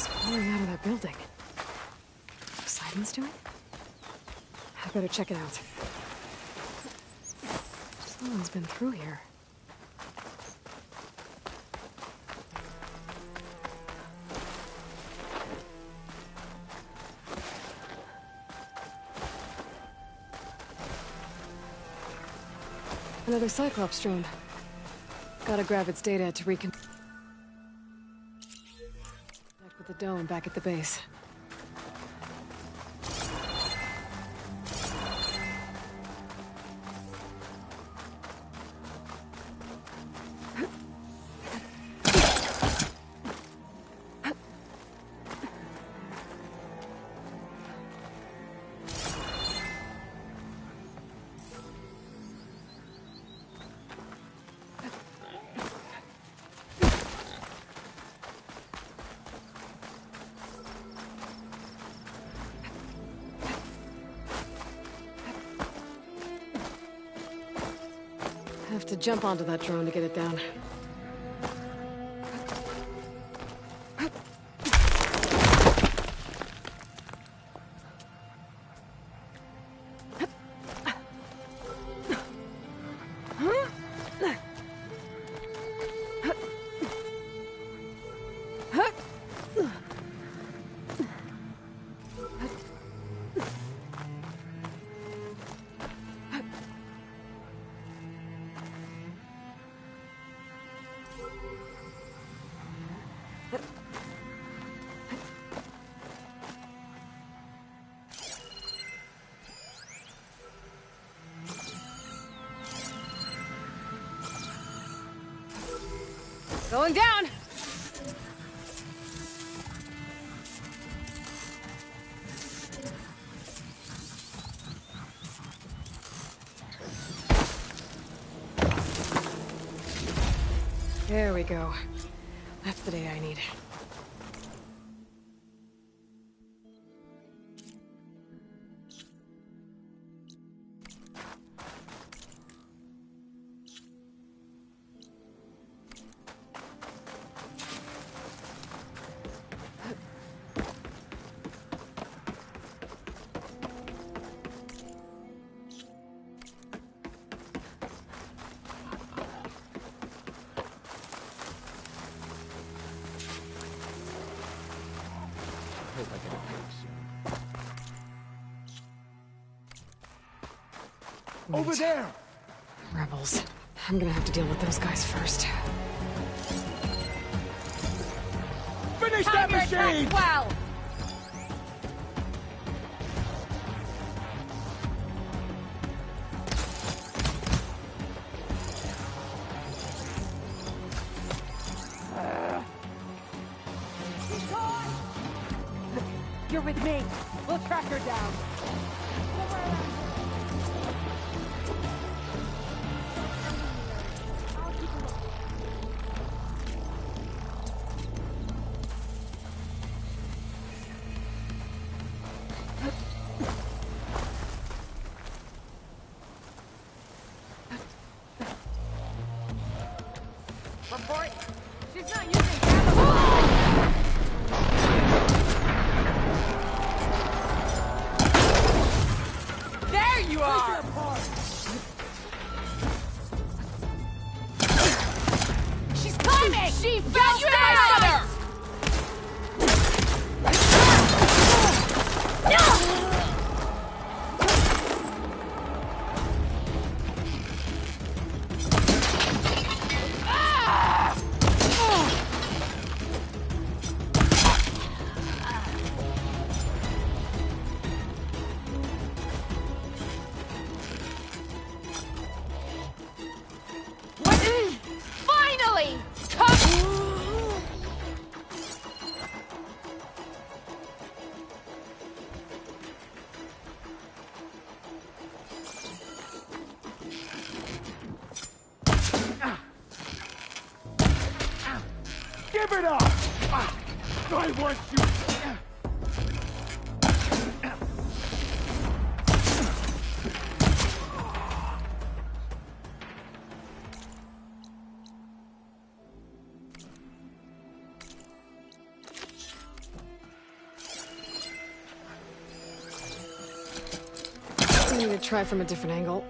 pouring out of that building. Poseidon's doing? I better check it out. Someone's been through here. Another Cyclops drone. Gotta grab its data to reconnect with the dome back at the base. Have to jump onto that drone to get it down. Going down! There we go. That's the day I need. Over there! Rebels. I'm gonna have to deal with those guys first. Finish that machine! Wow! You're with me. We'll track her down. Report. She's not using camouflage. There you are! She's climbing! She got you in my mother! Finally! Give it up! I want you! I need to try from a different angle.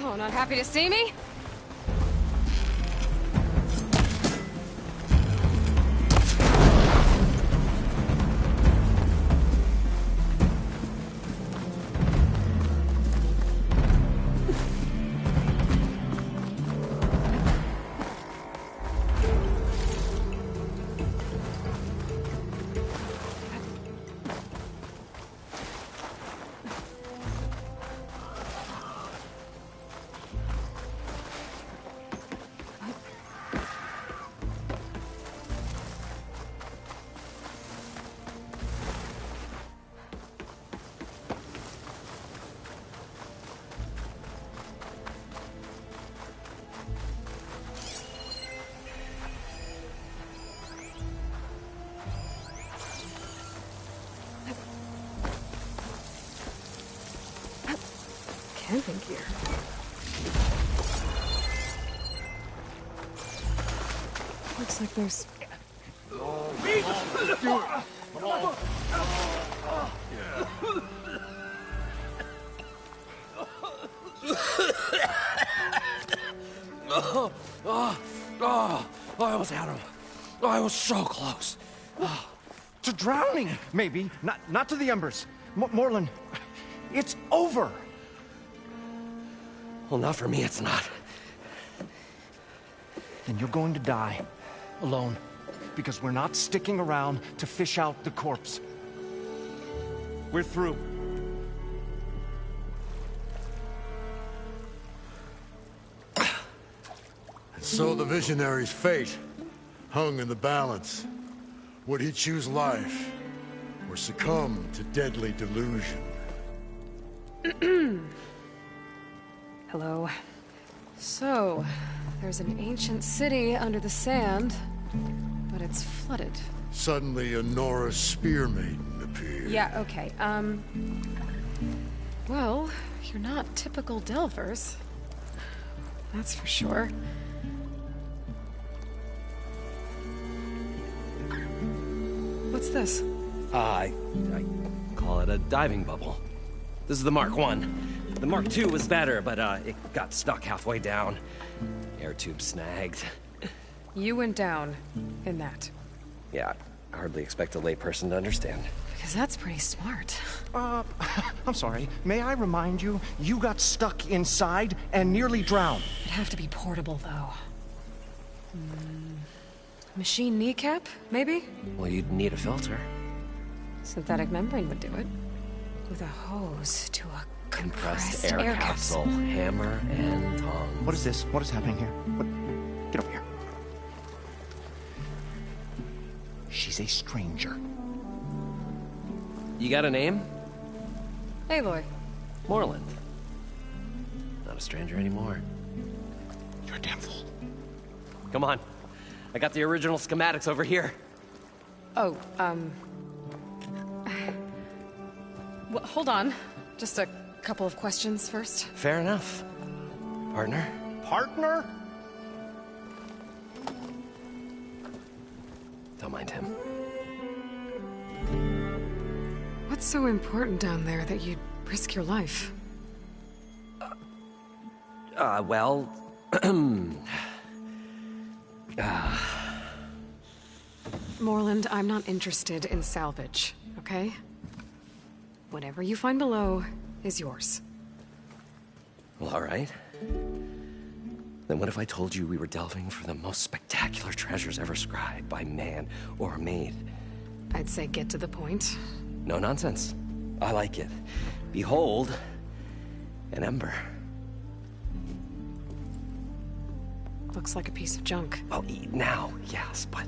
Oh, not happy to see me? Camping gear. Looks like there's... I almost had him. I was so close. To drowning, maybe. Not to the embers. Moreland, it's over. Well, not for me, it's not. Then you're going to die. Alone. Because we're not sticking around to fish out the corpse. We're through. And so the visionary's fate hung in the balance. Would he choose life or succumb to deadly delusion? Hello. So, there's an ancient city under the sand, but it's flooded. Suddenly, a Nora spear maiden appeared. Yeah, okay, well, you're not typical Delvers. That's for sure. What's this? I call it a diving bubble. This is the Mark 1. The Mark 2 was better, but it got stuck halfway down. Air tube snagged. You went down in that. Yeah, I hardly expect a layperson to understand. Because that's pretty smart. I'm sorry. May I remind you, you got stuck inside and nearly drowned. It'd have to be portable, though. Machine kneecap, maybe? Well, you'd need a filter. Synthetic membrane would do it. With a hose to a compressed air capsule. Hammer and tongs. What is this? What is happening here? Get over here. She's a stranger. You got a name? Aloy. Moreland. Not a stranger anymore. You're a damn fool. Come on. I got the original schematics over here. Oh, well, hold on. Just a couple of questions first. Fair enough. Partner? Partner? Don't mind him. What's so important down there that you'd risk your life? Well... Moreland, I'm not interested in salvage, okay? Whatever you find below is yours. Well, all right. Then what if I told you we were delving for the most spectacular treasures ever scribed by man or maid? I'd say get to the point. No nonsense. I like it. Behold, an ember. Looks like a piece of junk. Well, now, yes, but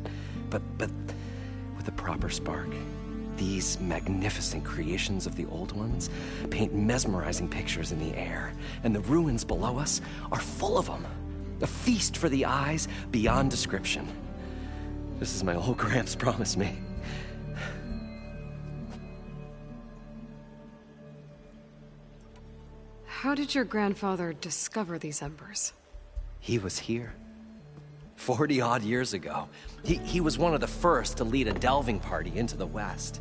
with a proper spark. These magnificent creations of the old ones paint mesmerizing pictures in the air, and the ruins below us are full of them. A feast for the eyes beyond description. Just as my old Gramps promised me. How did your grandfather discover these embers? He was here. 40-odd years ago. He was one of the first to lead a delving party into the West.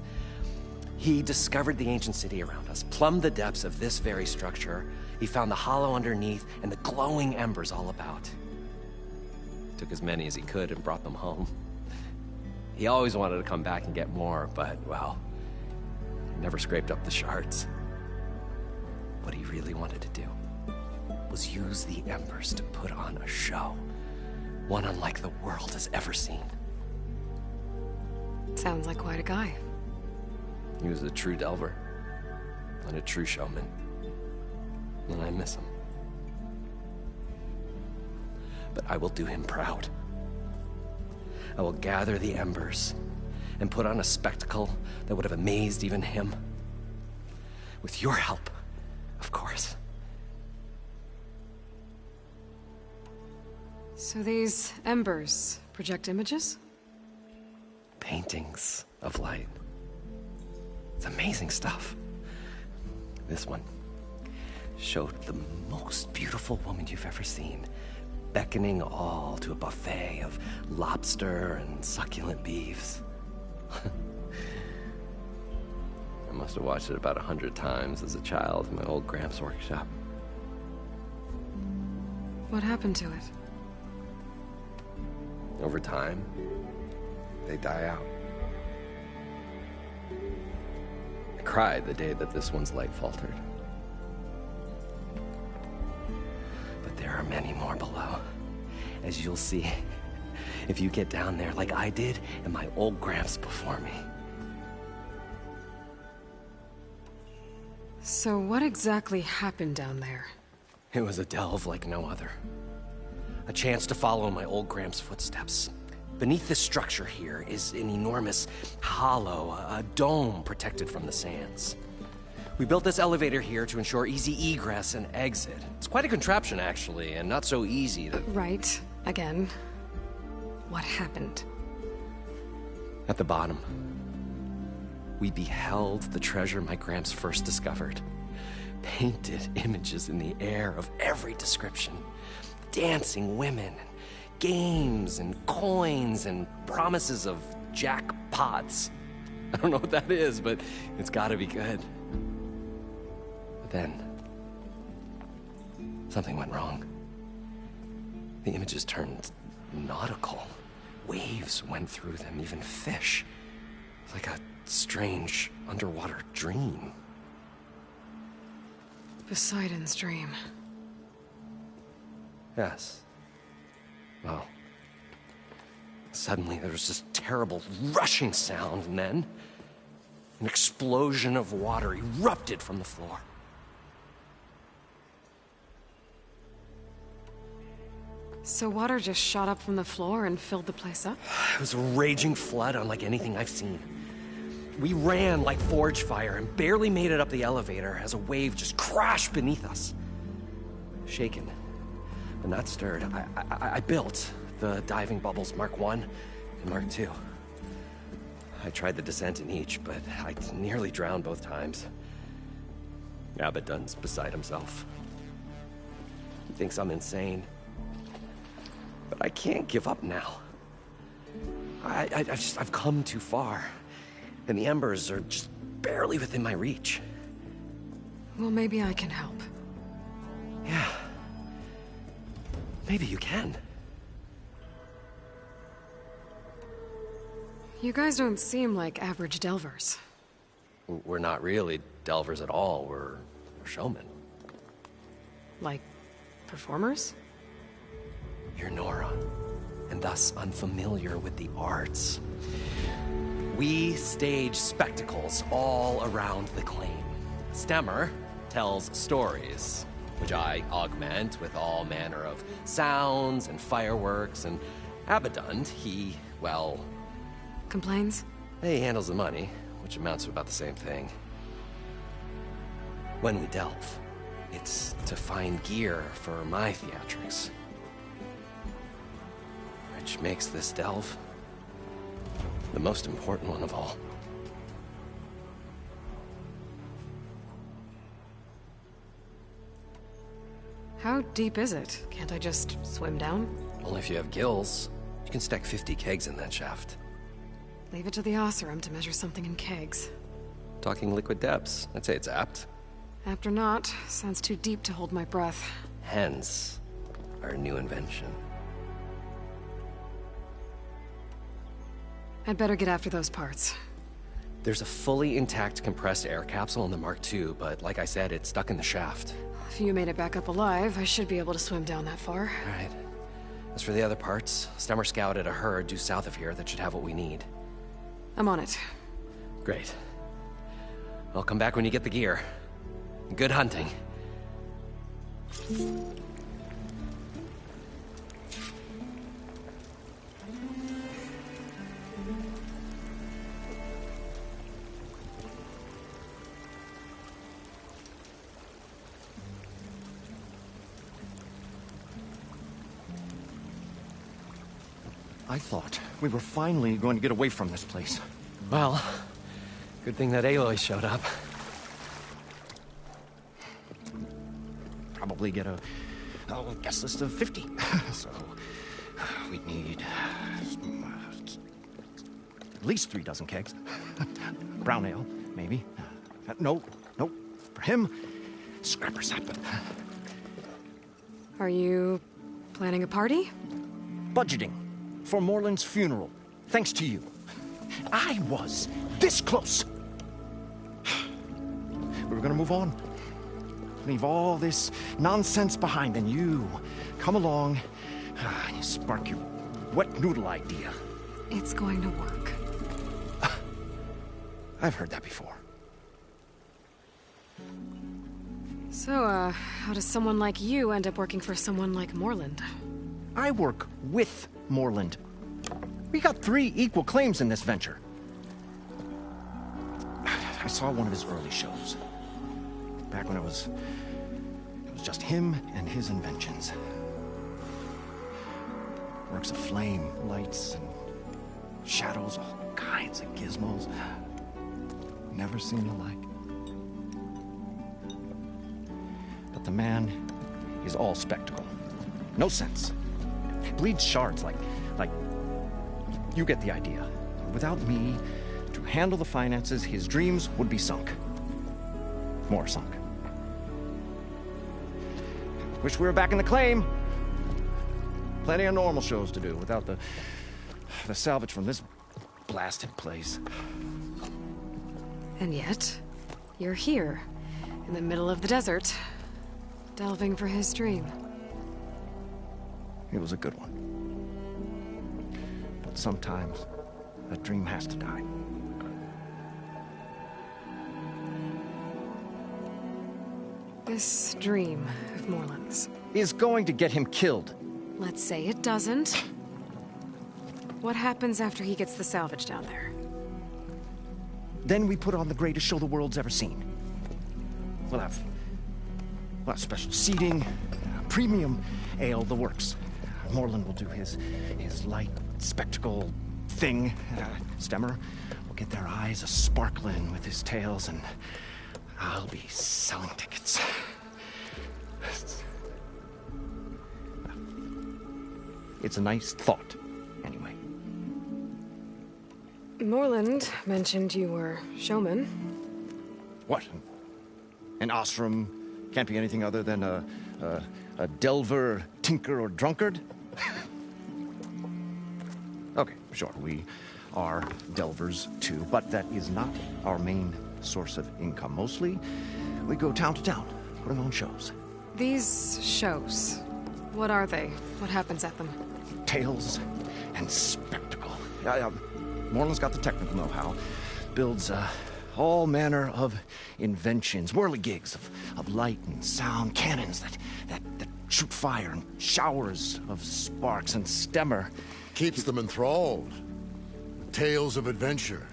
He discovered the ancient city around us, plumbed the depths of this very structure. He found the hollow underneath and the glowing embers all about. Took as many as he could and brought them home. He always wanted to come back and get more, but, well, never scraped up the shards. What he really wanted to do was use the embers to put on a show. One unlike the world has ever seen. Sounds like quite a guy. He was a true delver, and a true showman. And I miss him. But I will do him proud. I will gather the embers and put on a spectacle that would have amazed even him. With your help, of course. So these embers project images? Paintings of light. It's amazing stuff. This one showed the most beautiful woman you've ever seen, beckoning all to a buffet of lobster and succulent beefs. I must have watched it about 100 times as a child in my old Gramps' workshop. What happened to it? Over time, they die out. I cried the day that this one's light faltered. But there are many more below, as you'll see if you get down there like I did and my old Gramps before me. So what exactly happened down there? It was a delve like no other. A chance to follow my old Gramps' footsteps. Beneath this structure here is an enormous hollow, a dome protected from the sands. We built this elevator here to ensure easy egress and exit. It's quite a contraption, actually, and not so easy to... Right. Again. What happened? At the bottom, we beheld the treasure my Gramps first discovered. Painted images in the air of every description. Dancing women, games and coins and promises of jackpots. I don't know what that is, but it's gotta be good. But then, something went wrong. The images turned nautical. Waves went through them, even fish. Like a strange underwater dream. Poseidon's dream. Yes. Well, suddenly there was this terrible rushing sound, and then an explosion of water erupted from the floor. So water just shot up from the floor and filled the place up? It was a raging flood unlike anything I've seen. We ran like forge fire and barely made it up the elevator as a wave just crashed beneath us. Shaken, but not stirred, I built the diving bubbles Mark I and Mark II. I tried the descent in each, but I nearly drowned both times. Abaddon's beside himself. He thinks I'm insane. But I can't give up now. I've come too far. And the embers are just barely within my reach. Well, maybe I can help. Yeah. Maybe you can. You guys don't seem like average delvers. We're not really delvers at all. We're showmen. Like, performers? You're Nora, and thus unfamiliar with the arts. We stage spectacles all around the claim. Stemmer tells stories, which I augment with all manner of sounds and fireworks, and Abaddon, he, well... Complains? He handles the money, which amounts to about the same thing. When we delve, it's to find gear for my theatrics. Which makes this delve the most important one of all. How deep is it? Can't I just swim down? Only if you have gills. You can stack 50 kegs in that shaft. Leave it to the Oseram to measure something in kegs. Talking liquid depths, I'd say it's apt. Apt or not, sounds too deep to hold my breath. Hence, our new invention. I'd better get after those parts. There's a fully intact compressed air capsule in the Mark II, but like I said, it's stuck in the shaft. If you made it back up alive, I should be able to swim down that far. All right. As for the other parts, Stemmer scouted a herd due south of here that should have what we need. I'm on it. Great. I'll come back when you get the gear. Good hunting. I thought we were finally going to get away from this place. Well, good thing that Aloy showed up. Probably get a guest list of 50. So, we'd need at least 3 dozen kegs. Brown ale, maybe. No. For him, scrapper sap. Are you planning a party? Budgeting for Moreland's funeral, thanks to you. I was this close. We were gonna move on. Leave all this nonsense behind, and you come along and you spark your wet noodle idea. It's going to work. I've heard that before. So, how does someone like you end up working for someone like Moreland? I work with Moreland. We got 3 equal claims in this venture. I saw one of his early shows. Back when it was just him and his inventions. Works of flame, lights, and shadows, all kinds of gizmos. Never seen the like. But the man is all spectacle. No sense. Bleeds shards like you get the idea. Without me to handle the finances, his dreams would be sunk. More sunk. Wish we were back in the claim. Plenty of normal shows to do without the salvage from this blasted place. And yet, you're here, in the middle of the desert, delving for his dream. It was a good one. But sometimes, a dream has to die. This dream of Moreland's. Is going to get him killed. Let's say it doesn't. What happens after he gets the salvage down there? Then we put on the greatest show the world's ever seen. We'll have special seating, premium ale, the works. Moreland will do his light spectacle thing. Stemmer will get their eyes a-sparkling with his tales, and I'll be selling tickets. It's a nice thought, anyway. Moreland mentioned you were showman. What? An Osram can't be anything other than a Delver tinker or drunkard. Okay, sure, we are delvers too, but that is not our main source of income. Mostly, we go town to town, putting on shows. These shows, what are they? What happens at them? Tales and spectacle. Moreland's got the technical know-how. Builds all manner of inventions, whirligigs of light and sound, cannons that shoot fire, and showers of sparks, and stemmer. Keeps them enthralled. Tales of adventure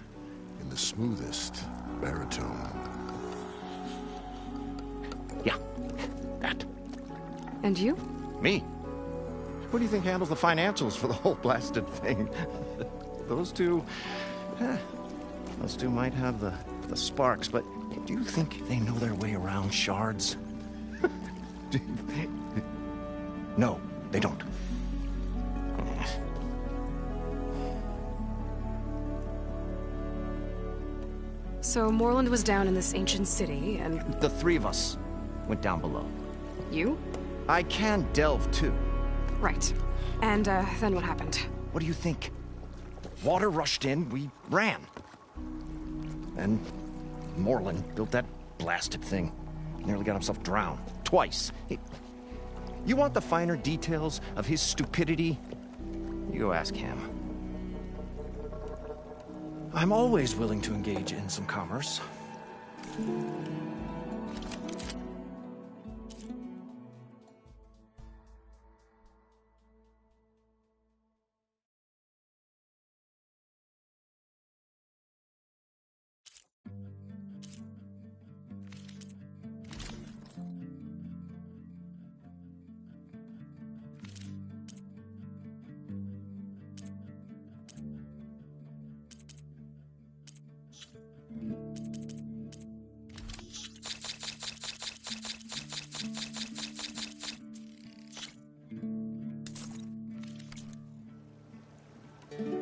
in the smoothest baritone. Yeah, that. And you? Me? Who do you think handles the financials for the whole blasted thing? Those two might have the sparks, but do you think they know their way around shards? No, they don't. So Moreland was down in this ancient city, and... The three of us went down below. You? I can delve, too. Right. And, then what happened? What do you think? Water rushed in, we ran. And Moreland built that blasted thing. Nearly got himself drowned. Twice. You want the finer details of his stupidity? You go ask him. I'm always willing to engage in some commerce.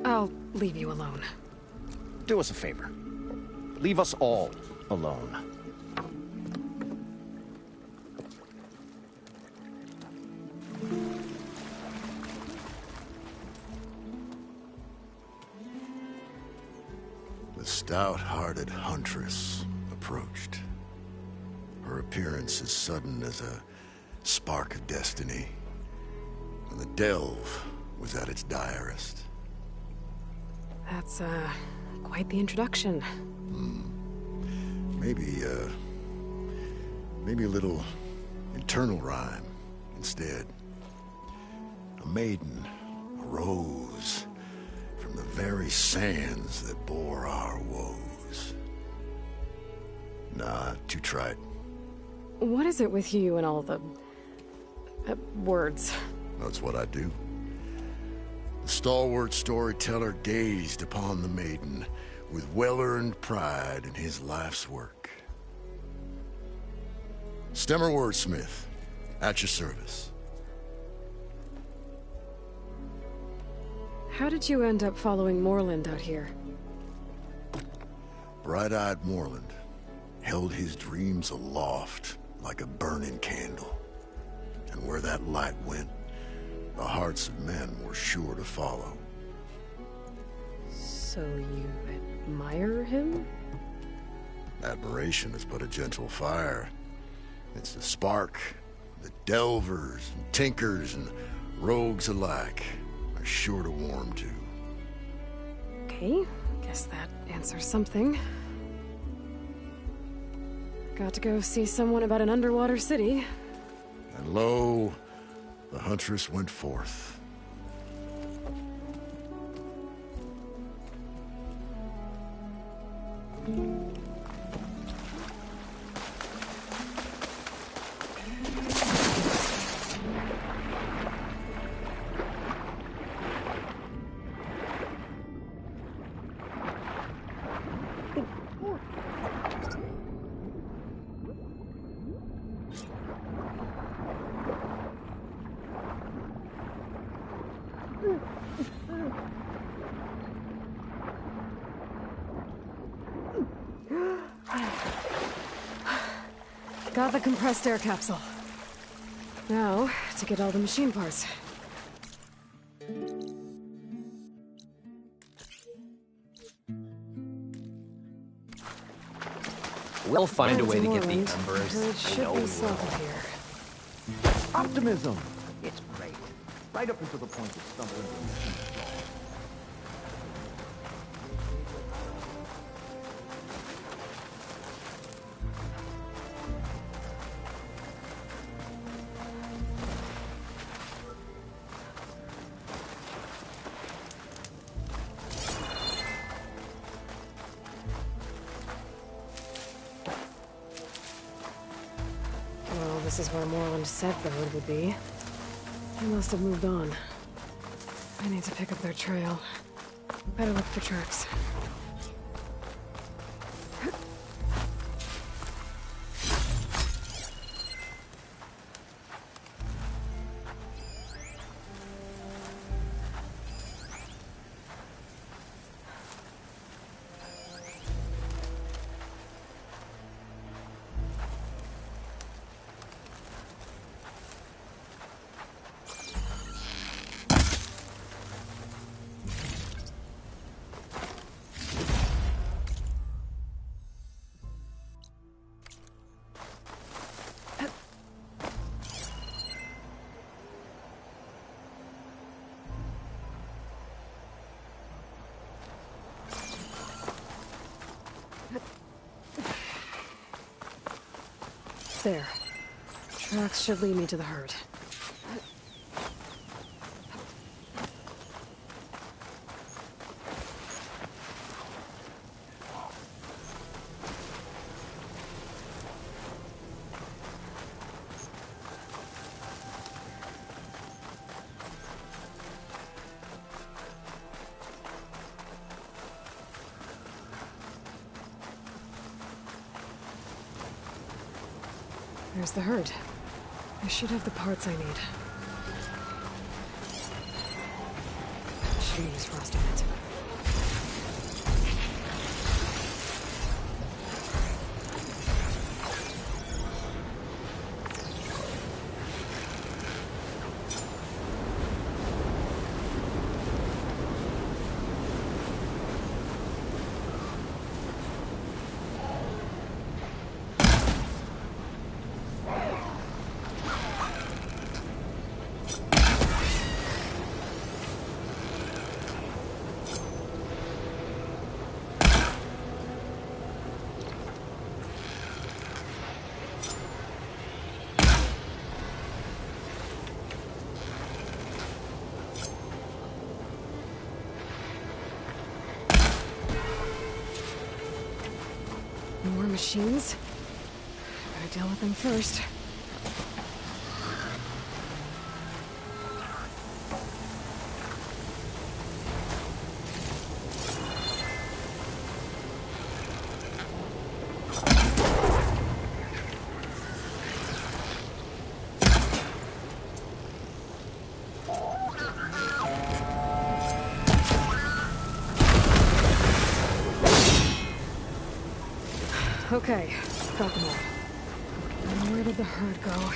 I'll leave you alone. Do us a favor. Leave us all alone. The stout-hearted huntress approached. Her appearance as sudden as a spark of destiny. And the delve was at its direst. That's, quite the introduction. Maybe a little internal rhyme instead. A maiden arose from the very sands that bore our woes. Nah, too trite. What is it with you and all the... words? That's what I do. The stalwart storyteller gazed upon the maiden with well-earned pride in his life's work. Stemmer wordsmith, at your service. How did you end up following Moreland out here? Bright-eyed Moreland held his dreams aloft like a burning candle. And where that light went, the hearts of men were sure to follow. So you admire him? Admiration is but a gentle fire. It's the spark that delvers and tinkers and rogues alike are sure to warm to. Okay, guess that answers something. Got to go see someone about an underwater city. And lo, the huntress went forth. Got the compressed air capsule. Now, to get all the machine parts. We'll find a way to get the Moreland. embers. It I should know be we south will. of here. Optimism! It's great. Right up until the point of stumbling into a machine stall. Well, this is where Moreland said the road would be. They must have moved on. I need to pick up their trail. Better look for tracks. There. Tracks should lead me to the herd. There's the herd. I should have the parts I need. Should use frost on it. More machines? Better deal with them first. Okay, got them all. And where did the herd go?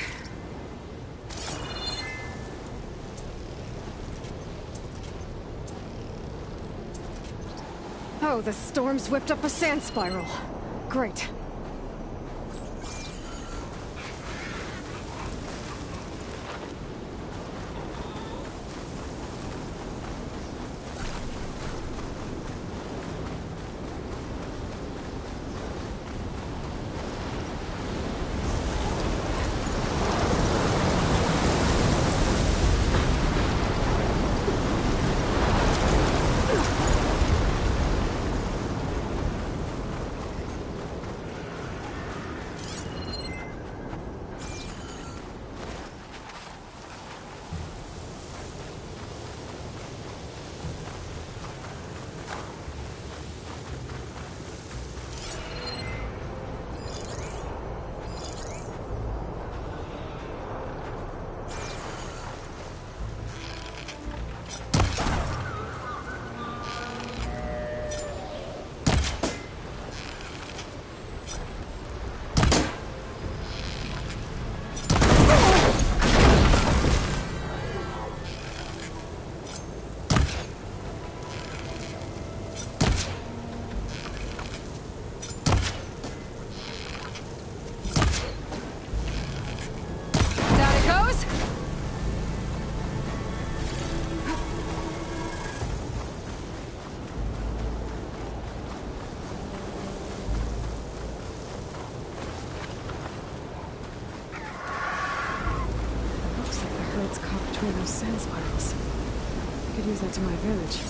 Oh, the storm's whipped up a sand spiral. Great. between those sand spirals. I could use that to my advantage.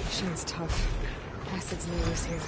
Machine's tough. Acid's no use here.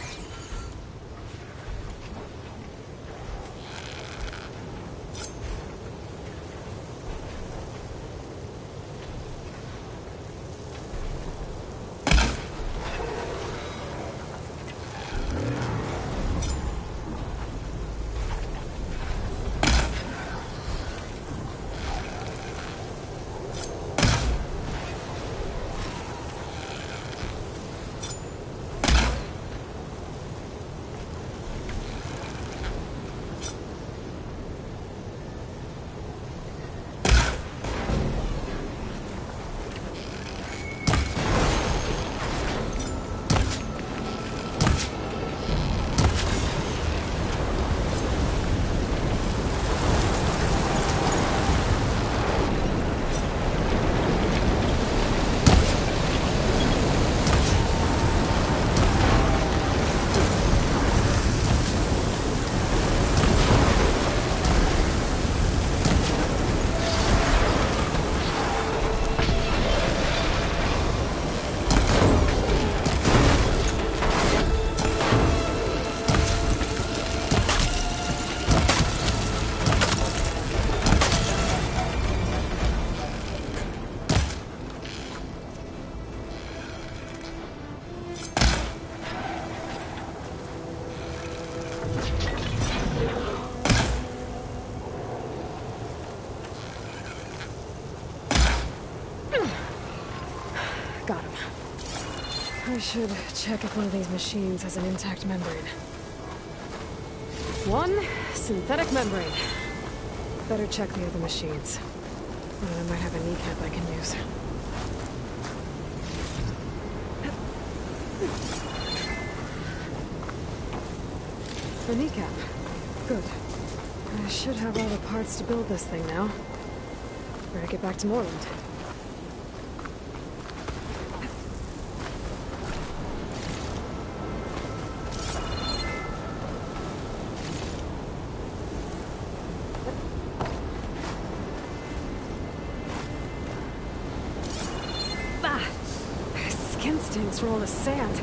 Got him. I should check if one of these machines has an intact membrane. One synthetic membrane. Better check the other machines. I might have a kneecap I can use. A kneecap. Good. I should have all the parts to build this thing now. Better get back to Moreland. Skin stings for all the sand.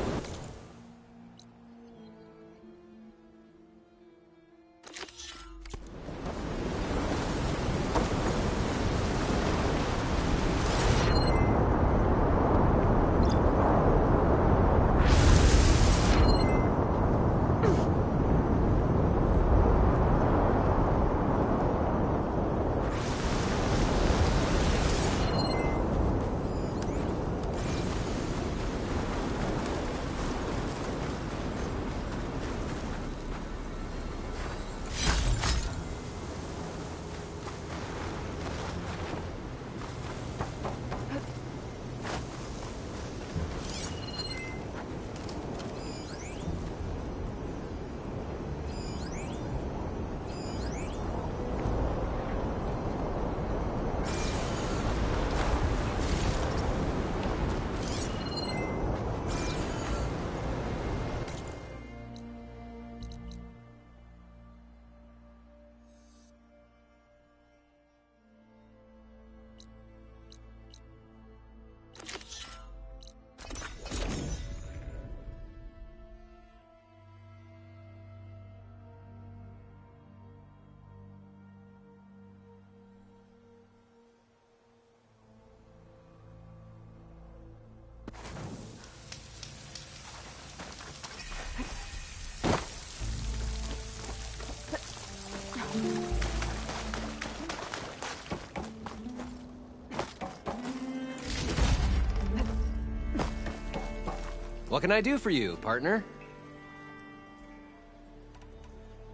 What can I do for you, partner?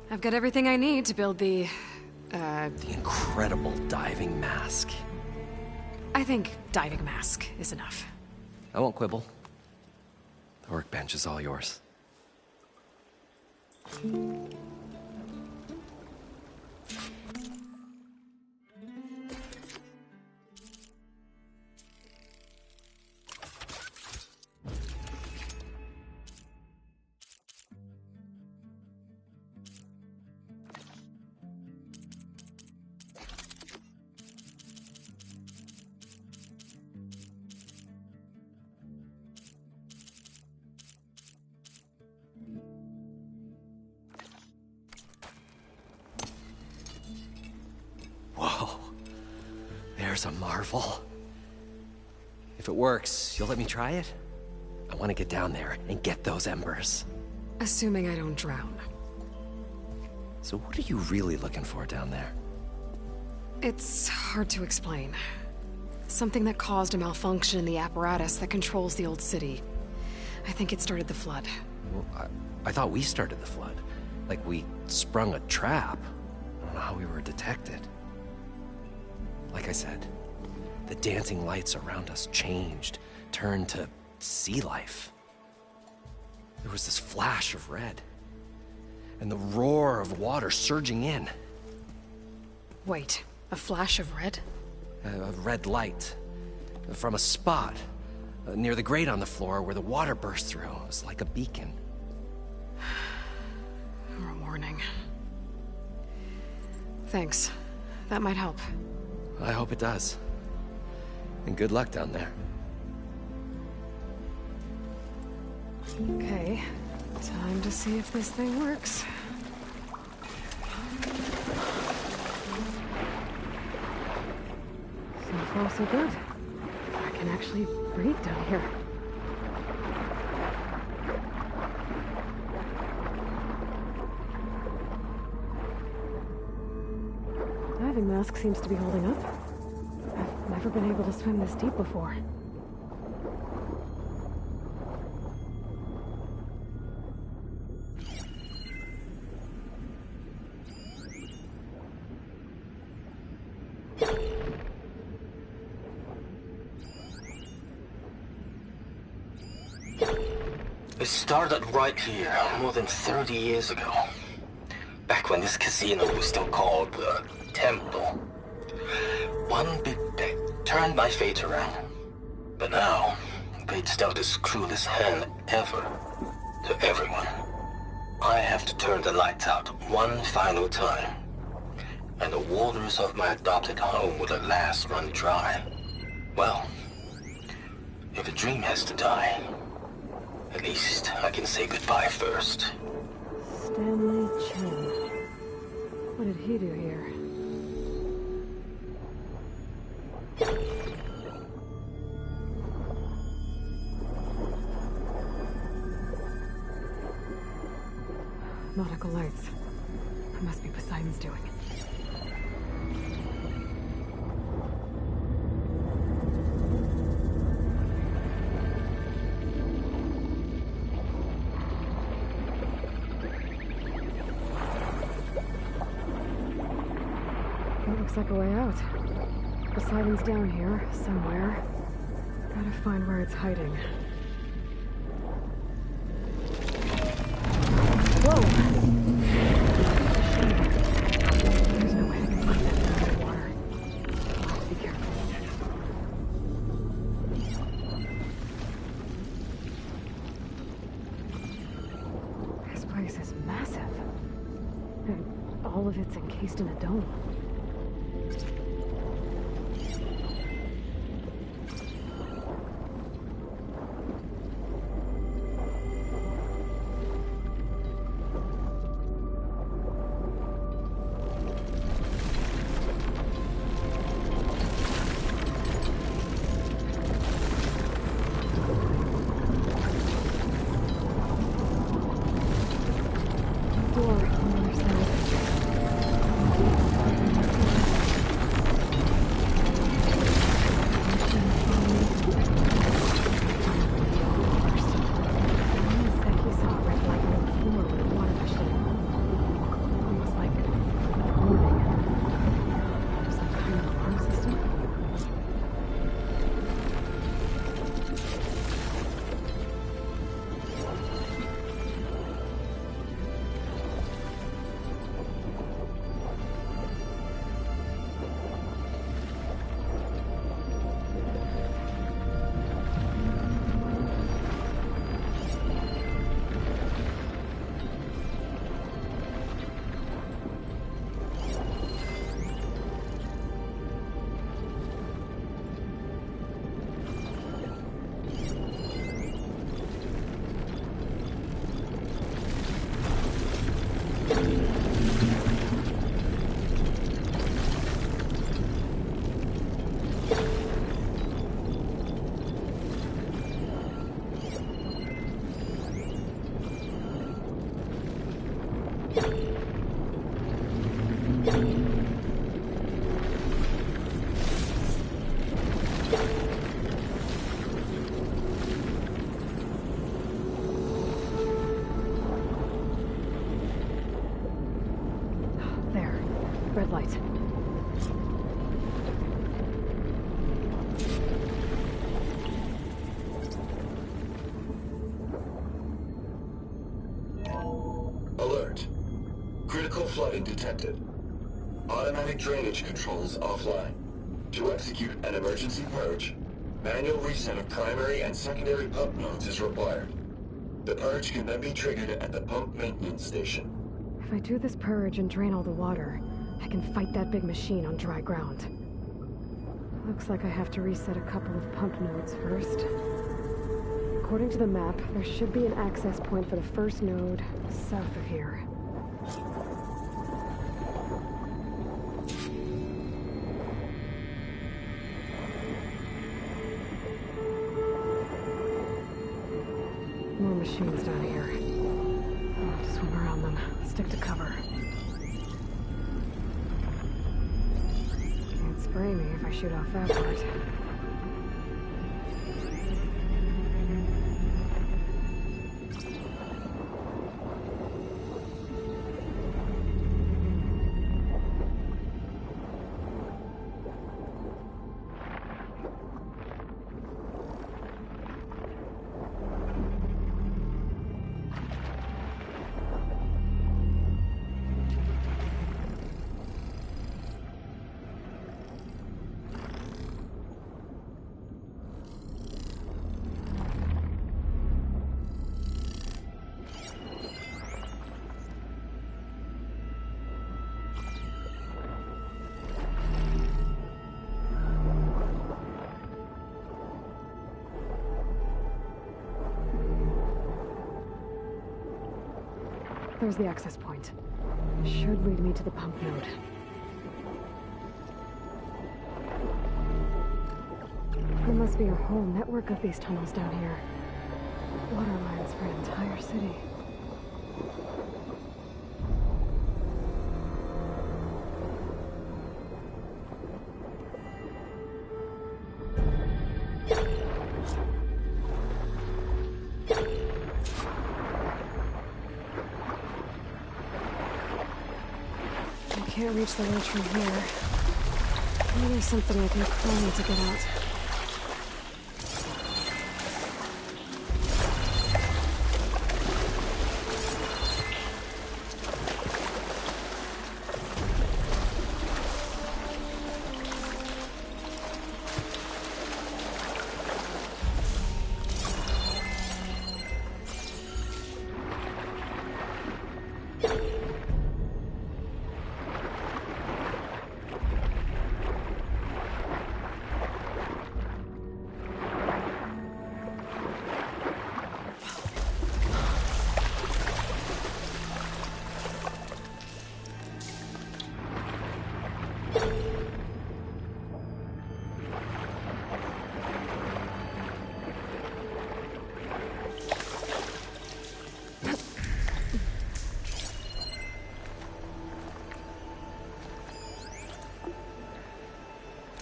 I've got everything I need to build the incredible diving mask. I think diving mask is enough. I won't quibble. The workbench is all yours. There's a marvel. If it works, you'll let me try it? I want to get down there and get those embers. Assuming I don't drown. So what are you really looking for down there? It's hard to explain. Something that caused a malfunction in the apparatus that controls the old city. I think it started the flood. Well, I thought we started the flood. Like we sprung a trap. I don't know how we were detected. Like I said, the dancing lights around us changed, turned to sea life. There was this flash of red, and the roar of water surging in. Wait, a flash of red? A red light from a spot near the grate on the floor where the water burst through. It was like a beacon. Or a warning. Thanks. That might help. I hope it does. And good luck down there. Okay, time to see if this thing works. So far, so good. I can actually breathe down here. Diving mask seems to be holding up. I've never been able to swim this deep before. It started right here, more than 30 years ago. Back when this casino was still called the Temple. One big bet turned my fate around. But now, fate's dealt its cruelest hand ever to everyone. I have to turn the lights out one final time. And the waters of my adopted home will at last run dry. Well, if a dream has to die, at least I can say goodbye first. Stanley Chen. What did he do here? Nautical lights. That must be Poseidon's doing. Looks like a way out. Poseidon's down here, somewhere. Gotta find where it's hiding. Whoa! There's no way I can find that down in the water. I'll have to be careful. This place is massive. And all of it's encased in a dome. Door on the other side. There. Red light. Alert. Critical flooding detected. Automatic drainage controls offline. To execute an emergency purge, manual reset of primary and secondary pump nodes is required. The purge can then be triggered at the pump maintenance station. If I do this purge and drain all the water, I can fight that big machine on dry ground. Looks like I have to reset a couple of pump nodes first. According to the map, there should be an access point for the first node south of here. More machines down here. I'll have to swim around them. Stick to cover. Can't spray me if I shoot off that part. There's the access point. Should lead me to the pump node. There must be a whole network of these tunnels down here. Water lines for an entire city. Can't reach the ledge from here. Maybe something I can climb to get out.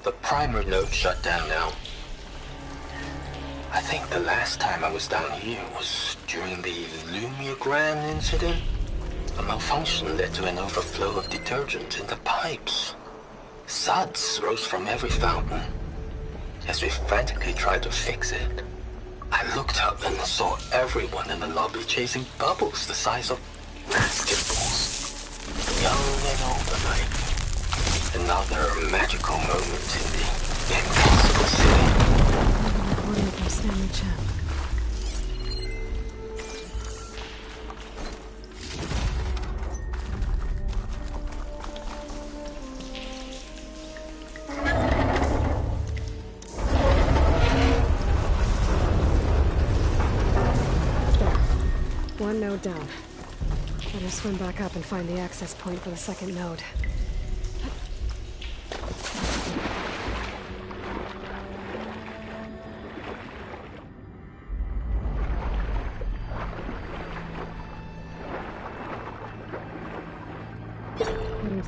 The primer node shut down now. I think the last time I was down here was during the Lumiogran incident. A malfunction led to an overflow of detergent in the pipes. Suds rose from every fountain. As we frantically tried to fix it, I looked up and saw everyone in the lobby chasing bubbles the size of basketballs. Young and old alike. Another magical moment in the impossible city. Recording from Stanley Chen. One node down. Better swim back up and find the access point for the second node.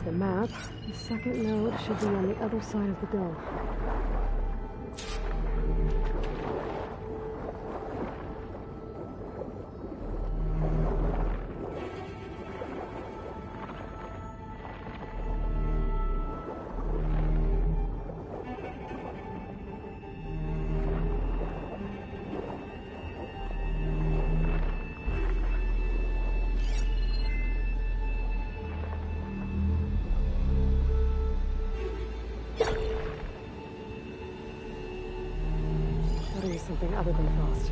to the map, the second node should be on the other side of the dome. Something other than frost.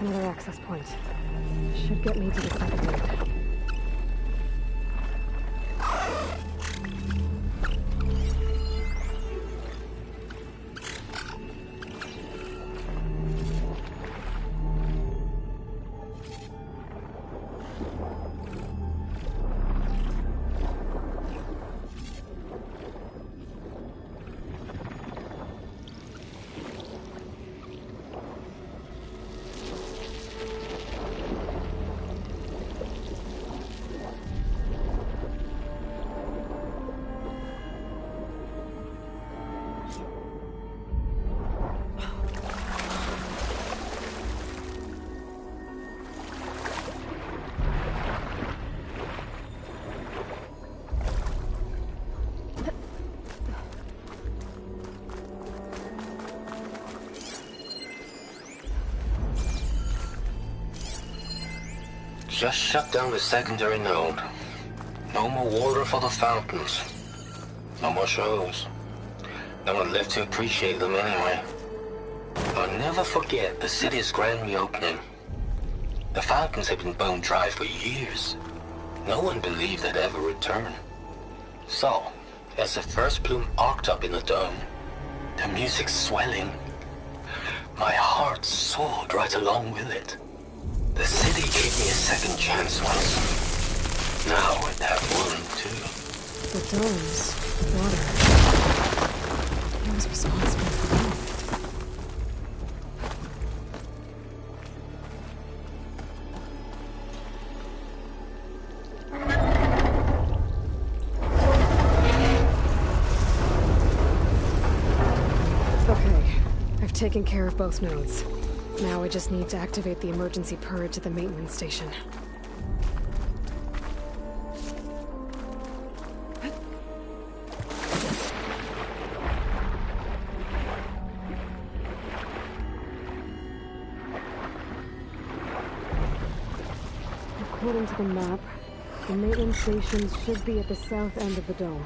Another access point. Should get me to the second node. Just shut down the secondary node. No more water for the fountains. No more shows. No one left to appreciate them anyway. I'll never forget the city's grand reopening. The fountains had been bone dry for years. No one believed they'd ever return. So, as the first plume arced up in the dome, the music swelling, my heart soared right along with it. The city gave me a second chance once. Now it had one too. The domes, the water. Who was responsible for that? Okay, I've taken care of both nodes. Now I just need to activate the emergency purge at the maintenance station. According to the map, the maintenance stations should be at the south end of the dome.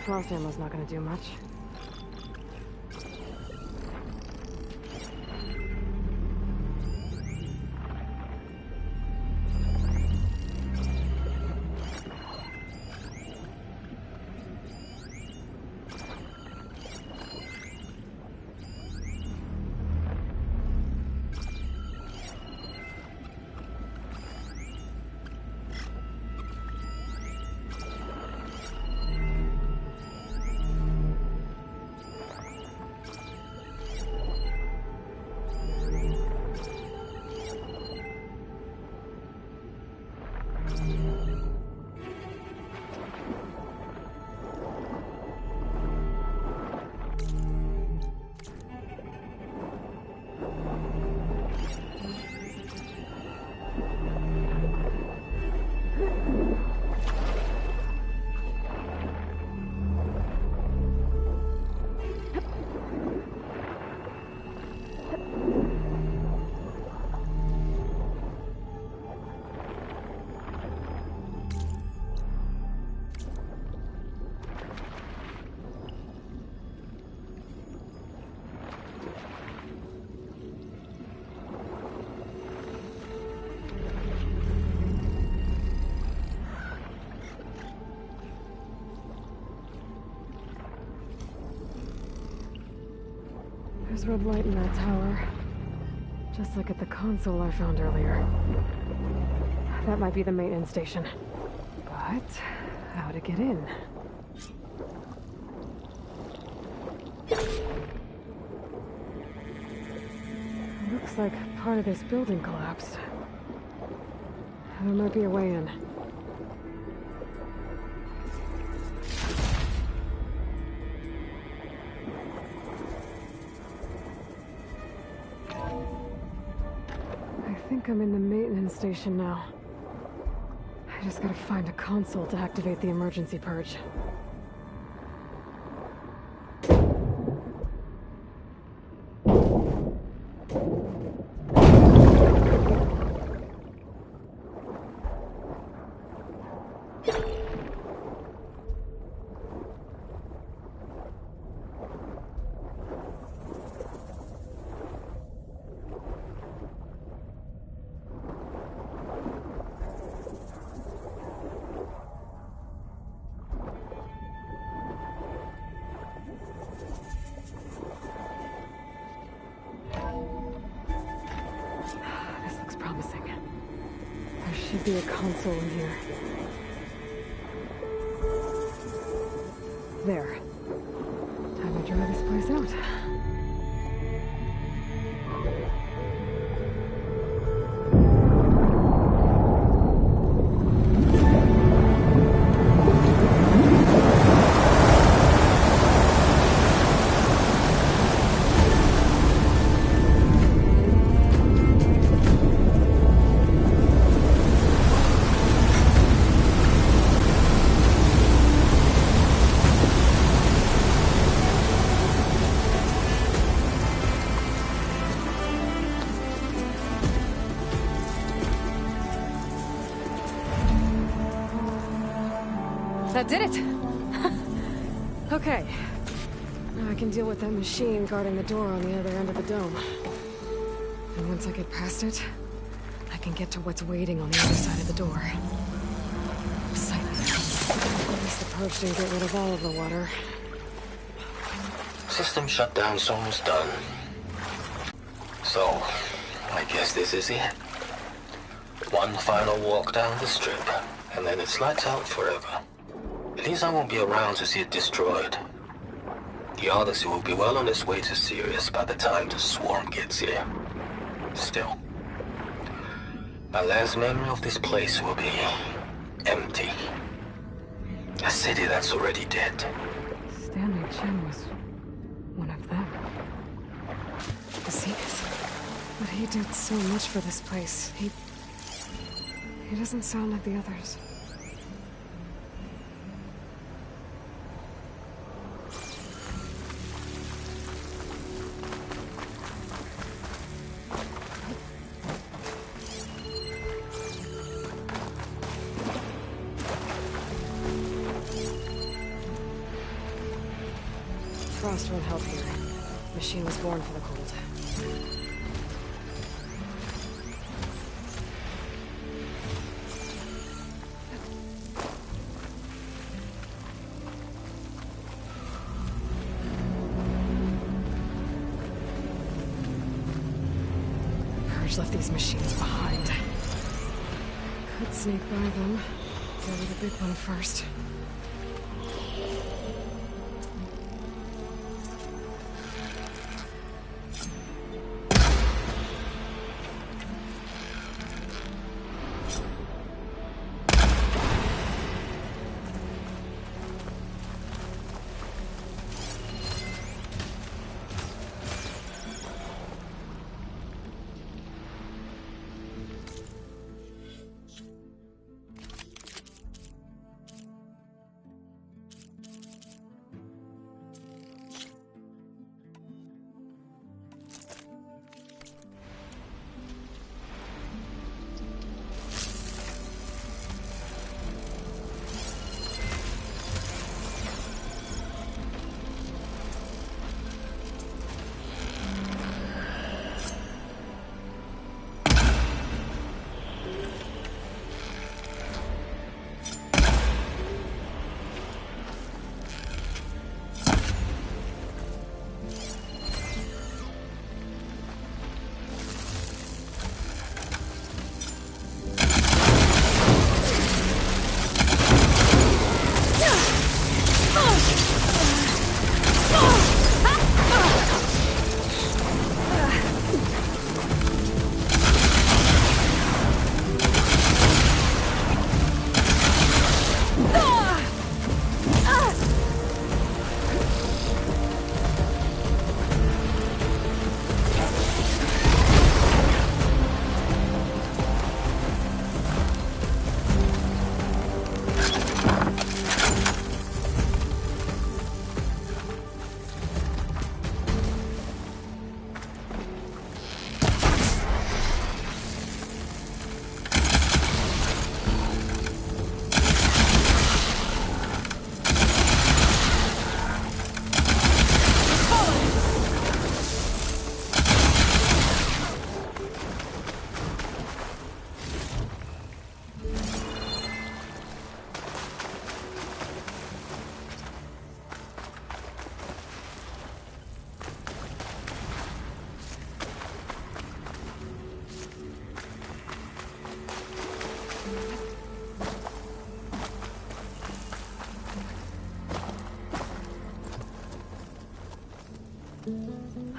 frost ammo's not gonna do much. There's red light in that tower. Just like at the console I found earlier. That might be the maintenance station. But how to get in? Looks like part of this building collapsed. There might be a way in. I think I'm in the maintenance station now. I just gotta find a console to activate the emergency purge. Should be a console in here. There. Time to dry this place out. That did it! Okay. Now I can deal with that machine guarding the door on the other end of the dome. And once I get past it, I can get to what's waiting on the other side of the door. Exciting. At least the purge didn't get rid of all of the water. System shutdown's almost done. So, I guess this is it. One final walk down the strip, and then it's lights out forever. At least I won't be around to see it destroyed. The Odyssey will be well on its way to Sirius by the time the swarm gets here. Still, my last memory of this place will be empty. A city that's already dead. Stanley Chen was one of them. Casinos. But he did so much for this place. He doesn't sound like the others. Frost won't help here. Machine was born for the cold. Purge left these machines behind. Could sneak by them. Go with the big one first.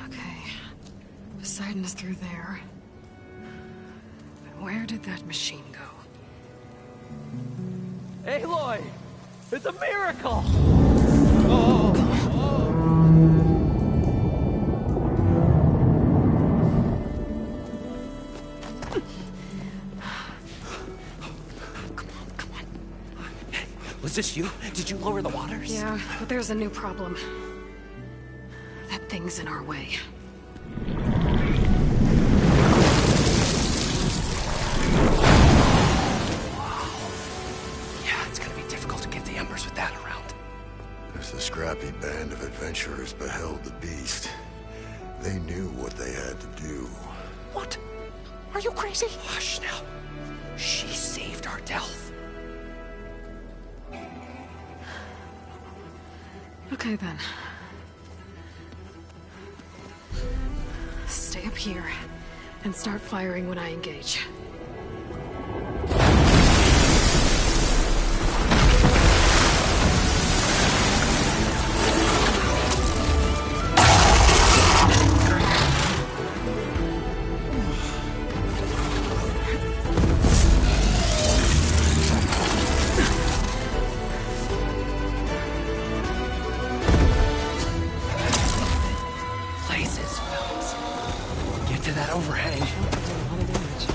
Okay. Poseidon is through there. But where did that machine go? Aloy! It's a miracle! Come on. Hey, was this you? Did you lower the waters? Yeah, but there's a new problem. That thing's in our way. Yeah, it's gonna be difficult to get the embers with that around. As the scrappy band of adventurers beheld the beast, they knew what they had to do. What? Are you crazy? Hush now. She saved our Delph. Okay then. Stay up here and start firing when I engage. Overhang. A lot of damage.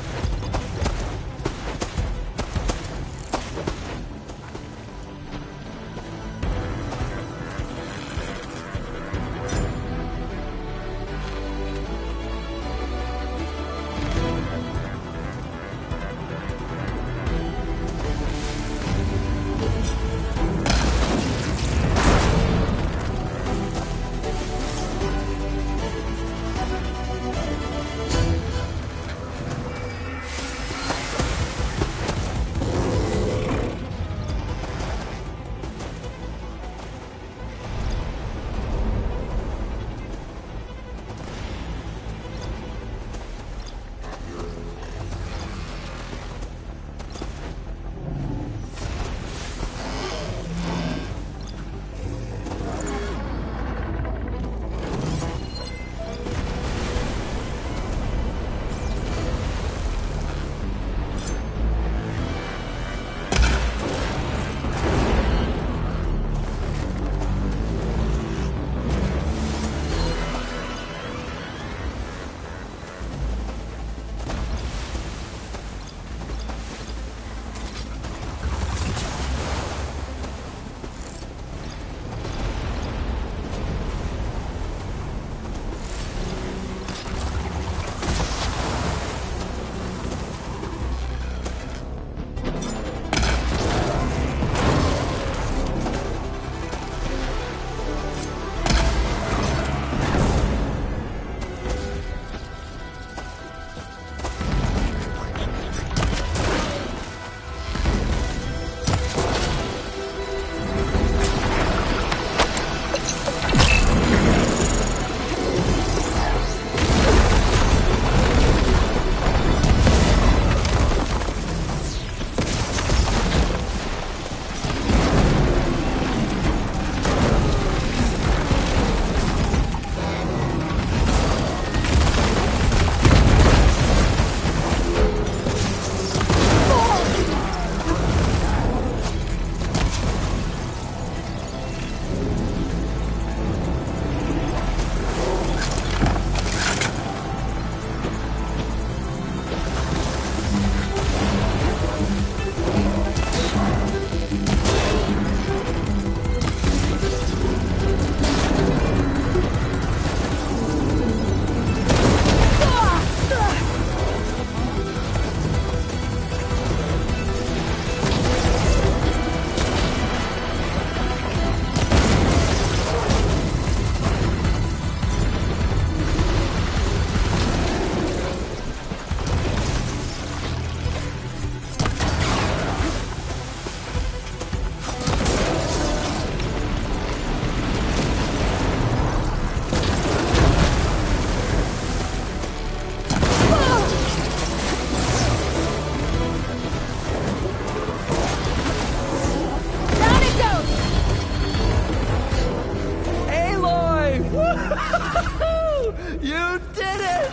You did it!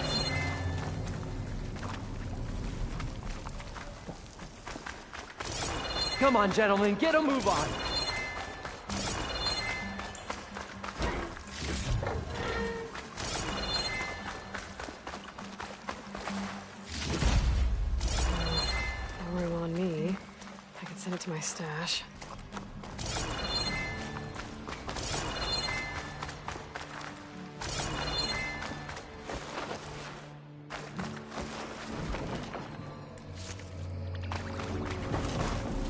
Come on, gentlemen, get a move on. No room on me. I can send it to my stash.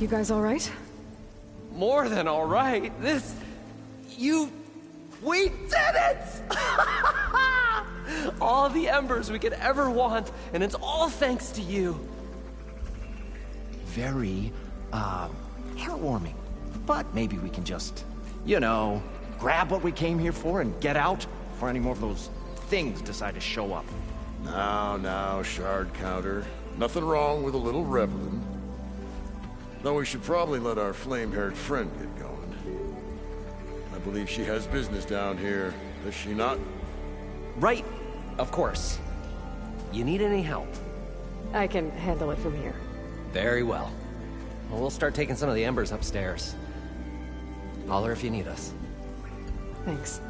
You guys all right? More than all right. We did it! All the embers we could ever want, and it's all thanks to you. Very, heartwarming. But maybe we can just, grab what we came here for and get out before any more of those things decide to show up. Now, shard counter. Nothing wrong with a little reveling. Though we should probably let our flame-haired friend get going. I believe she has business down here, does she not? Right, of course. You need any help? I can handle it from here. Very well. We'll start taking some of the embers upstairs. Holler if you need us. Thanks.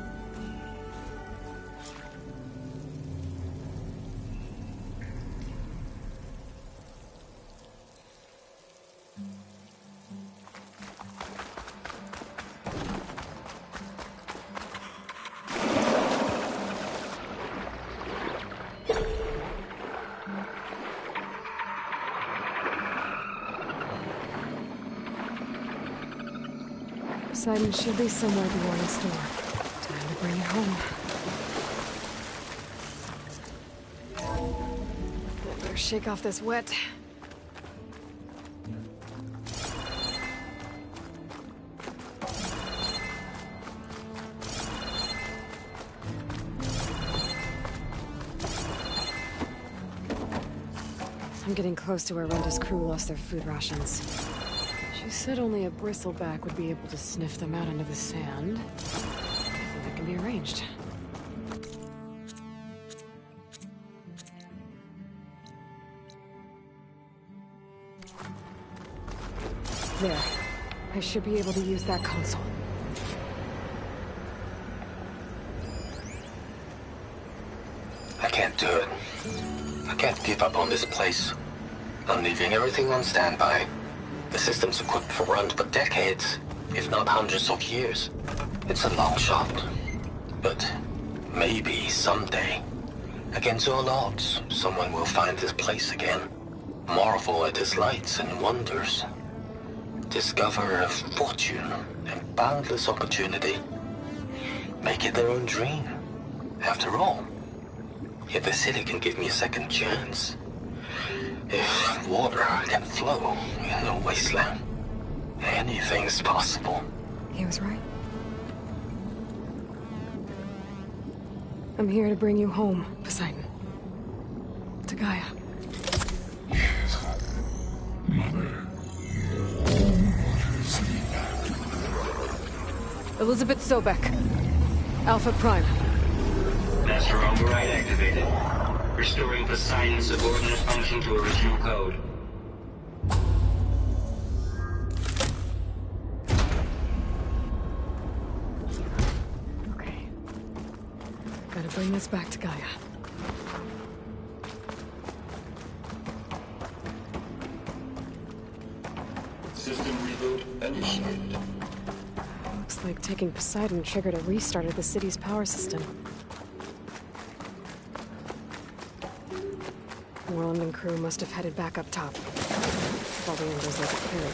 Poseidon should be somewhere beyond the store. Time to bring it home. I better shake off this wet. I'm getting close to where Renda's crew lost their food rations. She said only a bristleback would be able to sniff them out into the sand. I think that can be arranged. There. I should be able to use that console. I can't do it. I can't give up on this place. I'm leaving everything on standby. The system's equipped for runs for decades, if not hundreds of years. It's a long shot. But maybe someday, against all odds, someone will find this place again. Marvel at its lights and wonders. Discover a fortune and boundless opportunity. Make it their own dream. After all, if the city can give me a second chance, if water can flow in a wasteland, anything's possible. He was right. I'm here to bring you home, Poseidon. To Gaia. Mother. Elizabeth Sobek. Alpha Prime. Master override activated. Restoring Poseidon's subordinate function to original code. Okay. Gotta bring this back to Gaia. System reboot initiated. Looks like taking Poseidon triggered a restart of the city's power system. Moreland and crew must have headed back up top. All the embers they could carry.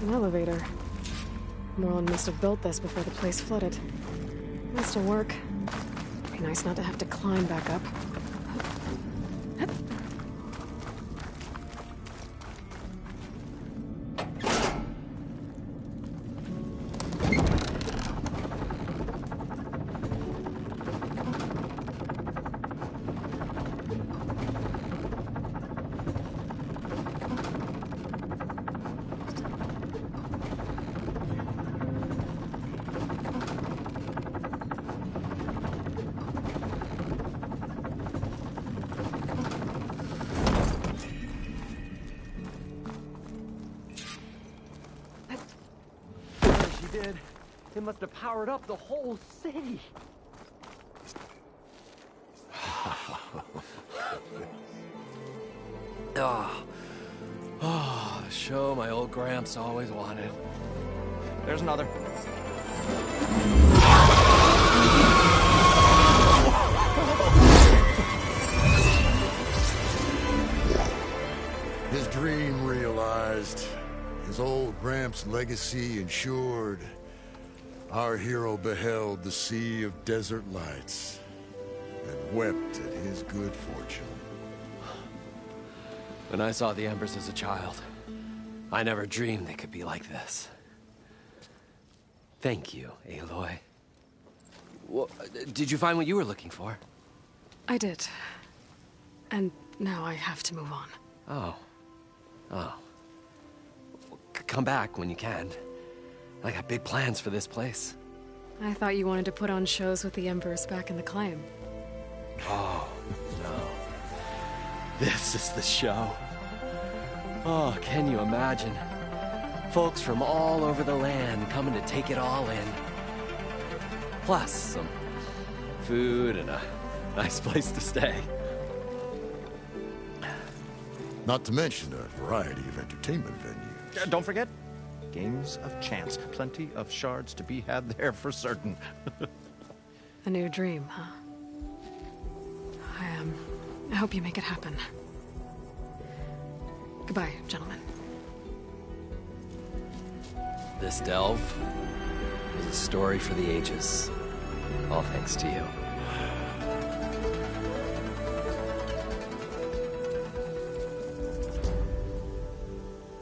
An elevator. Moreland must have built this before the place flooded. It'll still work. Be nice not to have to climb back up. It must have powered up the whole city. The show my old Gramps always wanted. There's another. His dream realized. His old Gramps' legacy ensured. Our hero beheld the sea of desert lights and wept at his good fortune. When I saw the Embers as a child, I never dreamed they could be like this. Thank you, Aloy. Well, did you find what you were looking for? I did. And now I have to move on. Oh. Come back when you can. I got big plans for this place. I thought you wanted to put on shows with the Embers back in the claim. Oh, no. This is the show. Oh, can you imagine? Folks from all over the land coming to take it all in. Plus, some food and a nice place to stay. Not to mention a variety of entertainment venues. Don't forget, games of chance. Plenty of shards to be had there for certain. A new dream, huh? I hope you make it happen. Goodbye, gentlemen. This delve is a story for the ages. All thanks to you.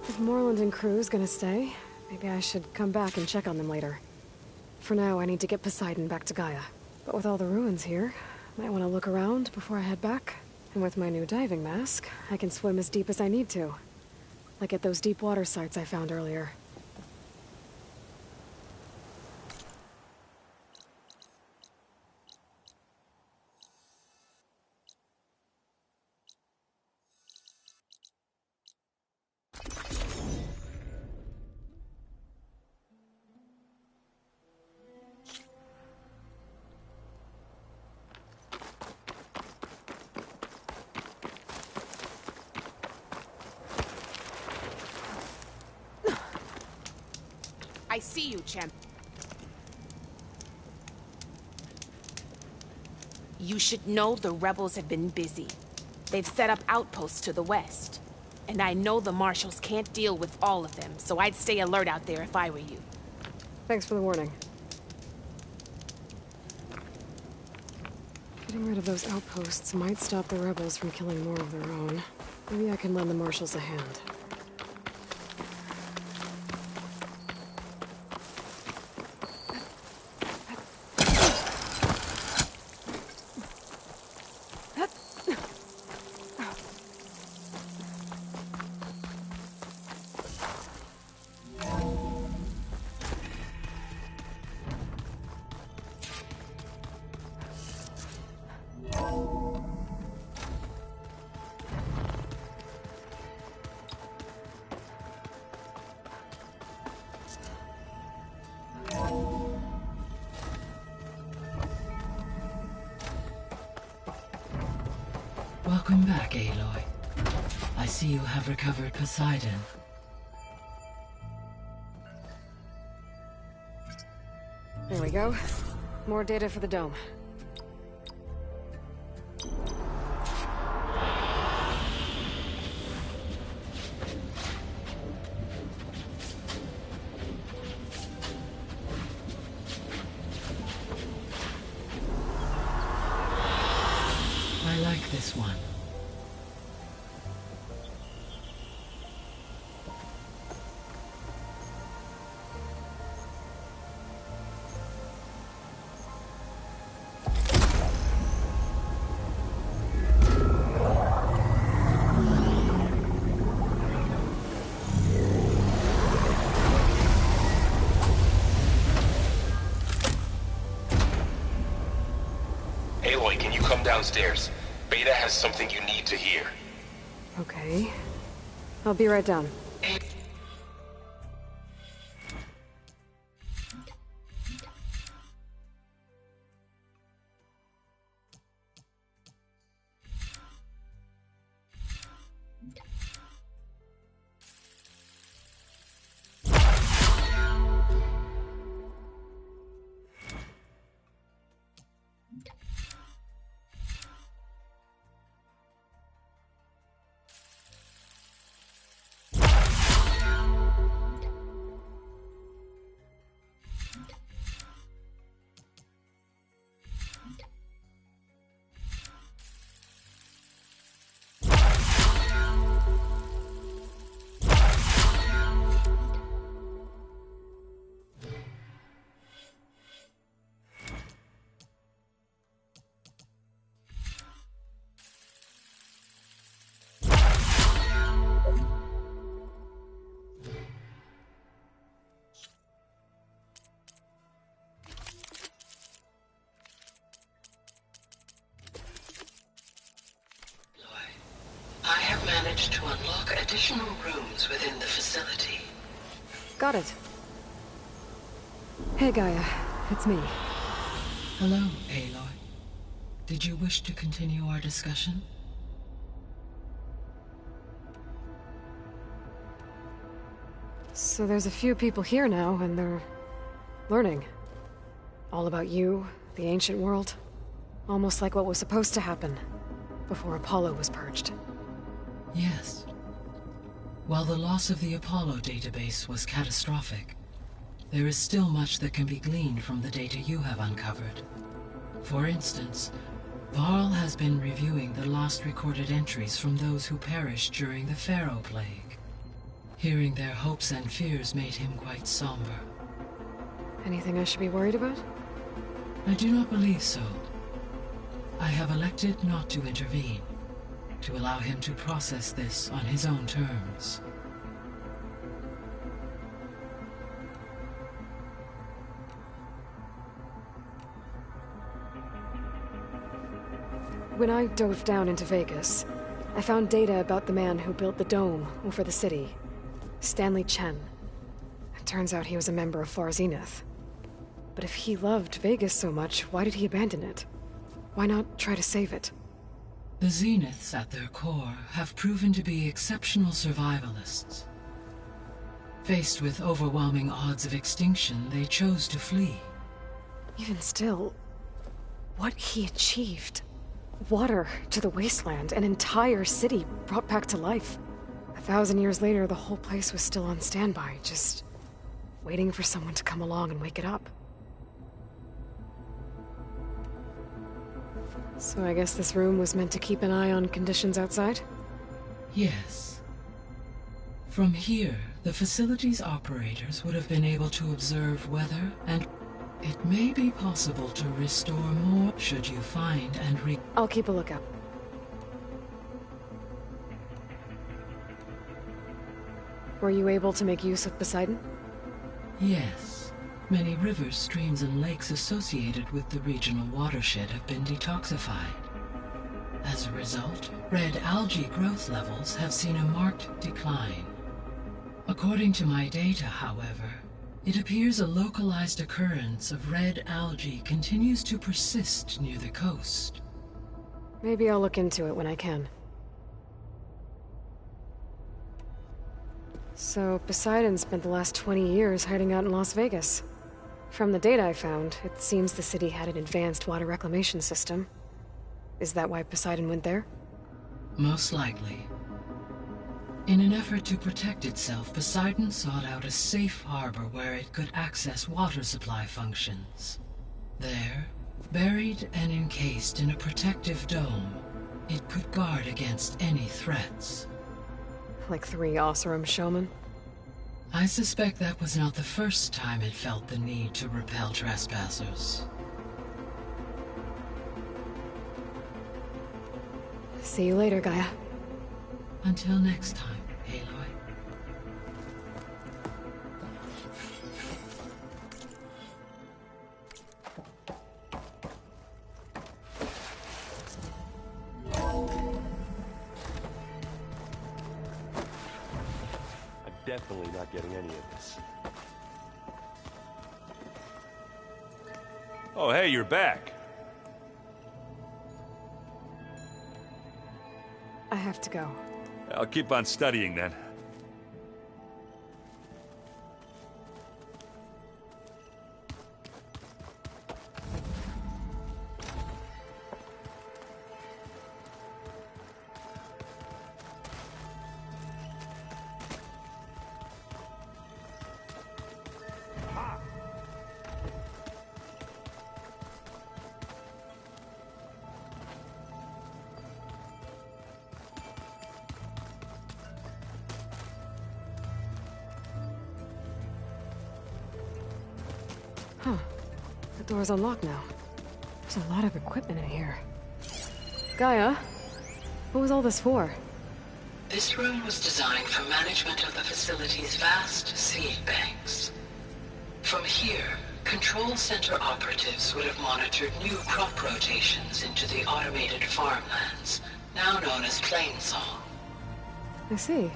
If Moreland and crew's gonna stay, maybe I should come back and check on them later. For now, I need to get Poseidon back to Gaia. But with all the ruins here, might want to look around before I head back. And with my new diving mask, I can swim as deep as I need to. Like at those deep water sites I found earlier. I see you, champ. You should know the rebels have been busy. They've set up outposts to the west. And I know the marshals can't deal with all of them, so I'd stay alert out there if I were you. Thanks for the warning. Getting rid of those outposts might stop the rebels from killing more of their own. Maybe I can lend the marshals a hand. Welcome back, Aloy. I see you have recovered Poseidon. There we go. More data for the dome. this one. Aloy, can you come downstairs? Beta has something you need to hear. Okay. I'll be right down. I have managed to unlock additional rooms within the facility. Got it. Hey, Gaia. It's me. Hello, Aloy. Did you wish to continue our discussion? So there's a few people here now, and they're learning. All about you, the ancient world. Almost like what was supposed to happen before Apollo was purged. Yes. While the loss of the Apollo database was catastrophic, there is still much that can be gleaned from the data you have uncovered. For instance, Varl has been reviewing the last recorded entries from those who perished during the Pharaoh Plague. Hearing their hopes and fears made him quite somber. Anything I should be worried about? I do not believe so. I have elected not to intervene, to allow him to process this on his own terms. When I dove down into Vegas, I found data about the man who built the dome over the city. Stanley Chen. It turns out he was a member of Far Zenith. But if he loved Vegas so much, why did he abandon it? Why not try to save it? The Zeniths, at their core, have proven to be exceptional survivalists. Faced with overwhelming odds of extinction, they chose to flee. Even still, what he achieved. Water to the wasteland, an entire city brought back to life. 1,000 years later, the whole place was still on standby, just waiting for someone to come along and wake it up. So I guess this room was meant to keep an eye on conditions outside? Yes. From here, the facility's operators would have been able to observe weather, and it may be possible to restore more should you find and I'll keep a lookout. Were you able to make use of Poseidon? Yes. Many rivers, streams, and lakes associated with the regional watershed have been detoxified. As a result, red algae growth levels have seen a marked decline. According to my data, however, it appears a localized occurrence of red algae continues to persist near the coast. Maybe I'll look into it when I can. So, Poseidon spent the last 20 years hiding out in Las Vegas. From the data I found, it seems the city had an advanced water reclamation system. Is that why Poseidon went there? Most likely. In an effort to protect itself, Poseidon sought out a safe harbor where it could access water supply functions. There, buried and encased in a protective dome, It could guard against any threats. Like 3 Oseram showmen? I suspect that was not the first time it felt the need to repel trespassers. See you later, Gaia. Until next time, Aloy. I'm definitely not getting any of this. Oh, hey, you're back. I have to go. I'll keep on studying then. Huh. The door's unlocked now. There's a lot of equipment in here. Gaia, what was all this for? This room was designed for management of the facility's vast seed banks. From here, control center operatives would have monitored new crop rotations into the automated farmlands, now known as Plainsong. I see.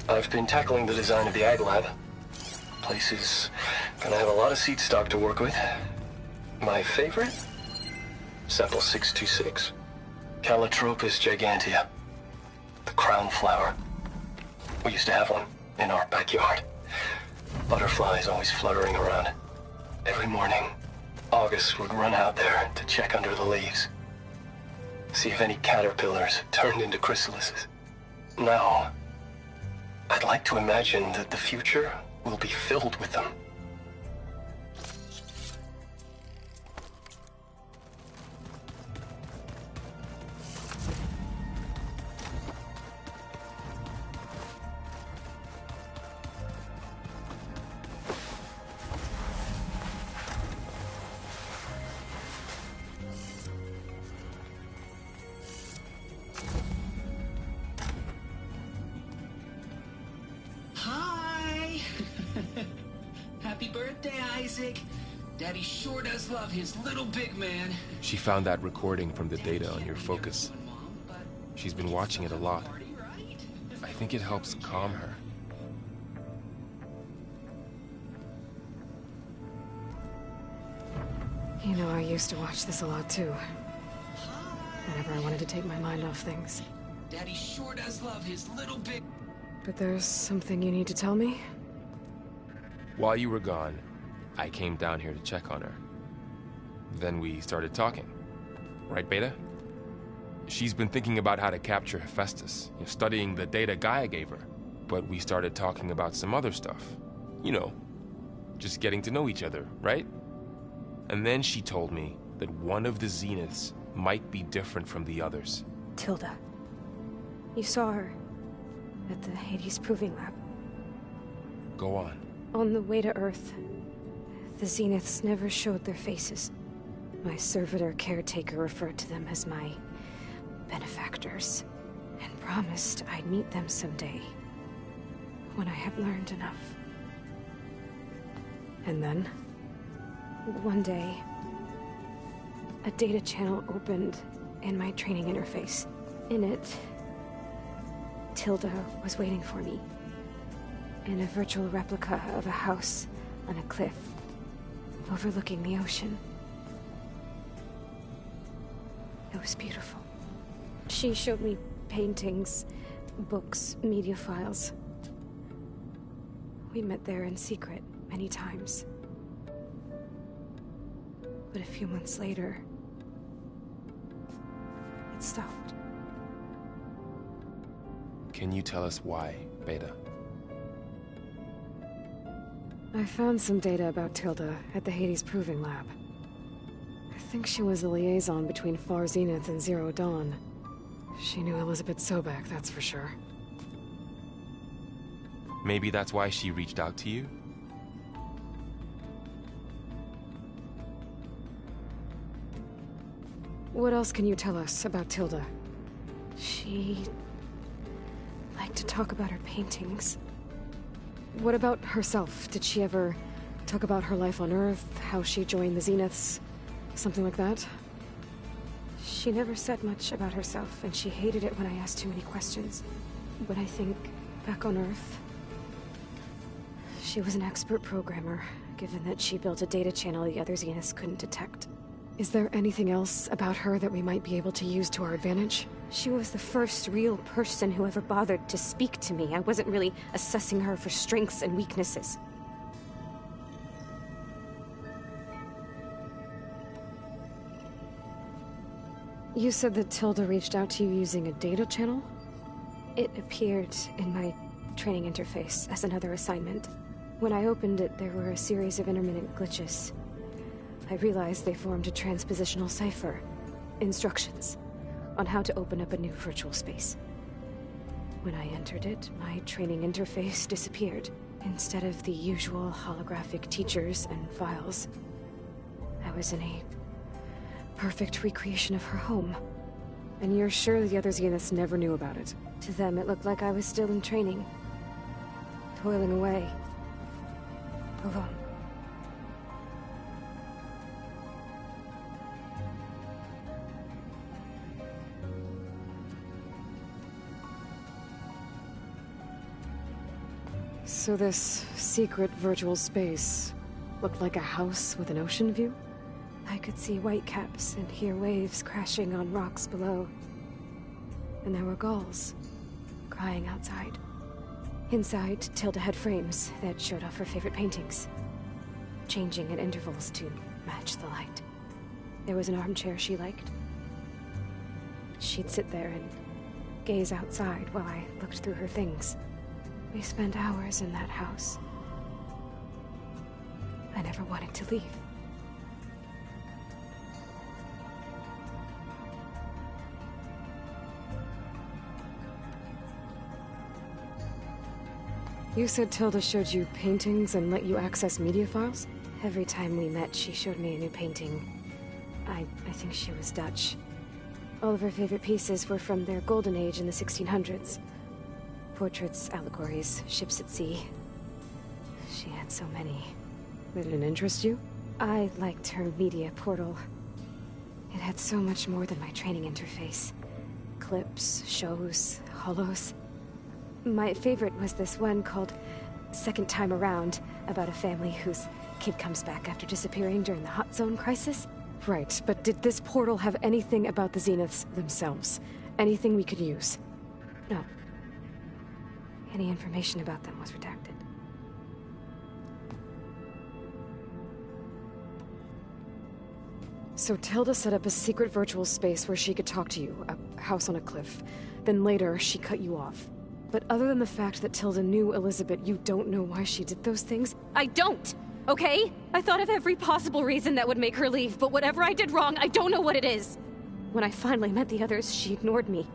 I've been tackling the design of the Ag Lab. Place is gonna have a lot of seed stock to work with. My favorite? Sample 626. Calotropis gigantea. The crown flower. We used to have one in our backyard. Butterflies always fluttering around. Every morning, August would run out there to check under the leaves. See if any caterpillars turned into chrysalises. Now, I'd like to imagine that the future will be filled with them. Happy birthday, Isaac. Daddy sure does love his little big man. She found that recording from the data on your focus. She's been watching it a lot. I think it helps calm her. You know, I used to watch this a lot too. Whenever I wanted to take my mind off things. Daddy sure does love his little big... But there's something you need to tell me? While you were gone, I came down here to check on her. Then we started talking. Right, Beta? She's been thinking about how to capture Hephaestus, studying the data Gaia gave her. But we started talking about some other stuff. You know, just getting to know each other, right? And then she told me that one of the Zeniths might be different from the others. Tilda. You saw her at the Hades Proving Lab. Go on. On the way to Earth, the Zeniths never showed their faces. My servitor caretaker referred to them as my benefactors, and promised I'd meet them someday, when I had learned enough. And then, one day, a data channel opened in my training interface. In it, Tilda was waiting for me. In a virtual replica of a house on a cliff, overlooking the ocean. It was beautiful. She showed me paintings, books, media files. We met there in secret many times. But a few months later, it stopped. Can you tell us why, Beta? I found some data about Tilda at the Hades Proving Lab. I think she was the liaison between Far Zenith and Zero Dawn. She knew Elizabeth Sobek, that's for sure. Maybe that's why she reached out to you? What else can you tell us about Tilda? She liked to talk about her paintings. What about herself? Did she ever talk about her life on Earth, how she joined the Zeniths, something like that? She never said much about herself, and she hated it when I asked too many questions. But I think, back on Earth, she was an expert programmer, given that she built a data channel the other Zeniths couldn't detect. Is there anything else about her that we might be able to use to our advantage? She was the first real person who ever bothered to speak to me. I wasn't really assessing her for strengths and weaknesses. You said that Tilda reached out to you using a data channel? It appeared in my training interface as another assignment. When I opened it, there were a series of intermittent glitches. I realized they formed a transpositional cipher. Instructions on how to open up a new virtual space. When I entered it, my training interface disappeared. Instead of the usual holographic teachers and files, I was in a perfect recreation of her home. And you're sure the other Zeniths never knew about it? To them, it looked like I was still in training. Toiling away. Alone. So this secret virtual space looked like a house with an ocean view? I could see whitecaps and hear waves crashing on rocks below. And there were gulls crying outside. Inside, Tilda had frames that showed off her favorite paintings, changing at intervals to match the light. There was an armchair she liked. She'd sit there and gaze outside while I looked through her things. We spent hours in that house. I never wanted to leave. You said Tilda showed you paintings and let you access media files? Every time we met, she showed me a new painting. I think she was Dutch. All of her favorite pieces were from their golden age in the 1600s. Portraits, allegories, ships at sea. She had so many. Did it interest you? I liked her media portal. It had so much more than my training interface. Clips, shows, holos. My favorite was this one called Second Time Around, about a family whose kid comes back after disappearing during the Hot Zone crisis. Right, but did this portal have anything about the Zeniths themselves? Anything we could use? No. Any information about them was redacted. So Tilda set up a secret virtual space where she could talk to you, a house on a cliff. Then later, she cut you off. But other than the fact that Tilda knew Elizabeth, you don't know why she did those things? I don't! Okay? I thought of every possible reason that would make her leave, but whatever I did wrong, I don't know what it is. When I finally met the others, she ignored me.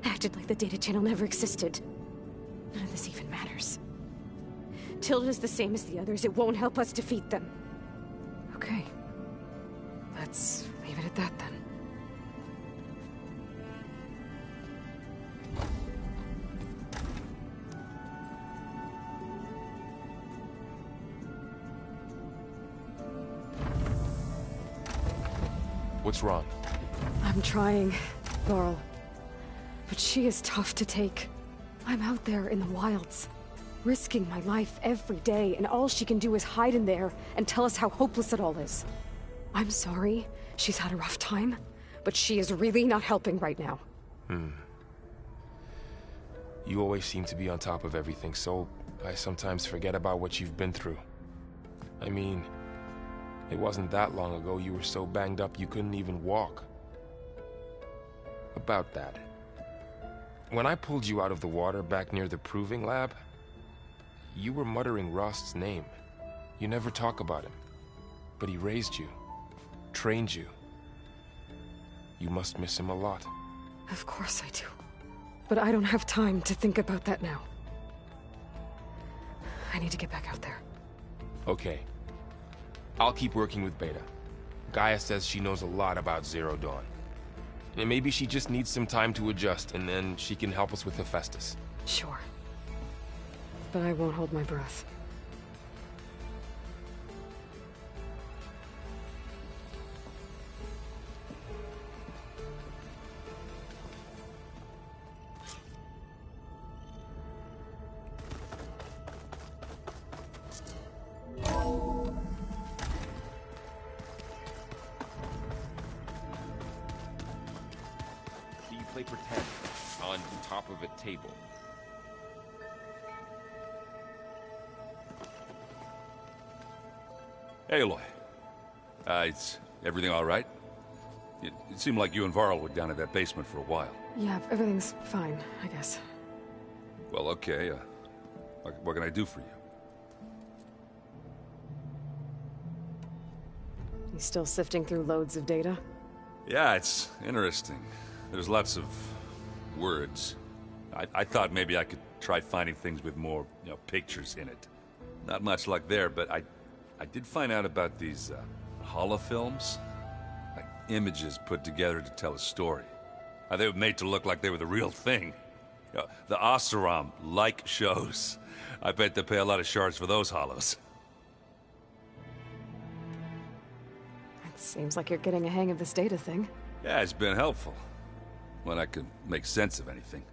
Acted like the data channel never existed. None of this even matters. Tilda's the same as the others. It won't help us defeat them. Okay. Let's leave it at that, then. What's wrong? I'm trying, Laurel. But she is tough to take. I'm out there in the wilds, risking my life every day, and all she can do is hide in there and tell us how hopeless it all is. I'm sorry she's had a rough time, but she is really not helping right now. You always seem to be on top of everything, so I sometimes forget about what you've been through. I mean, it wasn't that long ago you were so banged up you couldn't even walk. About that. When I pulled you out of the water back near the proving lab, You were muttering Rost's name. You never talk about him. But he raised you, trained you. You must miss him a lot. Of course I do. But I don't have time to think about that now. I need to get back out there. Okay. I'll keep working with Beta. Gaia says she knows a lot about Zero Dawn. And maybe she just needs some time to adjust, and then she can help us with Hephaestus. Sure. But I won't hold my breath. You play pretend on top of a table. Hey, Aloy. Is everything all right? It seemed like you and Varl were down at that basement for a while. Yeah, everything's fine, I guess. Well, okay. What can I do for you? You still sifting through loads of data? Yeah, it's interesting. There's lots of words. I thought maybe I could try finding things with more, pictures in it. Not much luck there, but I did find out about these holofilms. Like images put together to tell a story. They were made to look like they were the real thing. The Oseram-like shows. I bet they pay a lot of shards for those holos. It seems like you're getting a hang of this data thing. Yeah, it's been helpful. When I could make sense of anything.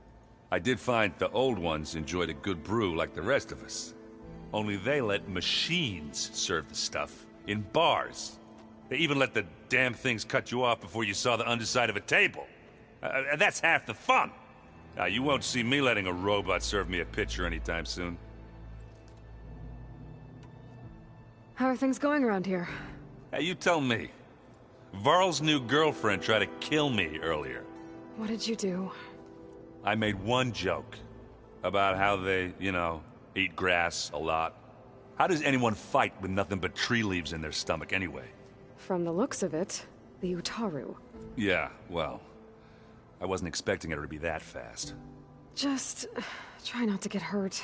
I did find the old ones enjoyed a good brew like the rest of us. Only they let machines serve the stuff in bars. They even let the damn things cut you off before you saw the underside of a table. That's half the fun. Now, you won't see me letting a robot serve me a pitcher anytime soon. How are things going around here? Hey, you tell me. Varl's new girlfriend tried to kill me earlier. What did you do? I made one joke about how they, eat grass a lot. How does anyone fight with nothing but tree leaves in their stomach anyway? From the looks of it, the Utaru. Yeah, well, I wasn't expecting her to be that fast. Just try not to get hurt.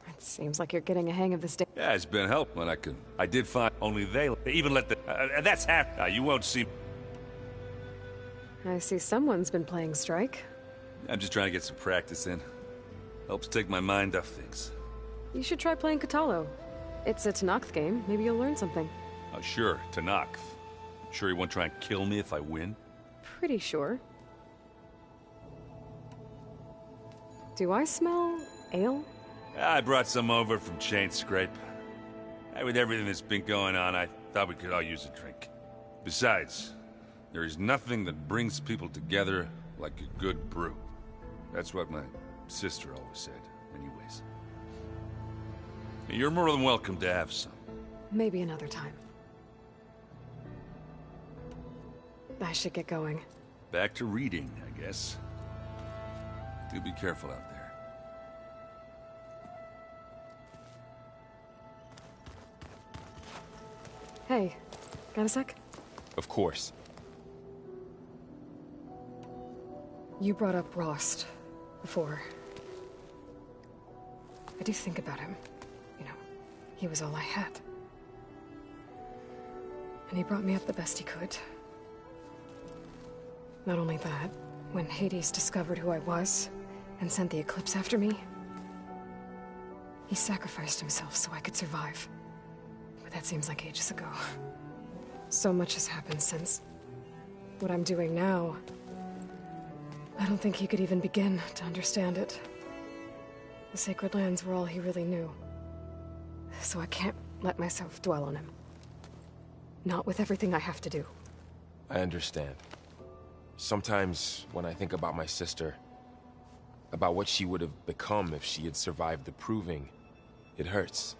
It seems like you're getting a hang of this day. Yeah, it's been help when I did find only they even let the that's half. You won't see. I see someone's been playing Strike. I'm just trying to get some practice in. Helps take my mind off things. You should try playing Katalo. It's a Tanakh game. Maybe you'll learn something. Oh, sure, Tanakh. Sure you won't try and kill me if I win? Pretty sure. Do I smell ale? I brought some over from Chain Scrape. With everything that's been going on, I thought we could all use a drink. Besides, there is nothing that brings people together like a good brew. That's what my sister always said, anyways. You're more than welcome to have some. Maybe another time. I should get going. Back to reading, I guess. Do be careful out there. Hey, got a sec? Of course. You brought up Rost before. I do think about him. He was all I had. And he brought me up the best he could. Not only that, when Hades discovered who I was and sent the Eclipse after me, he sacrificed himself so I could survive. But that seems like ages ago. So much has happened since. What I'm doing now, I don't think he could even begin to understand it. The Sacred Lands were all he really knew. So I can't let myself dwell on him. Not with everything I have to do. I understand. Sometimes, when I think about my sister, about what she would have become if she had survived the Proving, it hurts.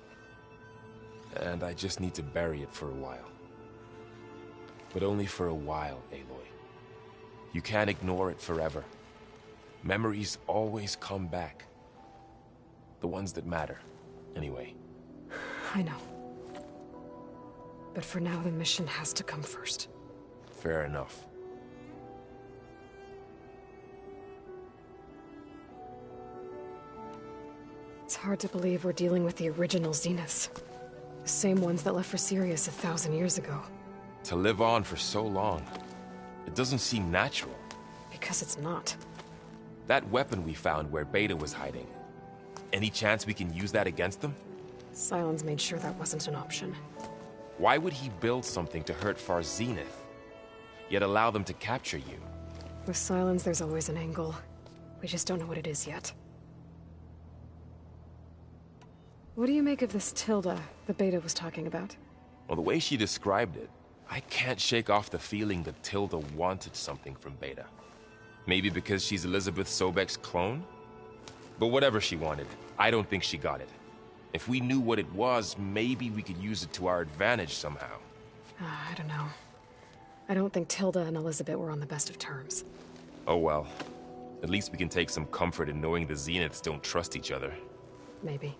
And I just need to bury it for a while. But only for a while, Aloy. You can't ignore it forever. Memories always come back. The ones that matter, anyway. I know. But for now, the mission has to come first. Fair enough. It's hard to believe we're dealing with the original Zeniths. The same ones that left for Sirius 1,000 years ago. To live on for so long, it doesn't seem natural. Because it's not. That weapon we found where Beta was hiding. Any chance we can use that against them? Sylens made sure that wasn't an option. Why would he build something to hurt Far Zenith, yet allow them to capture you? With Sylens, there's always an angle. We just don't know what it is yet. What do you make of this Tilda the Beta was talking about? Well, the way she described it, I can't shake off the feeling that Tilda wanted something from Beta. Maybe because she's Elizabeth Sobek's clone? But whatever she wanted, I don't think she got it. If we knew what it was, maybe we could use it to our advantage somehow. I don't know. I don't think Tilda and Elizabeth were on the best of terms. Oh well. At least we can take some comfort in knowing the Zeniths don't trust each other. Maybe.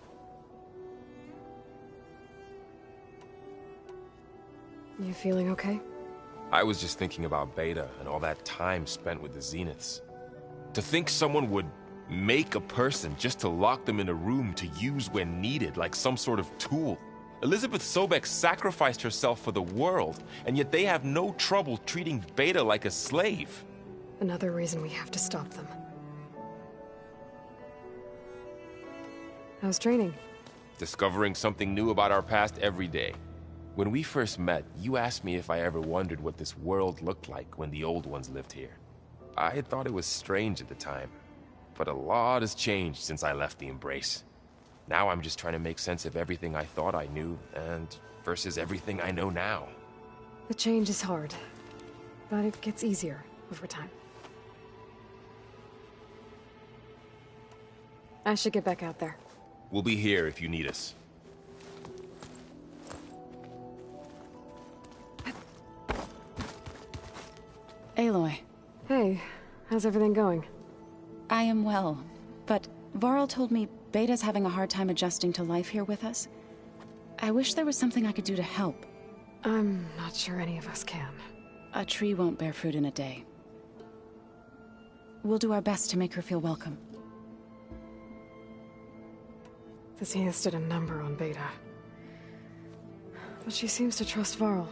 You feeling okay? I was just thinking about Beta and all that time spent with the Zeniths. To think someone would make a person just to lock them in a room to use when needed, like some sort of tool. Elizabeth Sobek sacrificed herself for the world, and yet they have no trouble treating Beta like a slave. Another reason we have to stop them. How's training? Discovering something new about our past every day. When we first met, you asked me if I ever wondered what this world looked like when the old ones lived here. I had thought it was strange at the time, but a lot has changed since I left the Embrace. Now I'm just trying to make sense of everything I thought I knew, and versus everything I know now. The change is hard, but it gets easier over time. I should get back out there. We'll be here if you need us. Aloy. Hey, how's everything going? I am well, but Varl told me Beta's having a hard time adjusting to life here with us. I wish there was something I could do to help. I'm not sure any of us can. A tree won't bear fruit in a day. We'll do our best to make her feel welcome. The Zeniths did a number on Beta. But she seems to trust Varl.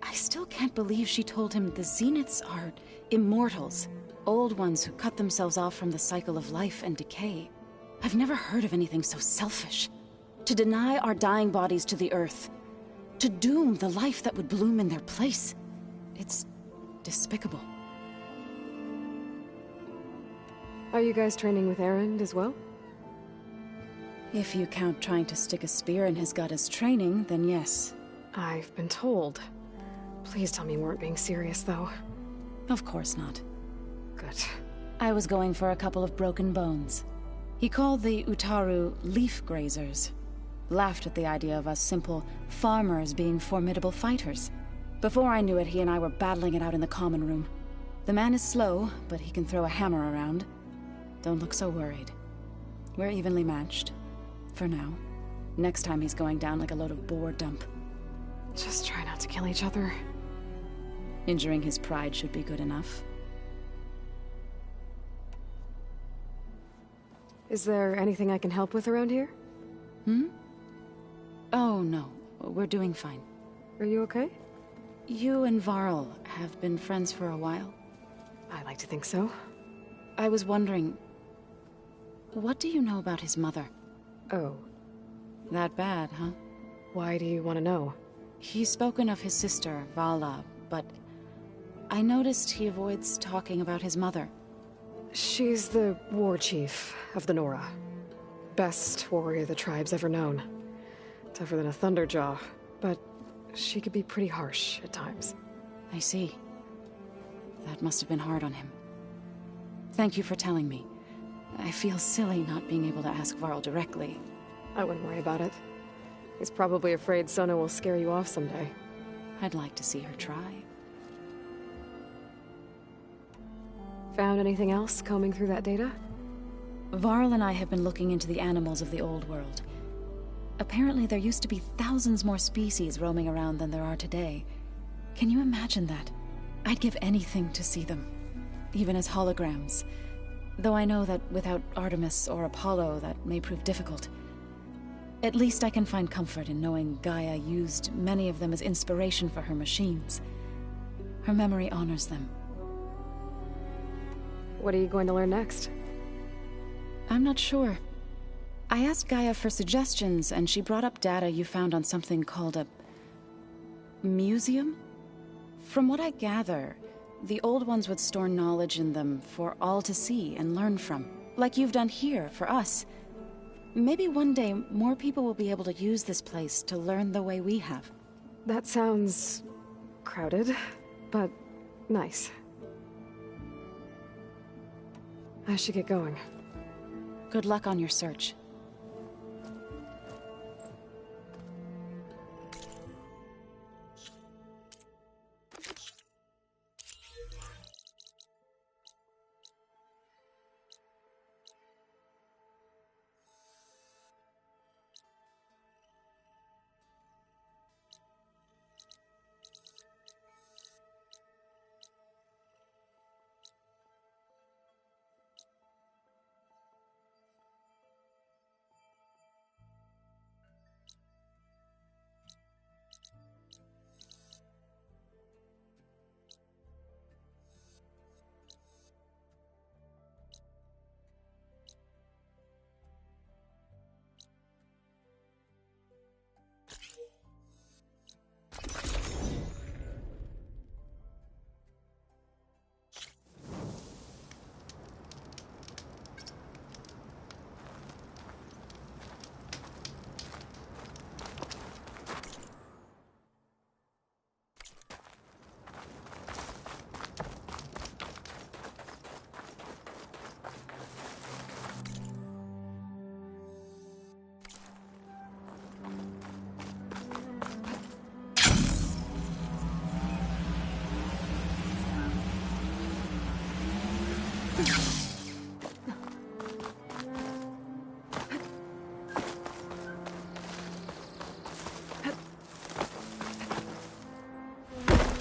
I still can't believe she told him the Zeniths are immortals. Old ones who cut themselves off from the cycle of life and decay. I've never heard of anything so selfish. To deny our dying bodies to the Earth. To doom the life that would bloom in their place. It's despicable. Are you guys training with Erend as well? If you count trying to stick a spear in his gut as training, then yes. I've been told. Please tell me you weren't being serious, though. Of course not. Good. I was going for a couple of broken bones. He called the Utaru leaf grazers. Laughed at the idea of us simple farmers being formidable fighters. Before I knew it, he and I were battling it out in the common room. The man is slow, but he can throw a hammer around. Don't look so worried. We're evenly matched. For now. Next time he's going down like a load of boar dump. Just try not to kill each other. Injuring his pride should be good enough. Is there anything I can help with around here? Oh, no. We're doing fine. Are you okay? You and Varl have been friends for a while. I like to think so. I was wondering... what do you know about his mother? Oh. That bad, huh? Why do you want to know? He's spoken of his sister, Vala, but... I noticed he avoids talking about his mother. She's the war chief of the Nora. Best warrior the tribe's ever known. Tougher than a Thunderjaw, but she could be pretty harsh at times. I see. That must have been hard on him. Thank you for telling me. I feel silly not being able to ask Varl directly. I wouldn't worry about it. He's probably afraid Sona will scare you off someday. I'd like to see her try. Found anything else combing through that data? Varl and I have been looking into the animals of the old world. Apparently there used to be thousands more species roaming around than there are today. Can you imagine that? I'd give anything to see them, even as holograms. Though I know that without Artemis or Apollo, that may prove difficult. At least I can find comfort in knowing Gaia used many of them as inspiration for her machines. Her memory honors them. What are you going to learn next? I'm not sure. I asked Gaia for suggestions, and she brought up data you found on something called a museum? From what I gather, the old ones would store knowledge in them for all to see and learn from, like you've done here for us. Maybe one day more people will be able to use this place to learn the way we have. That sounds crowded, but nice. I should get going. Good luck on your search.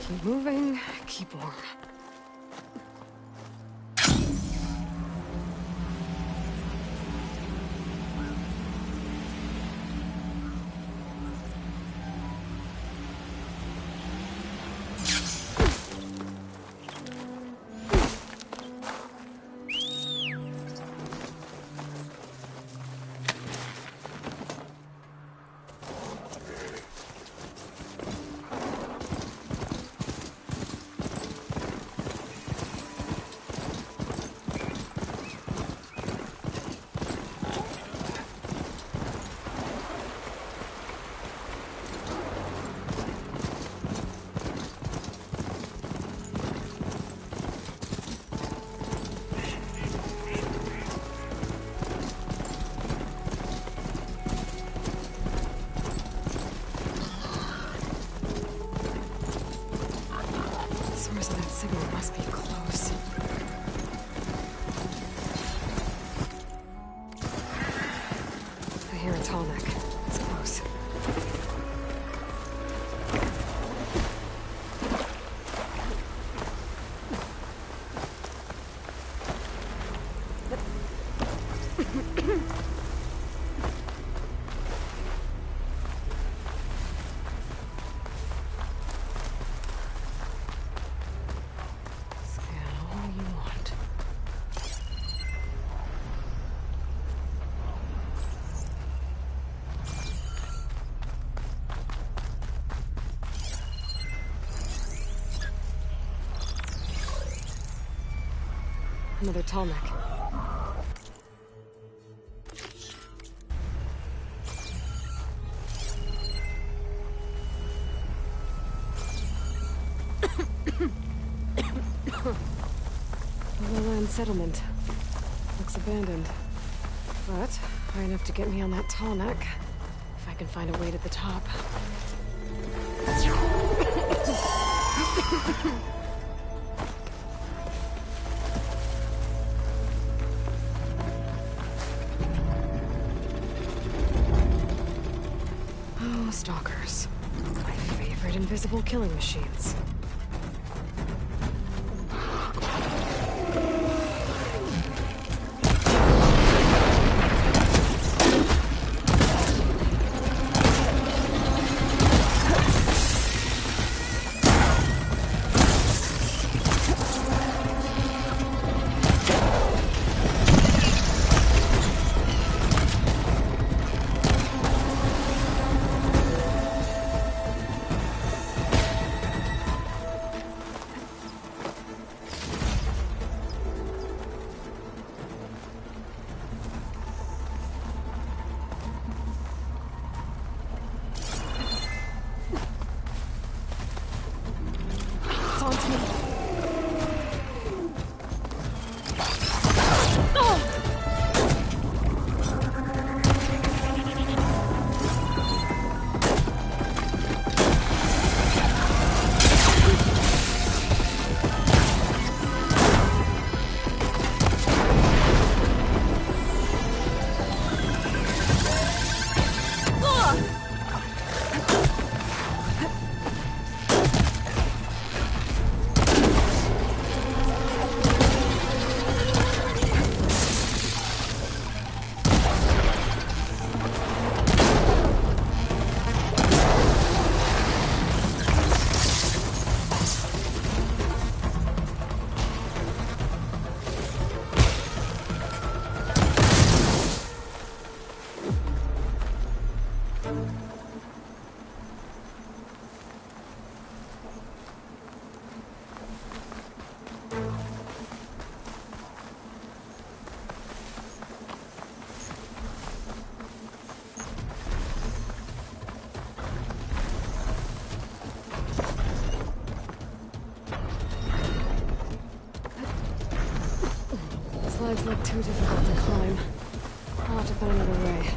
Keep moving, keep warm. Another tall neck. Low-land settlement. Looks abandoned. But high enough to get me on that tall neck. If I can find a way to the top. stalkers. My favorite invisible killing machines. Slides look too difficult to climb. I'll have to find another way.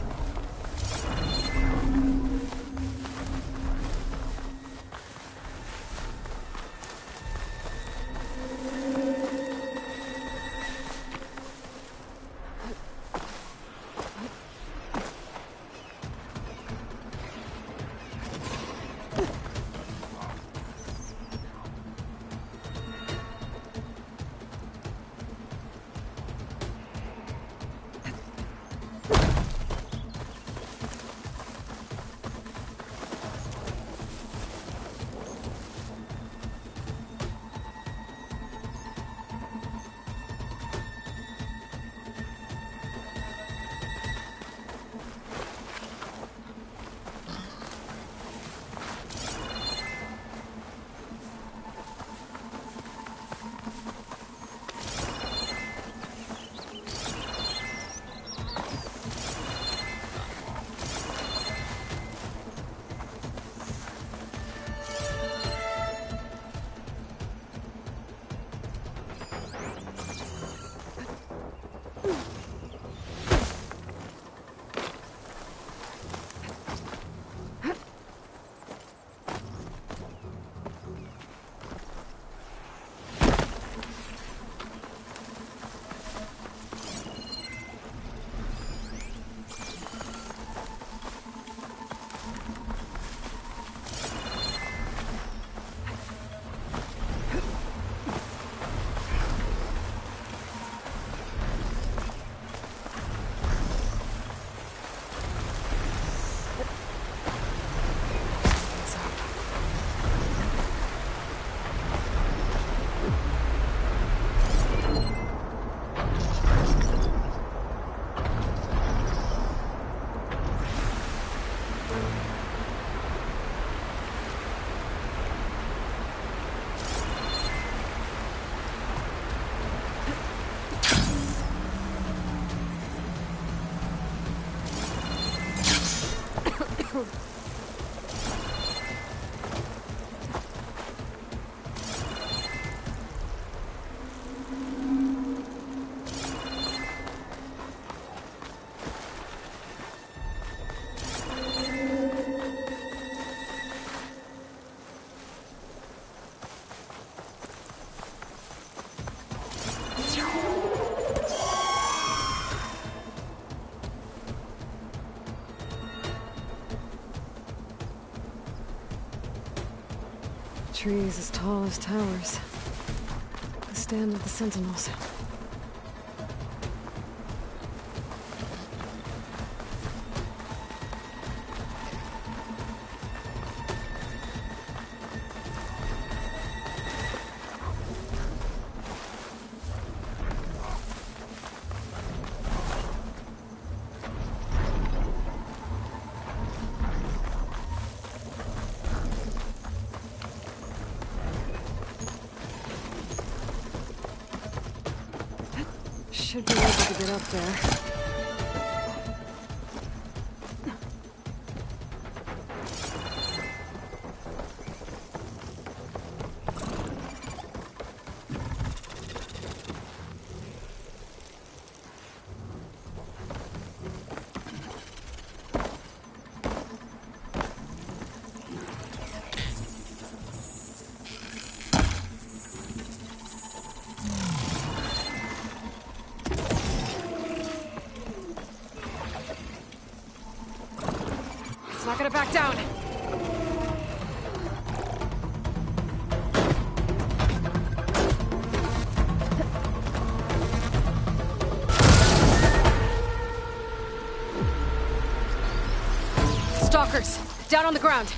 trees as tall as towers. The stand of the Sentinels. Should be able to get up there. Not gonna back down. Stalkers, down on the ground.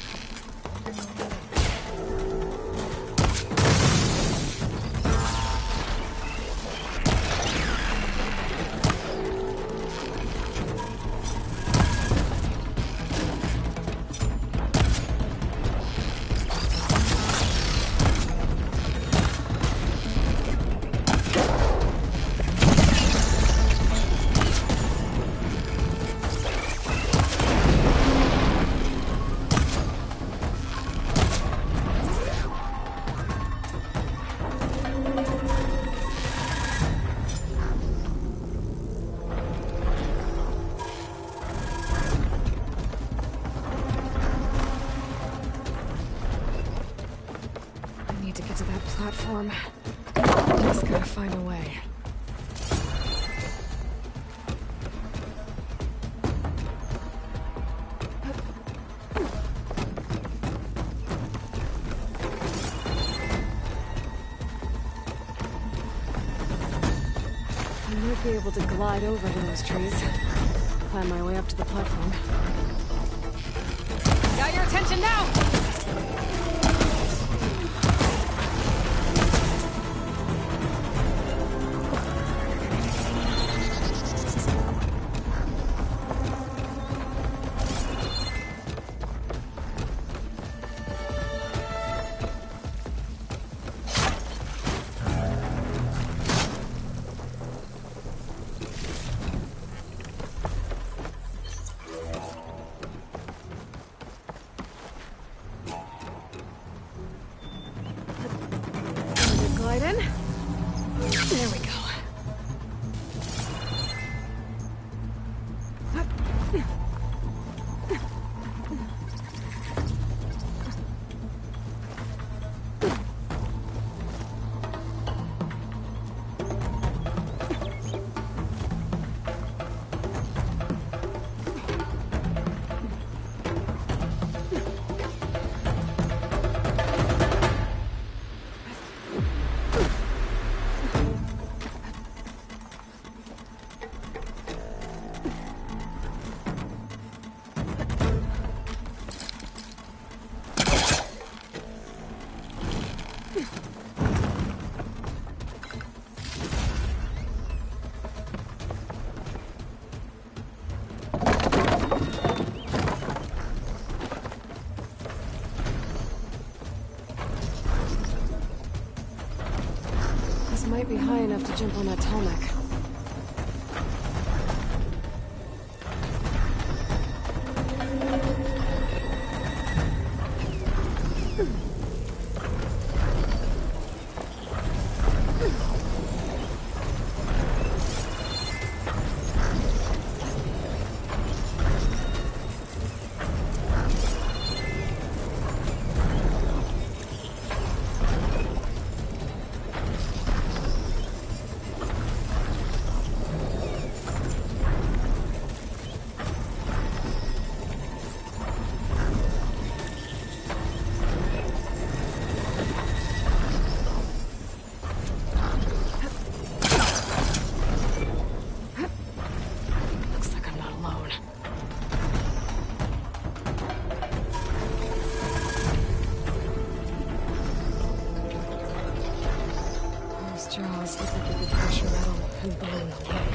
Platform. Just gotta find a way. I might be able to glide over those trees. Climb my way up to the platform. Got your attention now! Glide in. There we go. Might be high enough to jump on that tall neck. This looks like it could crush metal and bone alike.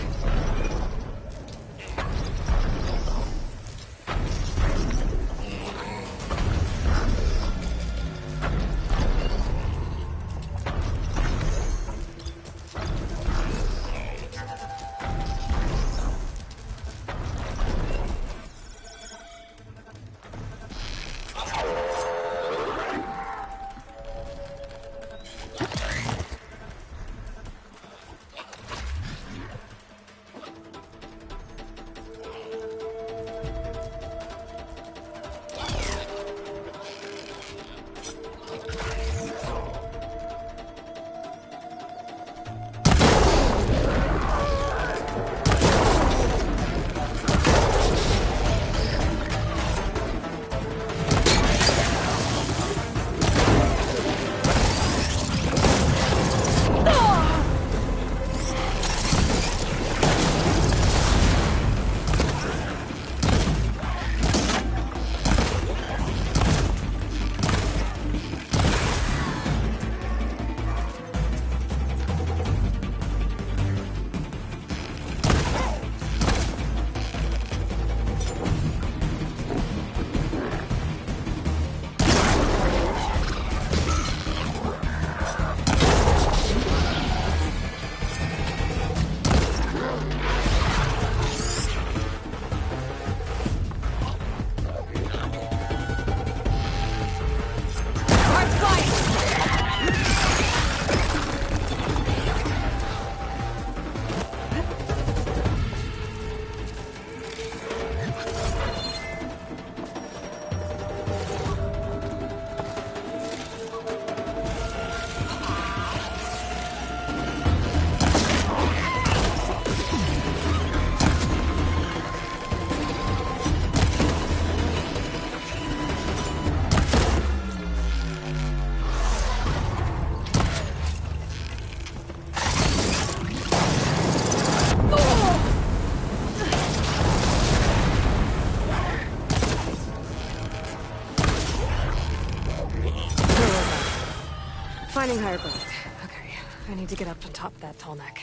Finding higher ground. Okay, I need to get up on top of that tall neck.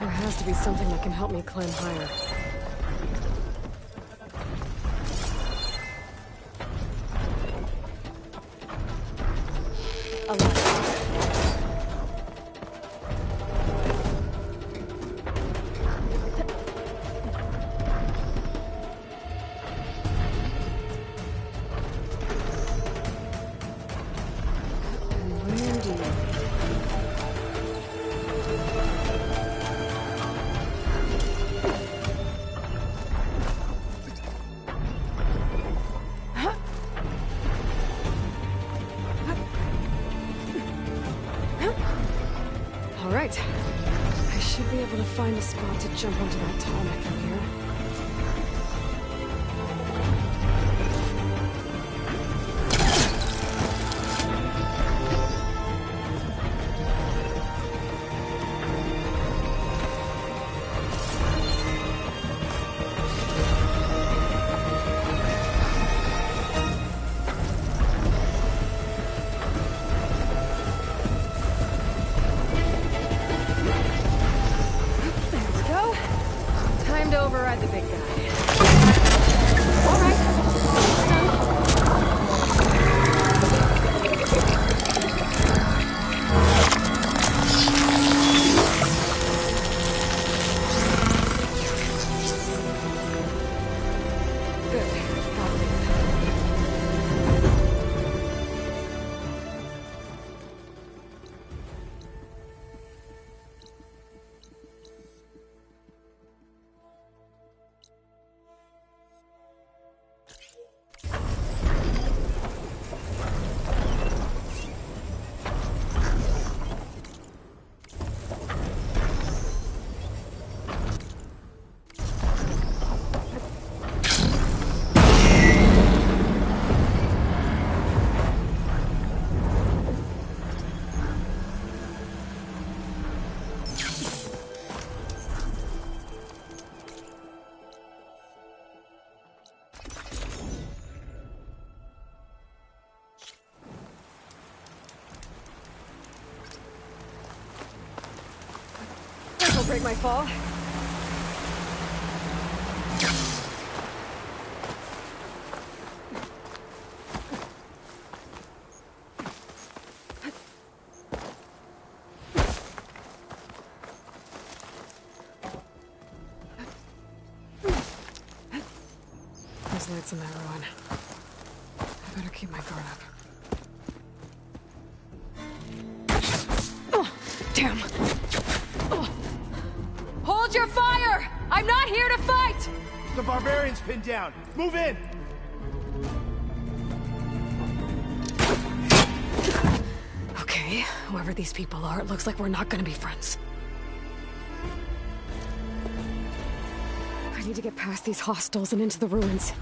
There has to be something that can help me climb higher. Alright. I should be able to find a spot to jump onto that tall neck from here. Override Don't break my fall. There's lights in that ruin. I better keep my guard up. Oh, damn! Oh. Hold your fire! I'm not here to fight! The barbarian's pinned down. Move in! Okay, whoever these people are, it looks like we're not gonna be friends. I need to get past these hostiles and into the ruins.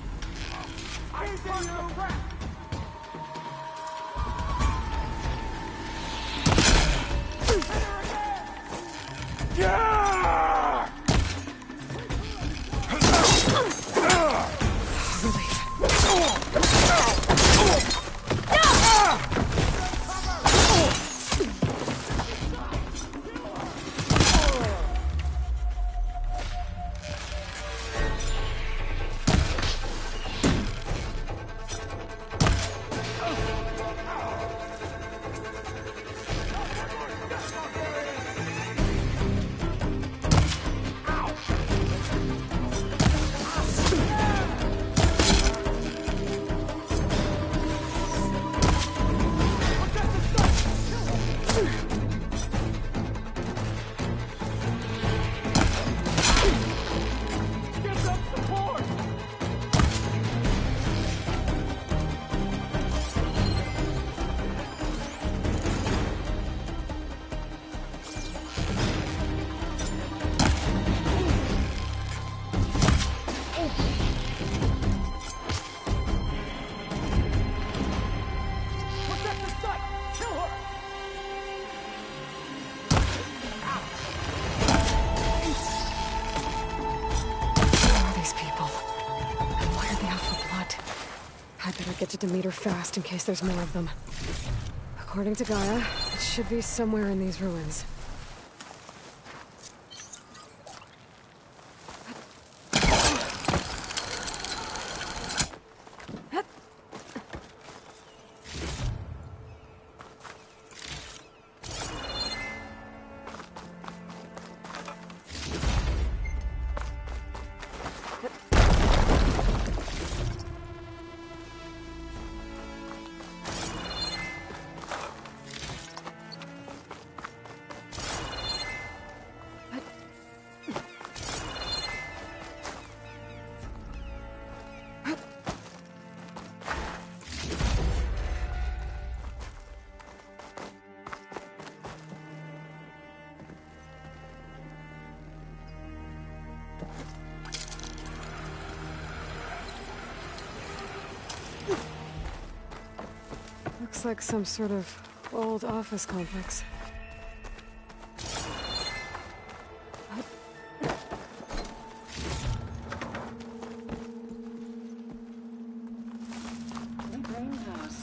Get to Demeter fast in case there's more of them. According to Gaia, it should be somewhere in these ruins. Looks like some sort of old office complex. The Greenhouse.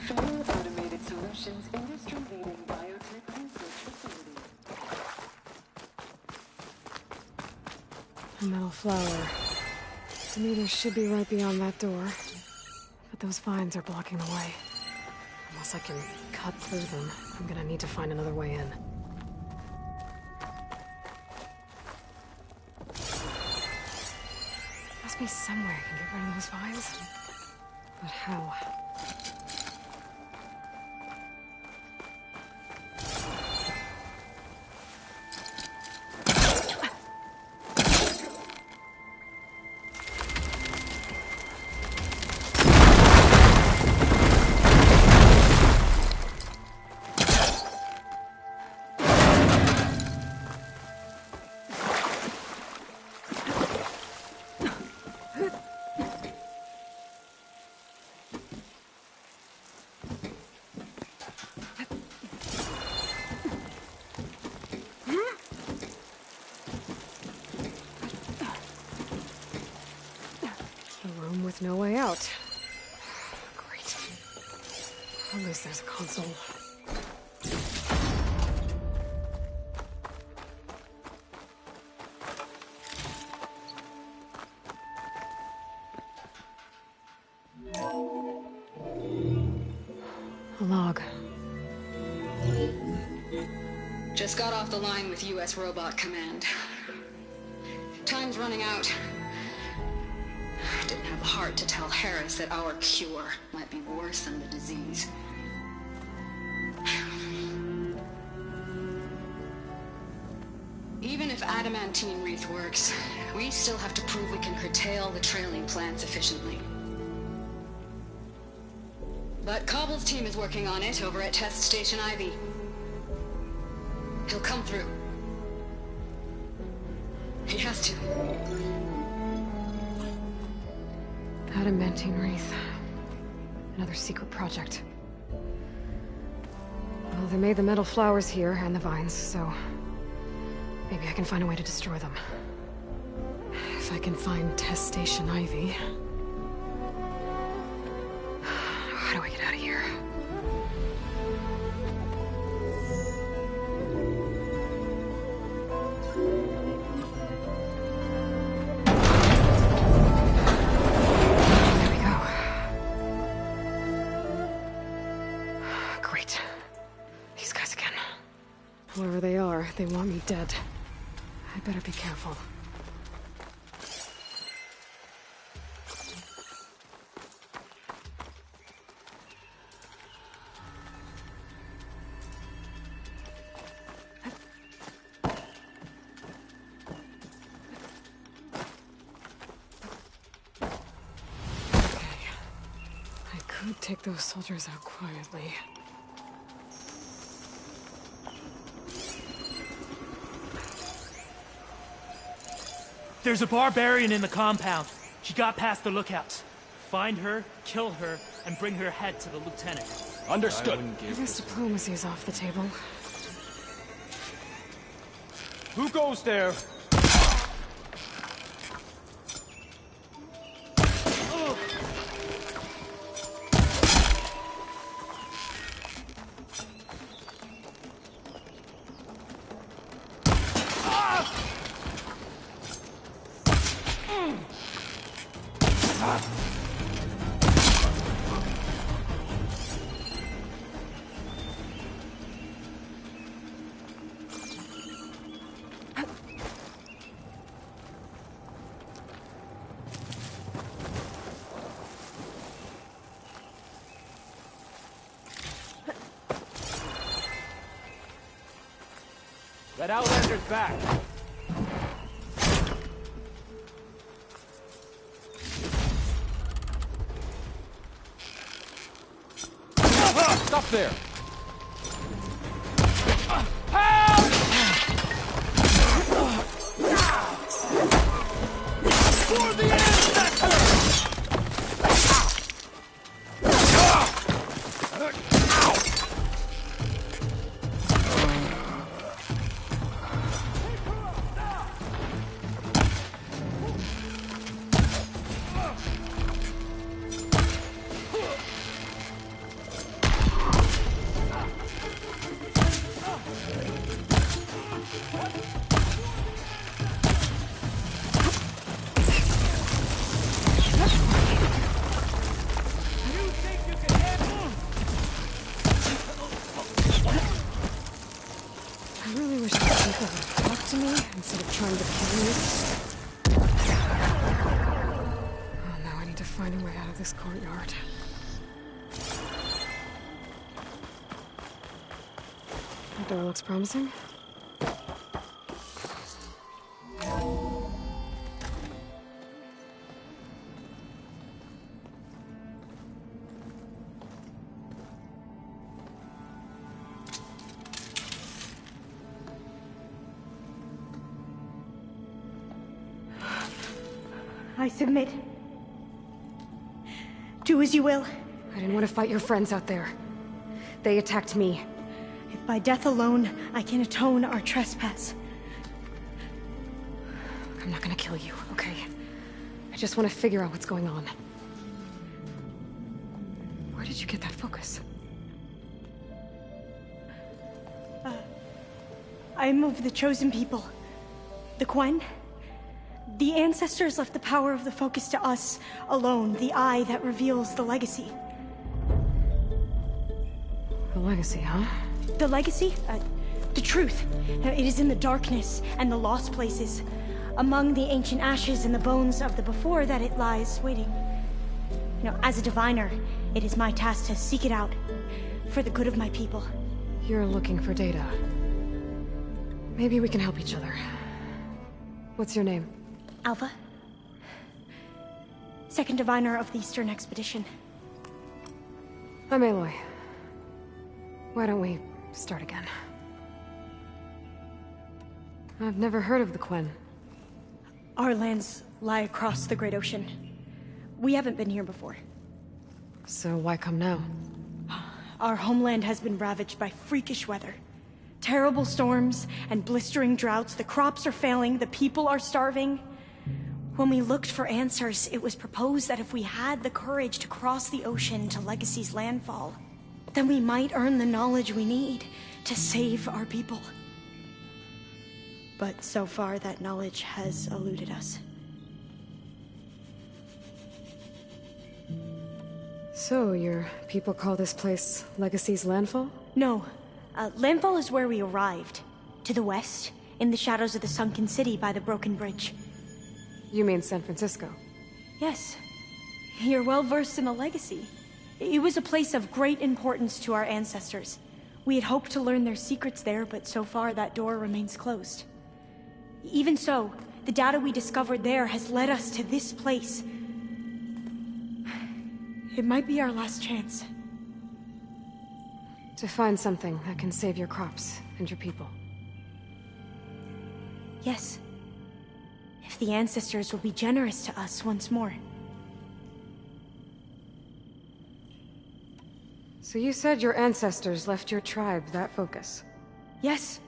Fully automated solutions, industry-leading biotech research facility. A metal flower. Demeter should be right beyond that door. But those vines are blocking the way. Unless I can cut through them, I'm gonna need to find another way in. Must be somewhere I can get rid of those vines. But how? With no way out. Great. At least there's a console. A log. Just got off the line with U.S. Robot Command. Time's running out. Didn't have the heart to tell Harris that our cure might be worse than the disease. Even if adamantine wreath works, we still have to prove we can curtail the trailing plants efficiently. But Cobble's team is working on it over at Test Station Ivy. He'll come through. He has to. Adamantine wreath. Another secret project. Well, they made the metal flowers here and the vines, so maybe I can find a way to destroy them. If I can find Test Station Ivy. How do I get out of here? There we go. Great. These guys again. Whoever they are, they want me dead. I better be careful. Take those soldiers out quietly. There's a barbarian in the compound. She got past the lookouts. Find her, kill her, and bring her head to the lieutenant. Understood. I guess diplomacy is off the table. Who goes there? That Outlander's back. Stop there! For the ancestors! Instead of trying to kill me. Oh, now I need to find a way out of this courtyard. That door looks promising. I submit. Do as you will. I didn't want to fight your friends out there. They attacked me. If by death alone I can atone our trespass. I'm not gonna kill you, okay? I just want to figure out what's going on. Where did you get that focus? I moved the chosen people. The Quen. The ancestors left the power of the focus to us alone, the eye that reveals the legacy. The legacy, huh? The legacy? The truth. It is in the darkness and the lost places, among the ancient ashes and the bones of the before that it lies waiting. As a diviner, it is my task to seek it out, for the good of my people. You're looking for data. Maybe we can help each other. What's your name? Alpha. Second diviner of the Eastern Expedition. I'm Aloy. Why don't we start again? I've never heard of the Quen. Our lands lie across the Great Ocean. We haven't been here before. So why come now? Our homeland has been ravaged by freakish weather. Terrible storms and blistering droughts. The crops are failing, the people are starving. When we looked for answers, it was proposed that if we had the courage to cross the ocean to Legacy's landfall, then we might earn the knowledge we need to save our people. But so far, that knowledge has eluded us. So, your people call this place Legacy's landfall? No. Landfall is where we arrived. To the west, in the shadows of the sunken city by the broken bridge. You mean San Francisco? Yes. You're well versed in the Legacy. It was a place of great importance to our ancestors. We had hoped to learn their secrets there, but so far that door remains closed. Even so, the data we discovered there has led us to this place. It might be our last chance. To find something that can save your crops and your people. Yes. If the ancestors will be generous to us once more. So you said your ancestors left your tribe that focus? Yes.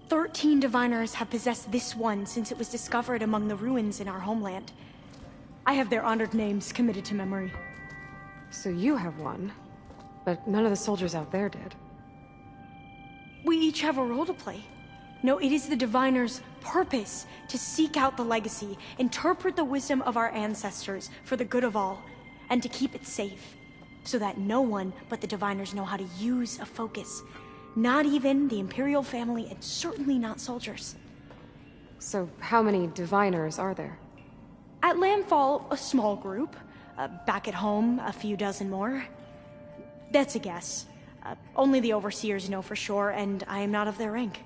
13 diviners have possessed this one since it was discovered among the ruins in our homeland. I have their honored names committed to memory. So you have one, but none of the soldiers out there did. We each have a role to play. No, it is the diviner's purpose to seek out the legacy, interpret the wisdom of our ancestors for the good of all, and to keep it safe, so that no one but the diviners know how to use a focus. Not even the Imperial family, and certainly not soldiers. So how many diviners are there? At landfall, a small group. Back at home, a few dozen more. That's a guess. Only the overseers know for sure, and I am not of their rank.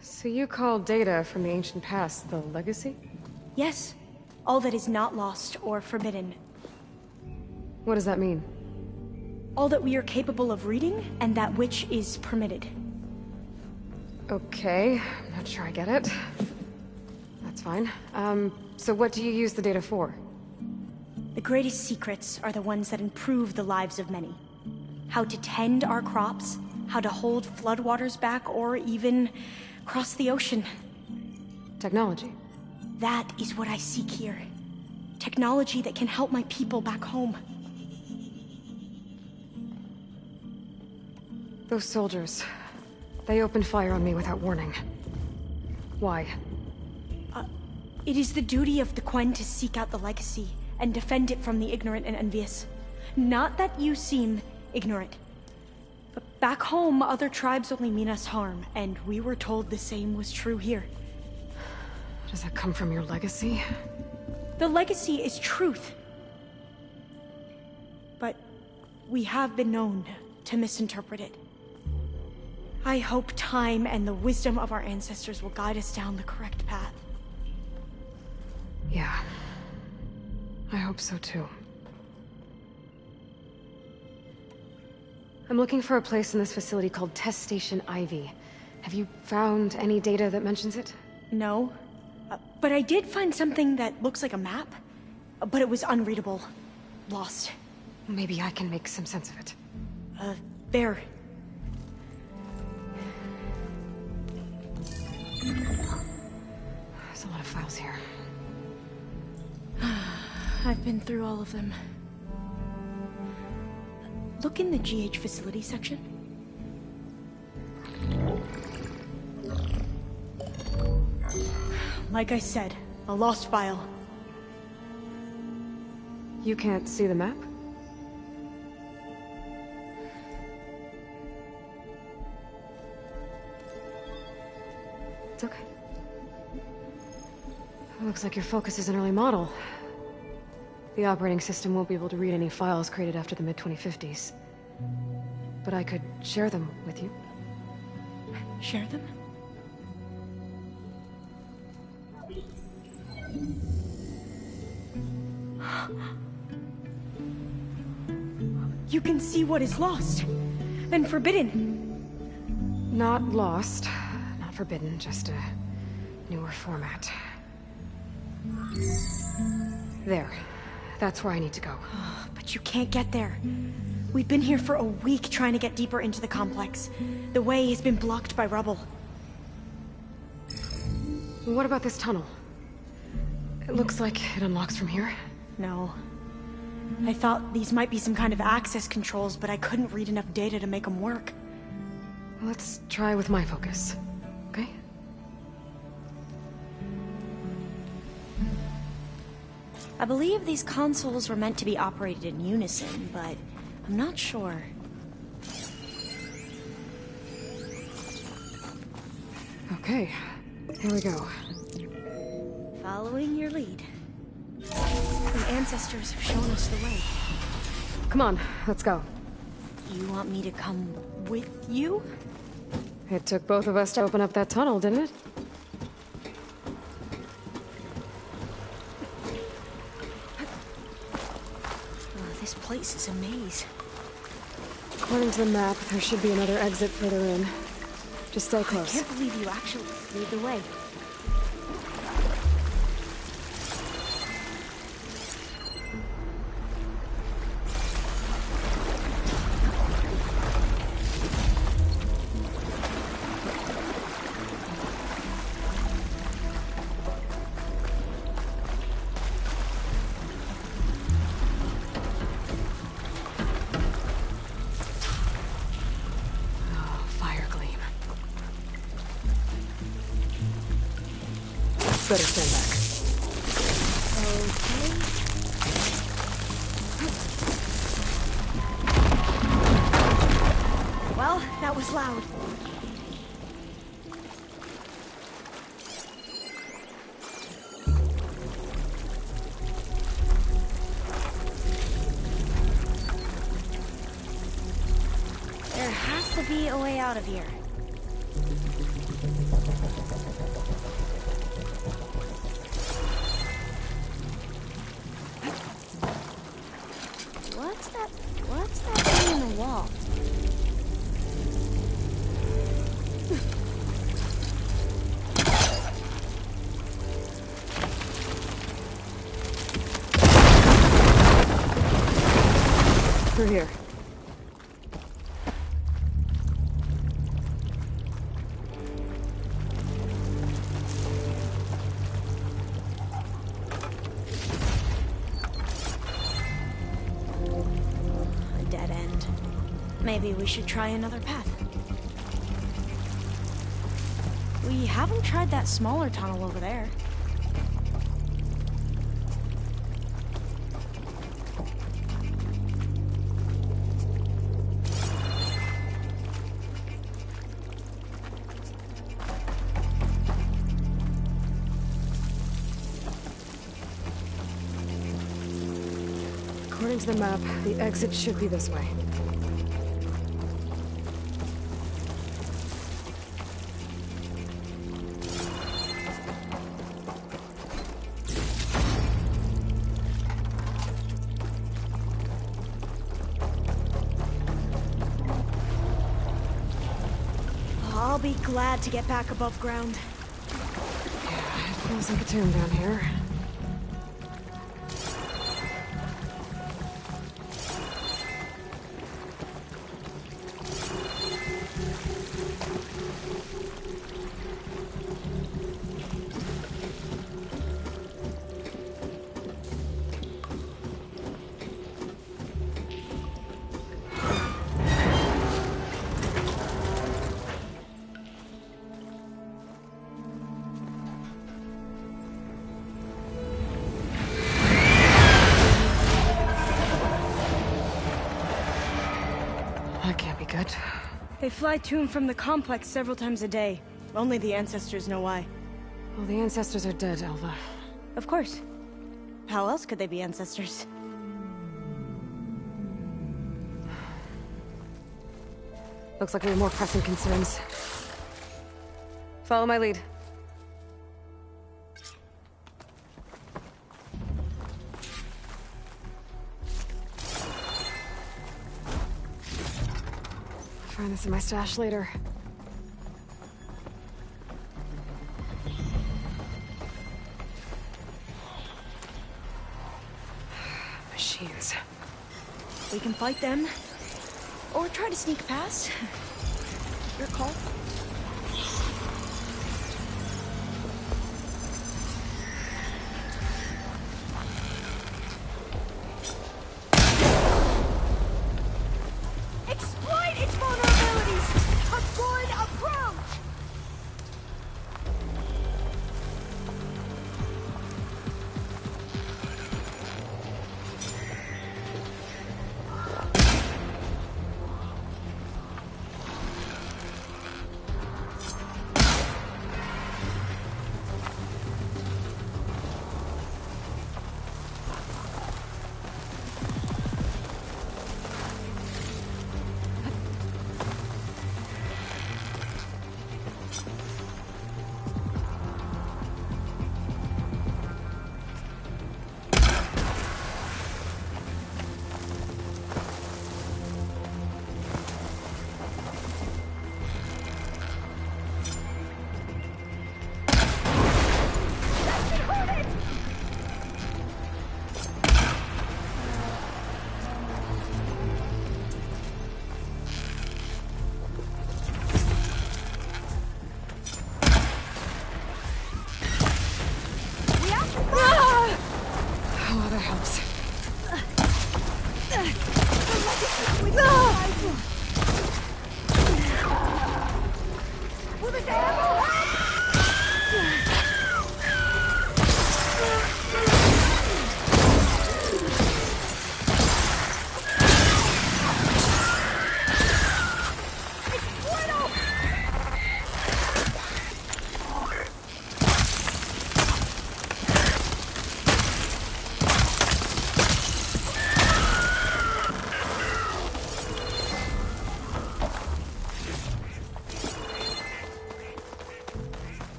So you call data from the ancient past the legacy? Yes. All that is not lost or forbidden. What does that mean? All that we are capable of reading, and that which is permitted. Okay, I'm not sure I get it. That's fine. So what do you use the data for? The greatest secrets are the ones that improve the lives of many. How to tend our crops, how to hold floodwaters back, or even cross the ocean. Technology. That is what I seek here. Technology that can help my people back home. Those soldiers, they opened fire on me without warning. Why? It is the duty of the Quen to seek out the legacy and defend it from the ignorant and envious. Not that you seem ignorant. But back home, other tribes only mean us harm, and we were told the same was true here. Does that come from your legacy? The legacy is truth. But we have been known to misinterpret it. I hope time and the wisdom of our ancestors will guide us down the correct path. Yeah. I hope so too. I'm looking for a place in this facility called Test Station Ivy. Have you found any data that mentions it? No. But I did find something that looks like a map. But it was unreadable. Lost. Maybe I can make some sense of it. There. There's a lot of files here. I've been through all of them. Look in the GH facility section. Like I said, a lost file. You can't see the map? It's okay. Looks like your focus is an early model. The operating system won't be able to read any files created after the mid-2050s. But I could share them with you. Share them? You can see what is lost and forbidden. Not lost, not forbidden, just a newer format. There. That's where I need to go. But you can't get there. We've been here for a week trying to get deeper into the complex. The way has been blocked by rubble. What about this tunnel? It looks like it unlocks from here. No. I thought these might be some kind of access controls, but I couldn't read enough data to make them work. Let's try with my focus, okay? I believe these consoles were meant to be operated in unison, but I'm not sure. Okay, here we go. Following your lead. The ancestors have shown us the way. Come on, let's go. You want me to come with you? It took both of us to open up that tunnel, didn't it? This place is a maze. According to the map, there should be another exit further in. Just stay close. I can't believe you actually lead the way. Better stand back. Okay. Well, that was loud. There has to be a way out of here. What's that thing in the wall? Through here. Maybe we should try another path. We haven't tried that smaller tunnel over there. According to the map, the exit should be this way. I'll be glad to get back above ground. Yeah, it feels like a tomb down here. good. They fly to and from the complex several times a day. Only the ancestors know why. Well, the ancestors are dead, Alva. Of course. How else could they be ancestors? Looks like we have more pressing concerns. Follow my lead. I'll find this in my stash later. Machines. We can fight them, or try to sneak past. Your call. Exploit its vulnerabilities! A good approach!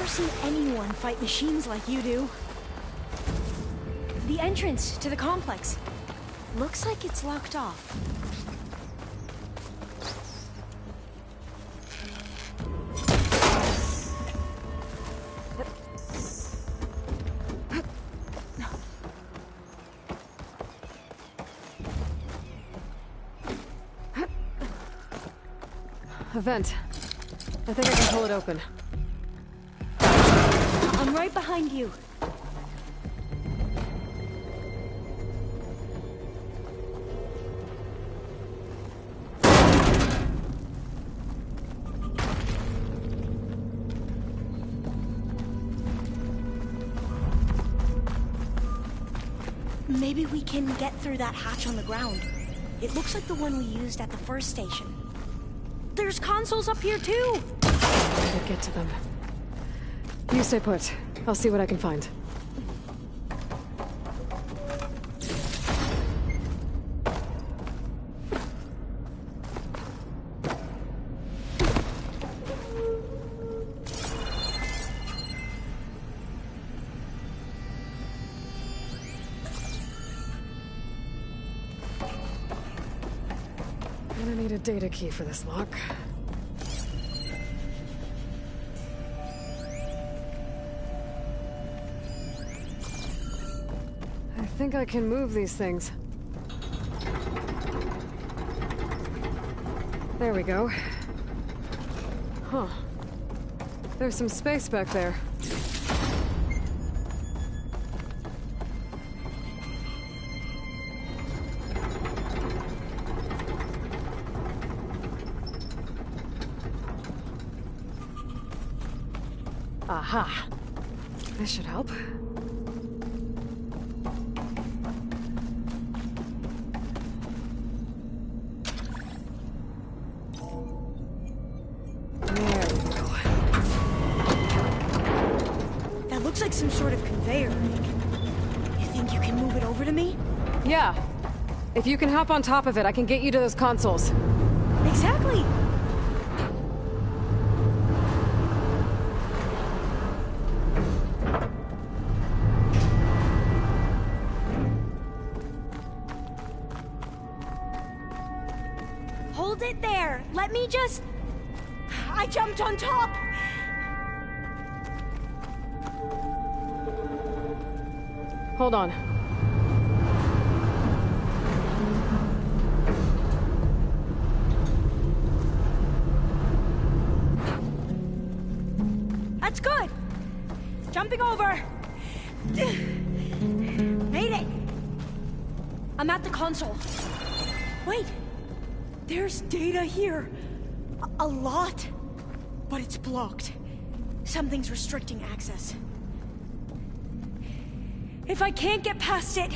Seen anyone fight machines like you do. The entrance to the complex looks like it's locked off. A vent. I think I can pull it open. I'm right behind you. Maybe we can get through that hatch on the ground. It looks like the one we used at the first station. There's consoles up here too! Gotta get to them. You stay put. I'll see what I can find. Gonna need a data key for this lock. I think I can move these things. There we go. Huh. There's some space back there. Aha. This should help. That looks like some sort of conveyor. You think you can move it over to me? Yeah. If you can hop on top of it, I can get you to those consoles. Exactly. Hold it there. Let me just... I jumped on top. Hold on. That's good. Jumping over. Made it. I'm at the console. Wait. There's data here. A lot. But it's blocked. Something's restricting access. If I can't get past it,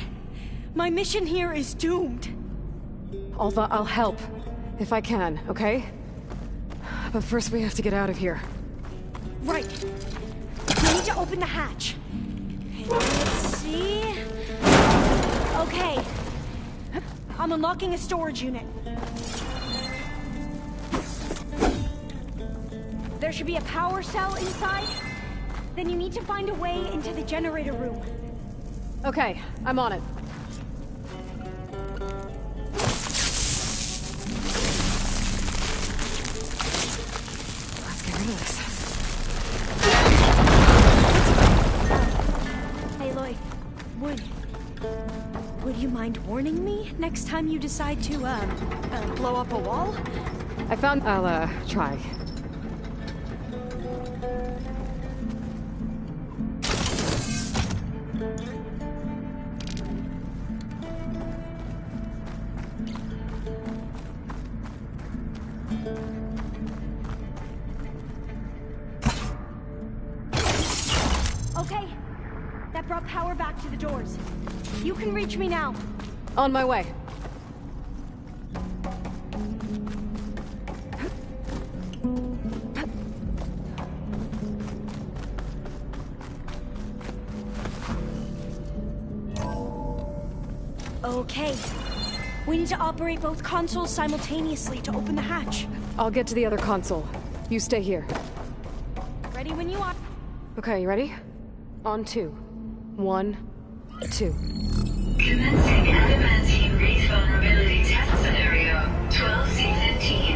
my mission here is doomed. Alva, I'll help. If I can, okay? But first we have to get out of here. Right. We need to open the hatch. Okay, let's see... Okay. I'm unlocking a storage unit. There should be a power cell inside. Then you need to find a way into the generator room. Okay, I'm on it. Let's get rid of this. Hey, Lloyd. Would you mind warning me next time you decide to, blow up a wall? I'll try. Okay. That brought power back to the doors. You can reach me now. On my way. Okay. We need to operate both consoles simultaneously to open the hatch. I'll get to the other console. You stay here. Ready when you are. Okay, you ready? On 2. 1, 2. Commencing adamantine wraith vulnerability test scenario 12C15.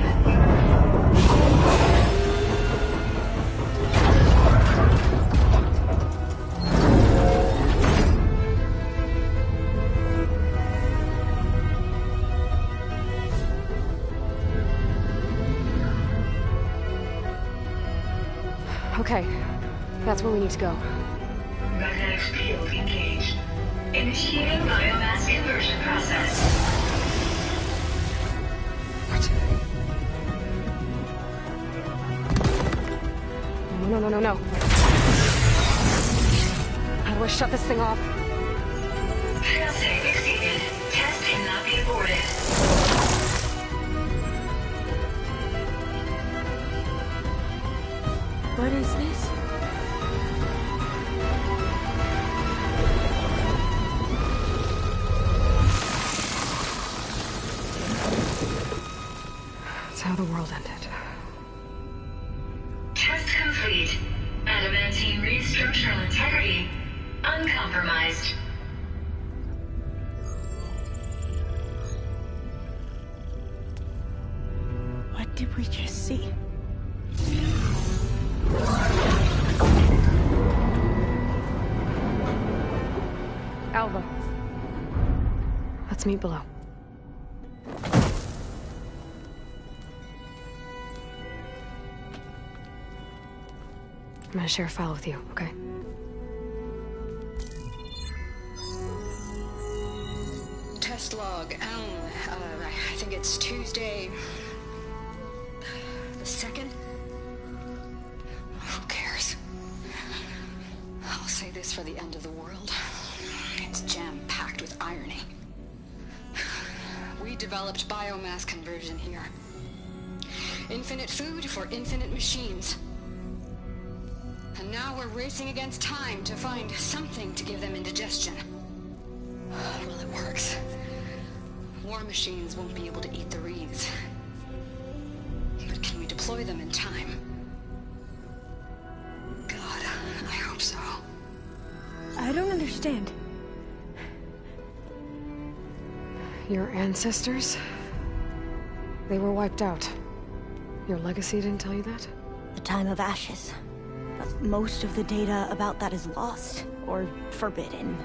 Okay, that's where we need to go. Magnetic field engaged. Initiating biomass conversion process. What? No. How do I shut this thing off? Failsafe exceeded. Test cannot be aborted. What is this? That's how the world ended. Test complete. Adamantine wraith structural integrity uncompromised. What did we just see? Alva. Let's meet below. I'm gonna share a file with you, okay? Test log, I think it's Tuesday... the 2nd? Who cares? brace for the end of the world. It's jam-packed with irony. We developed biomass conversion here. Infinite food for infinite machines. And now we're racing against time to find something to give them indigestion. Well, it works. War machines won't be able to eat the wreaths. But can we deploy them in time? God, I hope so. I don't understand. Your ancestors? They were wiped out. Your legacy didn't tell you that? The time of ashes. But most of the data about that is lost, or forbidden.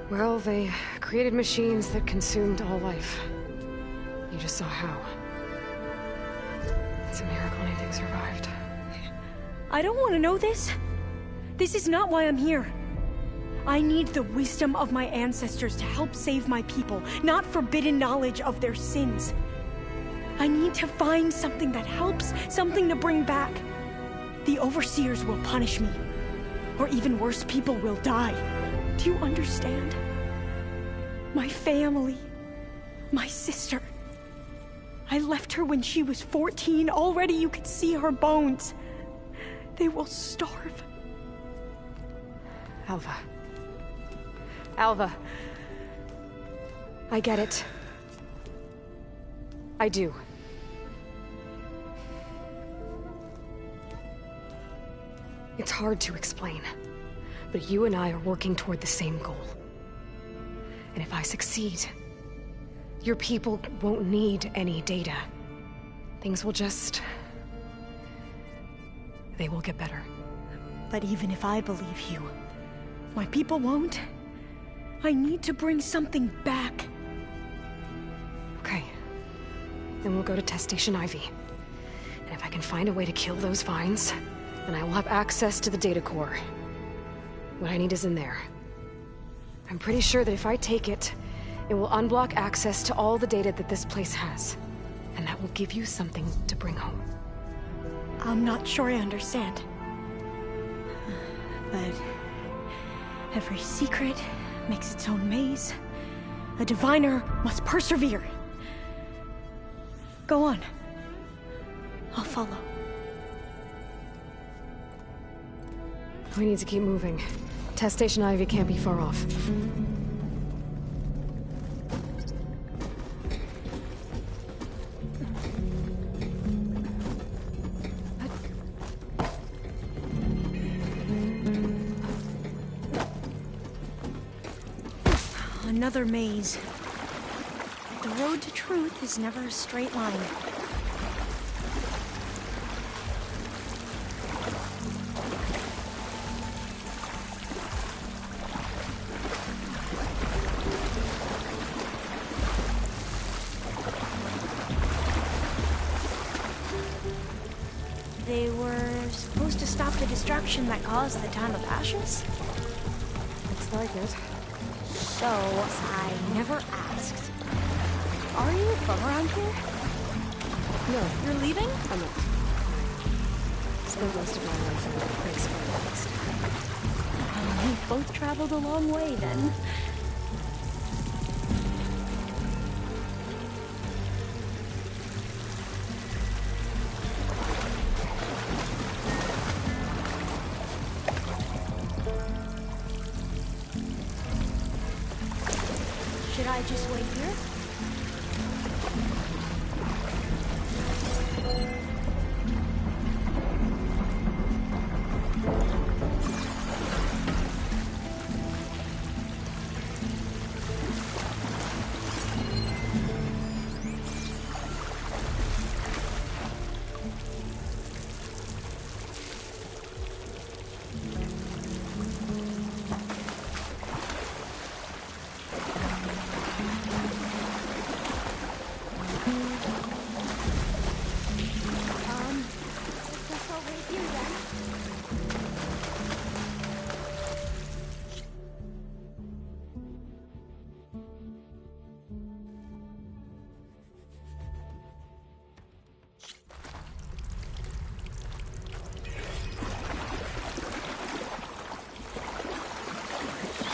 Well, they created machines that consumed all life. You just saw how. It's a miracle anything survived. I don't want to know this. This is not why I'm here. I need the wisdom of my ancestors to help save my people, not forbidden knowledge of their sins. I need to find something that helps, something to bring back. The Overseers will punish me. Or even worse, people will die. Do you understand? My family. My sister. I left her when she was 14. Already you could see her bones. They will starve. Alva. Alva. I get it. I do. It's hard to explain, but you and I are working toward the same goal. And if I succeed, your people won't need any data. Things will just... they will get better. But even if I believe you, my people won't. I need to bring something back. Okay. Then we'll go to Test Station Ivy. And if I can find a way to kill those vines, then I will have access to the data core. What I need is in there. I'm pretty sure that if I take it, it will unblock access to all the data that this place has. And that will give you something to bring home. I'm not sure I understand. But every secret makes its own maze. A diviner must persevere. Go on. I'll follow. We need to keep moving. Test Station Ivy can't be far off. Another maze. The road to truth is never a straight line. They were supposed to stop the destruction that caused the time of ashes? Looks like it. So, I never asked. Are you from around here? No. You're leaving? I'm not. I spent most of my life in a place where I We've both traveled a long way, then. Should I just wait here?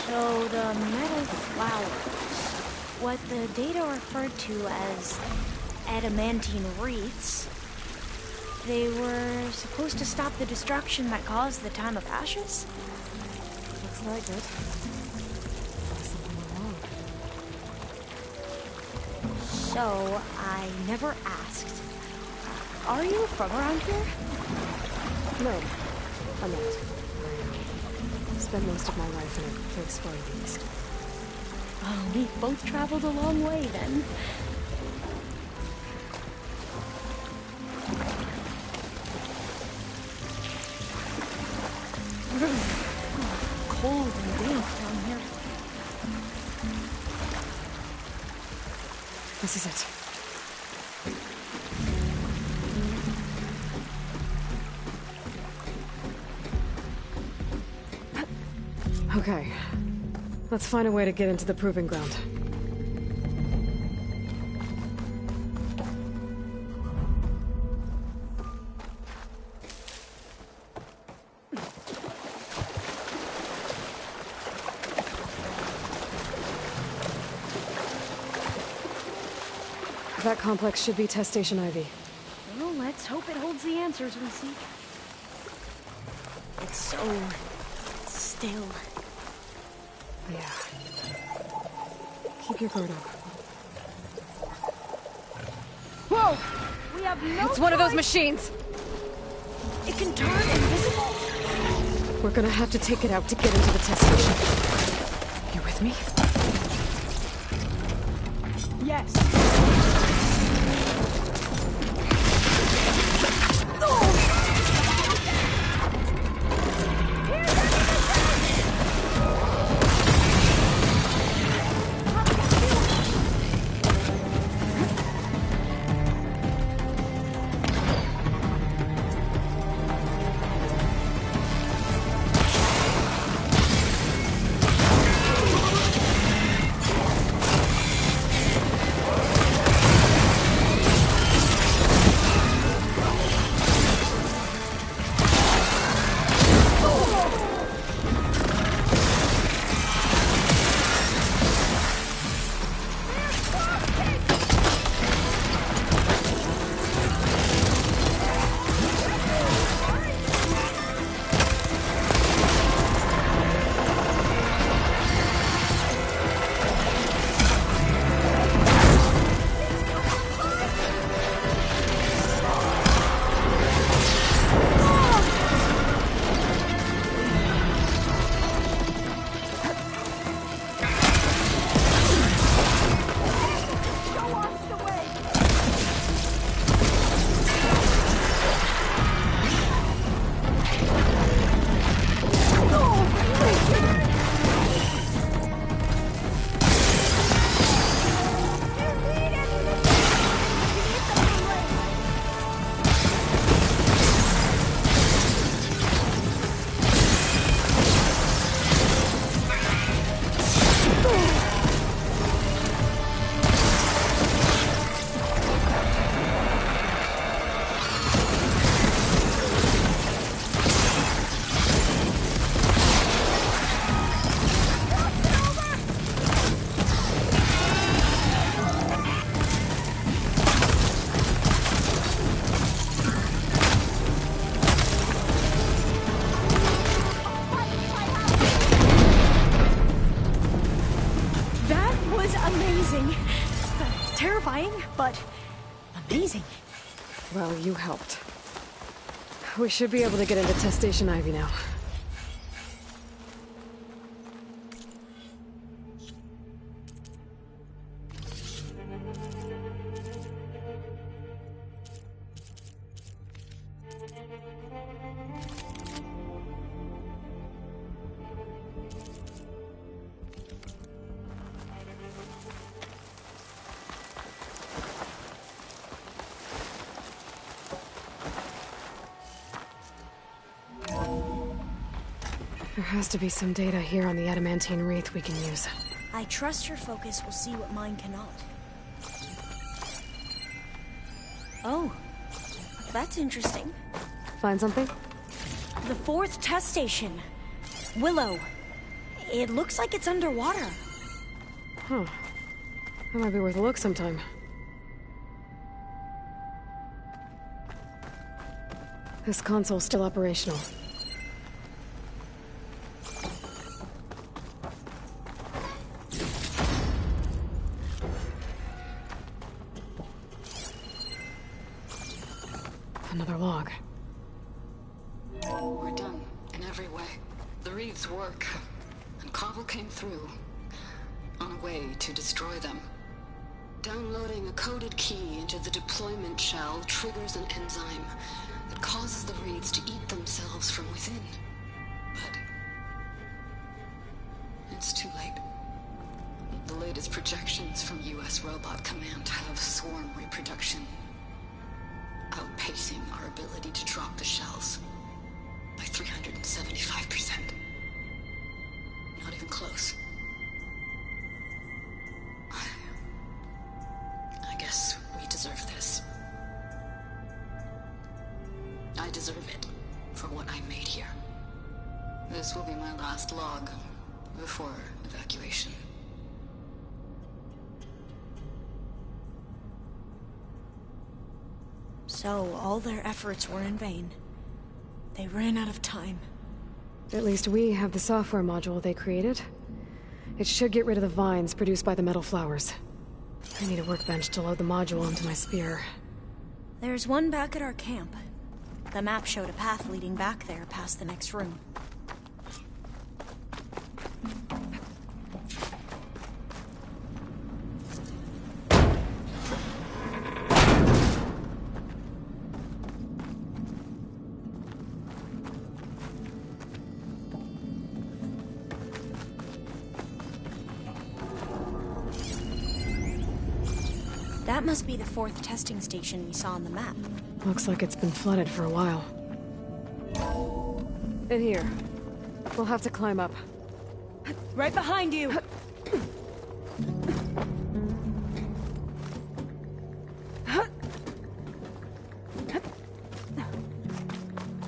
So the metal flowers, what the data referred to as adamantine wreaths, they were supposed to stop the destruction that caused the Time of Ashes? Looks like it. Something wrong. So, I never asked. Are you from around here? No, I'm not. I spent most of my life in a place far east. Oh, we both traveled a long way then. Cold and damp down here. This is it. Okay. Let's find a way to get into the proving ground. That complex should be Test Station Ivy. Well, let's hope it holds the answers we seek. It's so still. Yeah. Keep your guard up. Whoa! We have no It's one of those choice. machines! It can turn invisible. We're gonna have to take it out to get into the test station. You with me? Yes. Terrifying, but amazing. Well, you helped. We should be able to get into Test Station Ivy now. There has to be some data here on the adamantine wreath we can use. I trust your focus will see what mine cannot. Oh, that's interesting. Find something? The 4th test station. Willow. It looks like it's underwater. Huh. That might be worth a look sometime. This console's still operational. Another log. We're done, in every way. The reeds work, and Cobble came through, on a way to destroy them. Downloading a coded key into the deployment shell triggers an enzyme that causes the reeds to eat themselves from within. But it's too late. The latest projections from U.S. Robot Command have swarm reproduction outpacing our ability to drop the shells by 375%. Not even close. I guess we deserve this. I deserve it for what I made here. This will be my last log before evacuation. So, all their efforts were in vain. They ran out of time. At least we have the software module they created. It should get rid of the vines produced by the metal flowers. I need a workbench to load the module onto my spear. There's one back at our camp. The map showed a path leading back there past the next room. That must be the 4th testing station we saw on the map. Looks like it's been flooded for a while. In here. We'll have to climb up. Right behind you!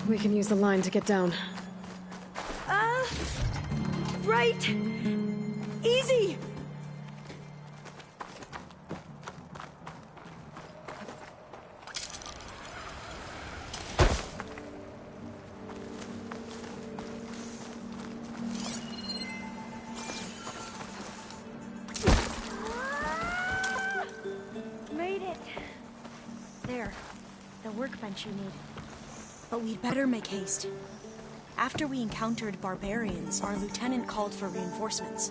We can use the line to get down. Right! Easy! Made it! There. The workbench you need. But we'd better make haste. After we encountered barbarians, our lieutenant called for reinforcements.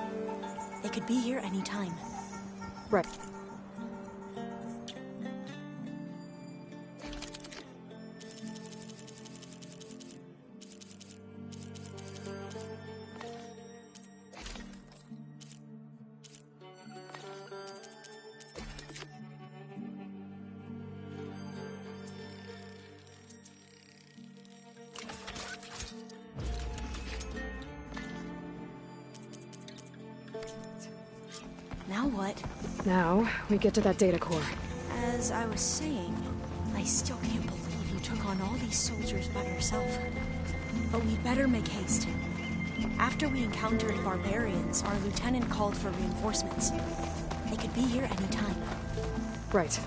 They could be here any time. Right. Now what? Now, we get to that data core. As I was saying, I still can't believe you took on all these soldiers by yourself. But we'd better make haste. After we encountered barbarians, our lieutenant called for reinforcements. They could be here any time. Right.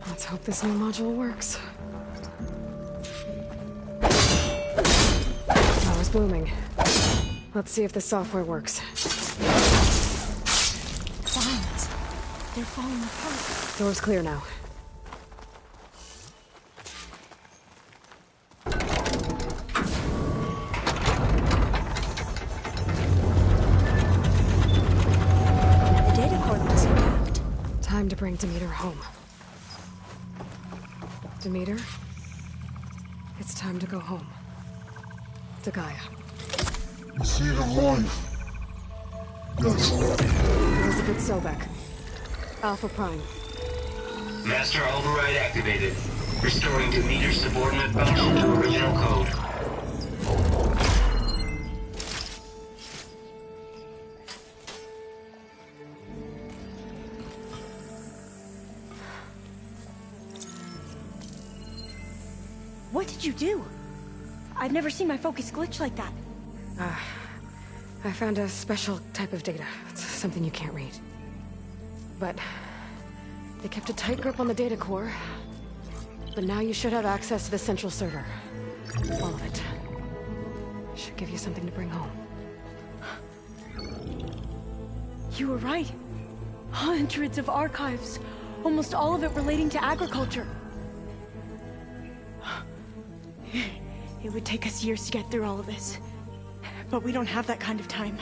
Let's hope this new module works. That was booming. Let's see if the software works. Vines. They're falling apart. Door's clear now. The data core looks intact. Time to bring Demeter home. Demeter, it's time to go home. To Gaia. You see the life. That's Elizabeth Sobek. Alpha Prime. Master override activated. Restoring Demeter's subordinate function to original code. What did you do? I've never seen my focus glitch like that. I found a special type of data. It's something you can't read. But they kept a tight grip on the data core. But now you should have access to the central server. All of it. Should give you something to bring home. You were right. Hundreds of archives. Almost all of it relating to agriculture. It would take us years to get through all of this. But we don't have that kind of time.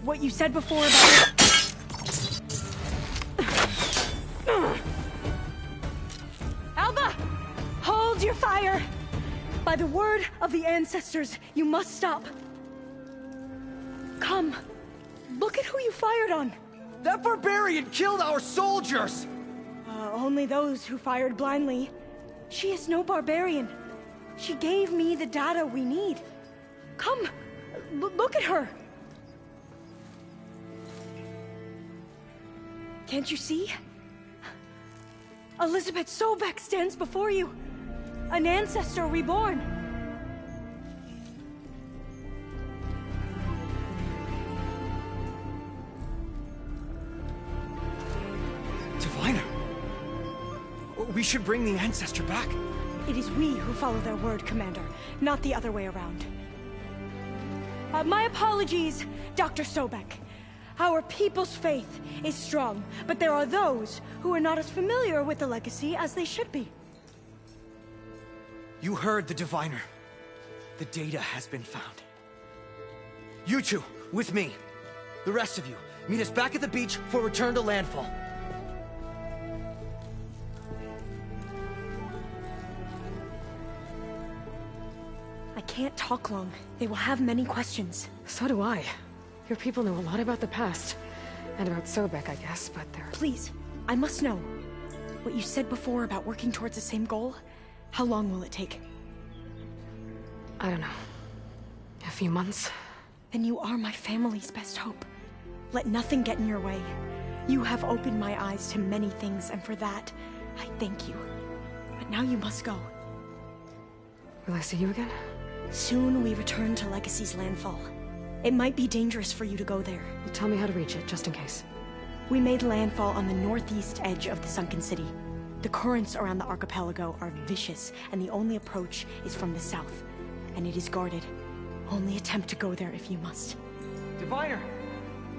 What you said before about... Alba! Hold your fire! By the word of the ancestors, you must stop. Come. Look at who you fired on. That barbarian killed our soldiers! Only those who fired blindly. She is no barbarian. She gave me the data we need. Come, look at her. Can't you see? Elizabeth Sobek stands before you. An ancestor reborn. Diviner! We should bring the ancestor back. It is we who follow their word, Commander, not the other way around. My apologies, Dr. Sobek. Our people's faith is strong, but there are those who are not as familiar with the legacy as they should be. You heard the Diviner. The data has been found. You two, with me. The rest of you, meet us back at the beach for return to landfall. I can't talk long. They will have many questions. So do I. Your people know a lot about the past. And about Sobek, I guess, but they're... Please, I must know. What you said before about working towards the same goal, how long will it take? I don't know. A few months? Then you are my family's best hope. Let nothing get in your way. You have opened my eyes to many things, and for that, I thank you. But now you must go. Will I see you again? Soon we return to Legacy's landfall. It might be dangerous for you to go there. Well, tell me how to reach it, just in case. We made landfall on the northeast edge of the sunken city. The currents around the archipelago are vicious, and the only approach is from the south. And it is guarded. Only attempt to go there if you must. Diviner!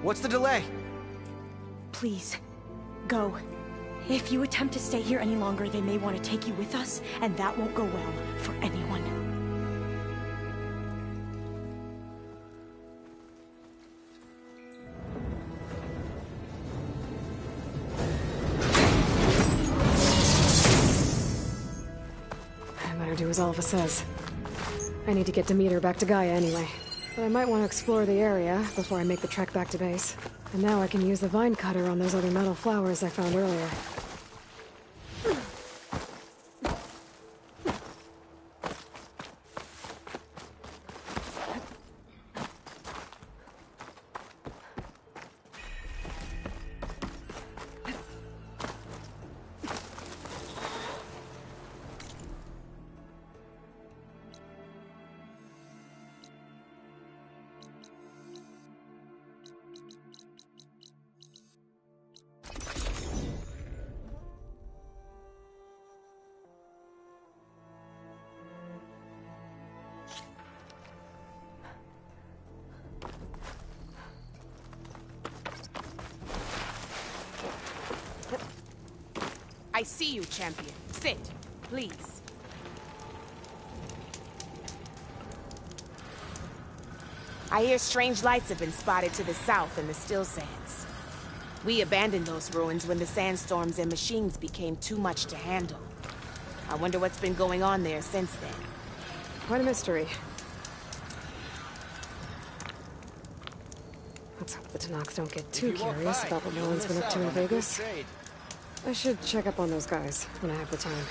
What's the delay? Please, go. If you attempt to stay here any longer, they may want to take you with us, and that won't go well for anyone. I better do as Alva says. I need to get Demeter back to Gaia anyway. But I might want to explore the area before I make the trek back to base. And now I can use the vine cutter on those other metal flowers I found earlier. I see you, champion. Sit, please. I hear strange lights have been spotted to the south in the still sands. We abandoned those ruins when the sandstorms and machines became too much to handle. I wonder what's been going on there since then. Quite a mystery. Let's hope the Tanox don't get too curious about what no one's been up to in Vegas. I should check up on those guys when I have the time.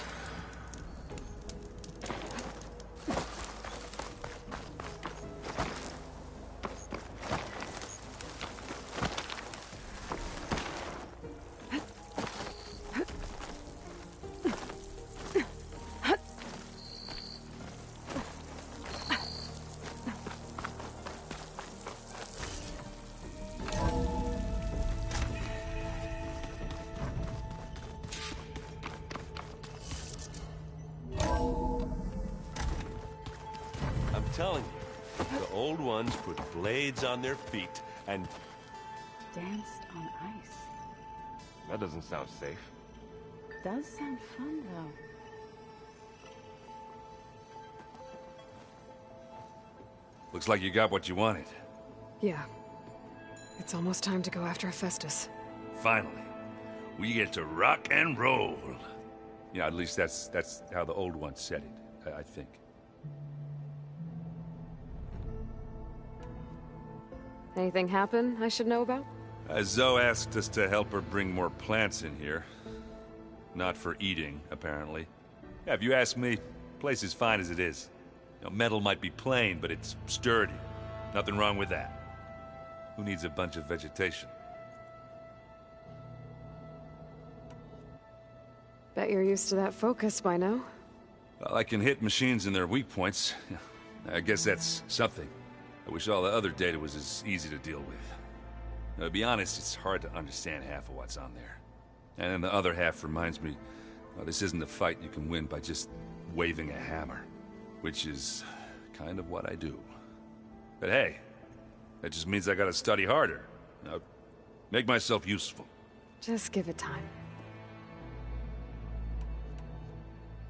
Telling you, the old ones put blades on their feet and danced on ice. That doesn't sound safe. Does sound fun, though. Looks like you got what you wanted. Yeah. It's almost time to go after Hephaestus. Finally. We get to rock and roll. Yeah, at least that's how the old ones said it, I think. Anything happen I should know about? Zoe asked us to help her bring more plants in here. Not for eating, apparently. Yeah, if you ask me, the place is fine as it is. You know, metal might be plain, but it's sturdy. Nothing wrong with that. Who needs a bunch of vegetation? Bet you're used to that focus by now. Well, I can hit machines in their weak points. I guess that's something. I wish all the other data was as easy to deal with. Now, to be honest, it's hard to understand half of what's on there. And then the other half reminds me, well, this isn't a fight you can win by just waving a hammer. Which is kind of what I do. But hey, that just means I gotta study harder. Now, make myself useful. Just give it time.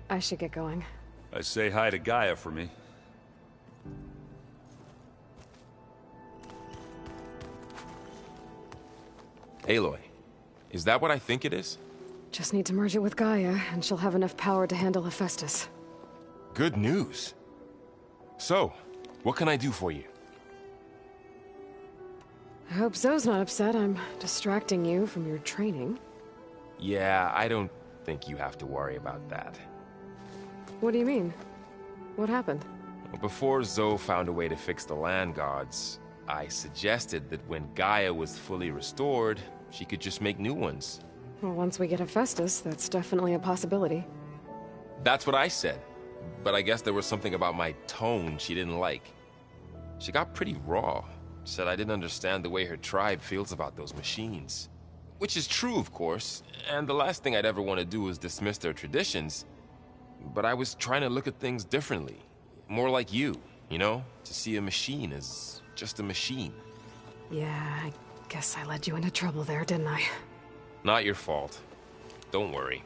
I should get going. I say hi to Gaia for me. Aloy, is that what I think it is? Just need to merge it with Gaia, and she'll have enough power to handle Hephaestus. Good news. So, what can I do for you? I hope Zoe's not upset I'm distracting you from your training. Yeah, I don't think you have to worry about that. What do you mean? What happened? Before Zoe found a way to fix the land gods, I suggested that when Gaia was fully restored, she could just make new ones. Well, once we get Hephaestus, that's definitely a possibility. That's what I said. But I guess there was something about my tone she didn't like. She got pretty raw. Said I didn't understand the way her tribe feels about those machines. Which is true, of course, and the last thing I'd ever want to do is dismiss their traditions. But I was trying to look at things differently. More like you know? To see a machine as just a machine. Yeah, I guess I led you into trouble there, didn't I? Not your fault. Don't worry.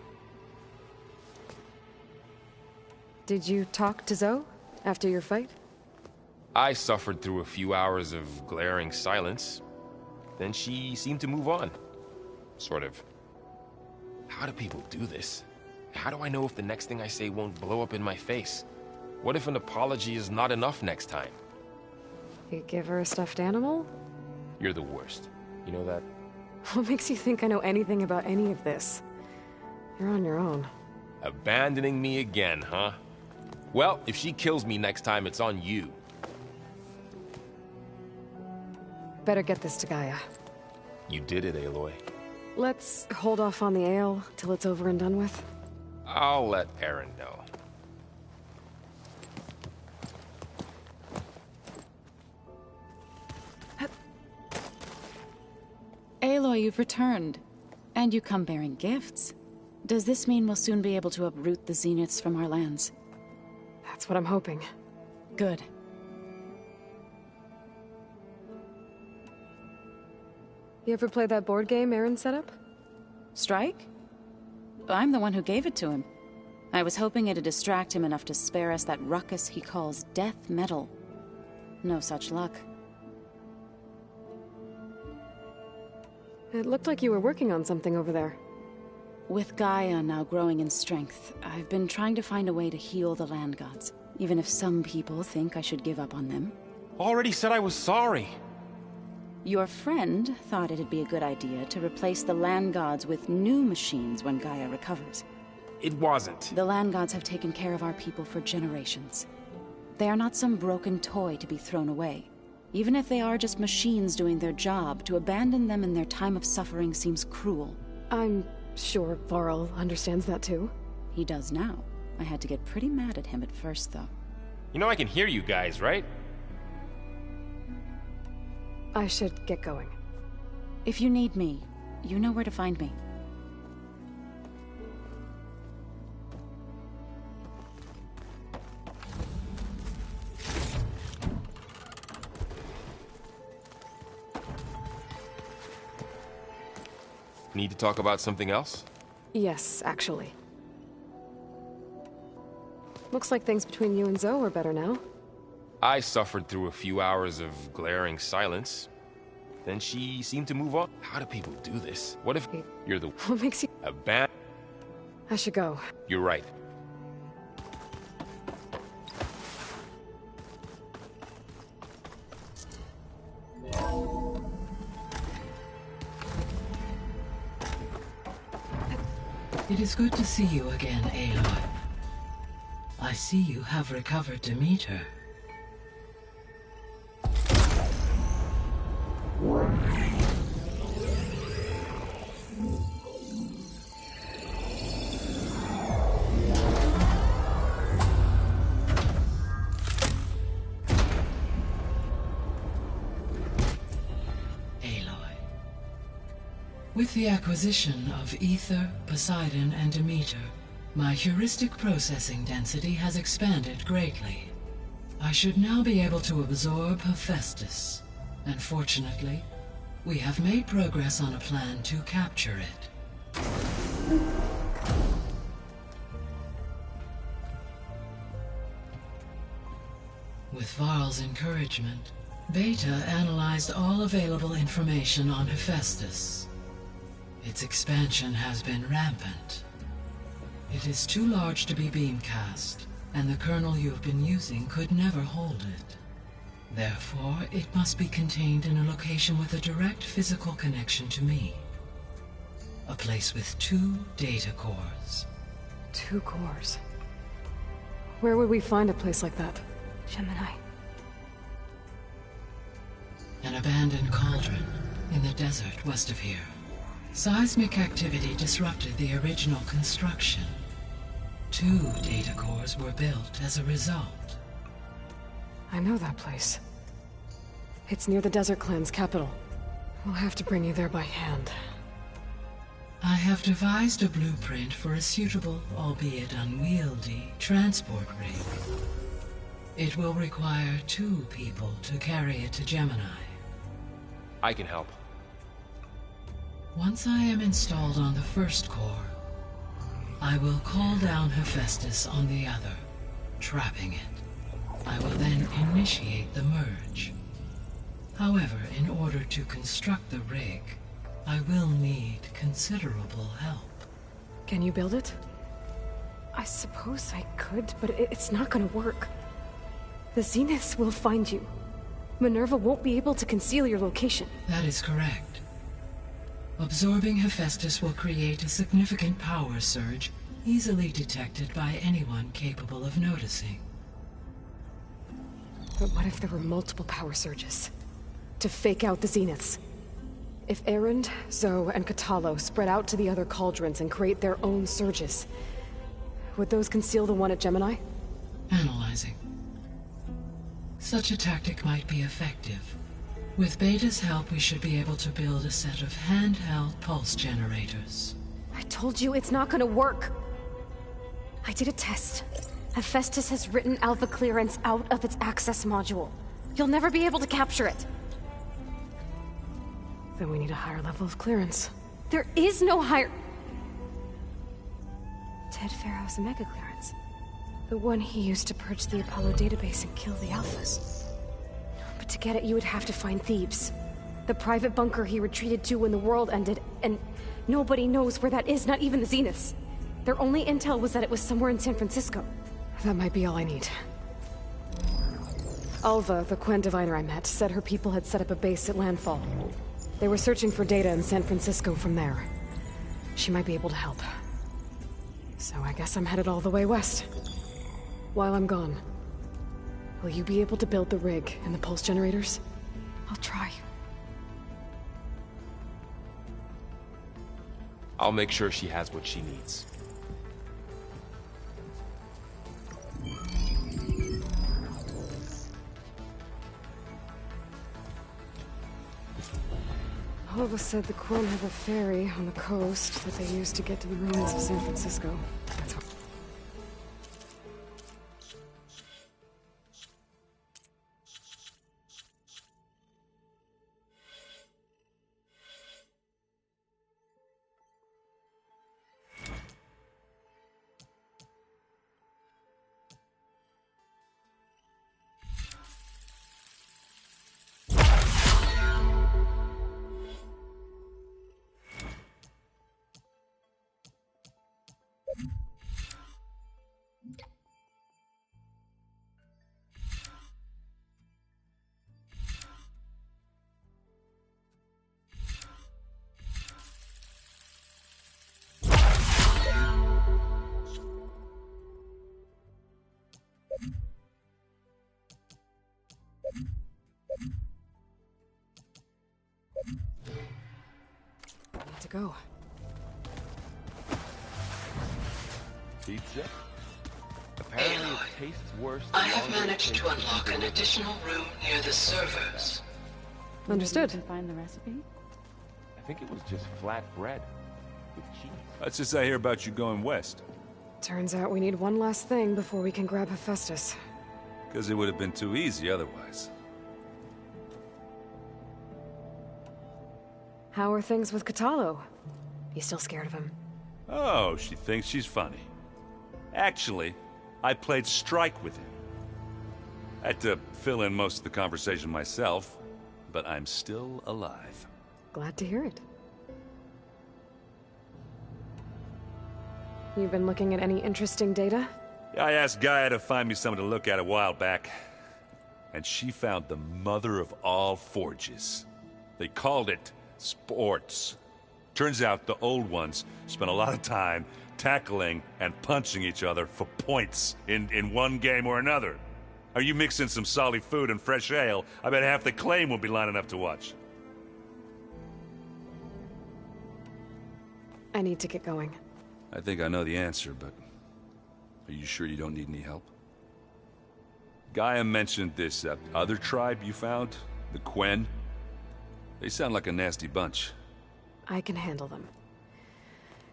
Did you talk to Zoe after your fight? I suffered through a few hours of glaring silence. Then she seemed to move on. Sort of. How do people do this? How do I know if the next thing I say won't blow up in my face? What if an apology is not enough next time? You give her a stuffed animal? You're the worst. You know that? What makes you think I know anything about any of this? You're on your own. Abandoning me again, huh? Well, if she kills me next time, it's on you. Better get this to Gaia. You did it, Aloy. Let's hold off on the ale till it's over and done with. I'll let Aaron know. Aloy, you've returned. And you come bearing gifts. Does this mean we'll soon be able to uproot the Zeniths from our lands? That's what I'm hoping. Good. You ever play that board game Aaron set up? Strike? I'm the one who gave it to him. I was hoping it'd distract him enough to spare us that ruckus he calls death metal. No such luck. It looked like you were working on something over there. With Gaia now growing in strength, I've been trying to find a way to heal the land gods, even if some people think I should give up on them. Already said I was sorry. Your friend thought it'd be a good idea to replace the land gods with new machines when Gaia recovers. It wasn't. The land gods have taken care of our people for generations. They are not some broken toy to be thrown away. Even if they are just machines doing their job, to abandon them in their time of suffering seems cruel. I'm sure Varl understands that too. He does now. I had to get pretty mad at him at first, though. You know I can hear you guys, right? I should get going. If you need me, you know where to find me. Need to talk about something else? Yes, actually. Looks like things between you and Zoe are better now. I suffered through a few hours of glaring silence. Then she seemed to move on. How do people do this? What if you're the... What makes you... I should go. You're right. It is good to see you again, Aloy. I see you have recovered Demeter. With the acquisition of Ether, Poseidon, and Demeter, my heuristic processing density has expanded greatly. I should now be able to absorb Hephaestus, and fortunately, we have made progress on a plan to capture it. With Varl's encouragement, Beta analyzed all available information on Hephaestus. Its expansion has been rampant. It is too large to be beamcast, and the kernel you have been using could never hold it. Therefore, it must be contained in a location with a direct physical connection to me. A place with 2 data cores. 2 cores? Where would we find a place like that? Gemini. An abandoned cauldron in the desert west of here. Seismic activity disrupted the original construction. 2 data cores were built as a result. I know that place. It's near the Desert Clan's capital. We'll have to bring you there by hand. I have devised a blueprint for a suitable, albeit unwieldy, transport rig. It will require 2 people to carry it to Gemini. I can help. Once I am installed on the first core, I will call down Hephaestus on the other, trapping it. I will then initiate the merge. However, in order to construct the rig, I will need considerable help. Can you build it? I suppose I could, but it's not gonna work. The Zeniths will find you. Minerva won't be able to conceal your location. That is correct. Absorbing Hephaestus will create a significant power surge, easily detected by anyone capable of noticing. But what if there were multiple power surges? To fake out the Zeniths? If Erend, Zoe, and Katalo spread out to the other cauldrons and create their own surges, would those conceal the one at Gemini? Analyzing. Such a tactic might be effective. With Beta's help, we should be able to build a set of handheld pulse generators. I told you it's not gonna work! I did a test. Hephaestus has written Alpha clearance out of its access module. You'll never be able to capture it. Then we need a higher level of clearance. There is no higher... Ted Pharaoh's Omega clearance. The one he used to purge the Apollo database and kill the Alphas. But to get it, you would have to find Thebes. The private bunker he retreated to when the world ended, and nobody knows where that is, not even the Zeniths. Their only intel was that it was somewhere in San Francisco. That might be all I need. Alva, the Quen diviner I met, said her people had set up a base at landfall. They were searching for data in San Francisco from there. She might be able to help. So I guess I'm headed all the way west. While I'm gone, will you be able to build the rig and the pulse generators? I'll try. I'll make sure she has what she needs. Alva said the Quen have a ferry on the coast that they use to get to the ruins of San Francisco. That's what... to go. Pizza? Apparently it tastes worse the I have longer it managed takes to unlock an additional room near the servers. Understood. Did you find the recipe? I think it was just flat bread with cheese. That's just I hear about you going west. Turns out we need one last thing before we can grab Hephaestus. Because it would have been too easy otherwise. How are things with Catalo? You still scared of him? Oh, she thinks she's funny. Actually, I played strike with him. I had to fill in most of the conversation myself, but I'm still alive. Glad to hear it. You've been looking at any interesting data? I asked Gaia to find me something to look at a while back, and she found the mother of all forges. They called it sports. Turns out the old ones spent a lot of time tackling and punching each other for points in one game or another. Are you mixing some solid food and fresh ale? I bet half the claim will be lining up to watch. I need to get going. I think I know the answer, but are you sure you don't need any help? Gaia mentioned this other tribe you found, the Quen. They sound like a nasty bunch. I can handle them.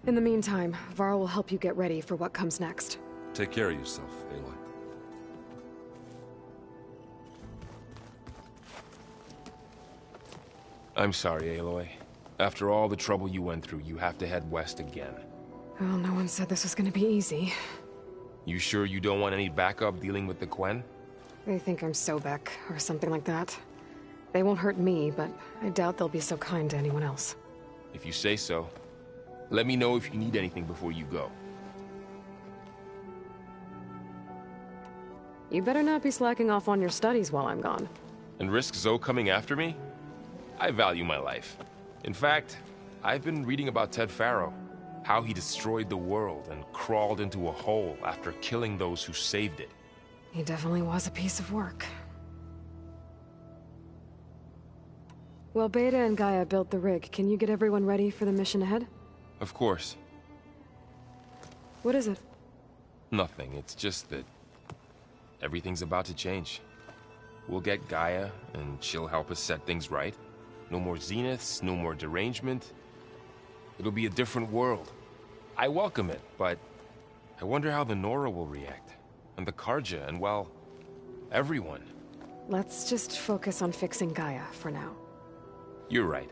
In the meantime, Varl will help you get ready for what comes next. Take care of yourself, Aloy. I'm sorry, Aloy. After all the trouble you went through, you have to head west again. Well, no one said this was gonna be easy. You sure you don't want any backup dealing with the Quen? They think I'm Sobek, or something like that. They won't hurt me, but I doubt they'll be so kind to anyone else. If you say so. Let me know if you need anything before you go. You better not be slacking off on your studies while I'm gone. And risk Zoe coming after me? I value my life. In fact, I've been reading about Ted Faro. How he destroyed the world and crawled into a hole after killing those who saved it. He definitely was a piece of work. Well, Beta and Gaia built the rig. Can you get everyone ready for the mission ahead? Of course. What is it? Nothing. It's just that everything's about to change. We'll get Gaia, and she'll help us set things right. No more zeniths, no more derangement. It'll be a different world. I welcome it, but I wonder how the Nora will react. And the Karja, and well, everyone. Let's just focus on fixing Gaia for now. You're right.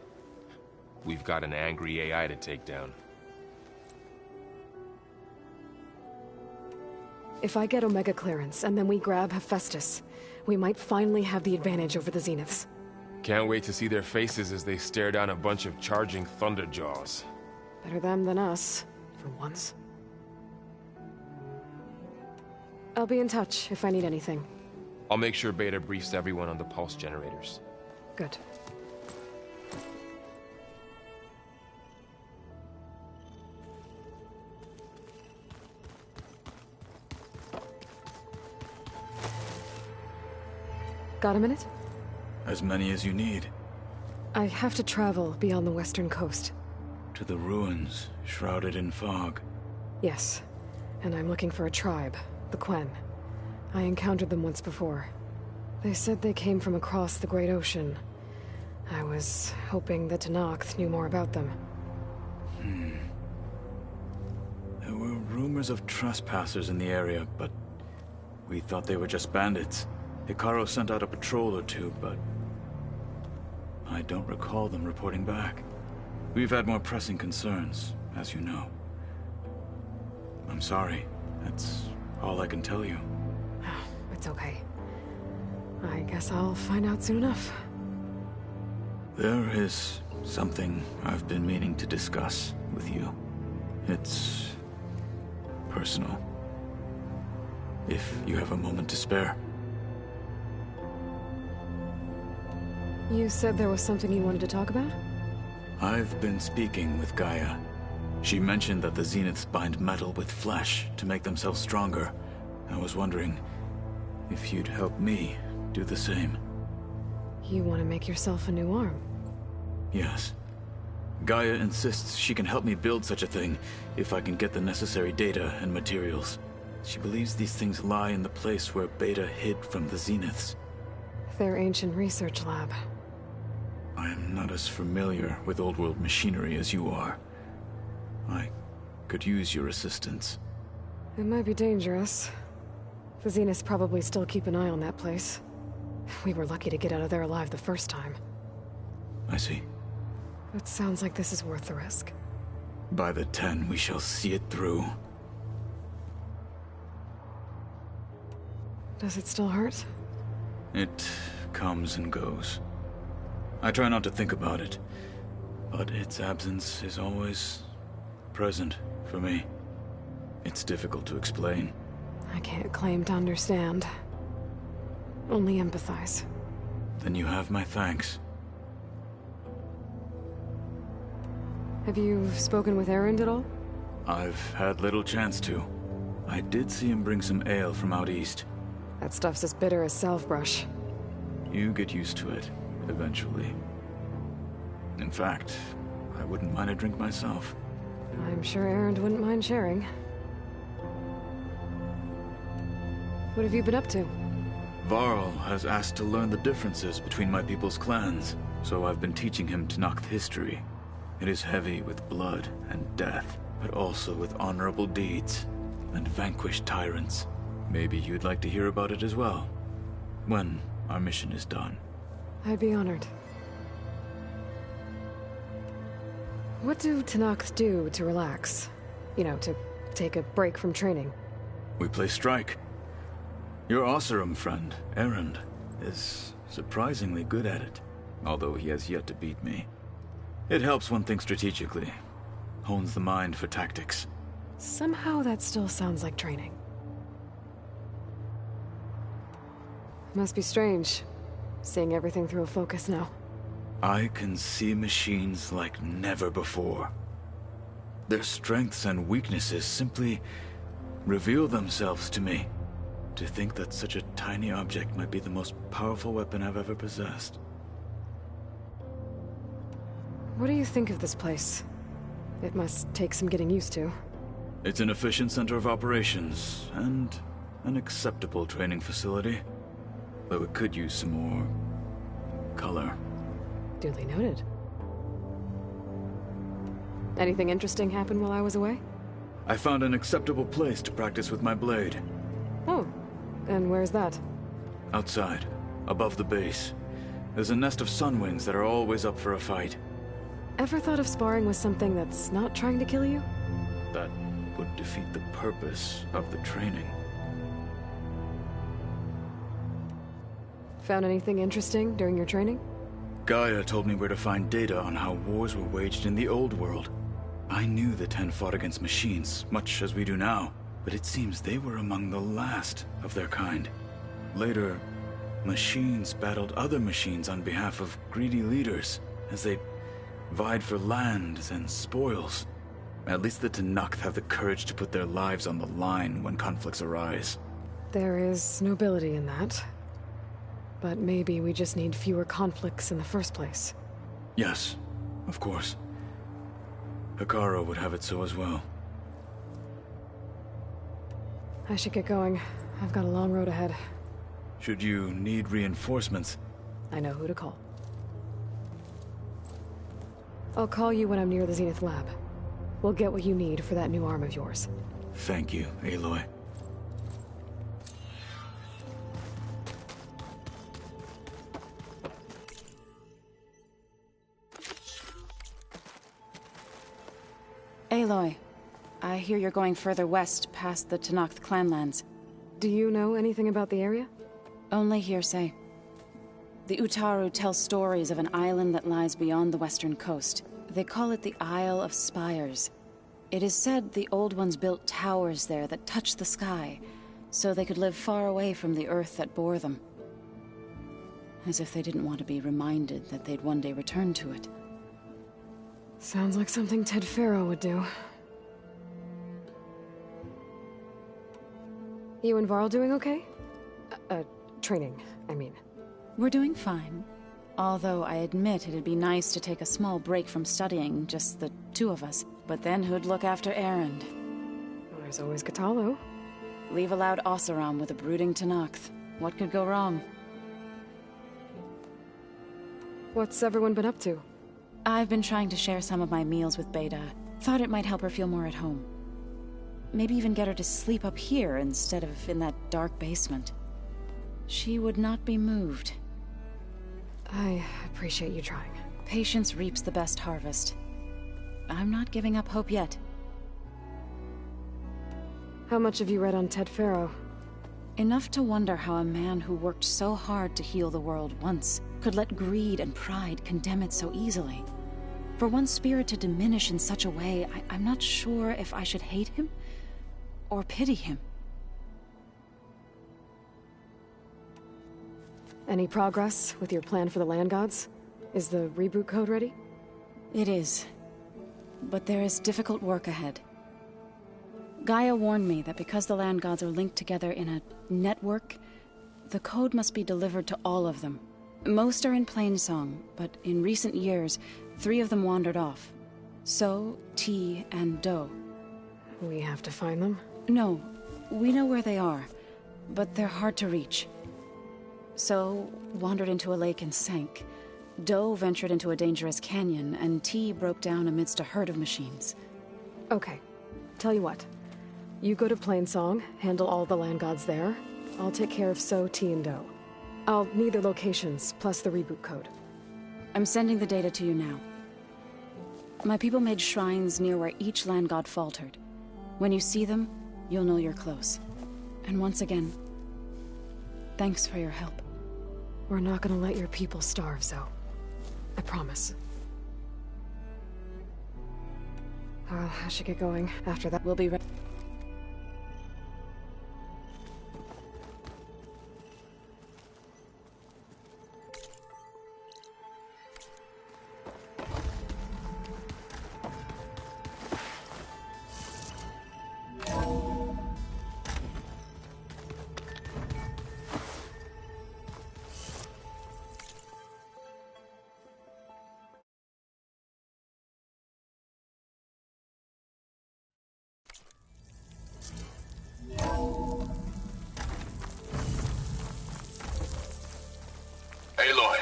We've got an angry AI to take down. If I get Omega clearance, and then we grab Hephaestus, we might finally have the advantage over the Zeniths. Can't wait to see their faces as they stare down a bunch of charging Thunderjaws. Better them than us, for once. I'll be in touch if I need anything. I'll make sure Beta briefs everyone on the pulse generators. Good. Got a minute? As many as you need. I have to travel beyond the western coast. To the ruins, shrouded in fog. Yes, and I'm looking for a tribe, the Quen. I encountered them once before. They said they came from across the Great Ocean. I was hoping that Tenakth knew more about them. There were rumors of trespassers in the area, but we thought they were just bandits. Hikaru sent out a patrol or two, but I don't recall them reporting back. We've had more pressing concerns, as you know. I'm sorry. That's all I can tell you. It's okay. I guess I'll find out soon enough. There is something I've been meaning to discuss with you. It's personal. If you have a moment to spare. You said there was something you wanted to talk about? I've been speaking with Gaia. She mentioned that the Zeniths bind metal with flesh to make themselves stronger. I was wondering if you'd help me do the same. You want to make yourself a new arm? Yes. Gaia insists she can help me build such a thing if I can get the necessary data and materials. She believes these things lie in the place where Beta hid from the Zeniths. Their ancient research lab. I am not as familiar with old-world machinery as you are. I could use your assistance. It might be dangerous. The Zeniths probably still keep an eye on that place. We were lucky to get out of there alive the first time. I see. It sounds like this is worth the risk. By the 10, we shall see it through. Does it still hurt? It comes and goes. I try not to think about it, but its absence is always present for me. It's difficult to explain. I can't claim to understand. Only empathize. Then you have my thanks. Have you spoken with Erend at all? I've had little chance to. I did see him bring some ale from out east. That stuff's as bitter as salve-brush. You get used to it, eventually. In fact, I wouldn't mind a drink myself. I'm sure Erend wouldn't mind sharing. What have you been up to? Varl has asked to learn the differences between my people's clans, so I've been teaching him Tenakth history. It is heavy with blood and death, but also with honorable deeds and vanquished tyrants. Maybe you'd like to hear about it as well, when our mission is done. I'd be honored. What do Tenakth do to relax? You know, to take a break from training? We play strike. Your Oseram friend, Erend, is surprisingly good at it, although he has yet to beat me. It helps one think strategically, hones the mind for tactics. Somehow that still sounds like training. Must be strange, seeing everything through a focus now. I can see machines like never before. Their strengths and weaknesses simply reveal themselves to me. To think that such a tiny object might be the most powerful weapon I've ever possessed. What do you think of this place? It must take some getting used to. It's an efficient center of operations, and an acceptable training facility. Though it could use some more color. Duly noted. Anything interesting happen while I was away? I found an acceptable place to practice with my blade. Oh, and where's that? Outside, above the base. There's a nest of sunwings that are always up for a fight. Ever thought of sparring with something that's not trying to kill you? That would defeat the purpose of the training. Found anything interesting during your training? Gaia told me where to find data on how wars were waged in the old world. I knew the 10 fought against machines, much as we do now, but it seems they were among the last of their kind. Later, machines battled other machines on behalf of greedy leaders, as they vied for lands and spoils. At least the Tenakth have the courage to put their lives on the line when conflicts arise. There is nobility in that. But maybe we just need fewer conflicts in the first place. Yes, of course. Hekarro would have it so as well. I should get going. I've got a long road ahead. Should you need reinforcements, I know who to call. I'll call you when I'm near the Zenith lab. We'll get what you need for that new arm of yours. thank you, Aloy. Aloy, I hear you're going further west past the Tenakth clanlands. Do you know anything about the area? Only hearsay. The Utaru tell stories of an island that lies beyond the western coast. They call it the Isle of Spires. It is said the Old Ones built towers there that touch the sky, so they could live far away from the earth that bore them. As if they didn't want to be reminded that they'd one day return to it. Sounds like something Ted Faro would do. You and Varl doing okay? Training, I mean. We're doing fine. Although I admit it'd be nice to take a small break from studying, just the two of us. But then who'd look after Erend? Well, there's always Katalo. Leave a loud Oseram with a brooding Tenakth. What could go wrong? What's everyone been up to? I've been trying to share some of my meals with Beta. Thought it might help her feel more at home. Maybe even get her to sleep up here instead of in that dark basement. She would not be moved. I appreciate you trying. Patience reaps the best harvest. I'm not giving up hope yet. How much have you read on Ted Faro? Enough to wonder how a man who worked so hard to heal the world once could let greed and pride condemn it so easily. For one's spirit to diminish in such a way, I'm not sure if I should hate him or pity him. Any progress with your plan for the land gods? Is the reboot code ready? It is. But there is difficult work ahead. Gaia warned me that because the land gods are linked together in a network, the code must be delivered to all of them. Most are in Plainsong, but in recent years, 3 of them wandered off. So, T, and Do. We have to find them? No, we know where they are, but they're hard to reach. So, wandered into a lake and sank. Do ventured into a dangerous canyon, and T broke down amidst a herd of machines. Okay. Tell you what. You go to Plainsong, handle all the land gods there. I'll take care of So, T, and Do. I'll need their locations, plus the reboot code. I'm sending the data to you now. My people made shrines near where each land god faltered. When you see them, you'll know you're close. And once again, thanks for your help. We're not gonna let your people starve, Zoe. I promise. I should get going. After that, we'll be ready. Aloy,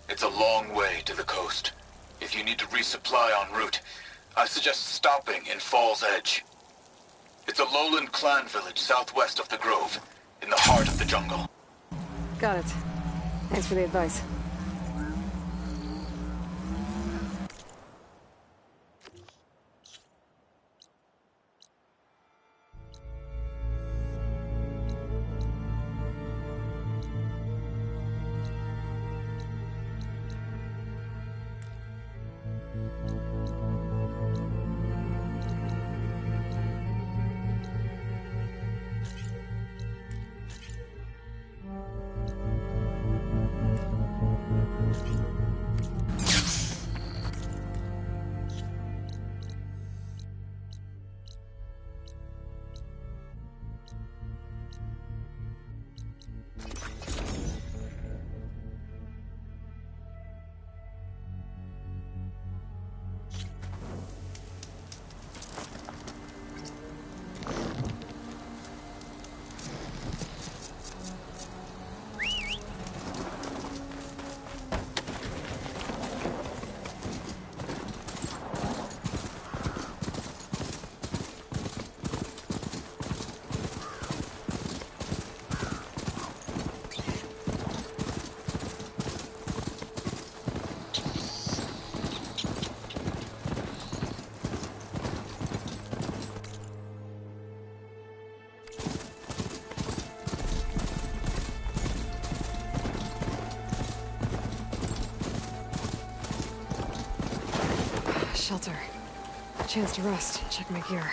it's a long way to the coast. If you need to resupply en route, I suggest stopping in Fall's Edge. It's a lowland clan village southwest of the Grove, in the heart of the jungle. Got it. Thanks for the advice. shelter. A chance to rest, check my gear.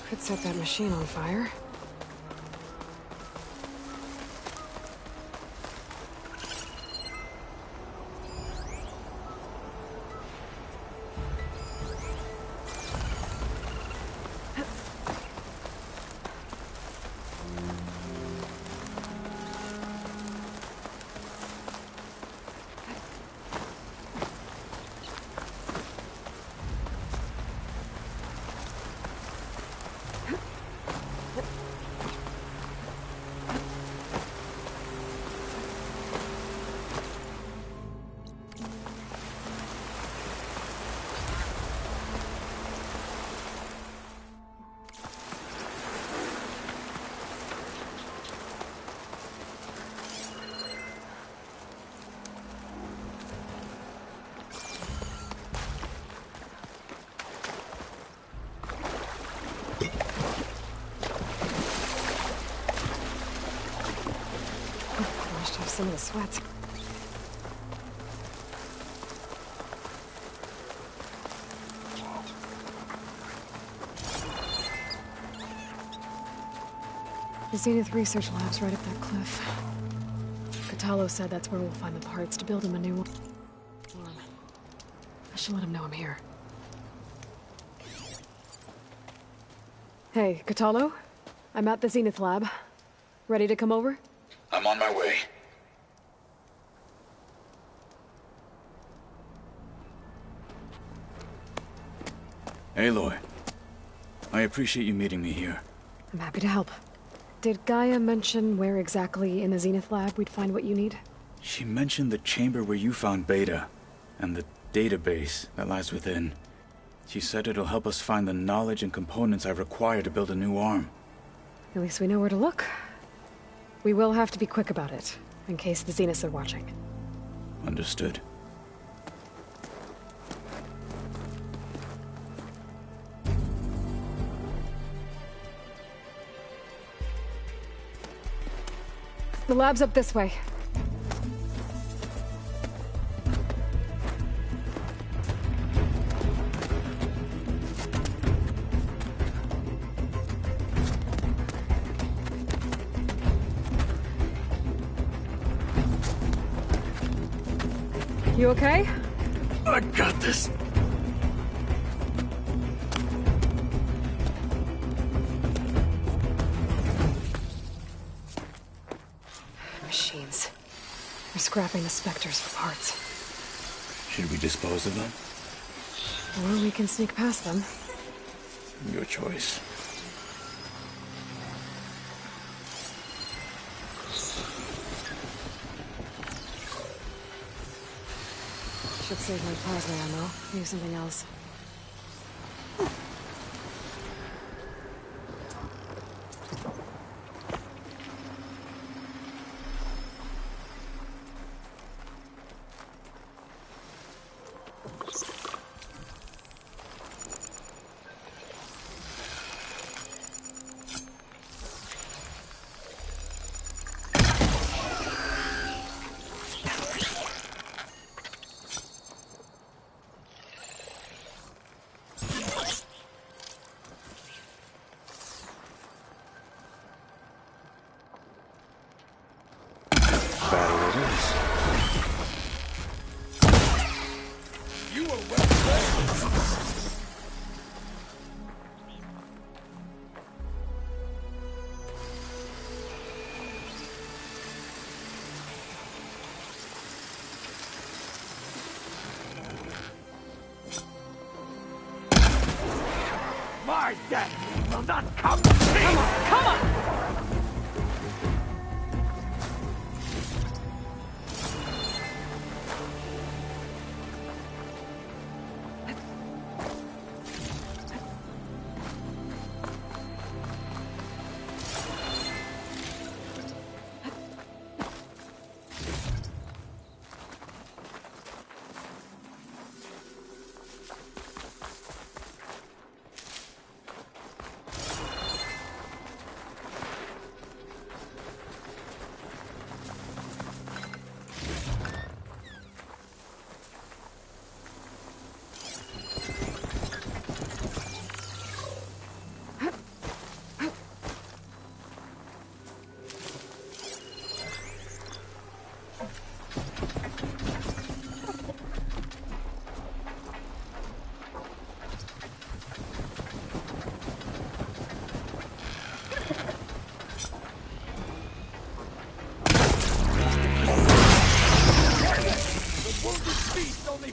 Could set that machine on fire. Washed off some of the sweat. The Zenith Research Lab's right up that cliff. Catalo said that's where we'll find the parts to build him a new one. I should let him know I'm here. Hey, Catalo? I'm at the Zenith Lab. Ready to come over? I'm on my way. Aloy, I appreciate you meeting me here. I'm happy to help. Did Gaia mention where exactly in the Zenith Lab we'd find what you need? She mentioned the chamber where you found Beta, and the database that lies within. She said it'll help us find the knowledge and components I require to build a new arm. At least we know where to look. We will have to be quick about it, in case the Zeniths are watching. Understood. The lab's up this way. You okay? I got this. Machines. They're scrapping the Spectres for parts. Should we dispose of them? Or we can sneak past them. Your choice. Should save my plasma ammo. Use something else. My death will not come cheap! Come on!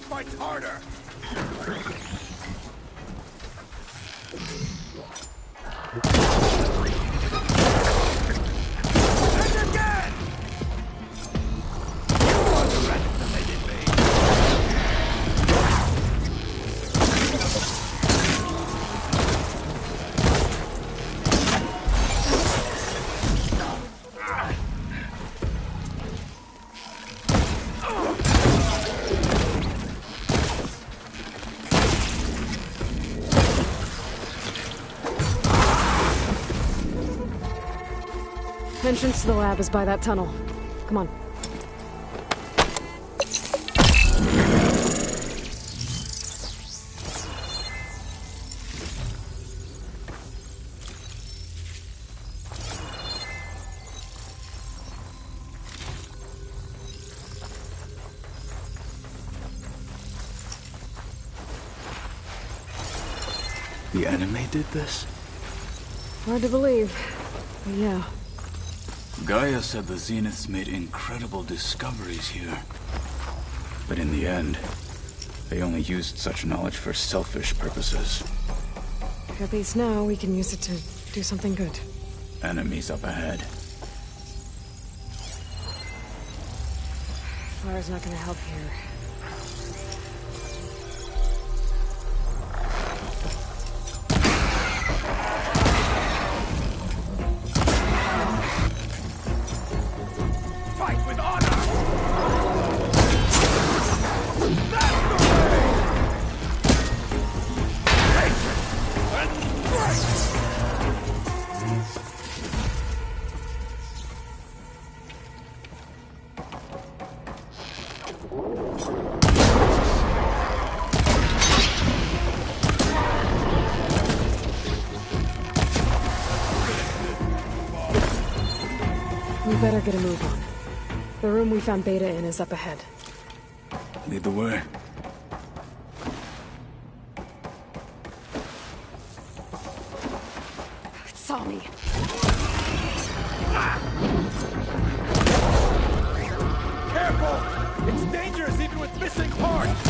Fights harder! And again! You underestimated me! Entrance to the lab is by that tunnel. Come on. The anime did this? Hard to believe, but yeah. Gaia said the Zeniths made incredible discoveries here. But in the end, they only used such knowledge for selfish purposes. At least now we can use it to do something good. Enemies up ahead. Fire's not gonna help here. Fight with honor! That's the way! Patience and strength! We better get a move on. The room we found Beta in is up ahead. Lead the way. It saw me. Careful! It's dangerous even with missing parts!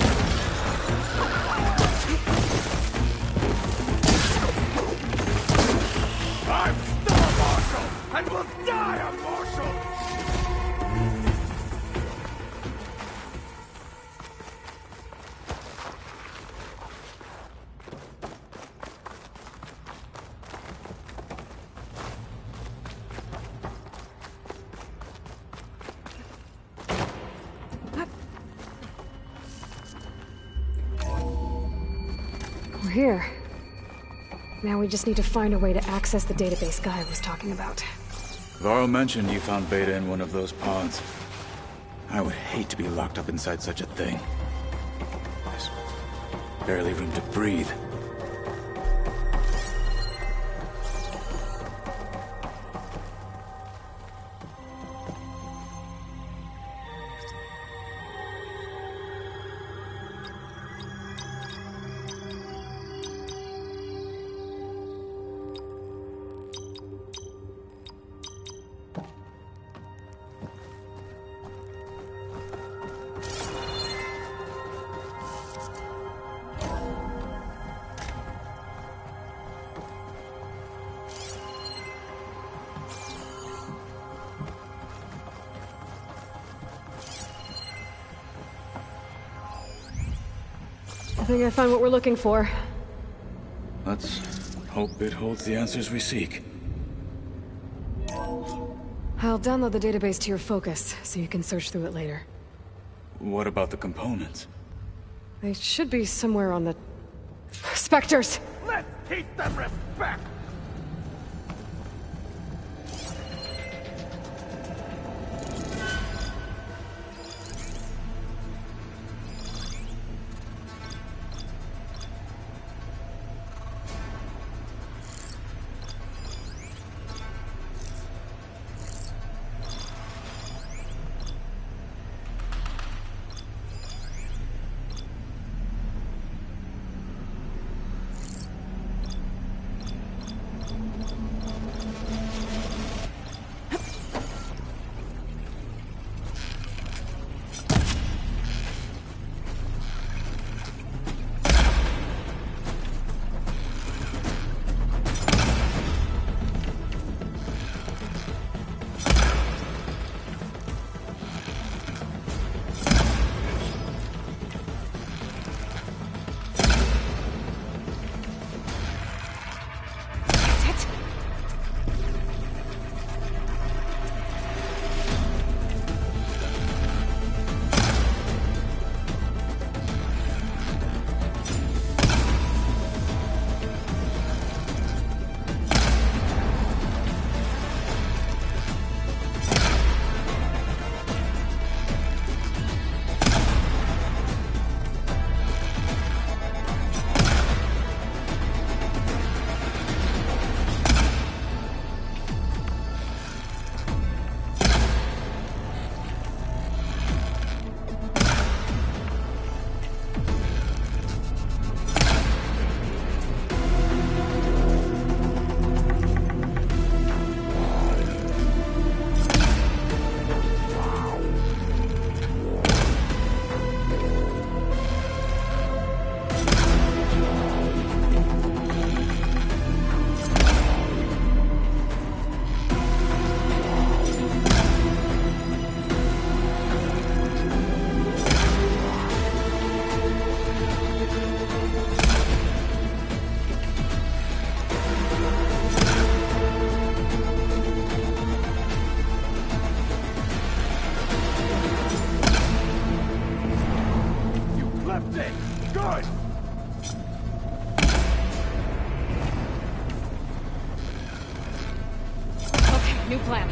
I'm still a marshal, and will die a marshal! We're here. Now we just need to find a way to access the database Gaia was talking about. Varl mentioned you found Beta in one of those pods. I would hate to be locked up inside such a thing. There's barely room to breathe. I think I found what we're looking for. Let's hope it holds the answers we seek. I'll download the database to your Focus, so you can search through it later. What about the components? They should be somewhere on the... Spectres! Let's teach them respect! Good! Okay, new plan.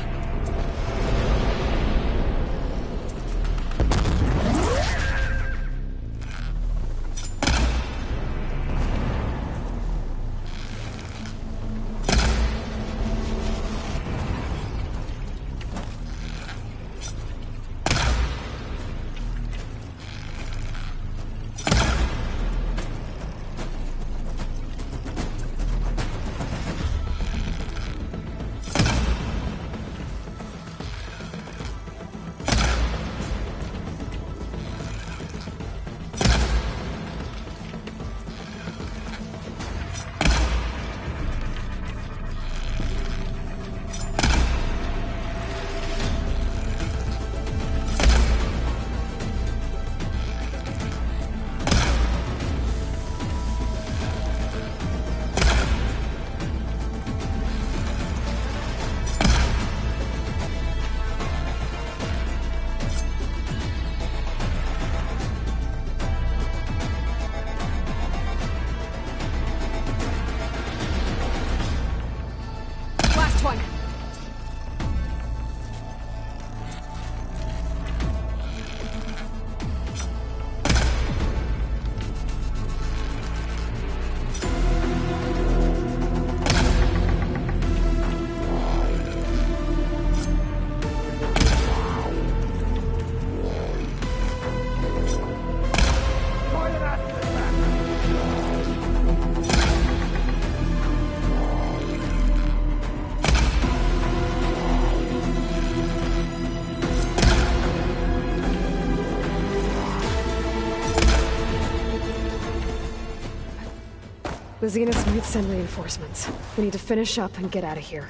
The Zeniths might send reinforcements. We need to finish up and get out of here.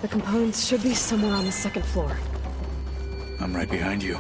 The components should be somewhere on the second floor. I'm right behind you.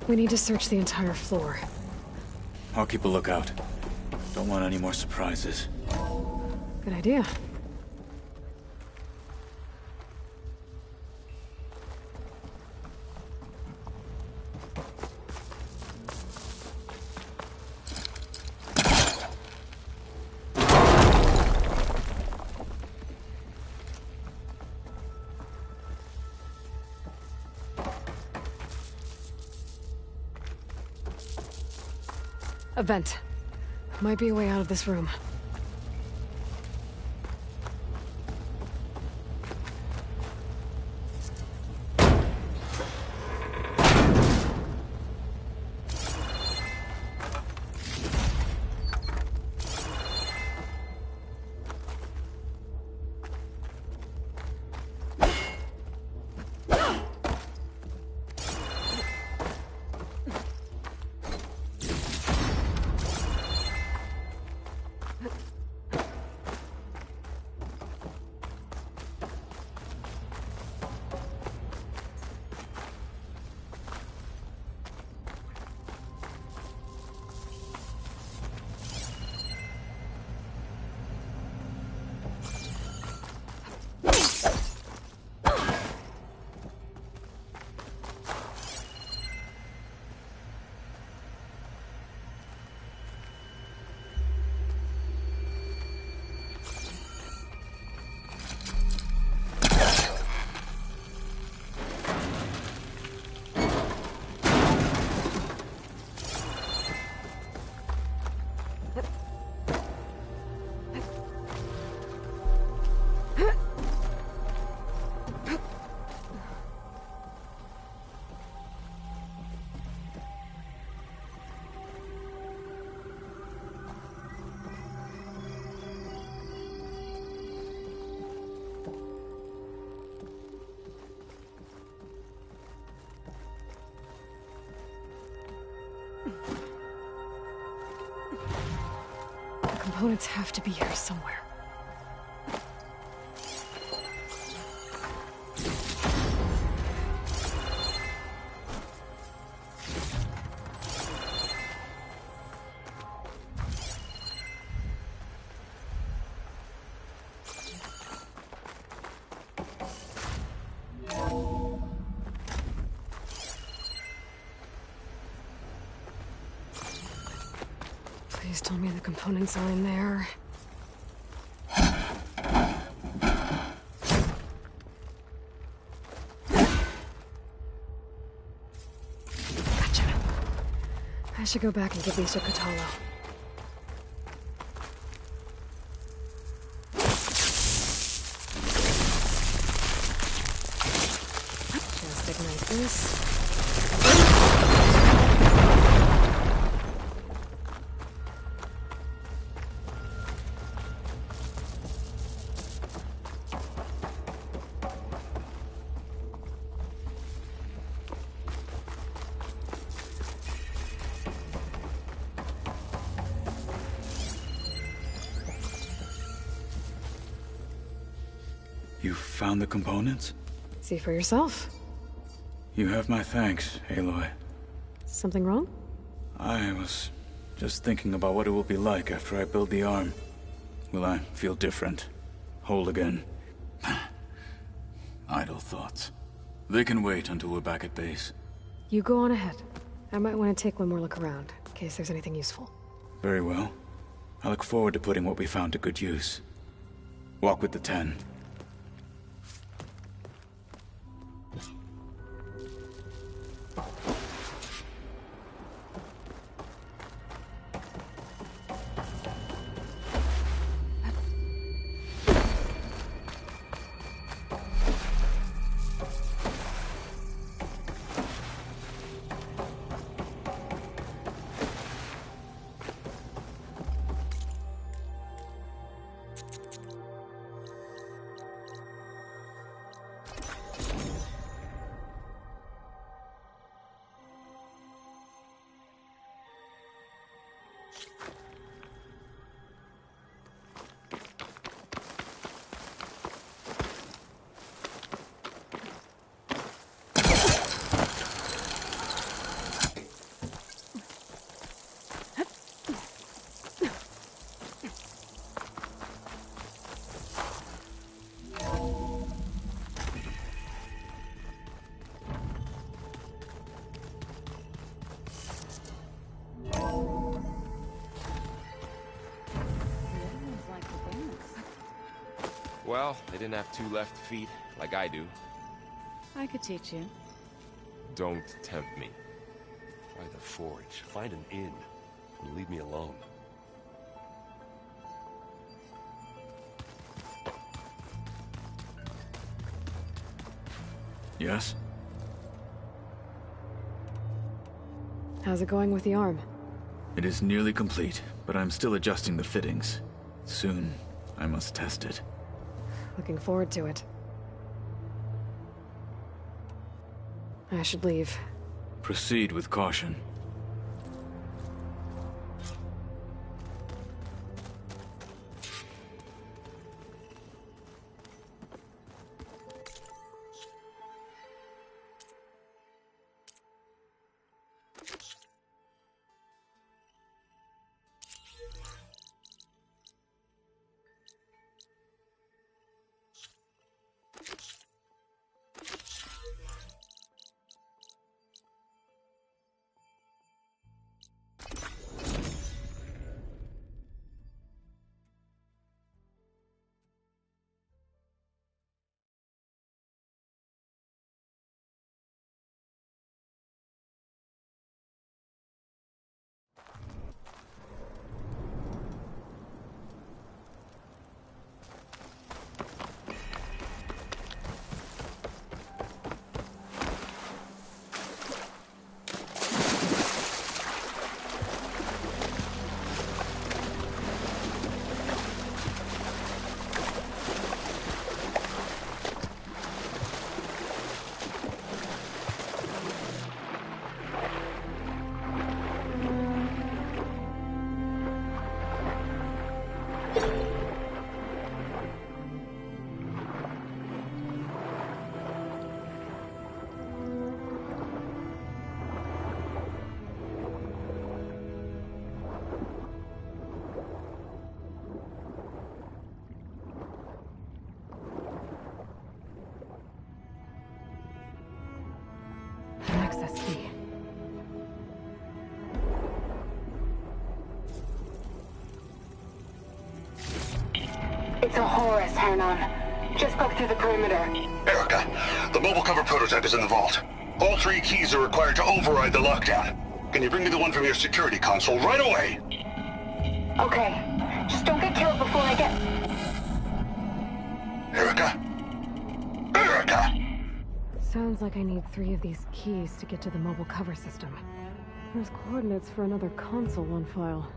We need to search the entire floor. I'll keep a lookout. Don't want any more surprises. Good idea. A vent. Might be a way out of this room. Components have to be here somewhere. Please tell me the components are in there. Gotcha. I should go back and give these to Katalo. Just ignite this. You found the components? See for yourself. You have my thanks, Aloy. Something wrong? I was just thinking about what it will be like after I build the arm. Will I feel different? Whole again? Idle thoughts. They can wait until we're back at base. You go on ahead. I might want to take one more look around, in case there's anything useful. Very well. I look forward to putting what we found to good use. Walk with the 10. Well, they didn't have 2 left feet, like I do. I could teach you. Don't tempt me. Try the forge. Find an inn. And leave me alone. Yes? How's it going with the arm? It is nearly complete, but I'm still adjusting the fittings. Soon, I must test it. Looking forward to it. I should leave. Proceed with caution. Access key. It's a Horus, Hernon. Just broke through the perimeter. Erica, the mobile cover prototype is in the vault. All 3 keys are required to override the lockdown. Can you bring me the one from your security console right away? Okay. Just don't get killed before I get... Erica? Erica! Sounds like I need 3 of these keys to get to the mobile cover system. There's coordinates for another console on file.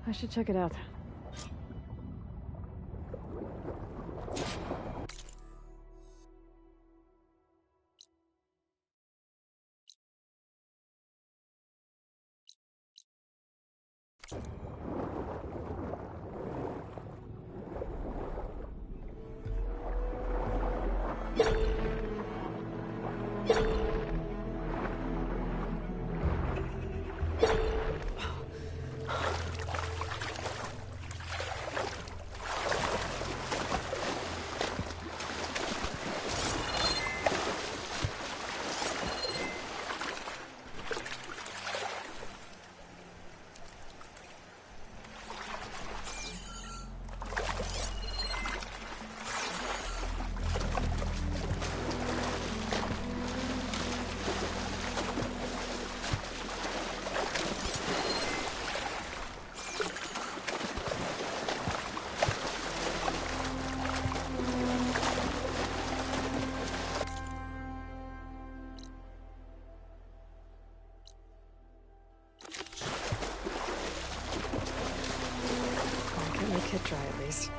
I should check it out. Kit dry at least.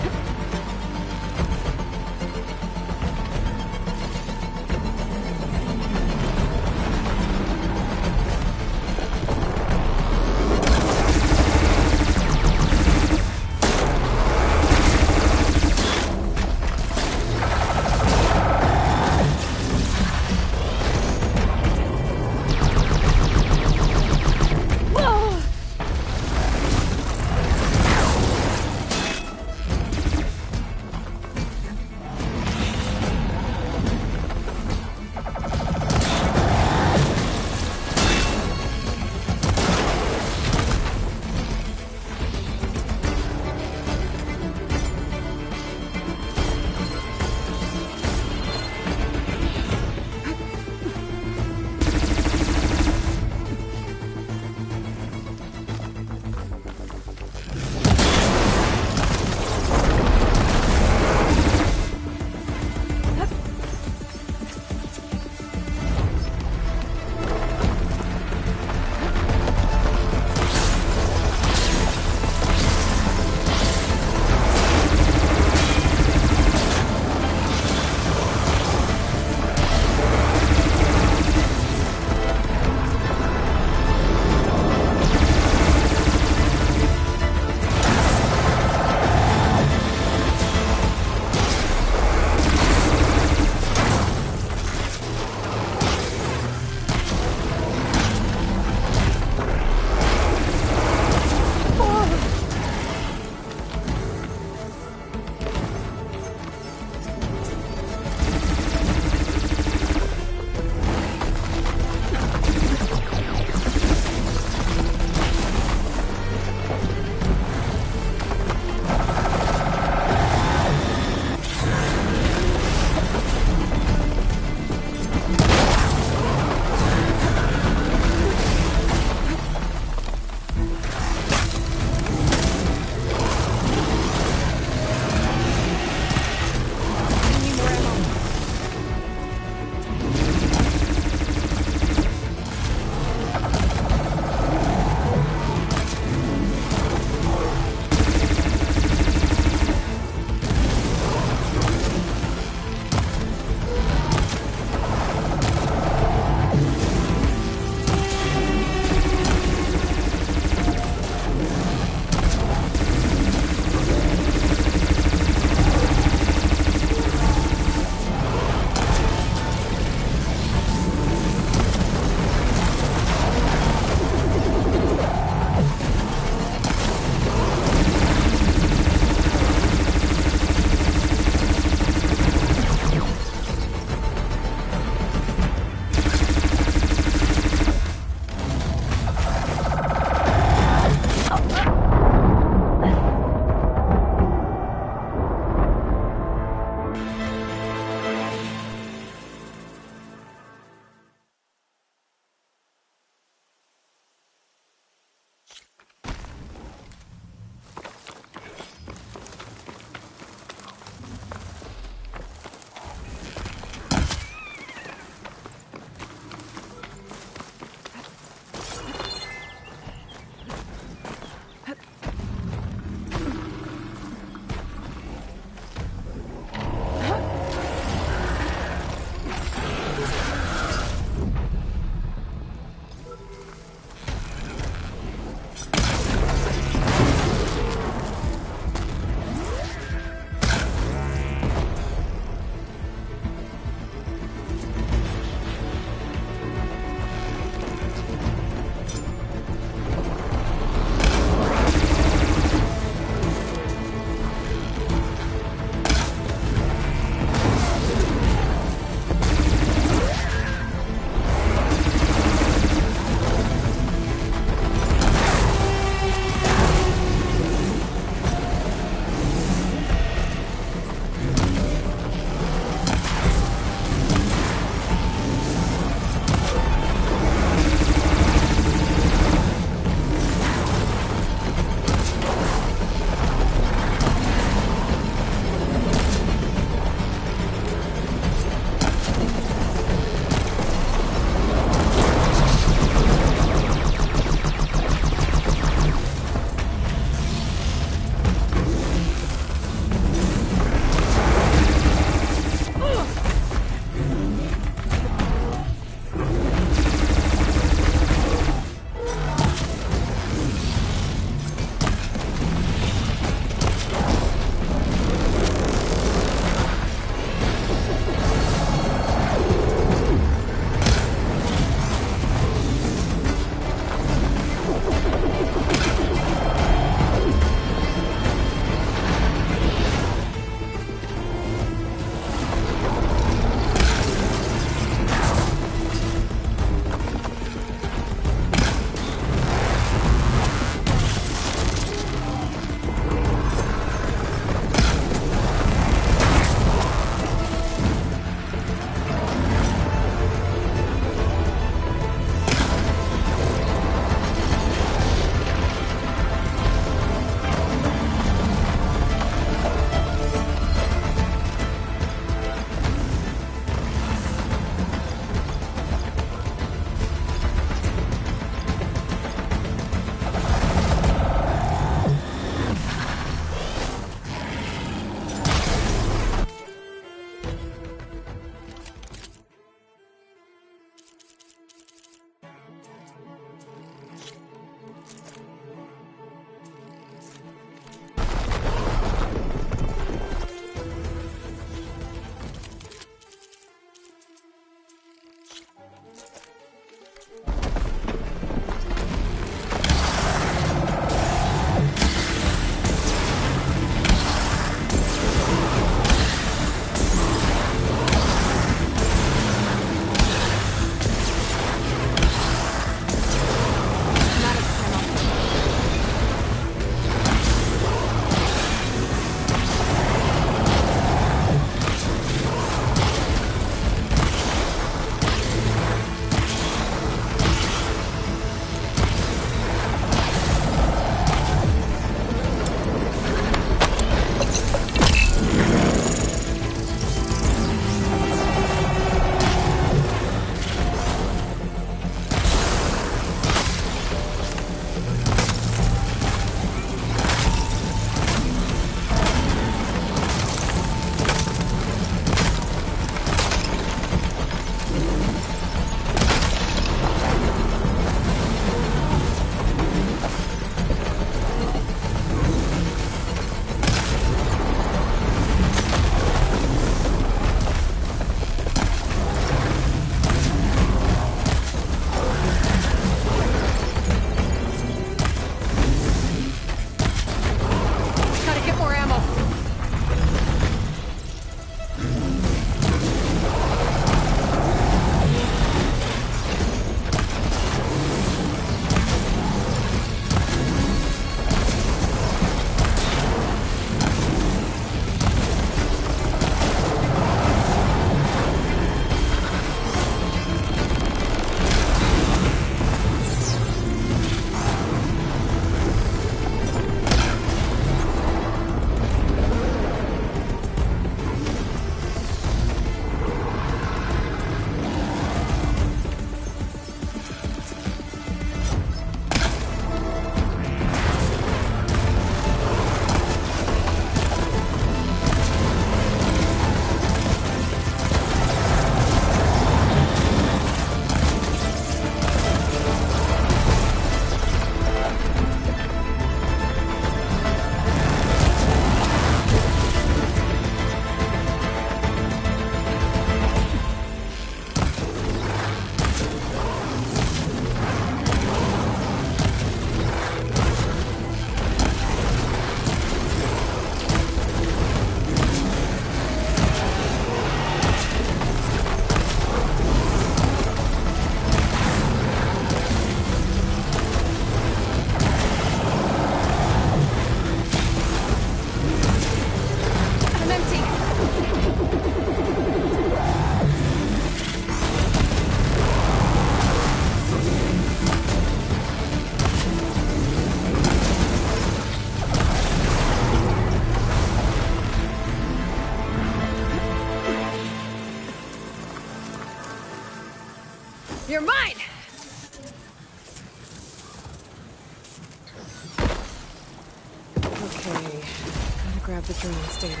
grab the drone's data.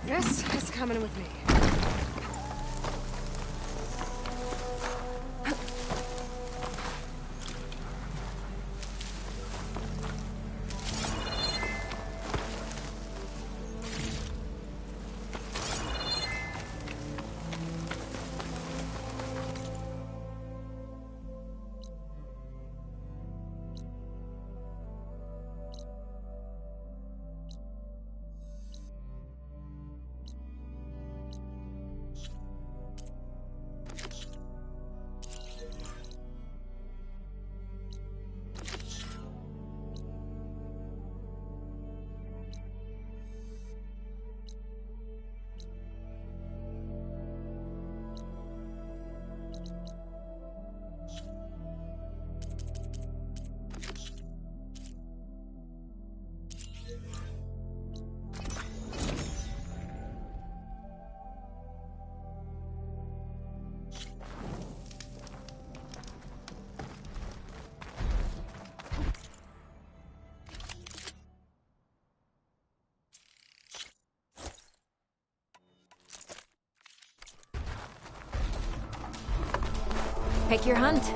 Yes, it's coming with me. Pick your hunt.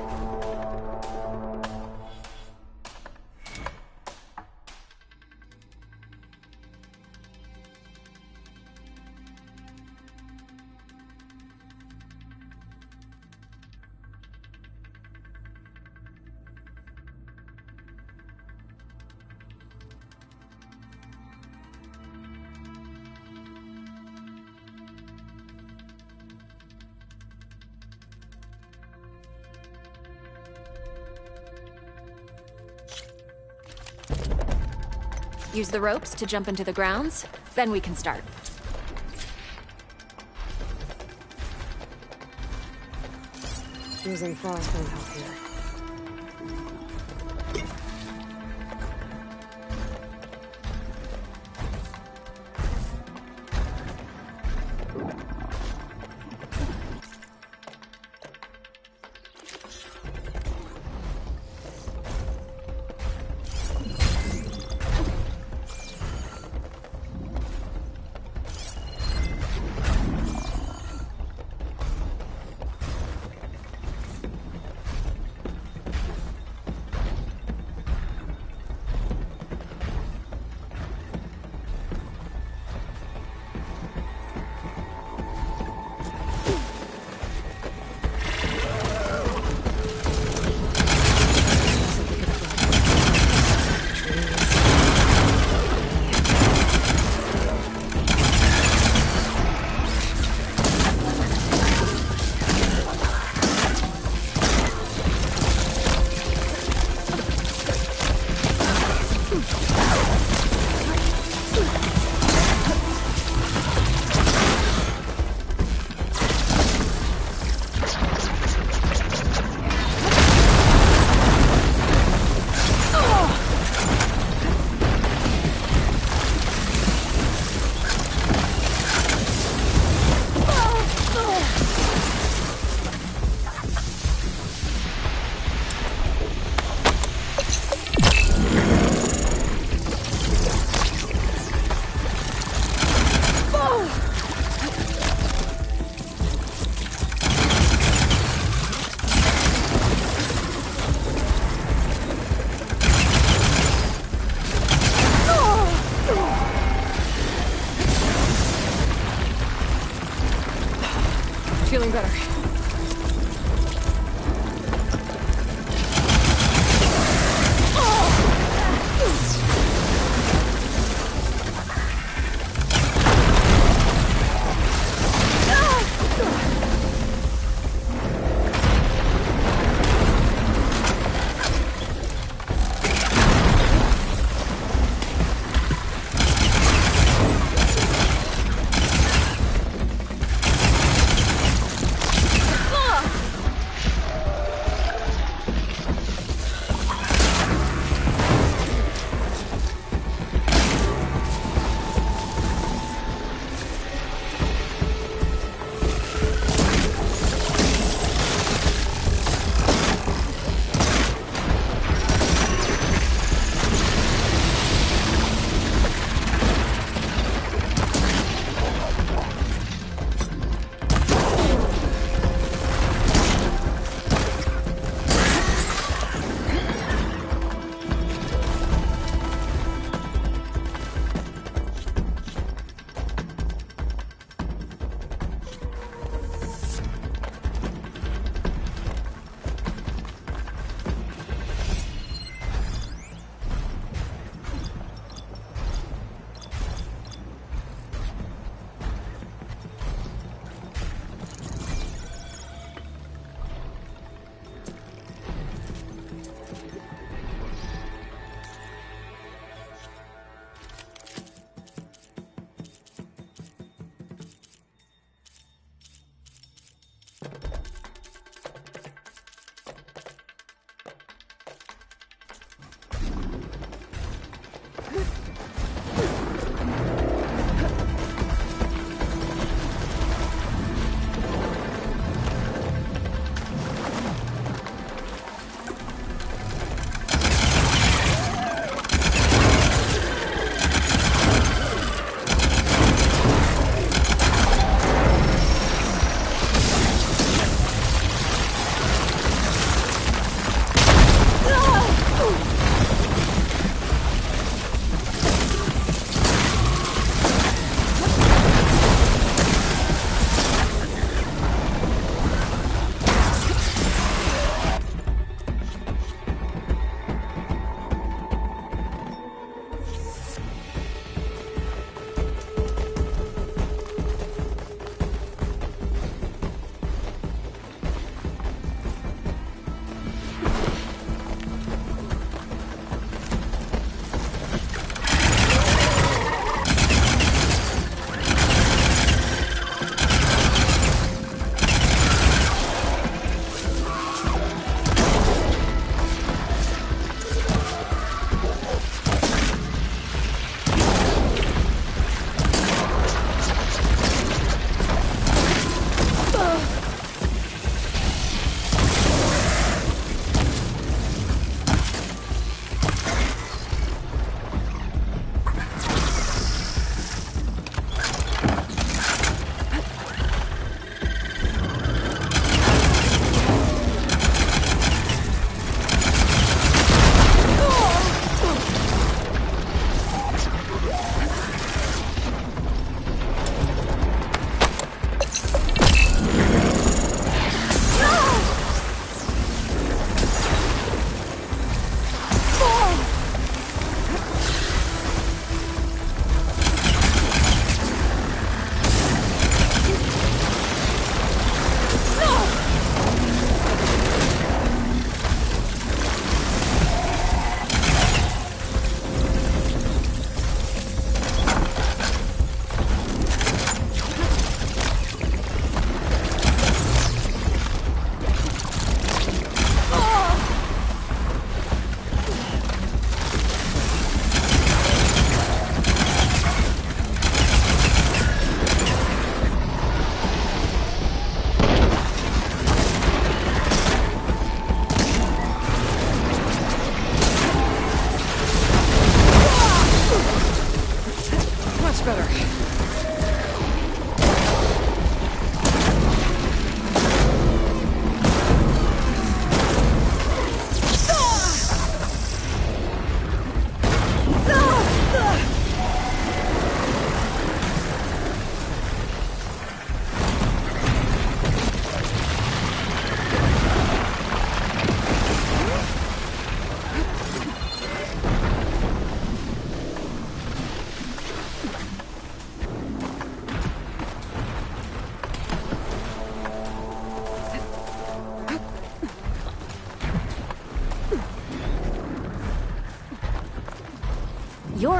Use the ropes to jump into the grounds, then we can start. Using frost won't help here.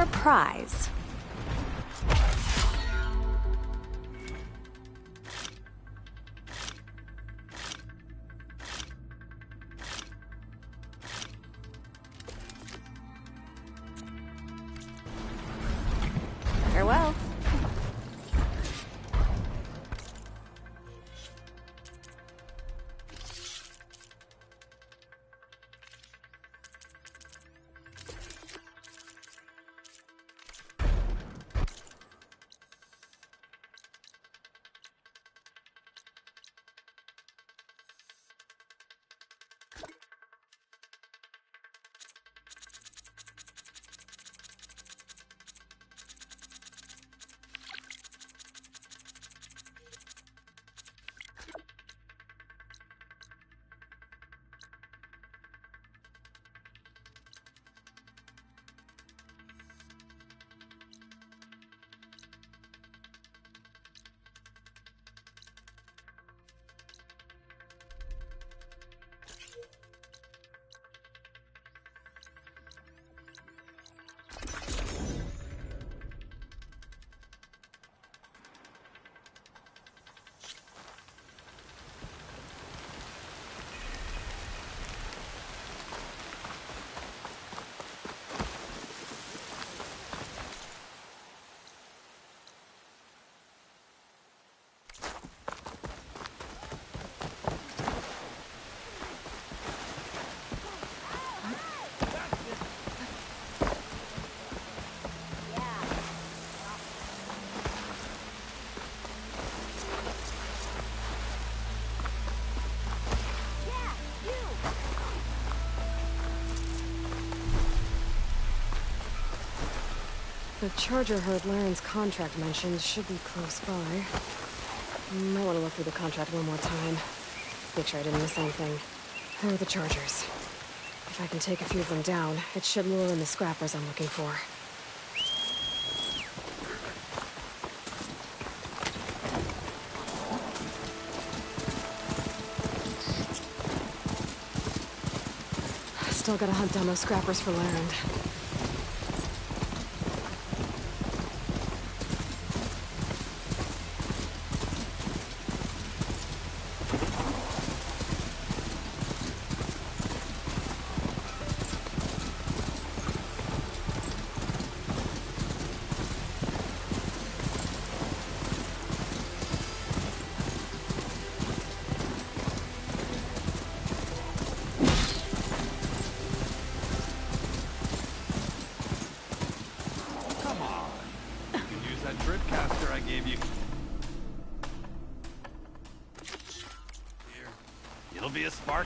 for a prize. Farewell. The charger herd Laren's contract mentions should be close by. Might want to look through the contract one more time. Make sure I didn't miss anything. Where are the chargers? If I can take a few of them down, it should lure in the scrappers I'm looking for. Still gotta hunt down those scrappers for Laren.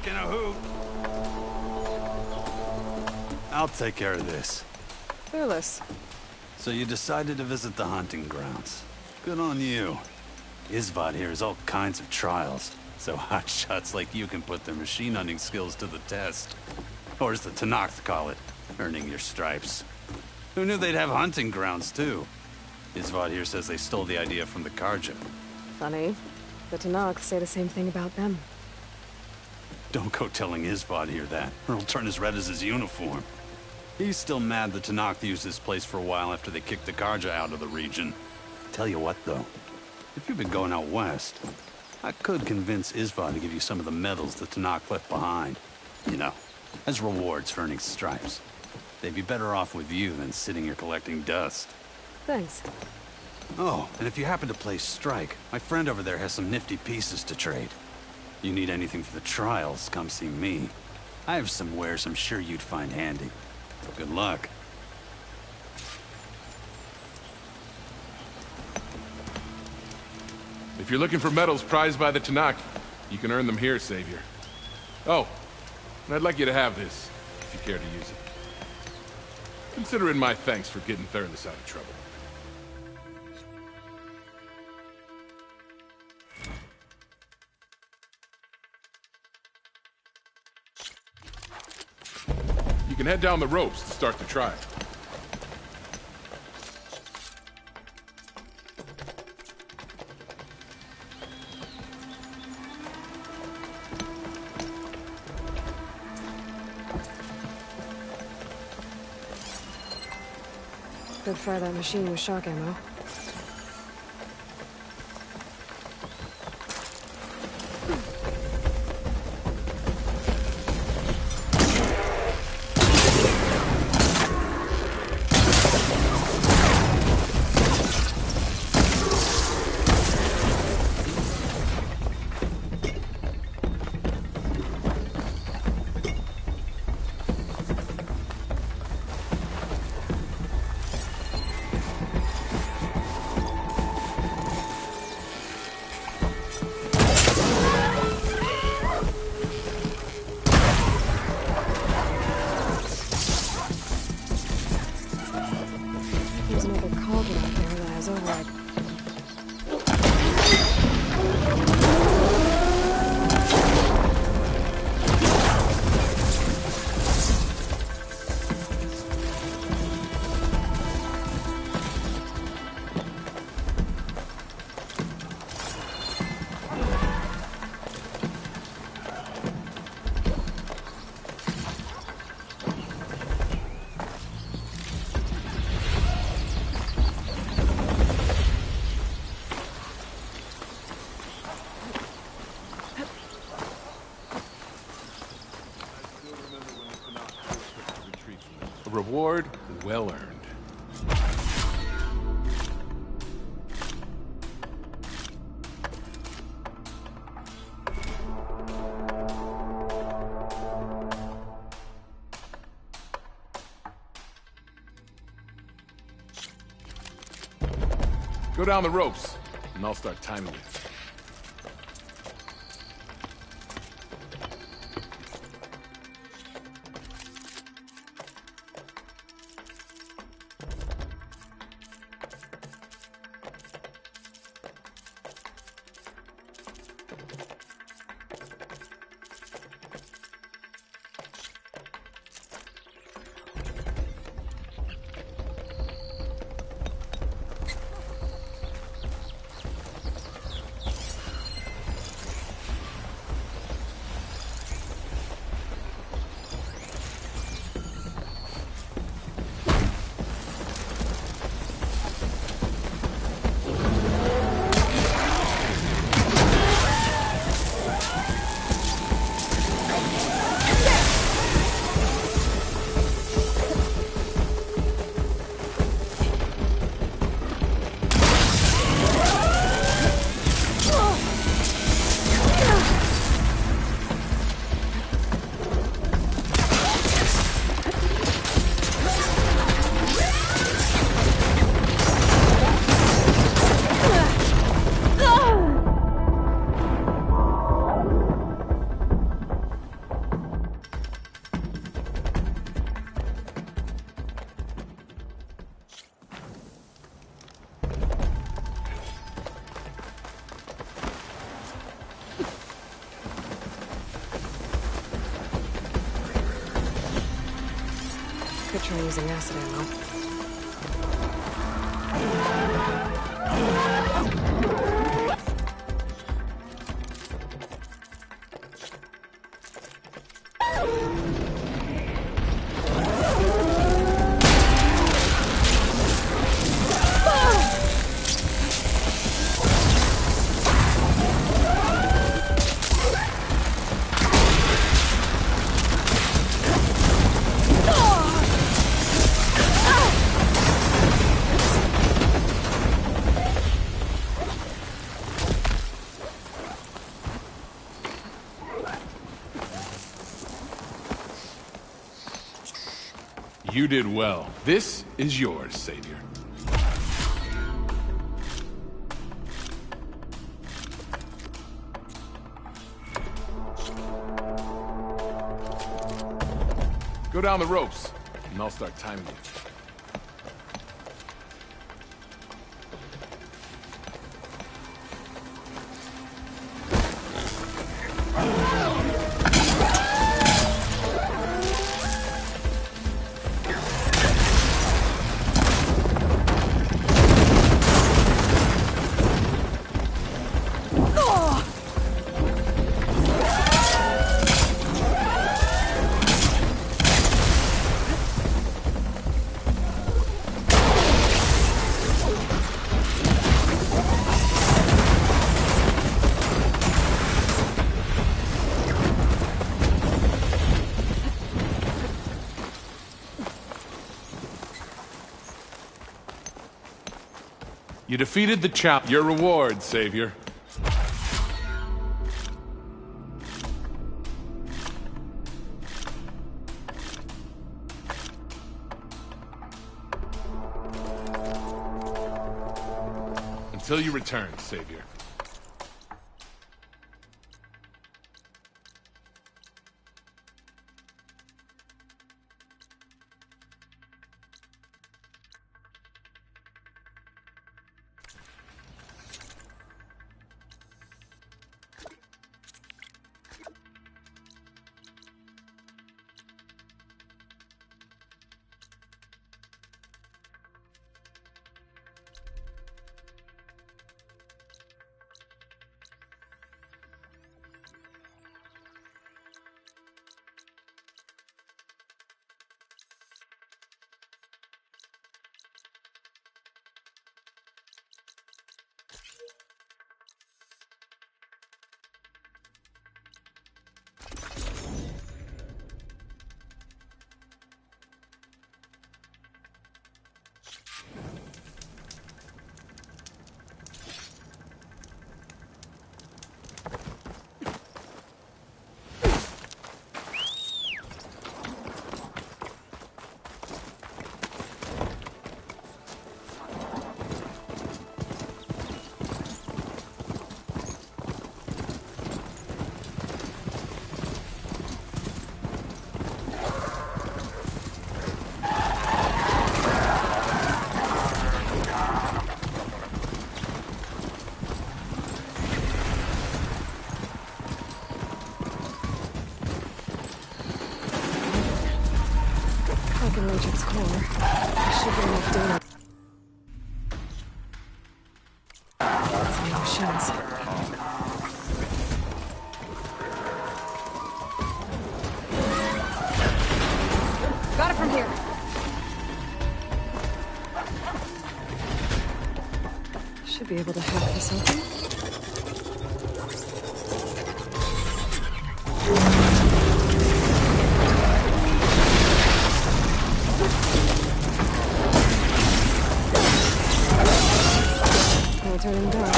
In a hoop. I'll take care of this. Fearless. So you decided to visit the hunting grounds. Good on you. Isvad here has all kinds of trials, so hotshots like you can put their machine hunting skills to the test. Or as the Tenakth call it, earning your stripes. Who knew they'd have hunting grounds, too? Isvad here says they stole the idea from the Karja. Funny. The Tenakth say the same thing about them. Don't go telling Isvad here that, or he'll turn as red as his uniform. He's still mad the Tenakth used this place for a while after they kicked the Karja out of the region. Tell you what, though. If you've been going out west, I could convince Isvad to give you some of the medals the Tenakth left behind. You know, as rewards for earning stripes. They'd be better off with you than sitting here collecting dust. Thanks. Oh, and if you happen to play Strike, my friend over there has some nifty pieces to trade. You need anything for the trials, come see me. I have some wares I'm sure you'd find handy. Good luck. If you're looking for medals prized by the Tenakth, you can earn them here, Savior. Oh, and I'd like you to have this, if you care to use it. Consider it my thanks for getting Thurles out of trouble. You can head down the ropes to start the trial. Could fry that machine with shock ammo. Reward well earned. Go down the ropes, and I'll start timing it. Could try using acid ammo. You did well. This is yours, Savior. Go down the ropes, and I'll start timing you. You defeated the challenge. Your reward, Savior. Until you return, Savior. Its core. There should be enough data. That's the machines. Got it from here. Should be able to hack this open. Turning dark.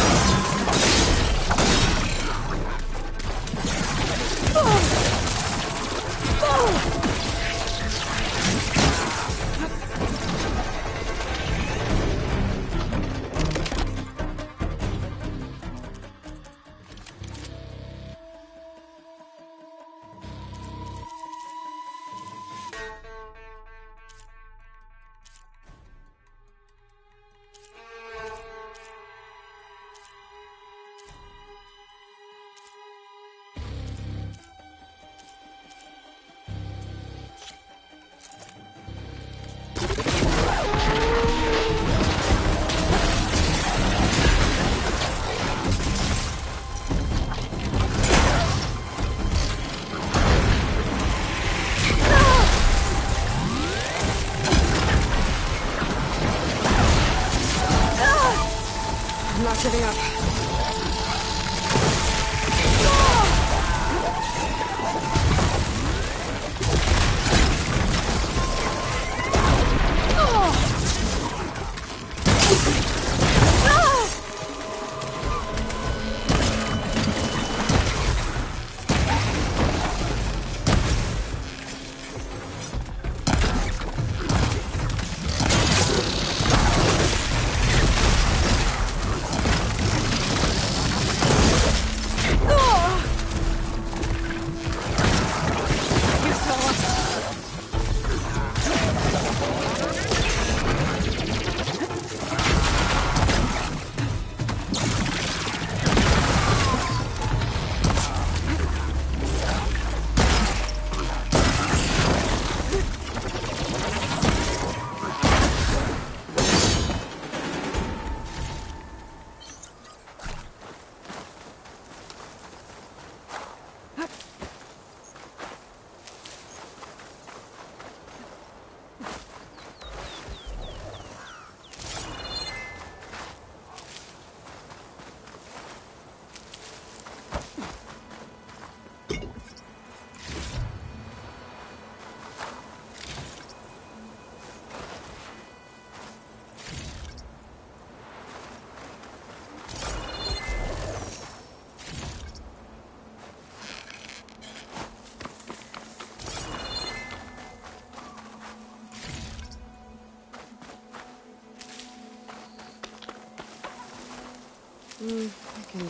I can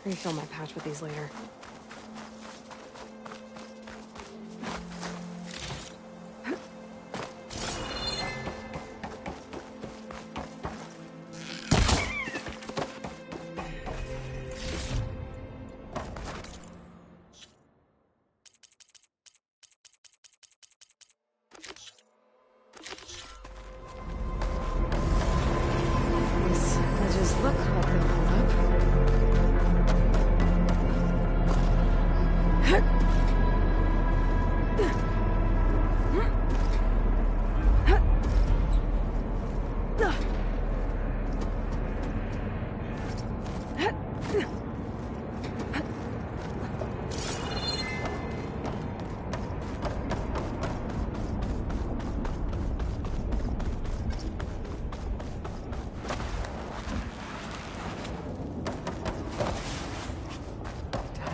refill my pouch with these later.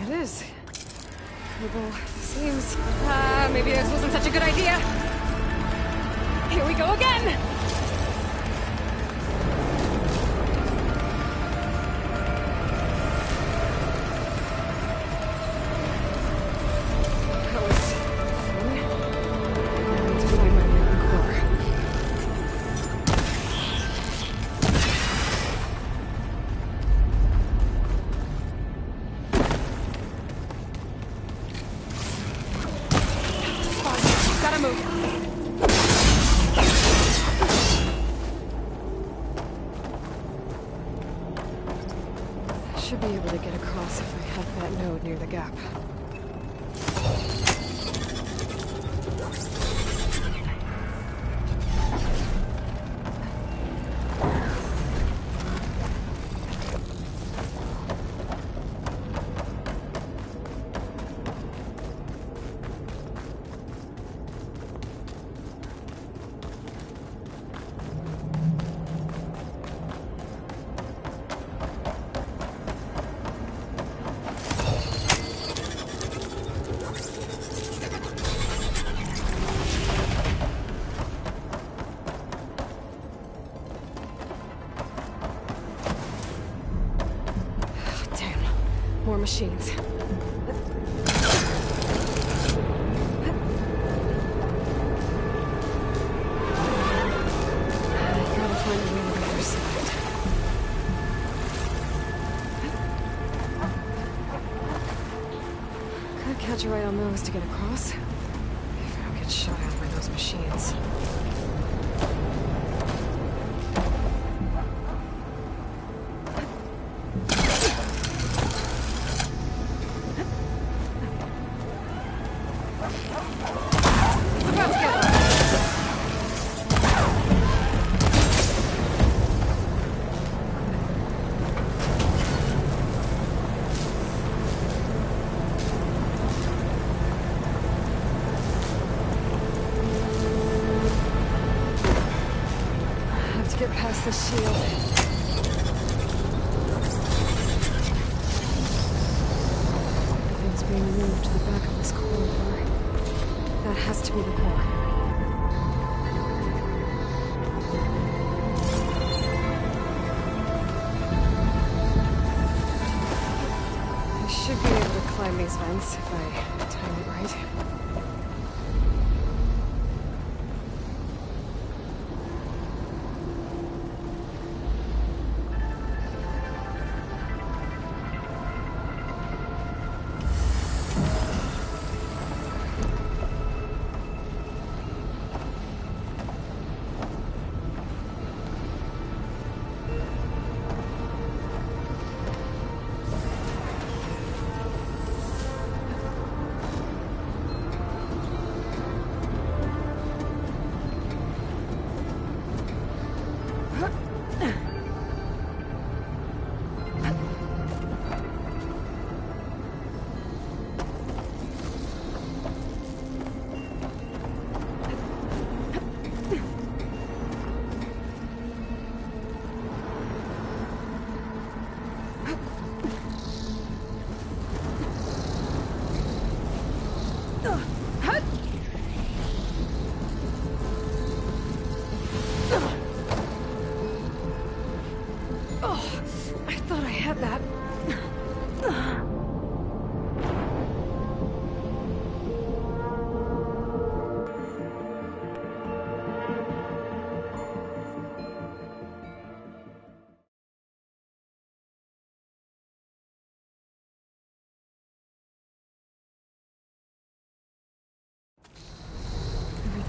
It is. Cable seems... maybe this wasn't such a good idea. Here we go again! That was fun. Now to find my main core. Gotta move. Should be able to get across if I have that node near the gap. More machines. I gotta find a way to the other side. Could catch a right on those to get across. If I don't get shot at by those machines. Get past the shield. Everything's being moved to the back of this corridor. That has to be the core. I should be able to climb these vents if I time it right.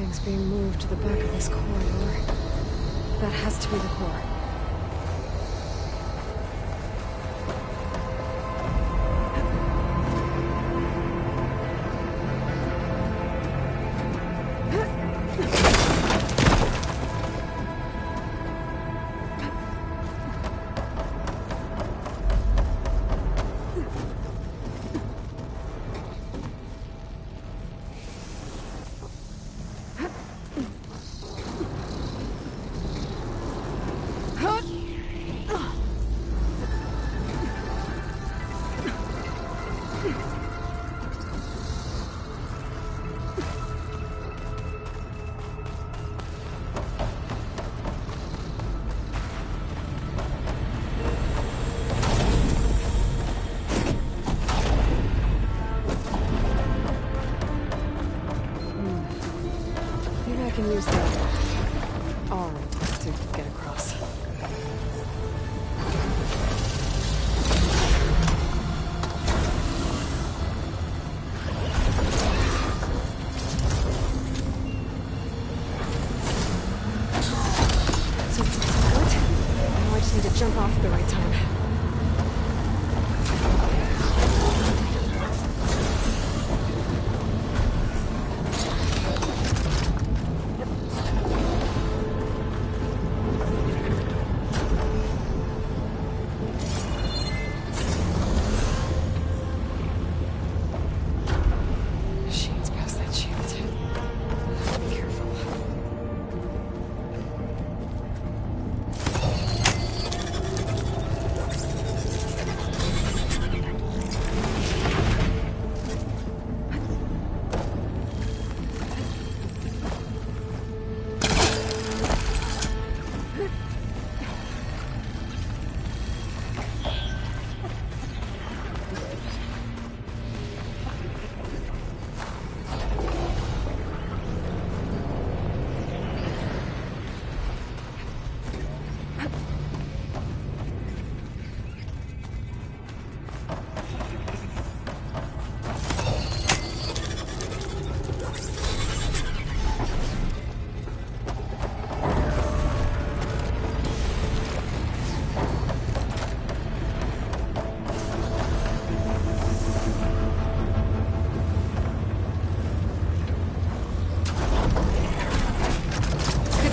Something's being moved to the back of this corridor. That has to be the core. I can use that arm to get across. So it's good. Now I just need to jump off at the right time.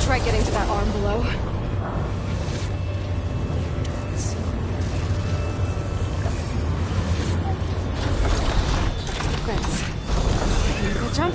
Try getting to that arm below. Thanks. Can you make that jump?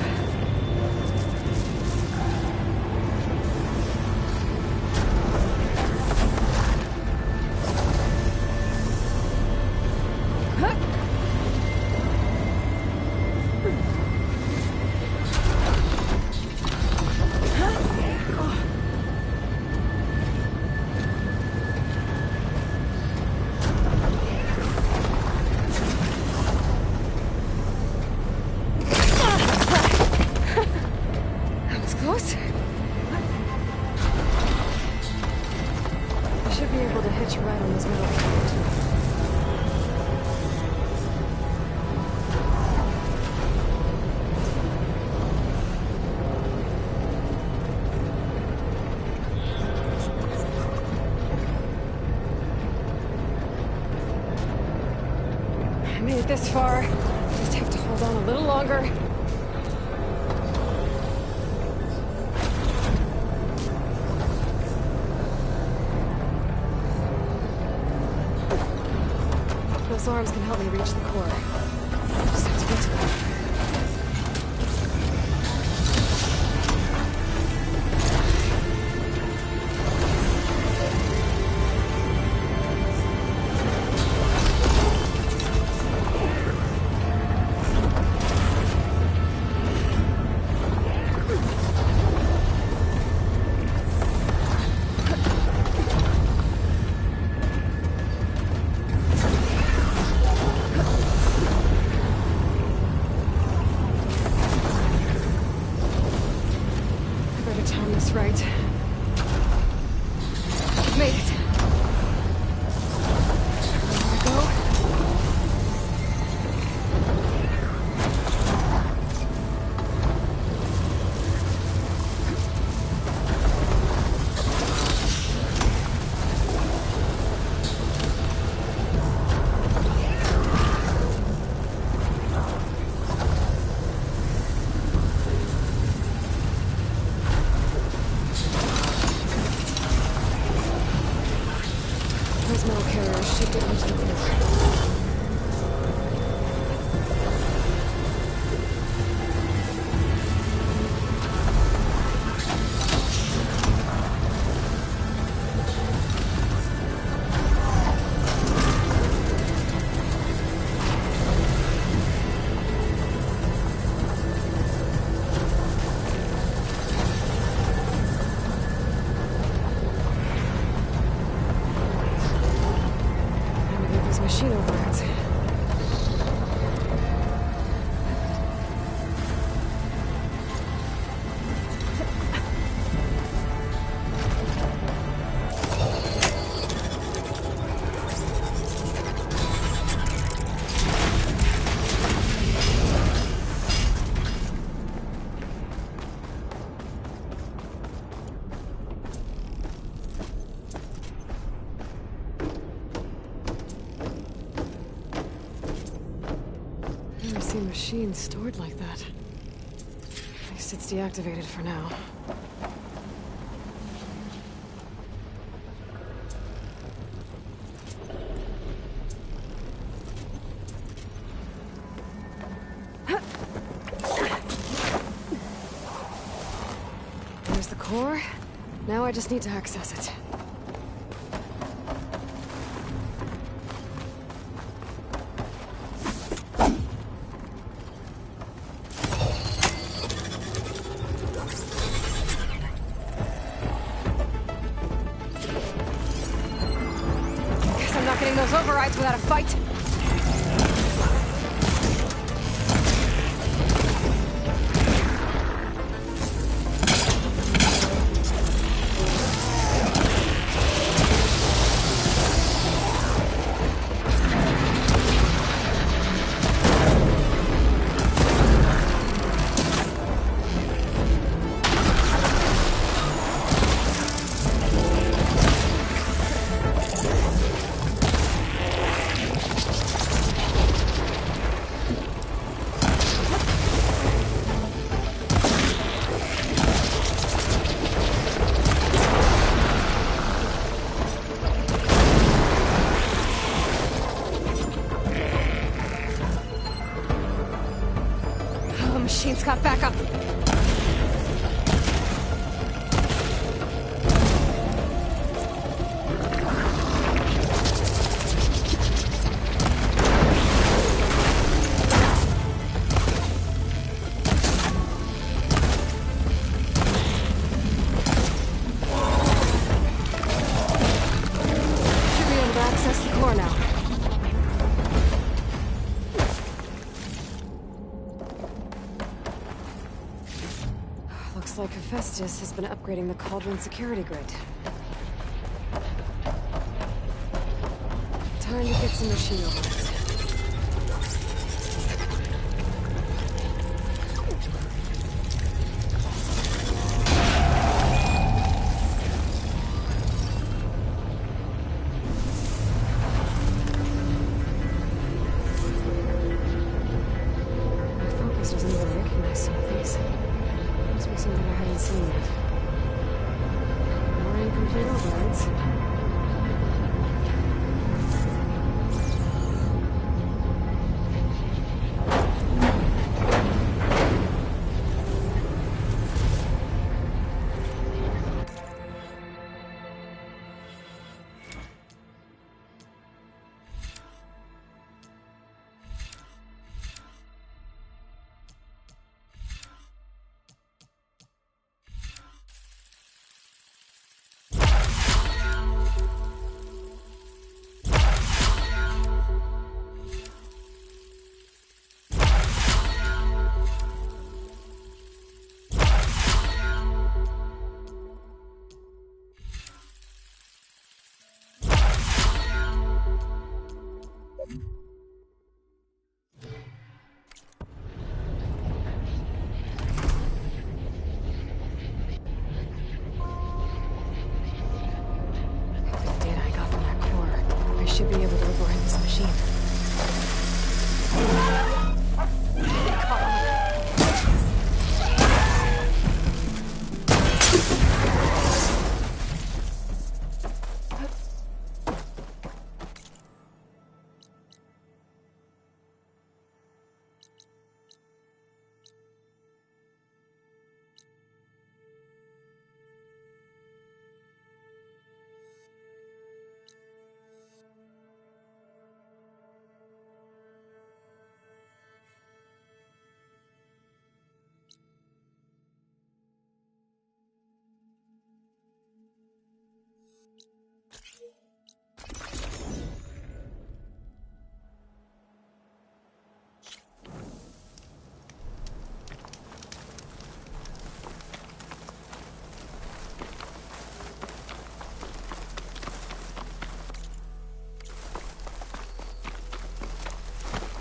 Made it this far. Just have to hold on a little longer. Those arms can help me reach the core. Just have to get to them. Right. Made it. There we go. machine stored like that? At least it's deactivated for now. There's the core. Now I just need to access it. Those overrides without a fight. Machine's got backup. Should be able to access the core now. Looks like Hephaestus has been upgrading the Cauldron security grid. Time to get some machine overrides. My focus doesn't even recognize some of these. Must be something I haven't seen yet. More incomplete overrides. Should be able to override this machine.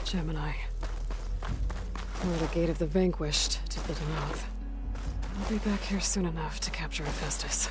Gemini. Or the Gate of the Vanquished to the north. I'll be back here soon enough to capture Hephaestus.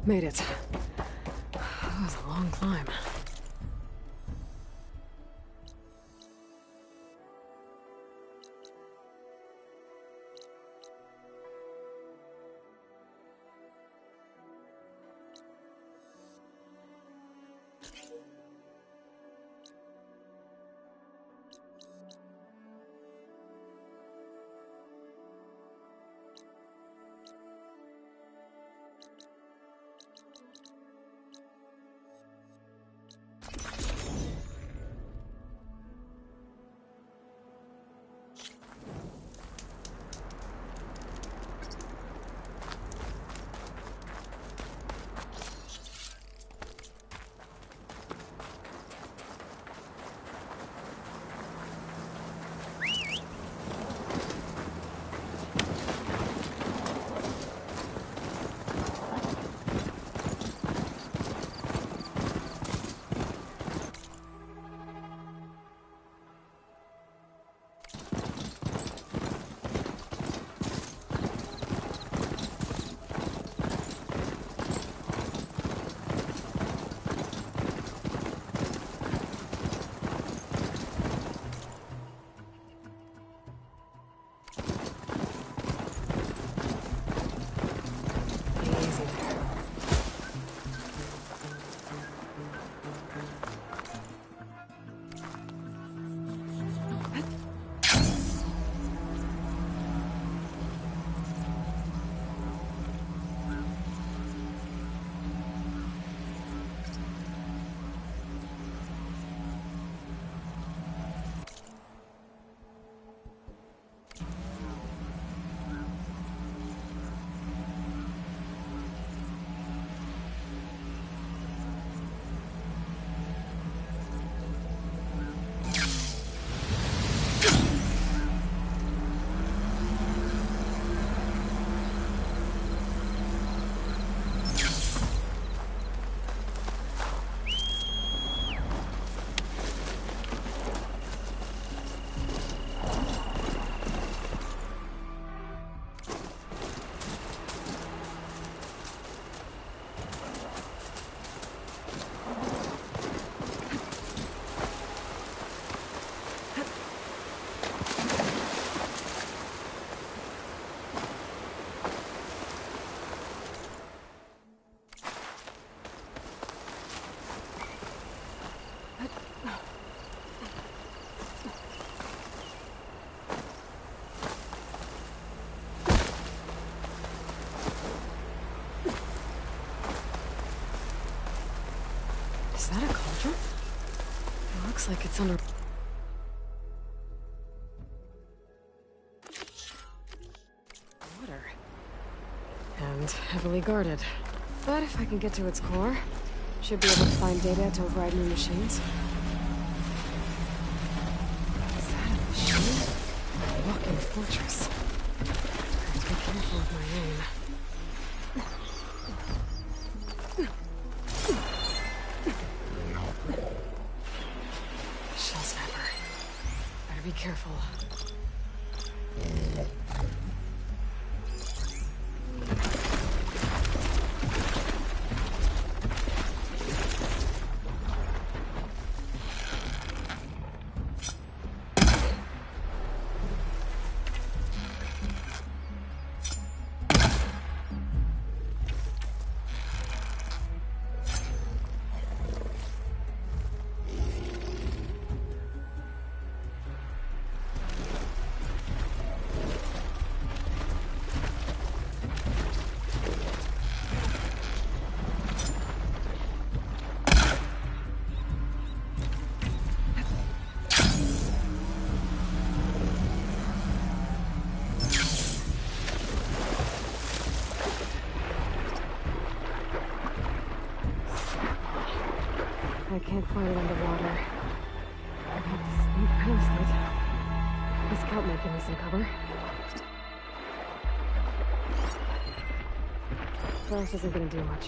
Made it. That was a long climb. Is that a cauldron? It looks like it's under... water. And heavily guarded. But if I can get to its core, should be able to find data to override new machines. Is that a machine? A walking fortress. I have to be careful with my aim. Be careful. I can't find it underwater. I have to sneak past it. The scout might give me some cover. Flash isn't gonna do much.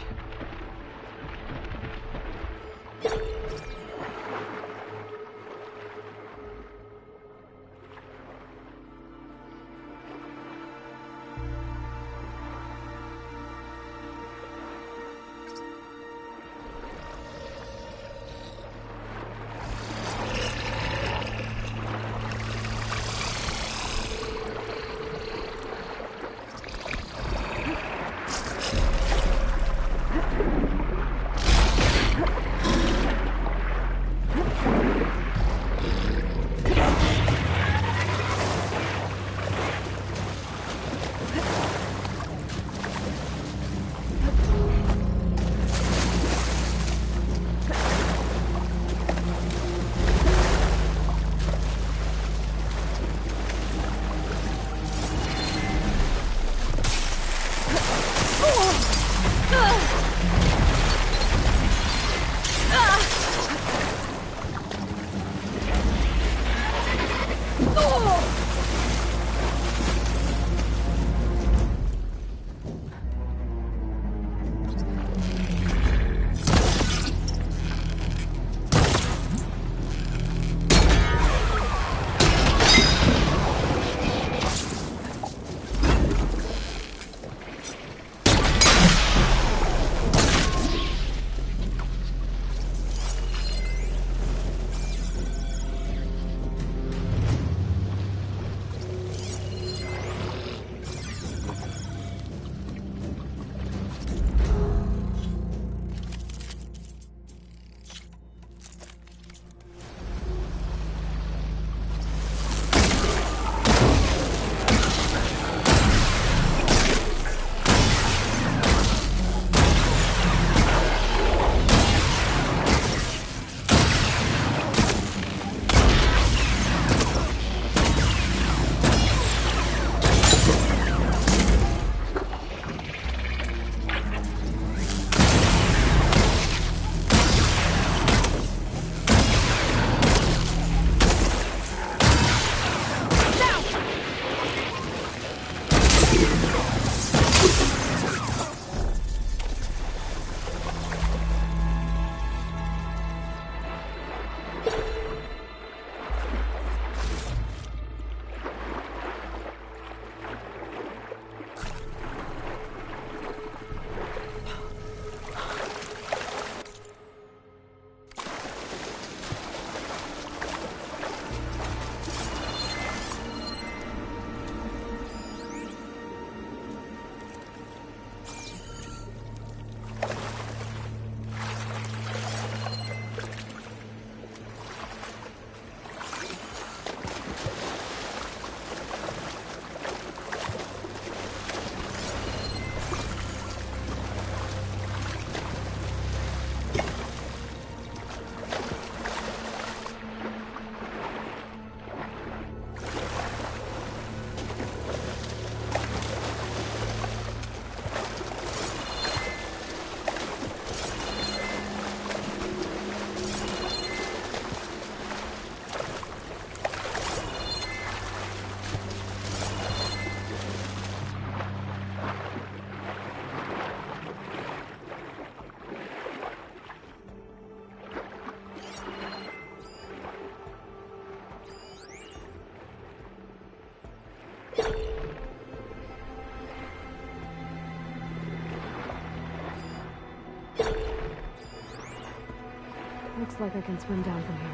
Looks like I can swim down from here.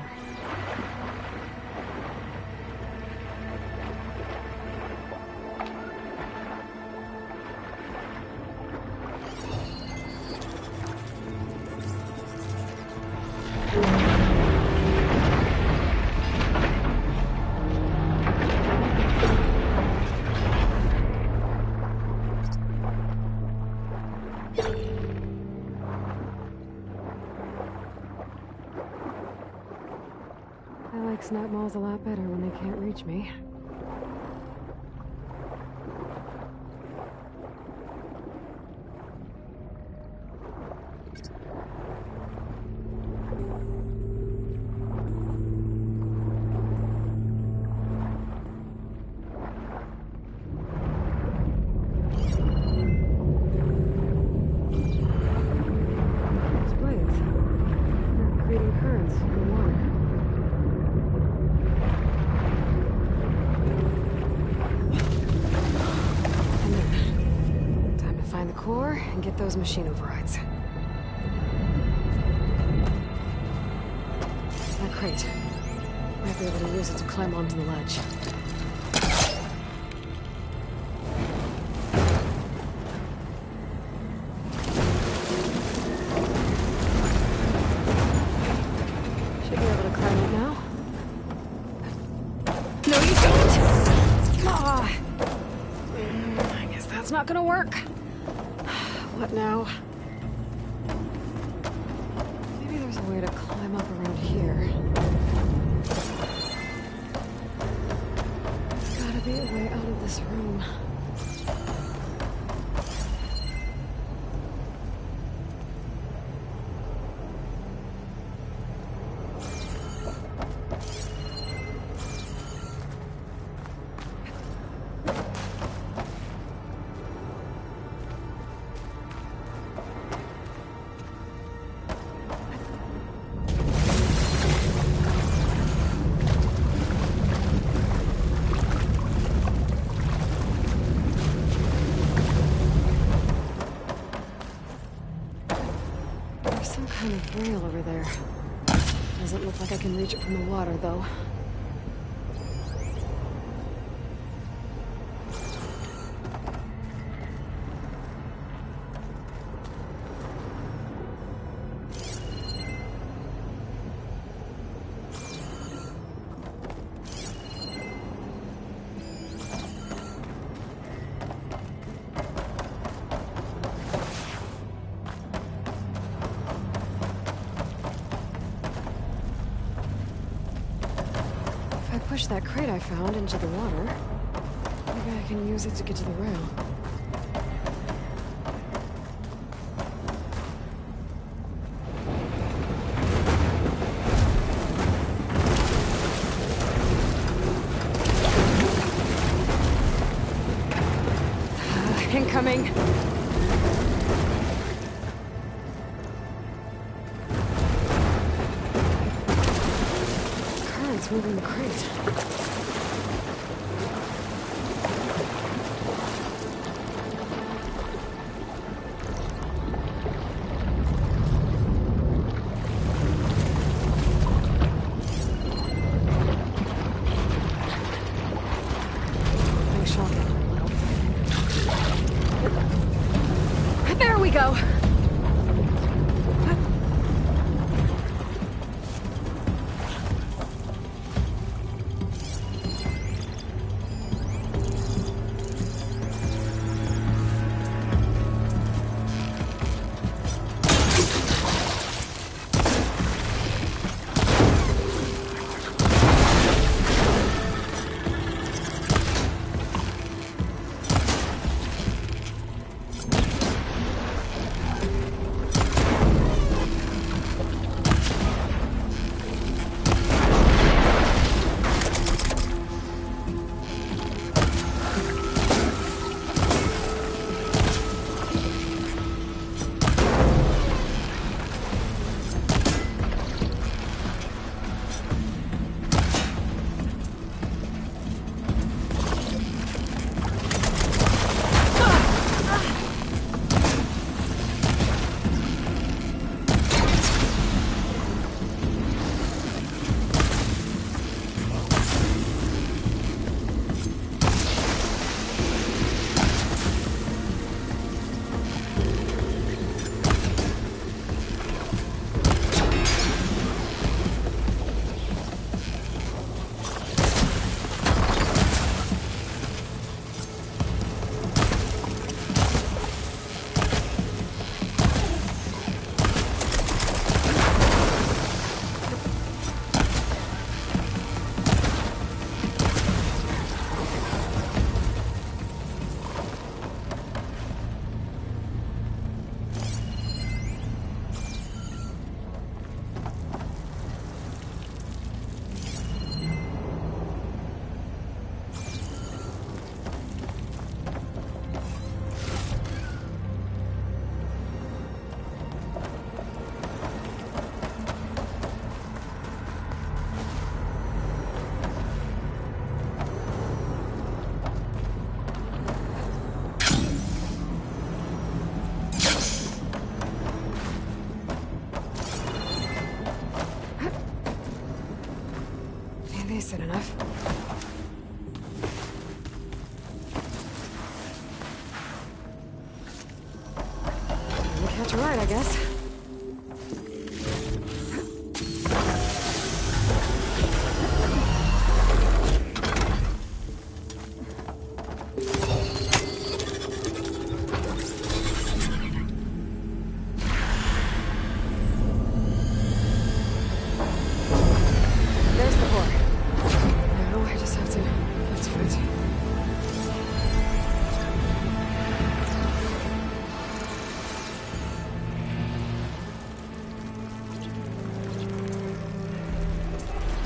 I like snap malls a lot better when they can't reach me. Those blades, they're creating currents in the water. Time to find the core and get those machine overrides. That crate. Might be able to use it to climb onto the ledge. Should be able to climb it now. No, you don't! Ah! I guess that's not gonna work. What now? Maybe there's a way to climb up around here. There's gotta be a way out of this room. There's some kind of rail over there. Doesn't look like I can reach it from the water, though. If I push that crate I found into the water, maybe I can use it to get to the rail. Incoming. Current's moving the crate. Thanks, Sean. There we go. decent enough. We'll catch a ride, I guess.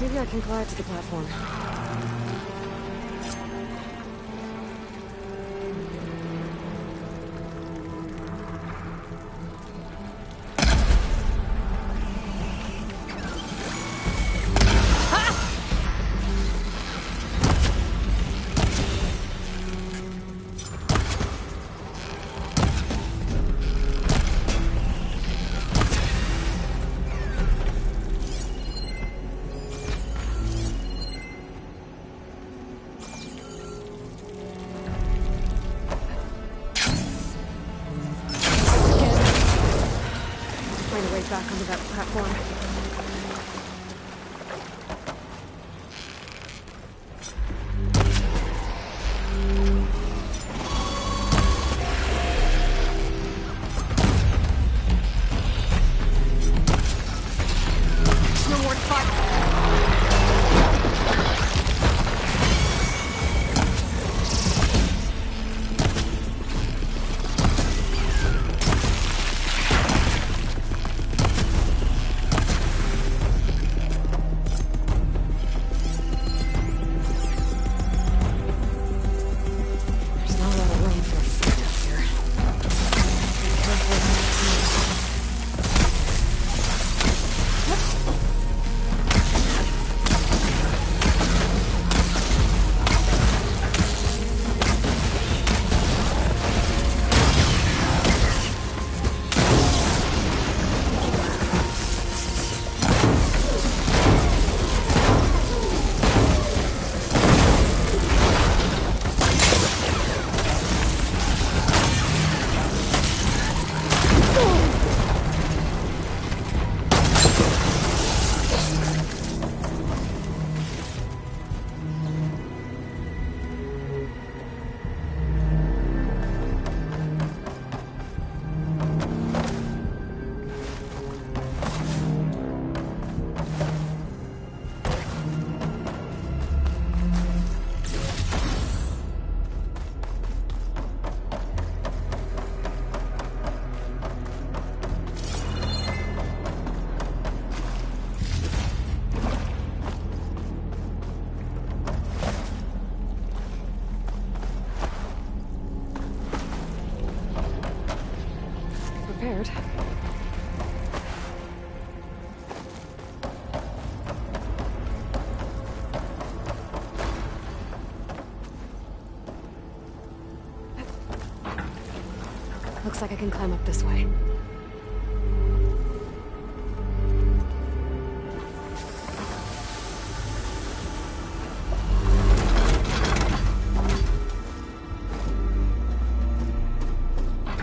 Maybe I can glide to the platform. Back onto that platform. Prepared. Looks like I can climb up this way.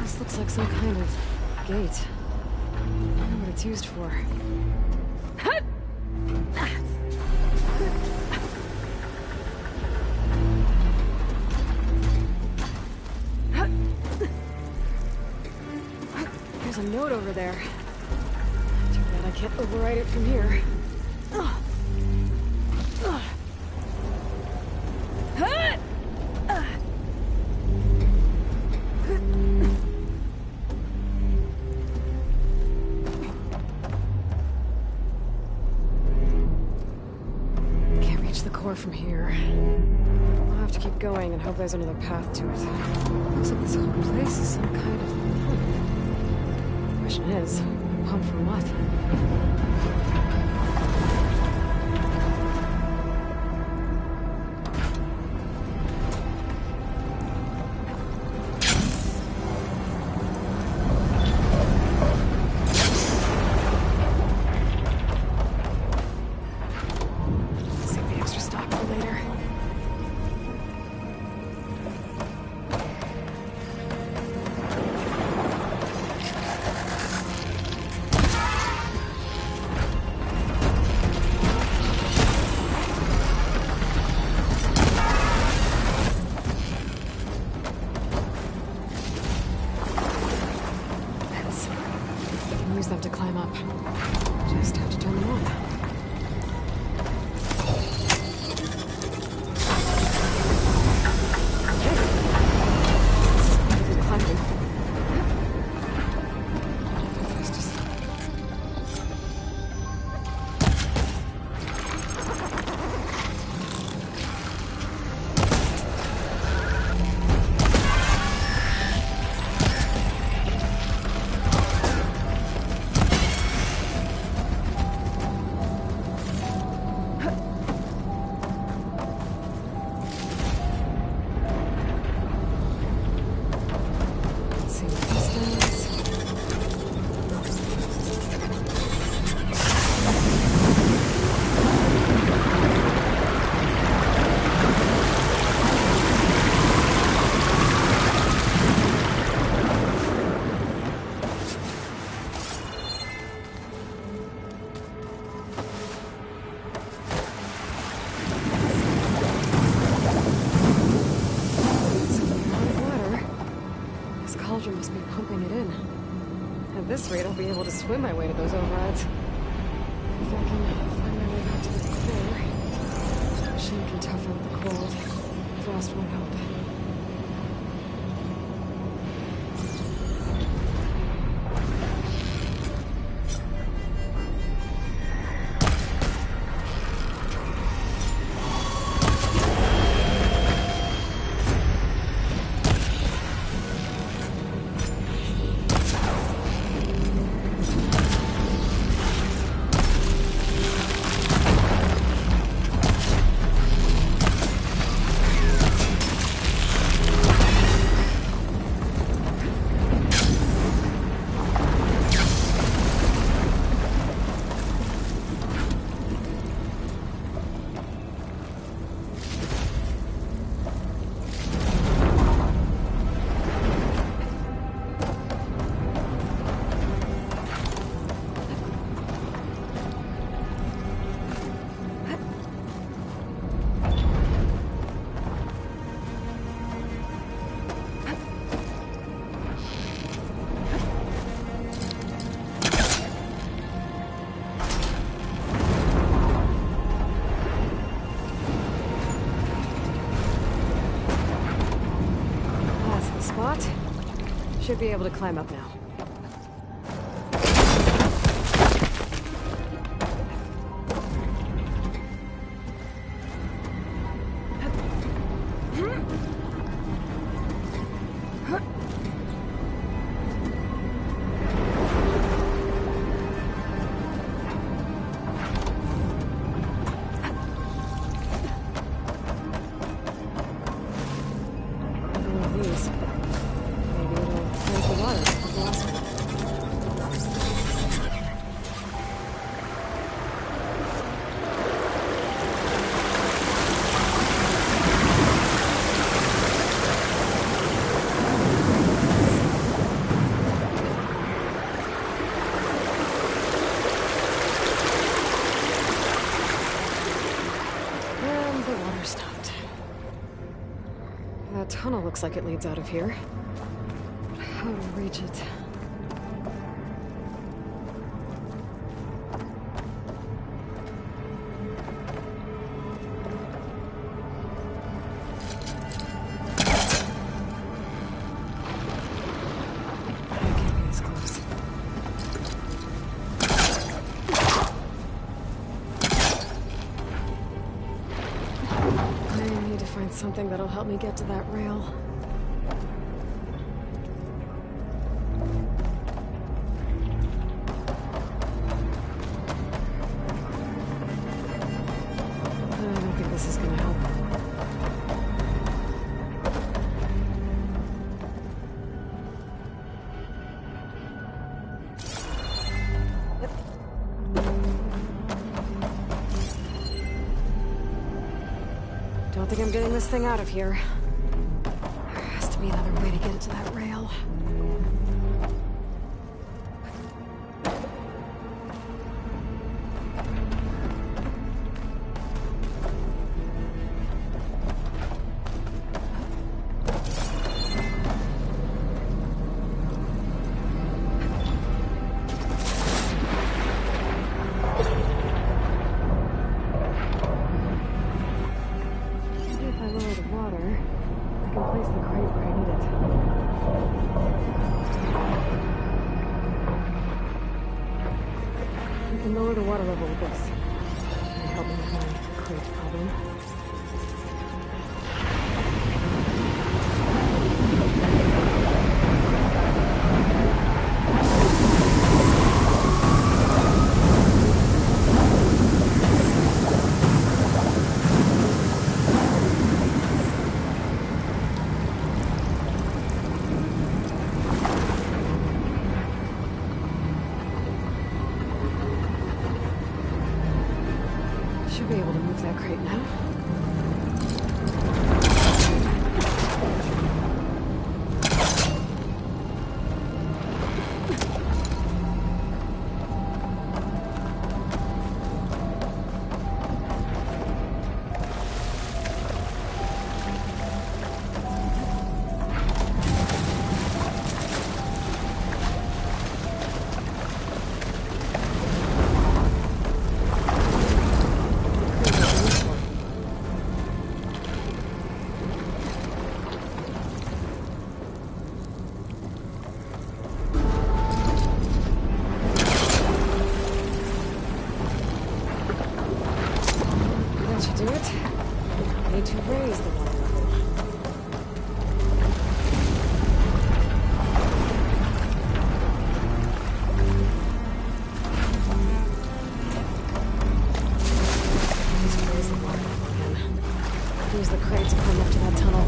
This looks like some kind of gate. I wonder what it's used for. There's a note over there. Too bad I can't override it from here. Can't reach the core from here. I'll have to keep going and hope there's another path to it. Looks like this whole place is some kind of pump. Question is, pump for what? Save the extra stuff. use them to climb up. Just have to turn them on. Must be pumping it in. At this rate, I'll be able to swim my way to those overrides. If I can find my way back to the core, the machine can tough out the cold. Frost won't help. Should be able to climb up now. That tunnel looks like it leads out of here. But how to reach it? I can't be this close. I need to find something that'll help me get to that rail. I don't think this is gonna help. Don't think I'm getting this thing out of here. There has to be another way to get it to that rail. can lower the water level with this. Can you help me with my crate problem? Should be able to move that crate now. That should do it. Need to raise the water level. Just raise the water level again. Use the crate to climb up to that tunnel.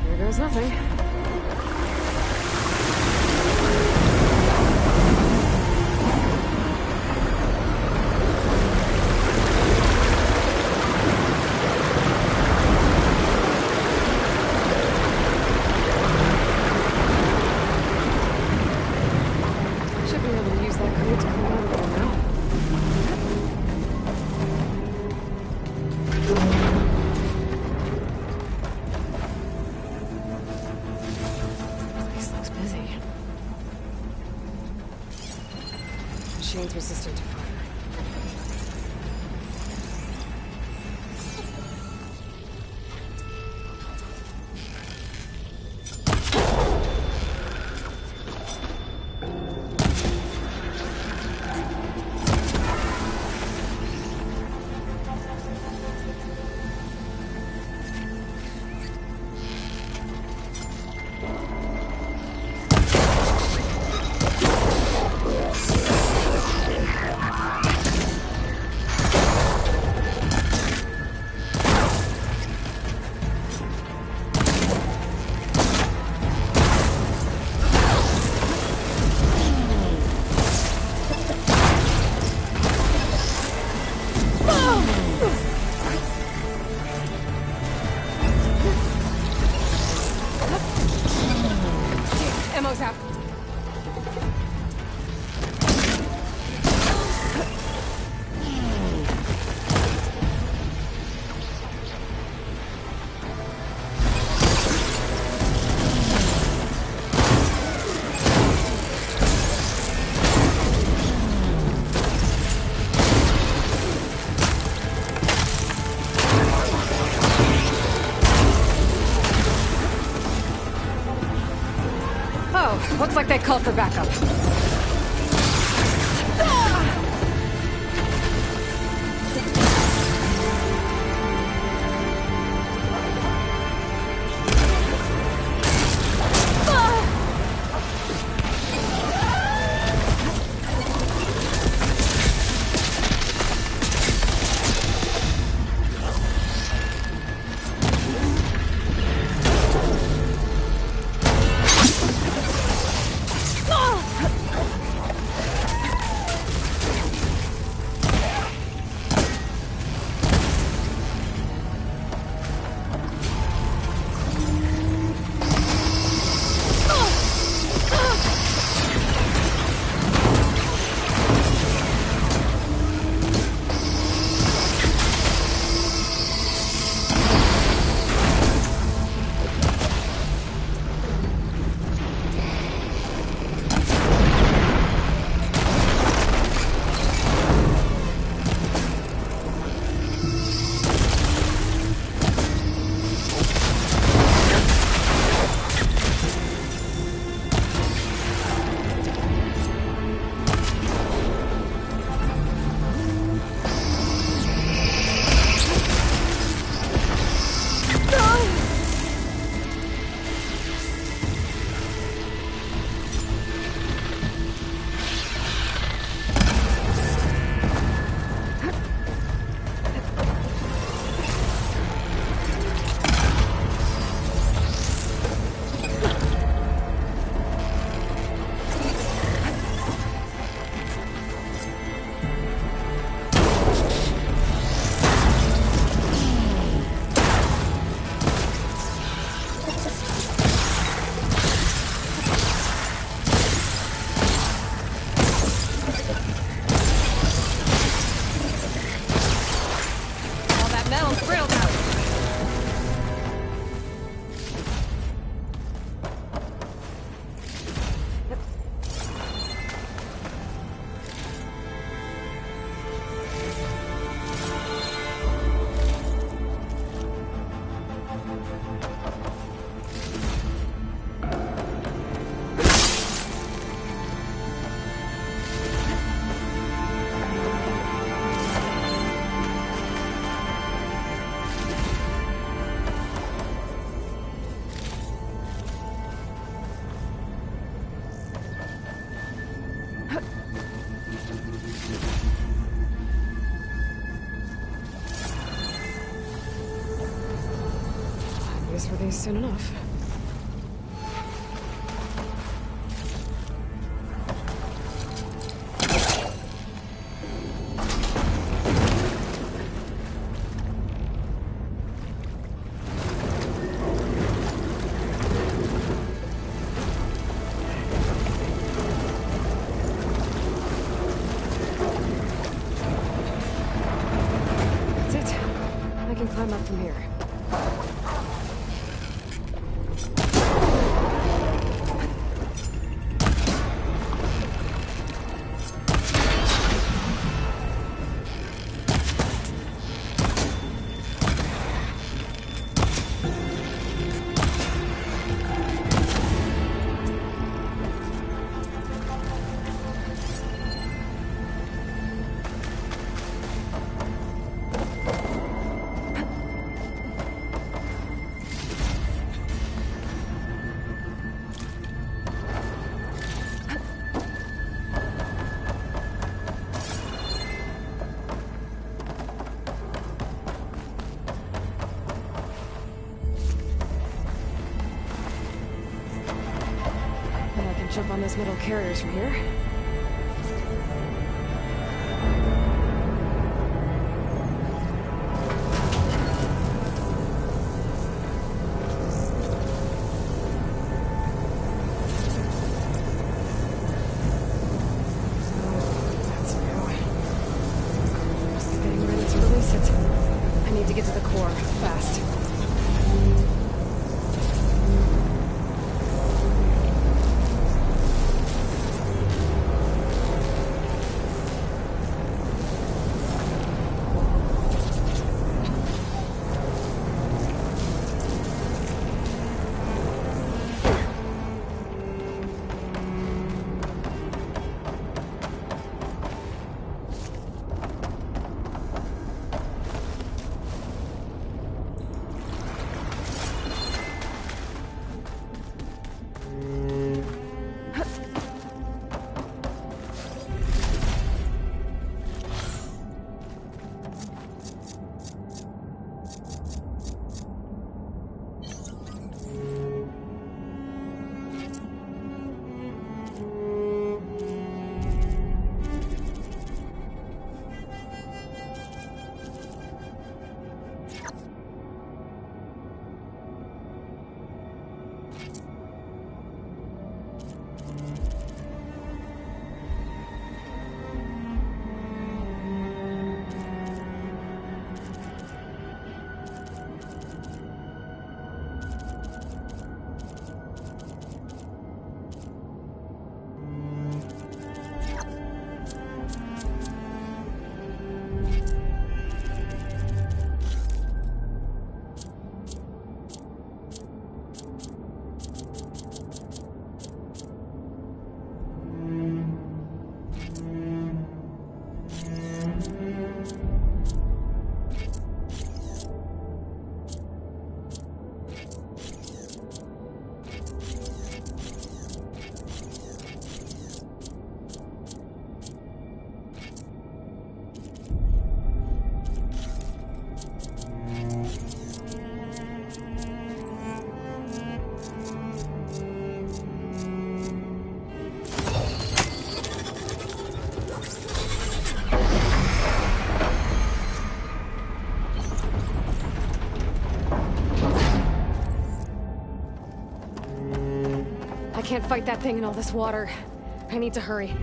Here goes nothing. Should be able to use that crate to come out of there now. This place looks busy. Machine's resistant to fire. Ammo's out. Oh, looks like they called for backup. purchase for these soon enough. Climb up from here. Jump on those metal carriers from here. That's new. Just getting ready to release it. I need to get to the core, fast. I can't fight that thing in all this water. I need to hurry. That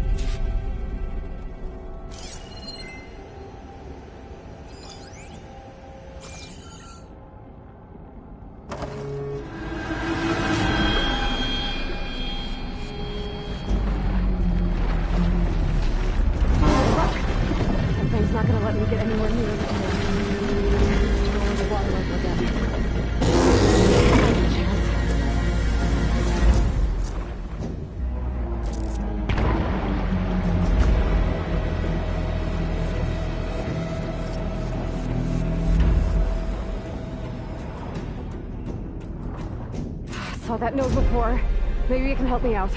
thing's not gonna let me get anywhere near it. The water level again. Saw that node before. Maybe it can help me out.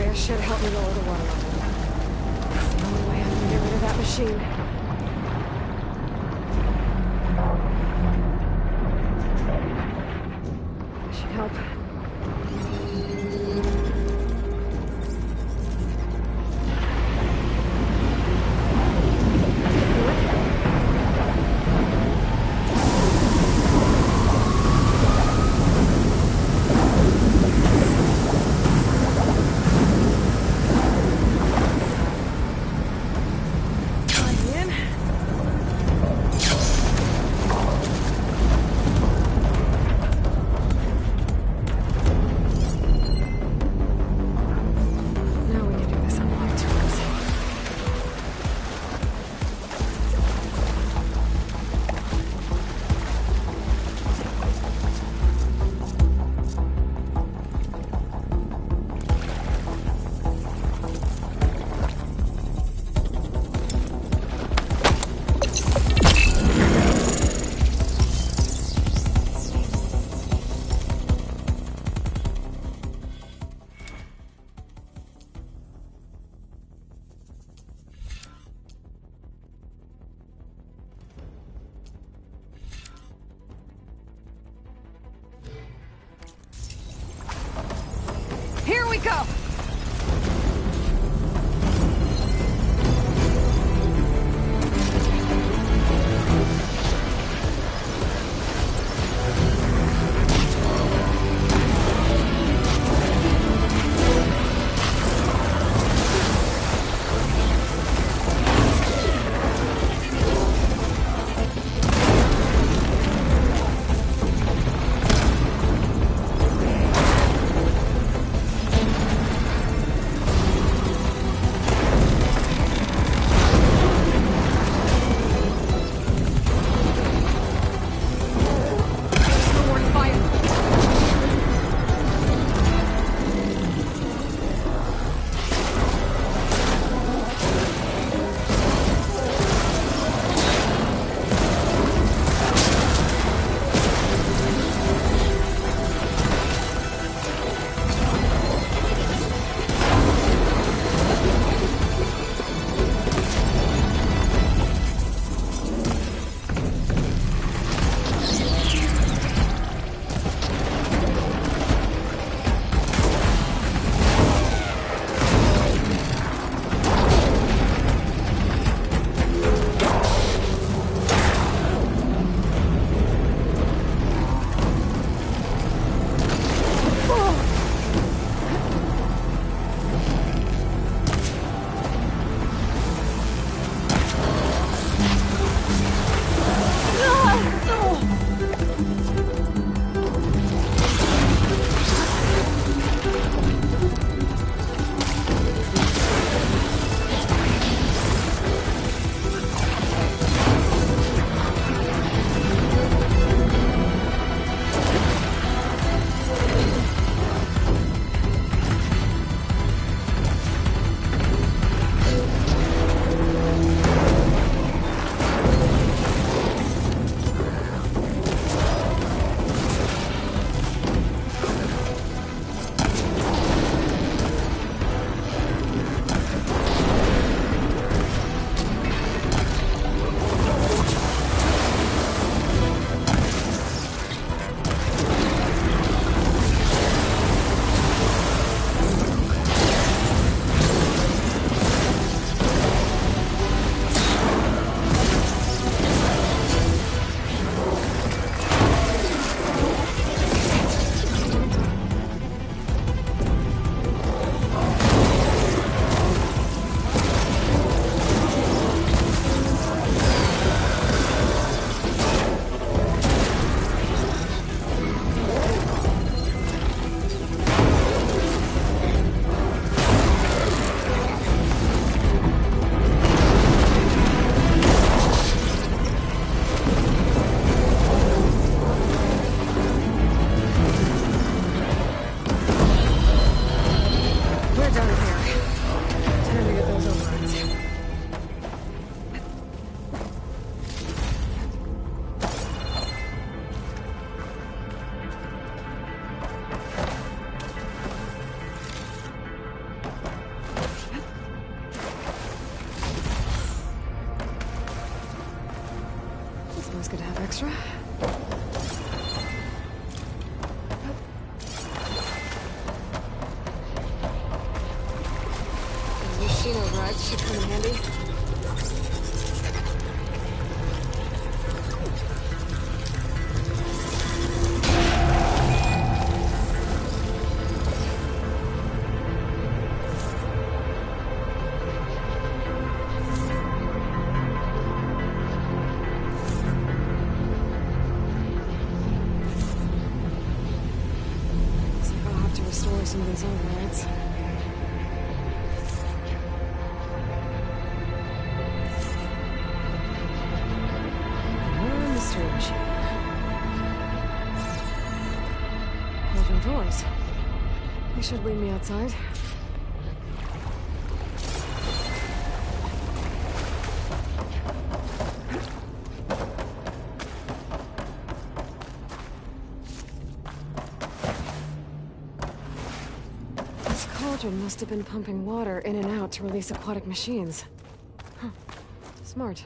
area should help me lower the water level. It's the only way I'm gonna get rid of that machine. Should help. Here we go! good to have extra. The machine overrides should come in handy. Restore some of these overrides. More mystery machine. Open doors. They should lead me outside. Cauldron must have been pumping water in and out to release aquatic machines. Huh. Smart.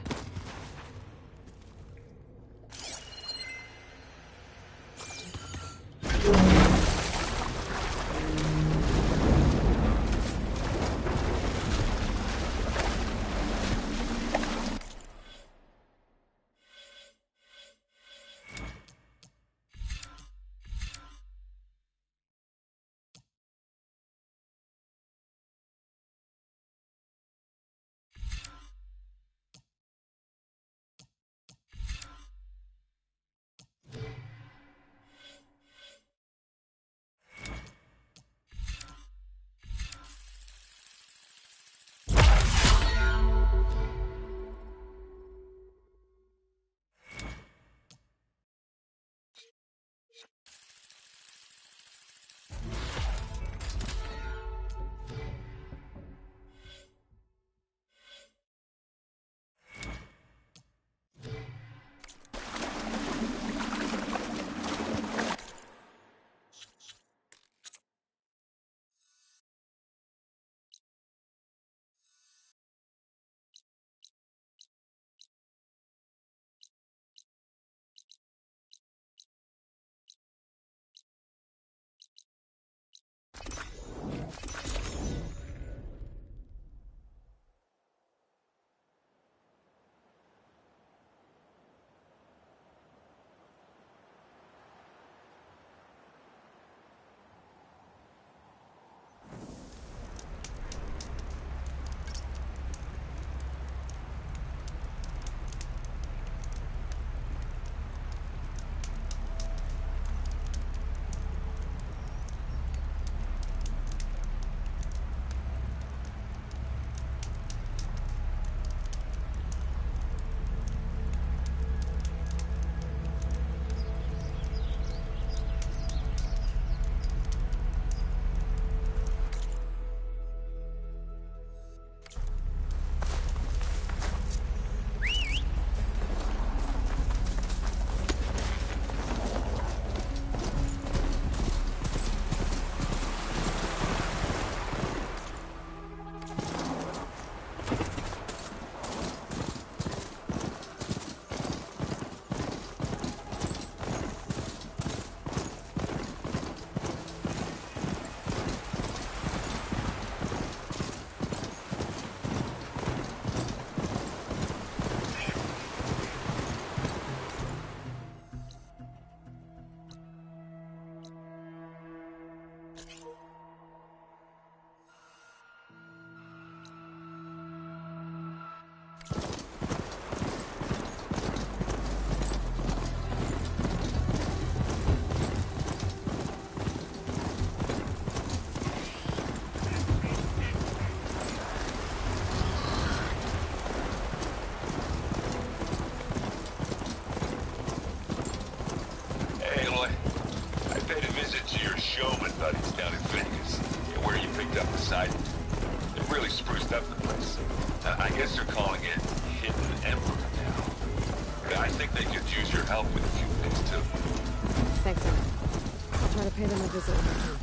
Pay them a visit when I can.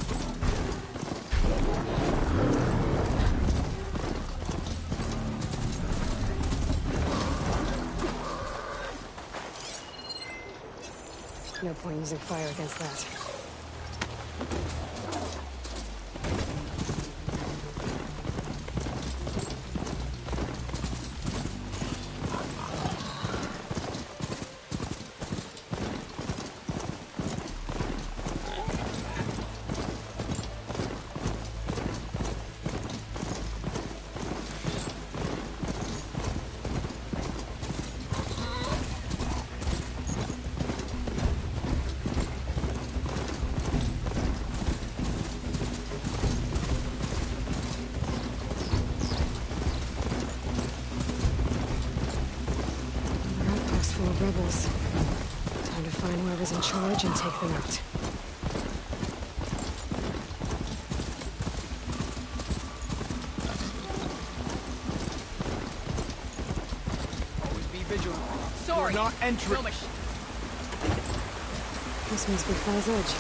No point using fire against that. Full of rebels. Time to find whoever's in charge and take them out. Always be vigilant. Sorry. You're not entering. This must be Fall's Edge.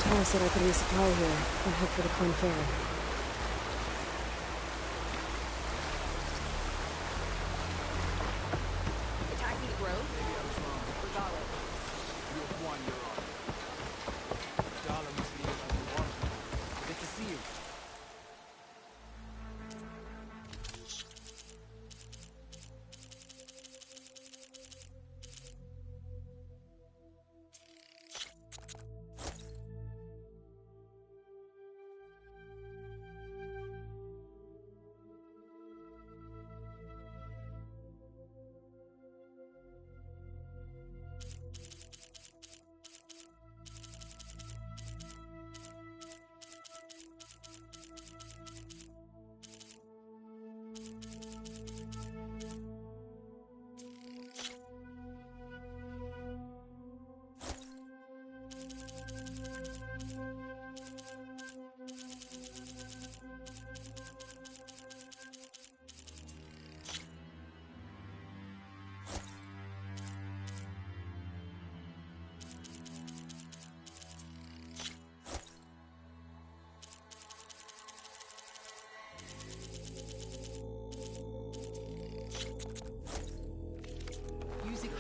Tara said I could resupply here, then head for the Clem Ferry.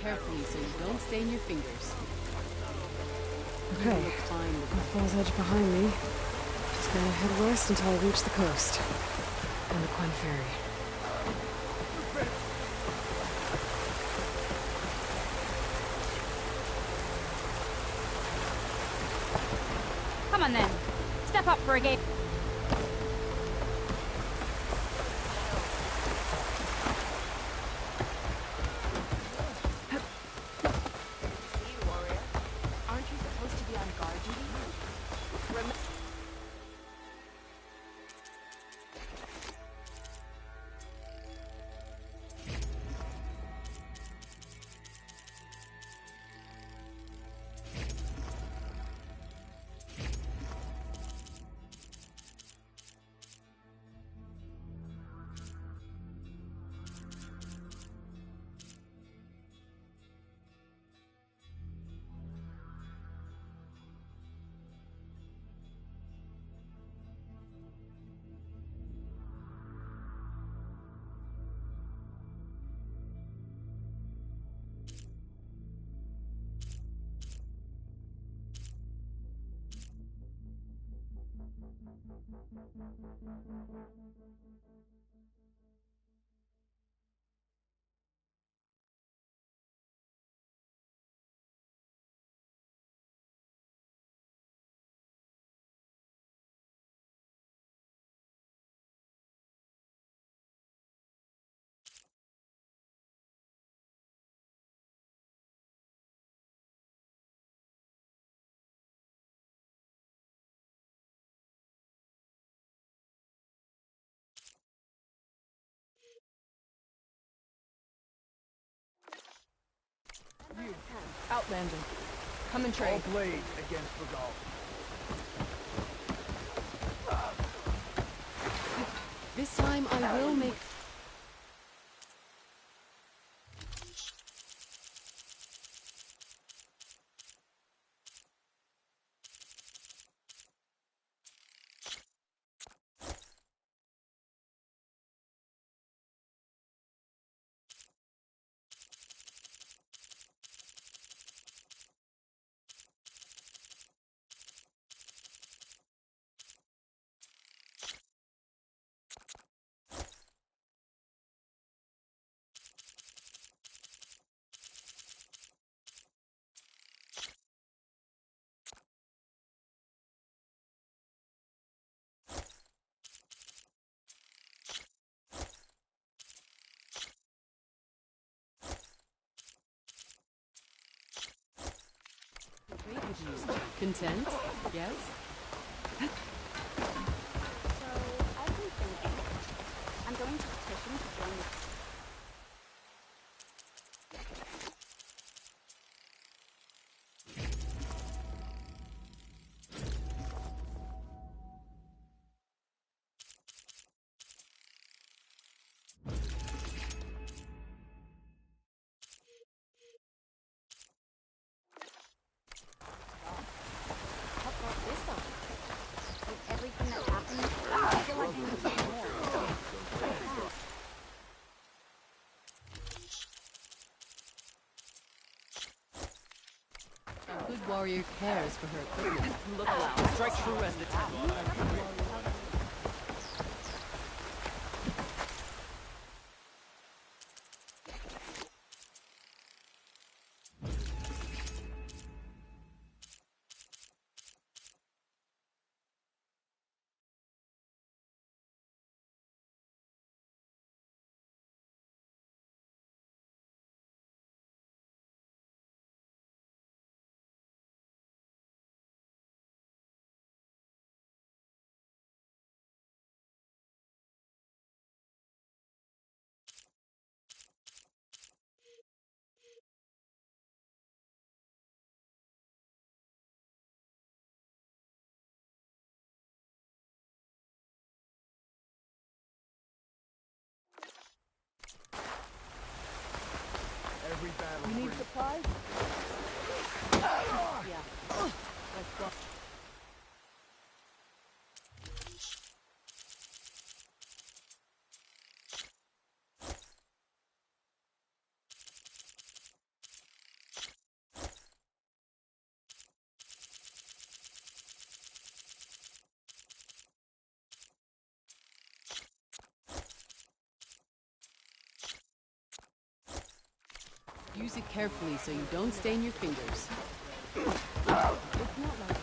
Carefully so you don't stain your fingers. Okay, the Fall's Edge behind me. Just gonna head west until I reach the coast. And the Clem Ferry. Come on then. Step up for a game. Outlander. Come and trade. All blade against Regal. This time I will make... Content? Yes? So, I've been thinking. I'm going to petition to join the... What brought this up? With everything that's happened, I feel like I need to do more. A good warrior cares for her equipment. Look loud. Strike true as the time. Every battle. You need supplies? Yeah. Let's go. Use it carefully so you don't stain your fingers. It's not like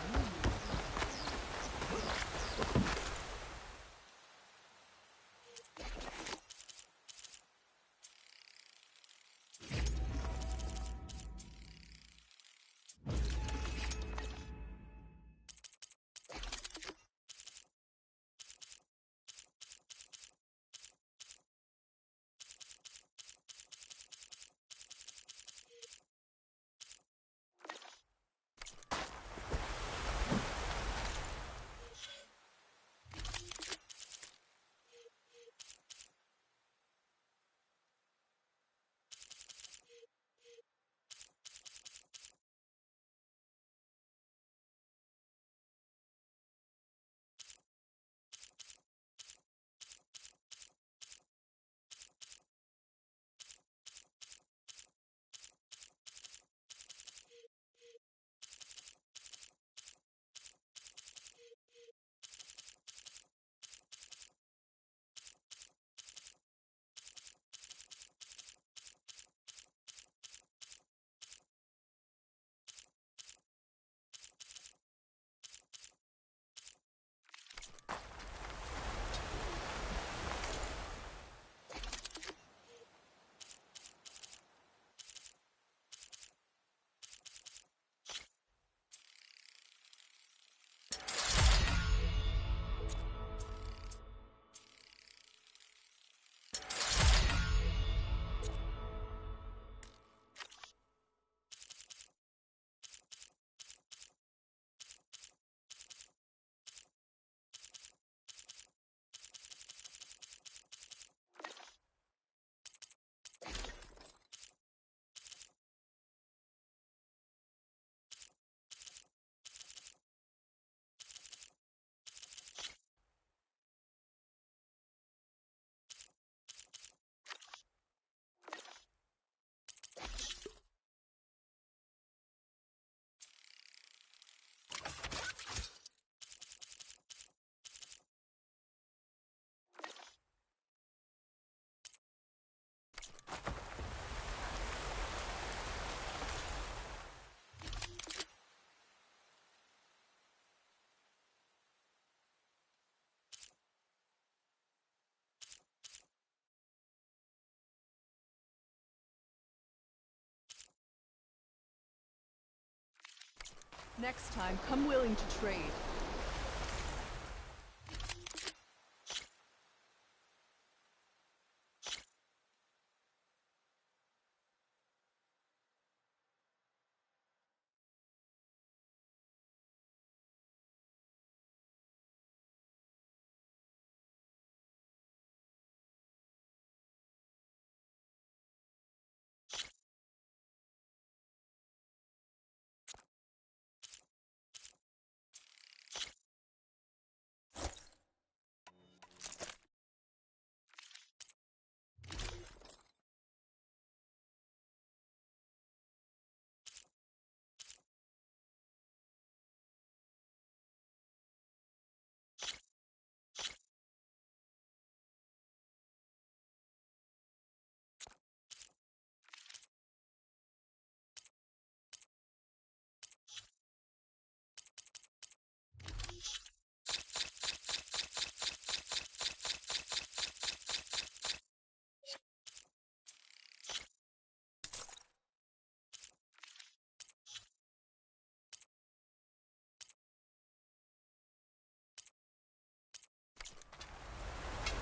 Next time, come willing to trade.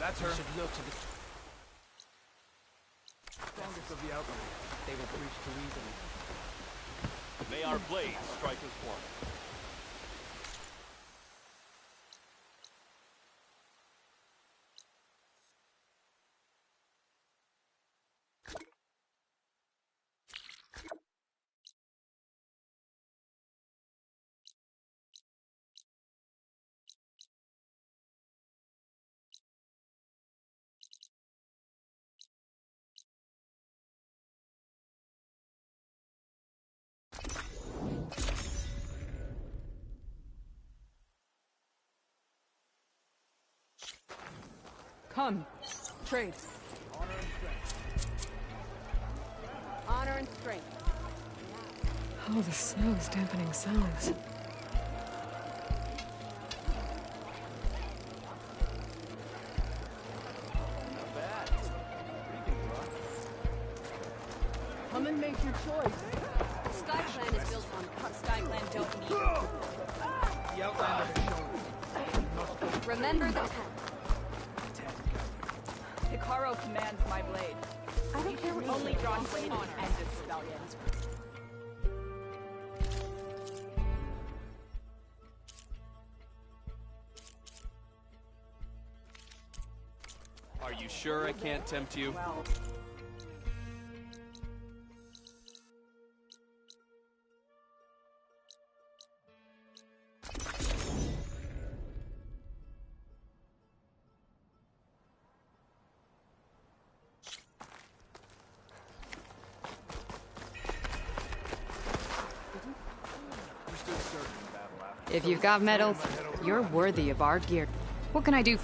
That's her. We should look to the strongest of the outlaws. They will breach too easily. May our blades strike as one. Come, trade. Honor and strength. Oh, the snow's dampening sounds. Not bad. Come and make your choice. Sky Clan is built on what Sky Clan don't need. The Outlander has shown. Remember the Hikaru commands my blade. I don't care what Only drawn blade on ended rebellions. Are you sure I can't tempt you? Well, If you've got medals, you're worthy of our gear. What can I do?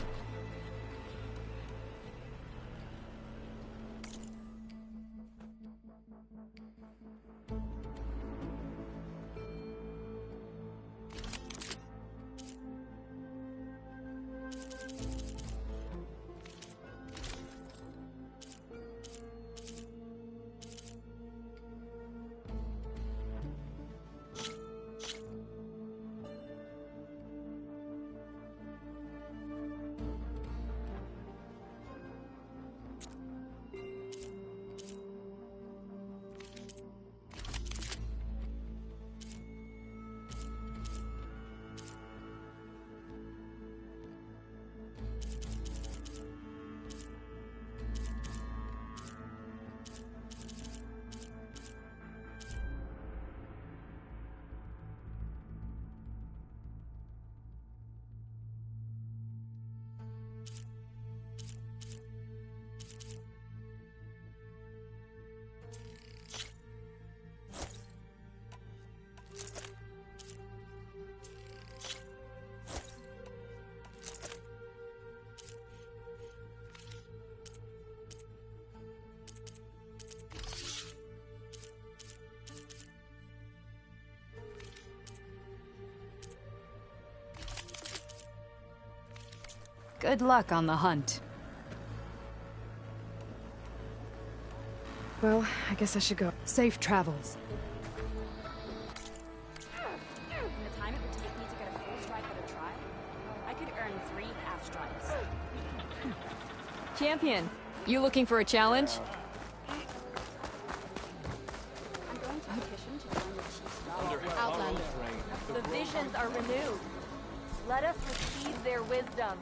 Good luck on the hunt. Well, I guess I should go. Safe travels. champion. You looking for a challenge? Outlander. The visions are renewed. Let us receive their wisdom.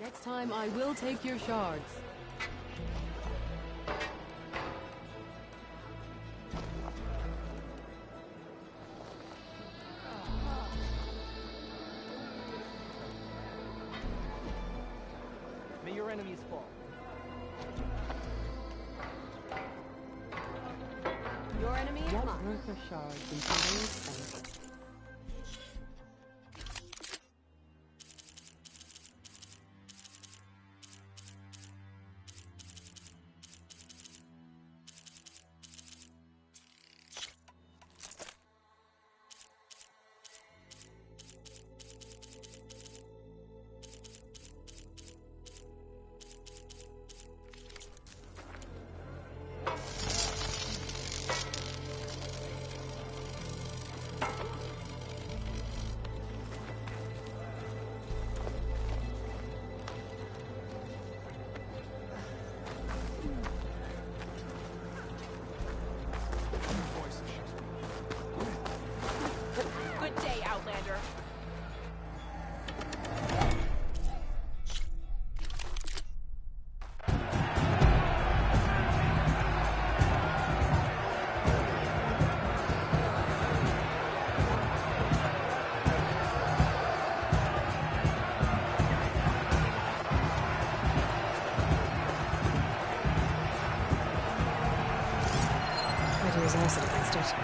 Next time, I will take your shards. May your enemies fall. Your enemy is What's mine. worth a shard in today's sense? Good day, Outlander. Try to use acid against it.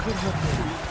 could help you.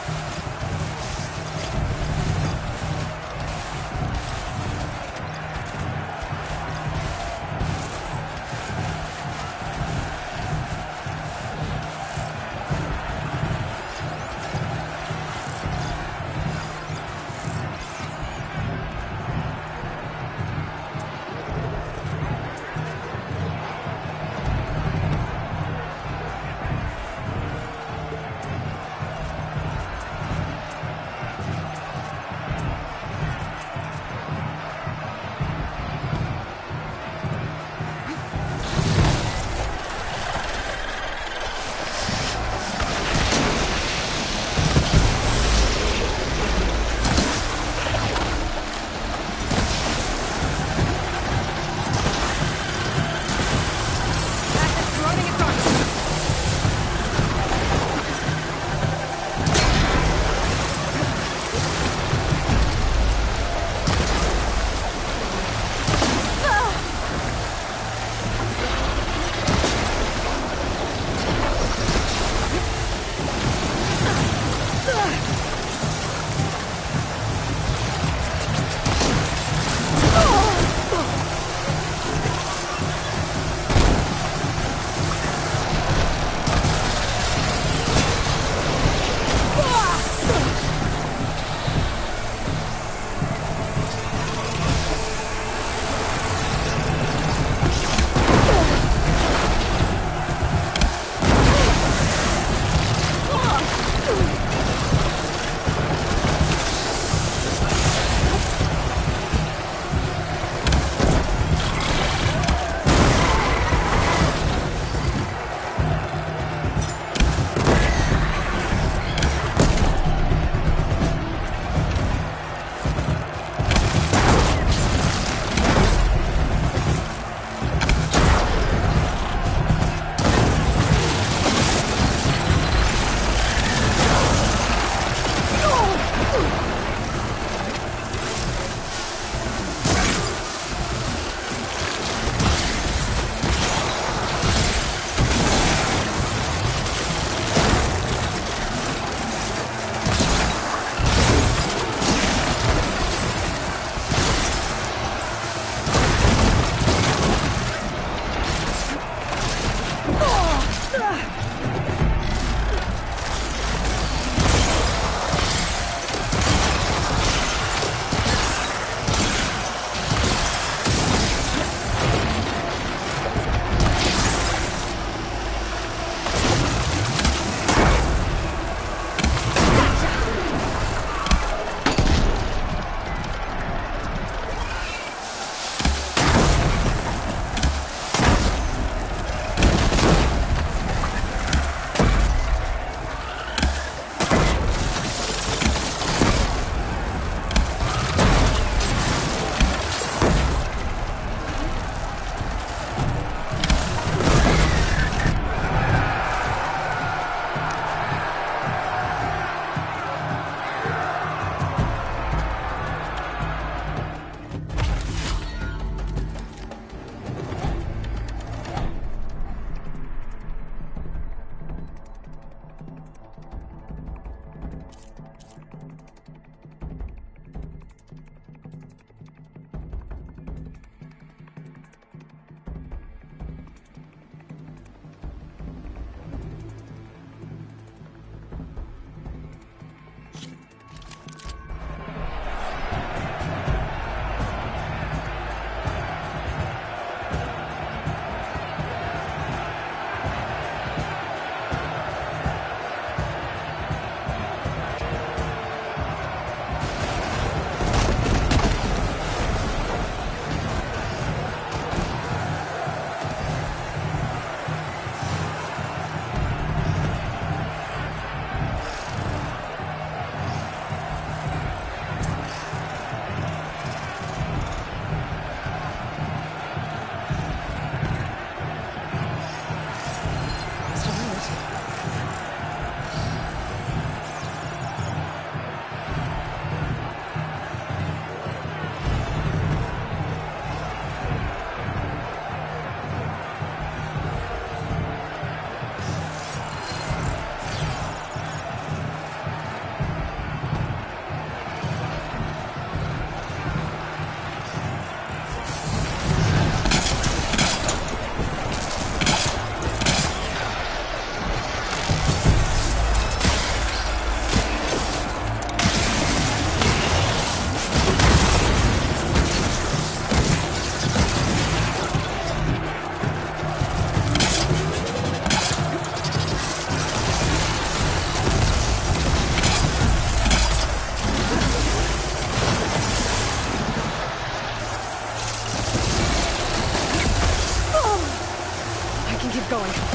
going.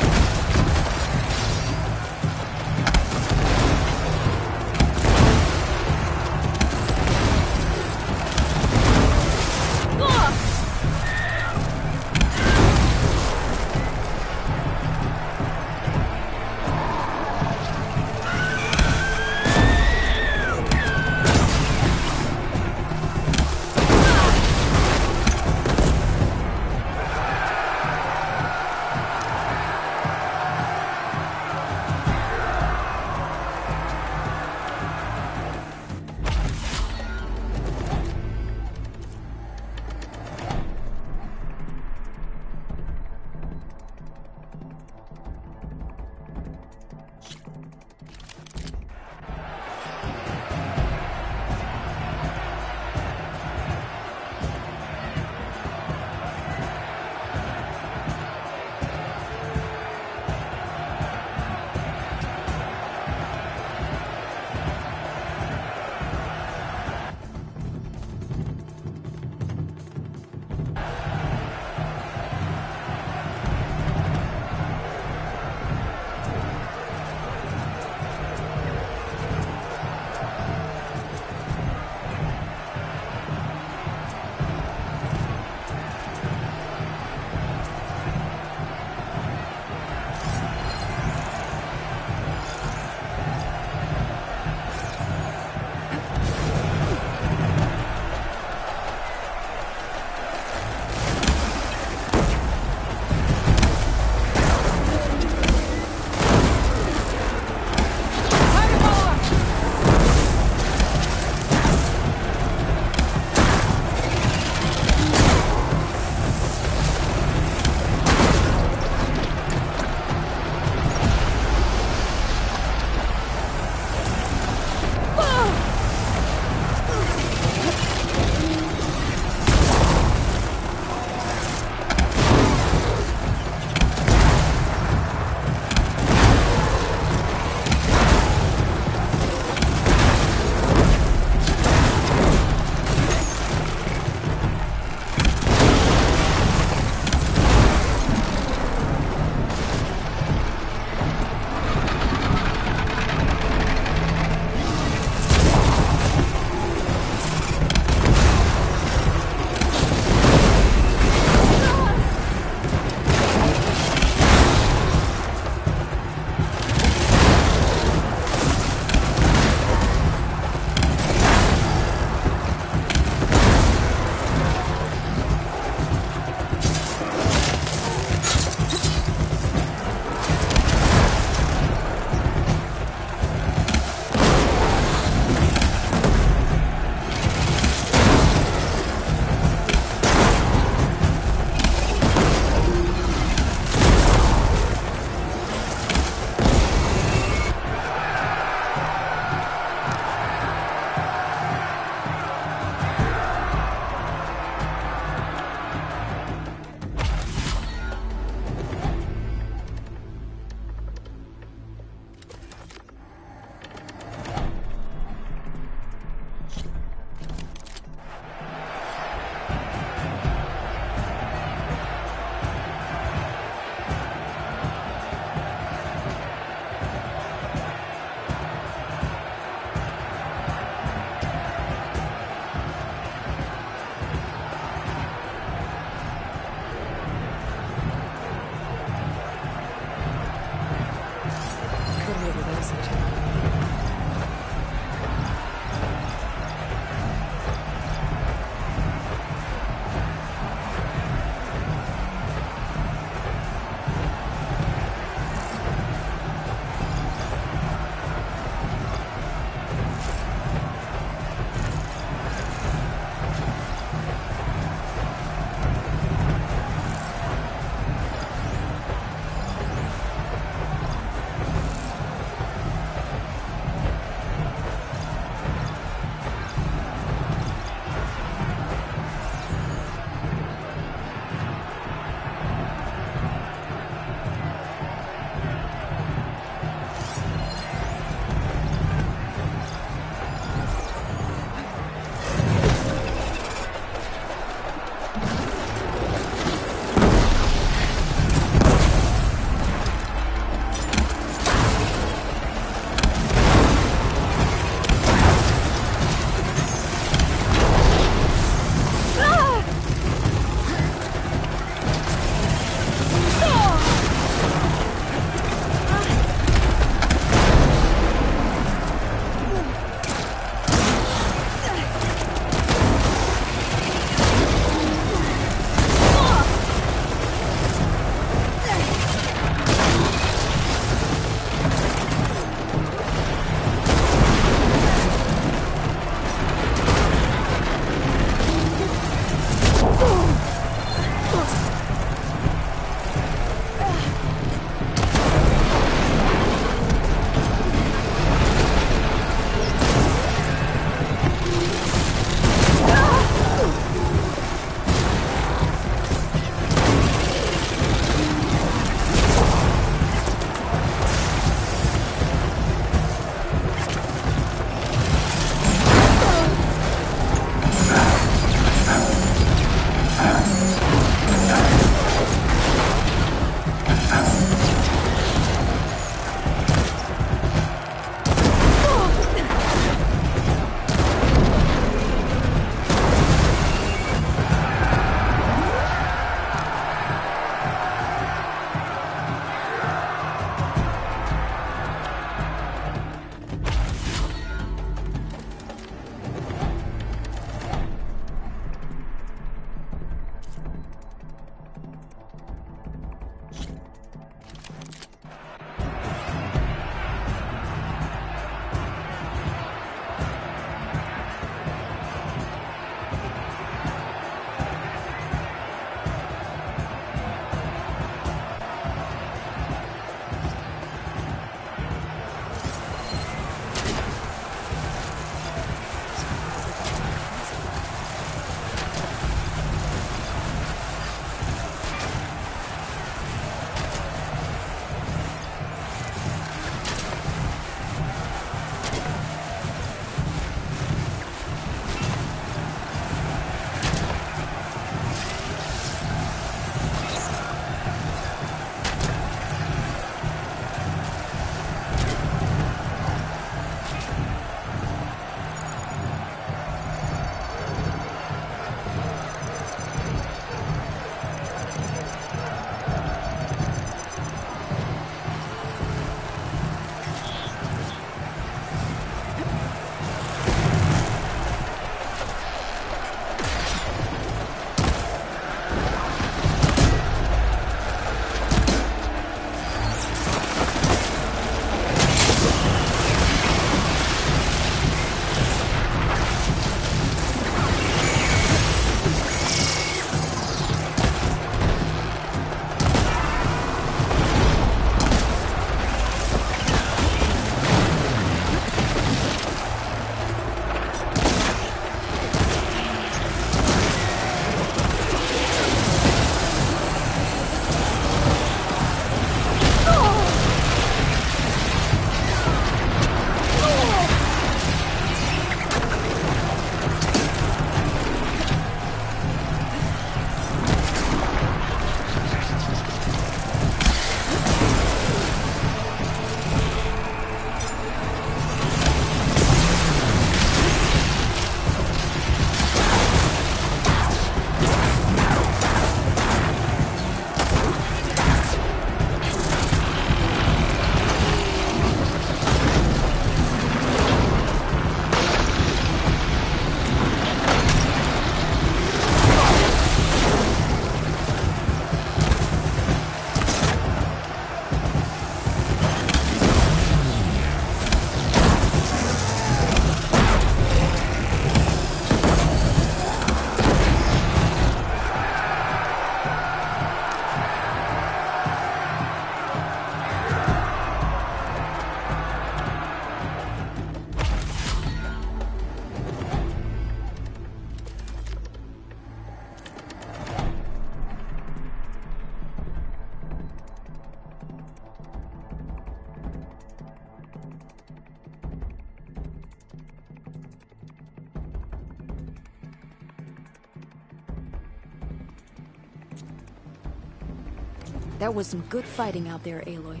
That was some good fighting out there, Aloy.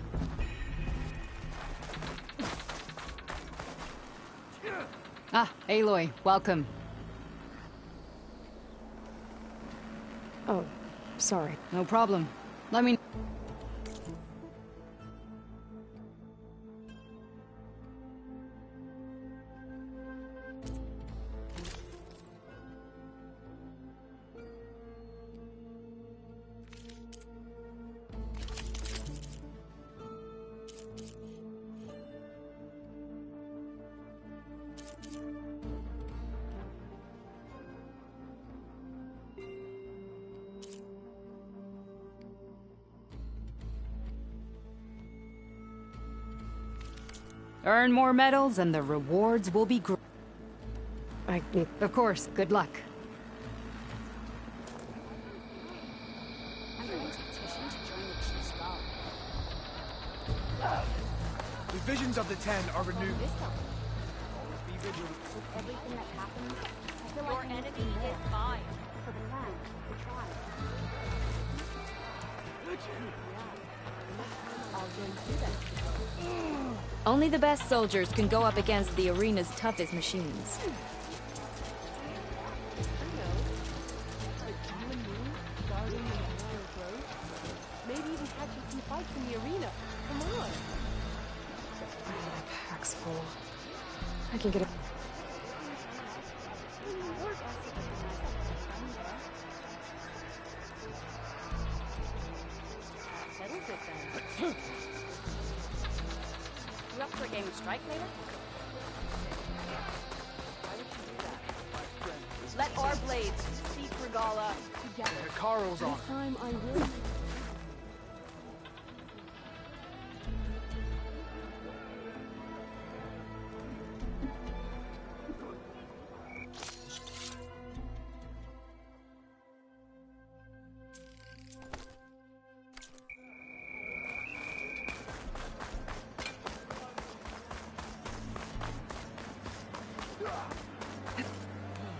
Ah, Aloy, welcome. Oh, sorry. No problem. Let me... Earn more medals and the rewards will be great. Of course, good luck. The visions of the Ten are renewed. Always be vigilant. With everything that happens, I feel like your enemy is mine. For the plan, the tribe. I'll go do that. Only the best soldiers can go up against the arena's toughest machines. Maybe even catching some fights in the arena. Come on. My pack's full. I can get a... Settles it then. You up for a game of strike later? Why would you do that? Let our blades seek Regala together. Hikaru's on. This time I will.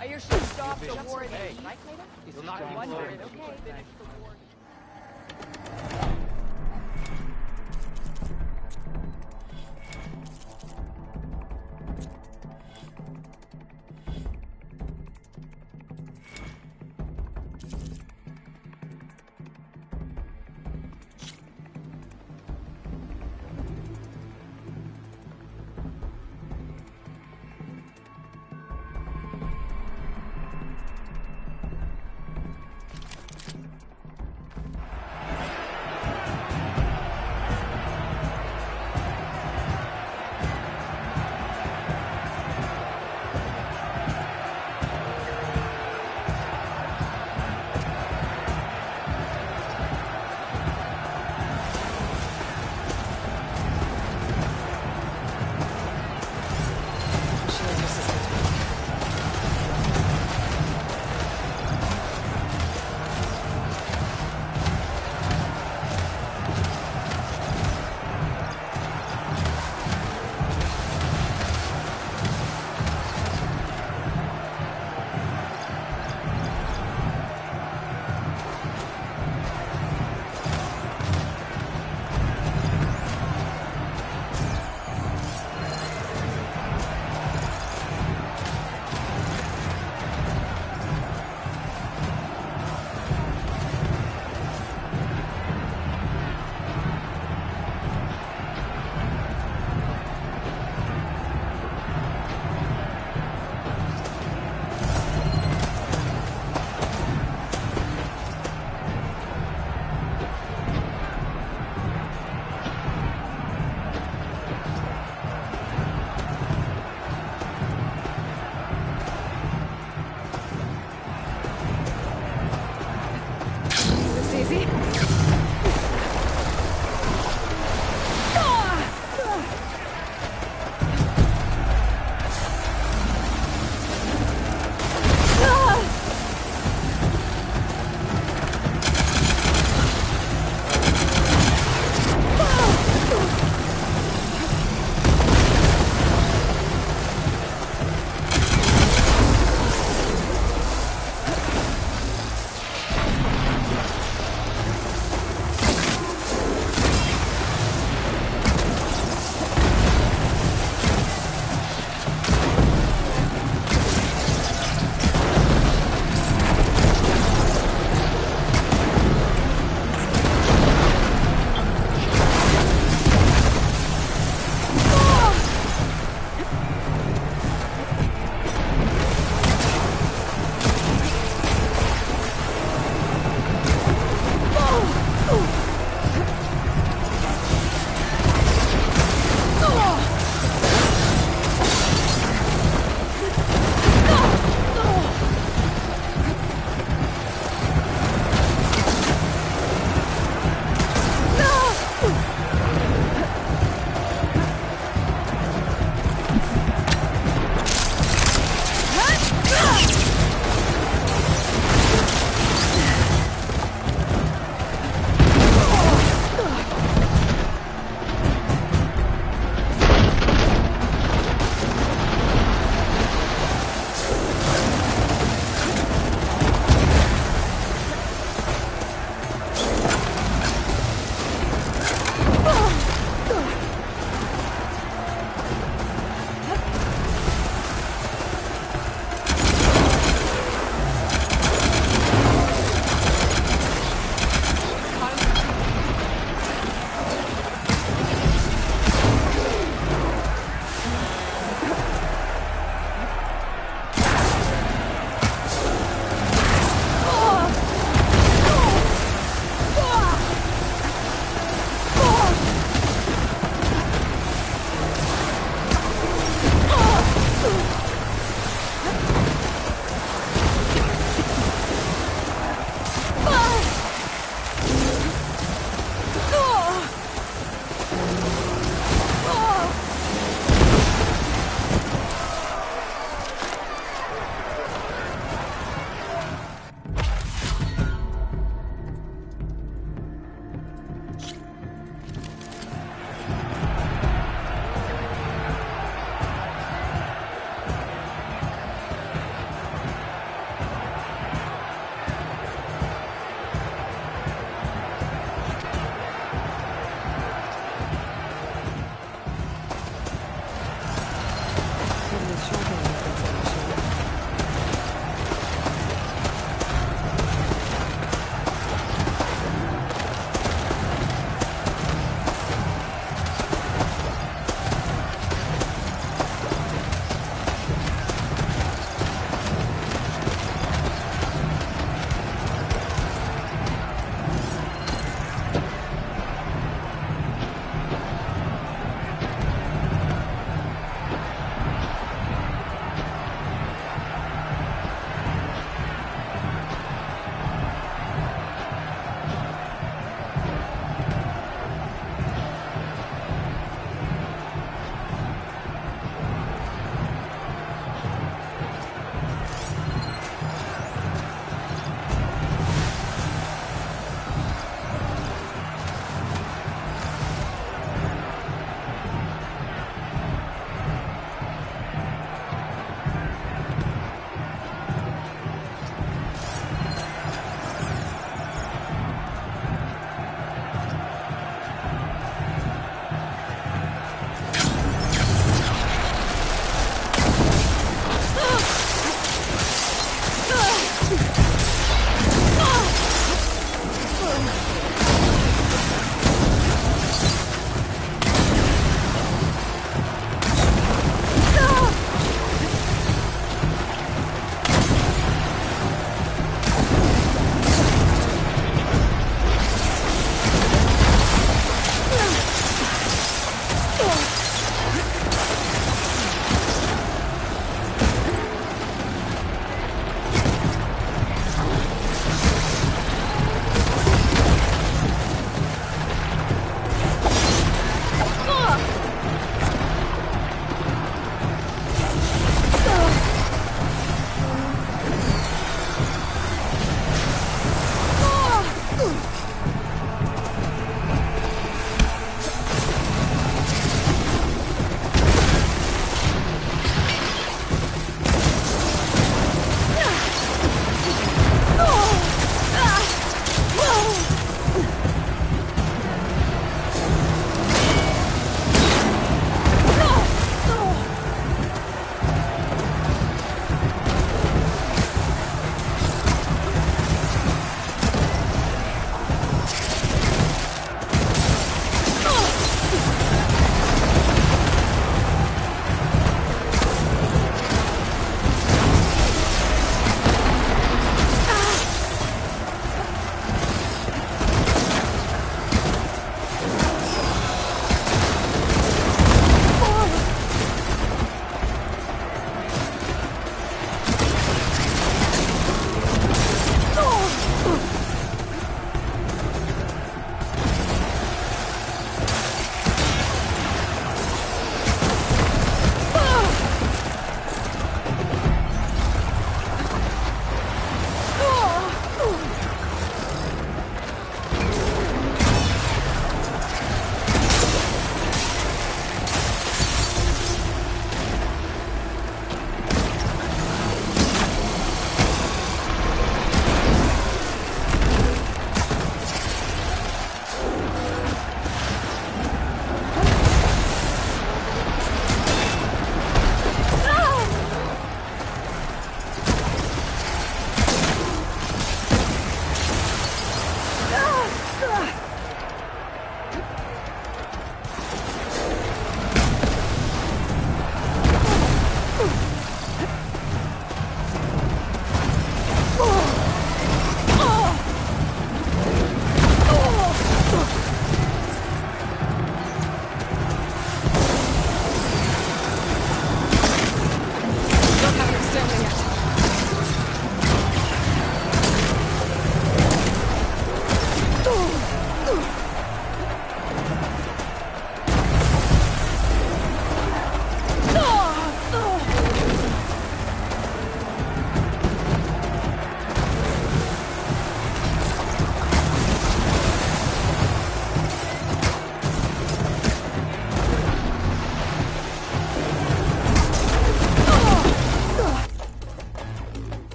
Are your ships stop the war against strike later? It's not I wondered. wondered. Okay, finish the war.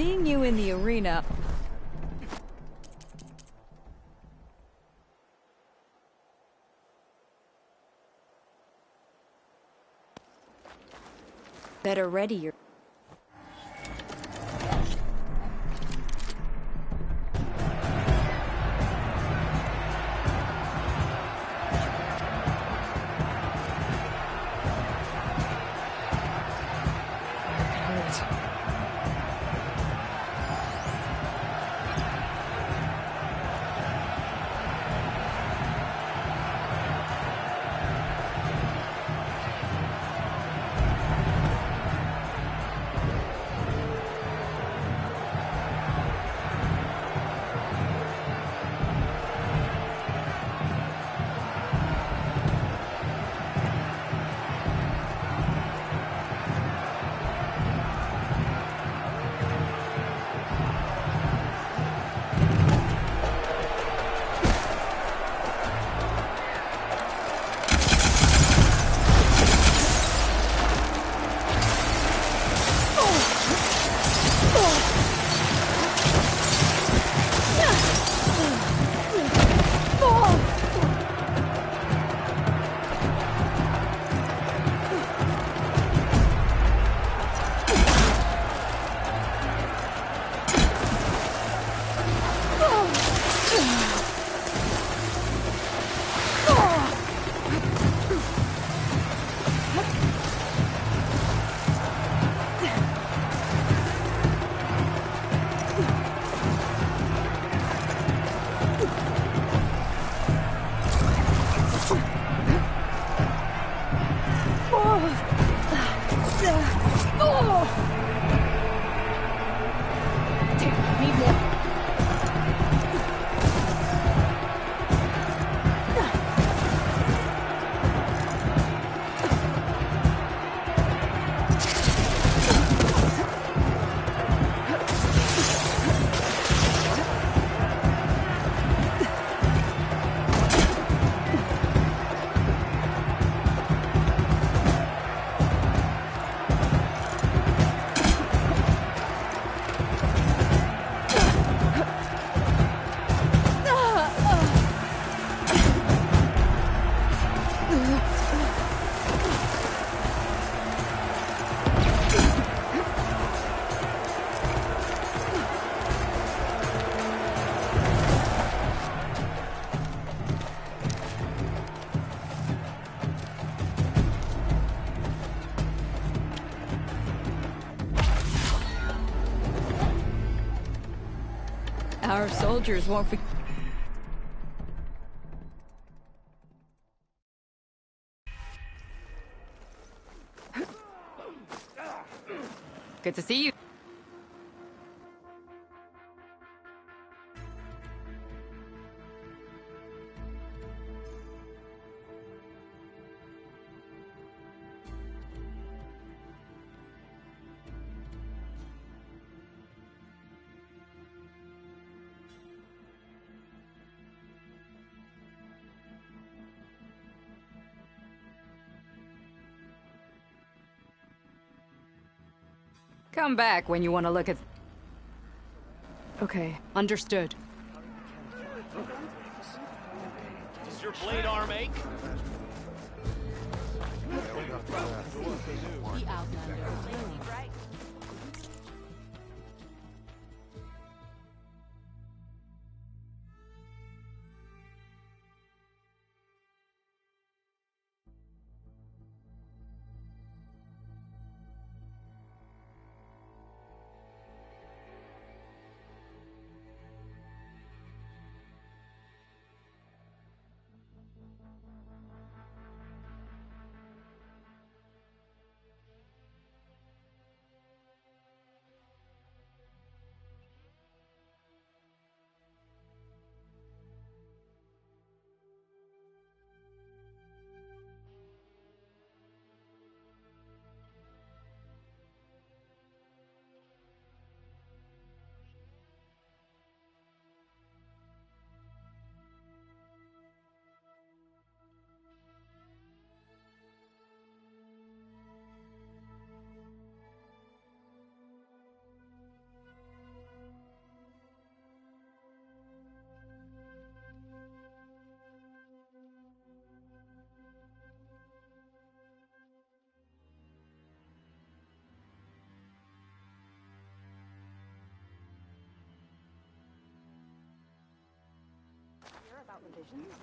seeing you in the arena... Better ready your... Our soldiers won't forget. Good to see you. Come back when you want to look at... Okay. Understood. Does your blade arm ache? The Outlander. Right. visions?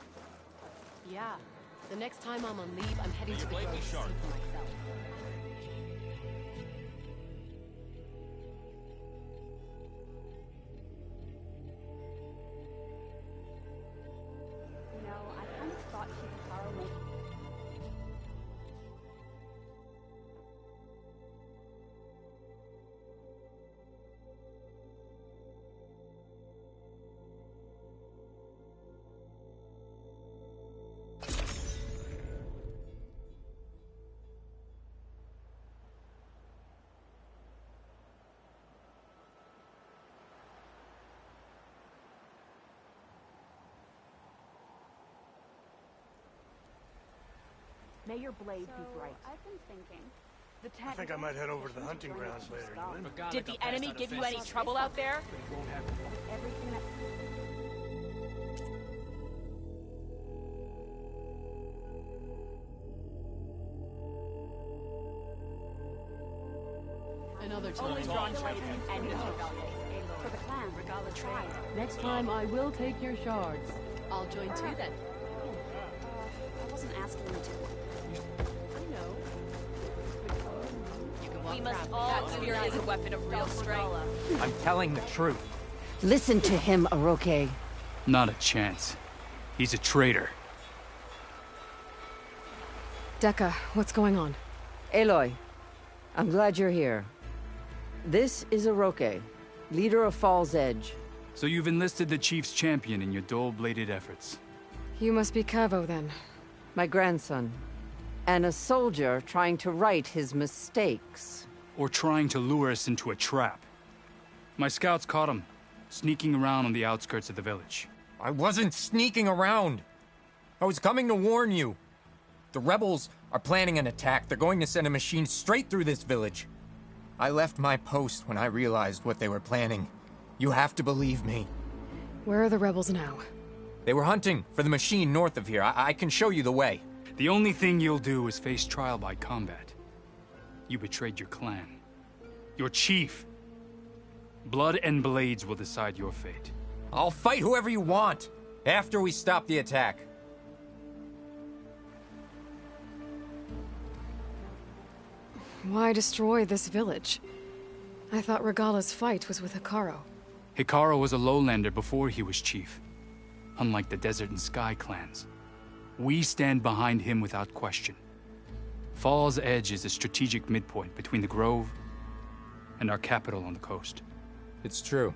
Yeah. The next time I'm on leave, I'm heading to the grove to see for myself. You know, I kind of thought Hikaru might... May your blade be bright. I've been thinking. I think I might head over to the hunting grounds later. Did the enemy give you any trouble out there? Everything that... Another time. Only drawn trade and enemies rebellion. For the clan, Regala tried. Next time, I will take your shards. I'll join too then. I wasn't asking you to. I know. We must all fear is a weapon of real strength. I'm telling the truth. Listen to him, Aroke. Not a chance. He's a traitor. Dekka, what's going on? Aloy, I'm glad you're here. This is Aroke, leader of Fall's Edge. So you've enlisted the Chief's champion in your dull-bladed efforts. You must be Cavo, then. My grandson. And a soldier trying to right his mistakes. Or trying to lure us into a trap. My scouts caught him, sneaking around on the outskirts of the village. I wasn't sneaking around. I was coming to warn you. The rebels are planning an attack. They're going to send a machine straight through this village. I left my post when I realized what they were planning. You have to believe me. Where are the rebels now? They were hunting for the machine north of here. I can show you the way. The only thing you'll do is face trial by combat. You betrayed your clan. Your chief. Blood and blades will decide your fate. I'll fight whoever you want, after we stop the attack. Why destroy this village? I thought Regala's fight was with Hikaru. Hikaru was a lowlander before he was chief. Unlike the Desert and Sky clans. We stand behind him without question. Fall's Edge is a strategic midpoint between the Grove and our capital on the coast. It's true.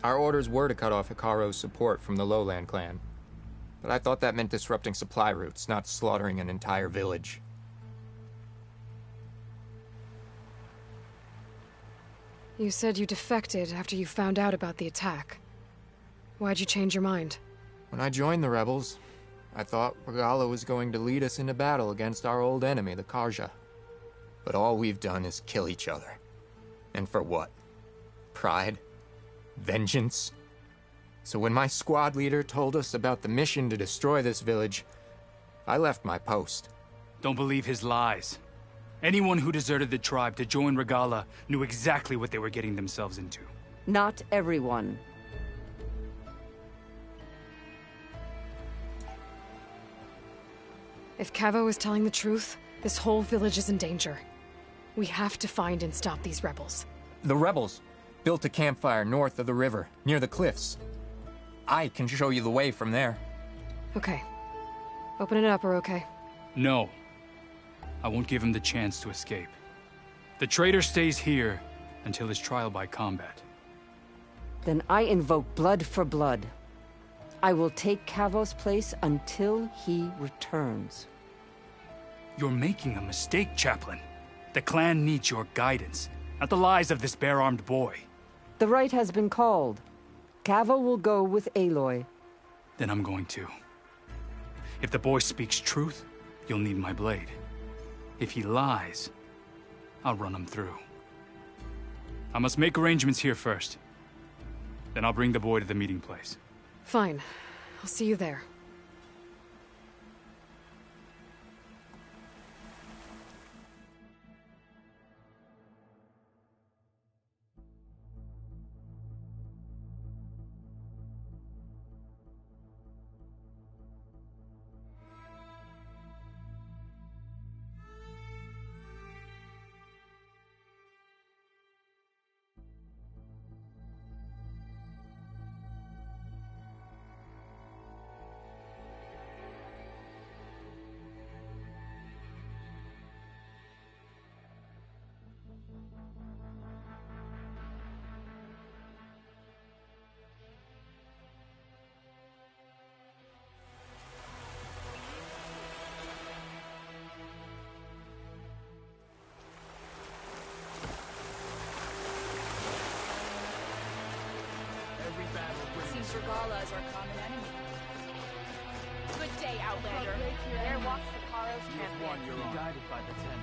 Our orders were to cut off Hikaru's support from the Lowland clan. But I thought that meant disrupting supply routes, not slaughtering an entire village. You said you defected after you found out about the attack. Why'd you change your mind? When I joined the rebels, I thought Regala was going to lead us into battle against our old enemy, the Karja. But all we've done is kill each other. And for what? Pride? Vengeance? So when my squad leader told us about the mission to destroy this village, I left my post. Don't believe his lies. Anyone who deserted the tribe to join Regala knew exactly what they were getting themselves into. Not everyone. If Cavo is telling the truth, this whole village is in danger. We have to find and stop these rebels. The rebels built a campfire north of the river, near the cliffs. I can show you the way from there. Okay. Open it up, Aroke. No. I won't give him the chance to escape. The traitor stays here until his trial by combat. Then I invoke blood for blood. I will take Cavo's place until he returns. You're making a mistake, Chaplain. The clan needs your guidance, not the lies of this bare-armed boy. The right has been called. Cavo will go with Aloy. Then I'm going to. If the boy speaks truth, you'll need my blade. If he lies, I'll run him through. I must make arrangements here first. Then I'll bring the boy to the meeting place. Fine. I'll see you there. Commander. There walks Sakaro's champion. You're guided by the ten.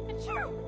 Achoo!